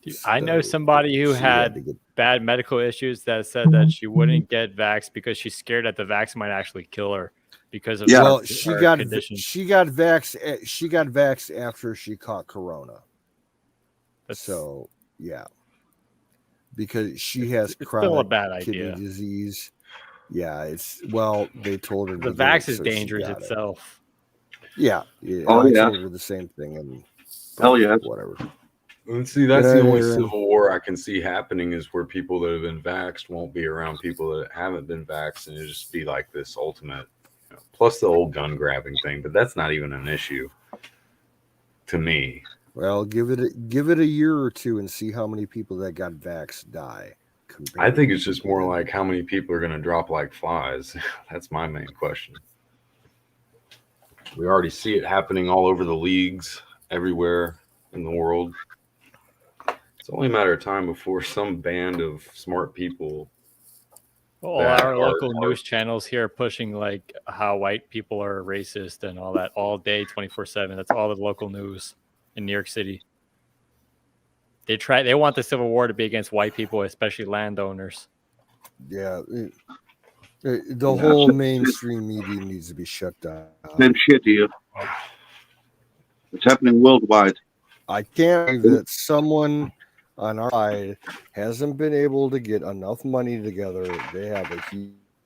Dude, I know So somebody who she had to get- bad medical issues that said that she wouldn't get vaxxed because she's scared that the vax might actually kill her because of well, her she got condition. vaxxed. She got vaxxed after she caught corona. That's So yeah, because she has it's chronic still a bad kidney idea. disease. Yeah, they told her The to get vax it, is so she dangerous got it. itself. Yeah, Oh, I yeah. told her the same thing, and Hell yeah. whatever. And see, that's Good the night, only Aaron. civil war I can see happening is where people that have been vaxxed won't be around people that haven't been vaxxed, and it'll just be like this ultimate, plus the old gun grabbing thing. But that's not even an issue to me. Well, give it a year or two and see how many people that got vaxxed die. I think to it's just people more that- like how many people are going to drop like flies. That's my main question. We already see it happening all over the leagues, everywhere in the world. It's only a matter of time before some band of smart people. All that our are- local news channels here are pushing like how white people are racist and all that all day, 24/7. That's all the local news in New York City. They want the Civil War to be against white people, especially landowners. Yeah, the whole mainstream media needs to be shut down. Same shit here. It's happening worldwide. I can't believe that someone on our side hasn't been able to get enough money together. They have a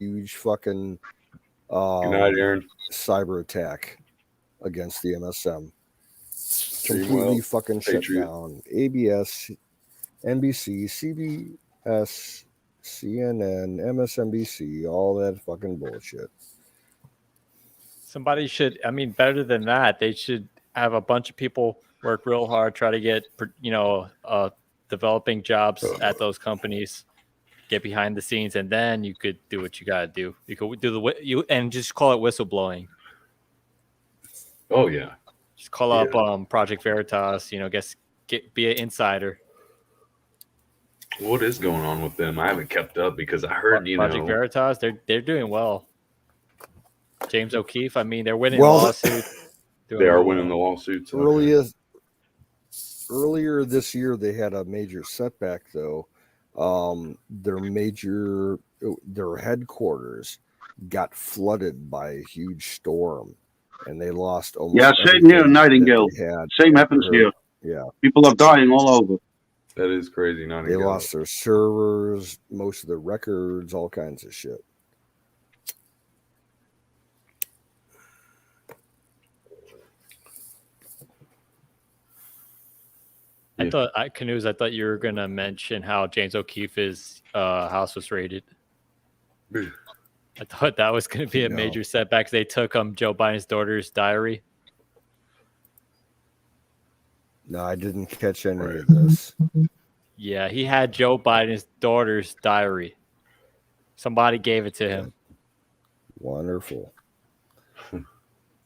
huge fucking Good night, Aaron. cyber attack against the MSM. Dream Completely well, fucking shut Patriot. down. ABS, NBC, CBS, CNN, MSNBC, all that fucking bullshit. Somebody should, I mean, better than that, they should have a bunch of people work real hard, try to get, developing jobs at those companies, get behind the scenes, and then you could do what you got to do. You could do and just call it whistleblowing. Oh yeah. Just call up Project Veritas, be an insider. What is going on with them? I haven't kept up because I heard, Project Veritas, they're doing well. James O'Keefe, I mean, they're winning lawsuits. They are winning the lawsuits. Earlier this year, they had a major setback, though. Their headquarters got flooded by a huge storm, and they lost almost. Same here in Nightingale. Same happens here. Yeah, people are dying all over. That is crazy. They lost their servers, most of their records, all kinds of shit. I thought you were gonna mention how James O'Keefe's house was raided. I thought that was gonna be a major setback. They took Joe Biden's daughter's diary. No, I didn't catch any of this. Yeah, he had Joe Biden's daughter's diary. Somebody gave it to him. Wonderful.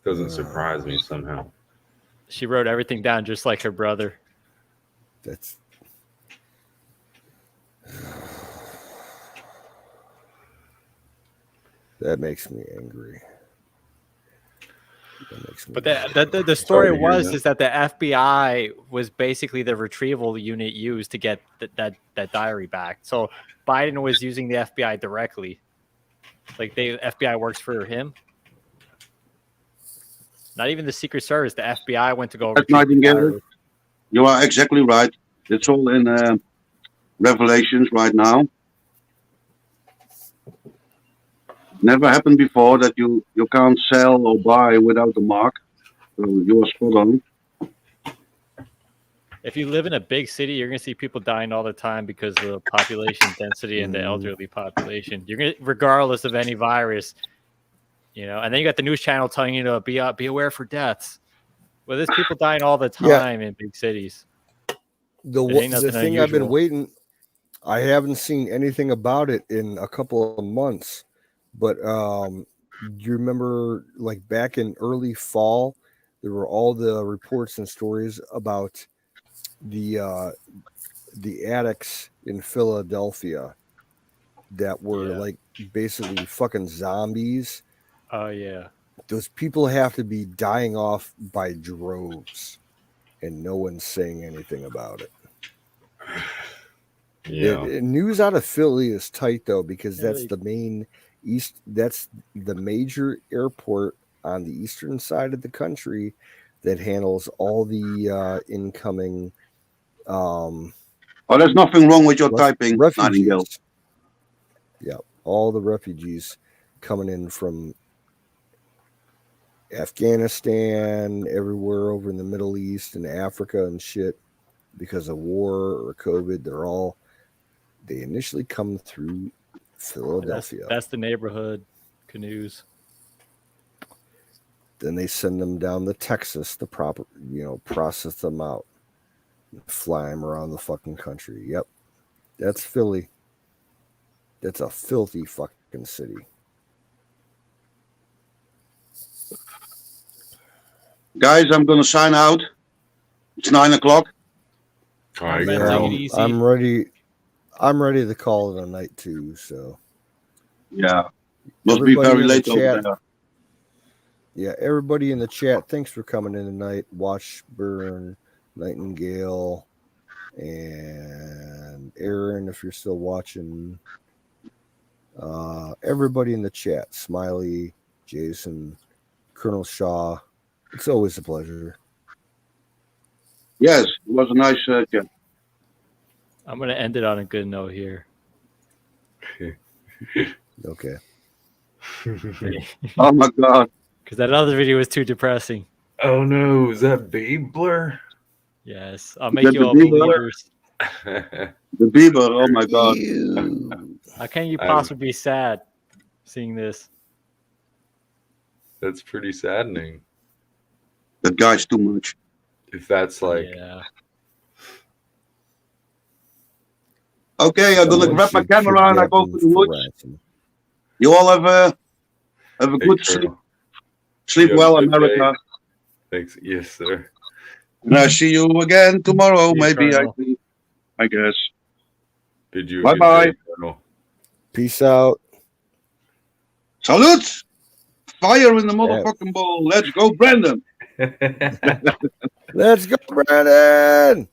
Doesn't surprise me somehow. She wrote everything down just like her brother. That makes me angry. But the story is that the FBI was basically the retrieval unit used to get that diary back. So Biden was using the FBI directly. Like the FBI works for him. Not even the Secret Service. The FBI went to go. Nightingale, you are exactly right. It's all in Revelations right now. Never happened before that you can't sell or buy without the mark. So you are spot on. If you live in a big city, you're going to see people dying all the time because of the population density and the elderly population. You're going to, regardless of any virus, And then you got the news channel telling you to be aware for deaths. Well, there's people dying all the time in big cities. The thing I've been waiting, I haven't seen anything about it in a couple of months. But do you remember, like back in early fall, there were all the reports and stories about the addicts in Philadelphia that were like basically fucking zombies. Oh yeah, those people have to be dying off by droves, and no one's saying anything about it. Yeah, news out of Philly is tight though, because that's the main. That's the major airport on the eastern side of the country that handles all the incoming. There's nothing wrong with your typing, Nightingale. Yeah, all the refugees coming in from Afghanistan, everywhere over in the Middle East and Africa and shit, because of war or COVID, they initially come through Philadelphia. That's the neighborhood canoes. Then they send them down to Texas to process them out, and fly them around the fucking country. Yep, that's Philly. That's a filthy fucking city. Guys, I'm gonna sign out. It's 9:00. All right, I'm ready. I'm ready to call it a night too. So, yeah, must be very late over there. Yeah, everybody in the chat, thanks for coming in tonight. Washburn, Nightingale, and Aaron, if you're still watching. Everybody in the chat, Smiley, Jason, Colonel Shaw. It's always a pleasure. Yes, it was a nice chat. I'm going to end it on a good note here. Okay. Oh my God. Because that other video was too depressing. Oh no, is that Babe Blur? Yes, I'll Is make that you the all Bieber? believers. The Bieber. Oh my God. How can you I'm- possibly be sad seeing this? That's pretty saddening. That guy's too much. If that's like, Yeah. Okay, I'm gonna Someone grab my should camera and I kidnap go him to the for woods. ransom. You all have a hey, good sleep. Colonel, Sleep you have a well, good day. America. Thanks. Yes, sir. And I see you again tomorrow. See you, Maybe Colonel. I guess. Bid you a Bye good bye. day, Colonel. Peace out. Salute! Fire in the motherfucking bowl. Let's go, Brandon. Let's go, Brandon.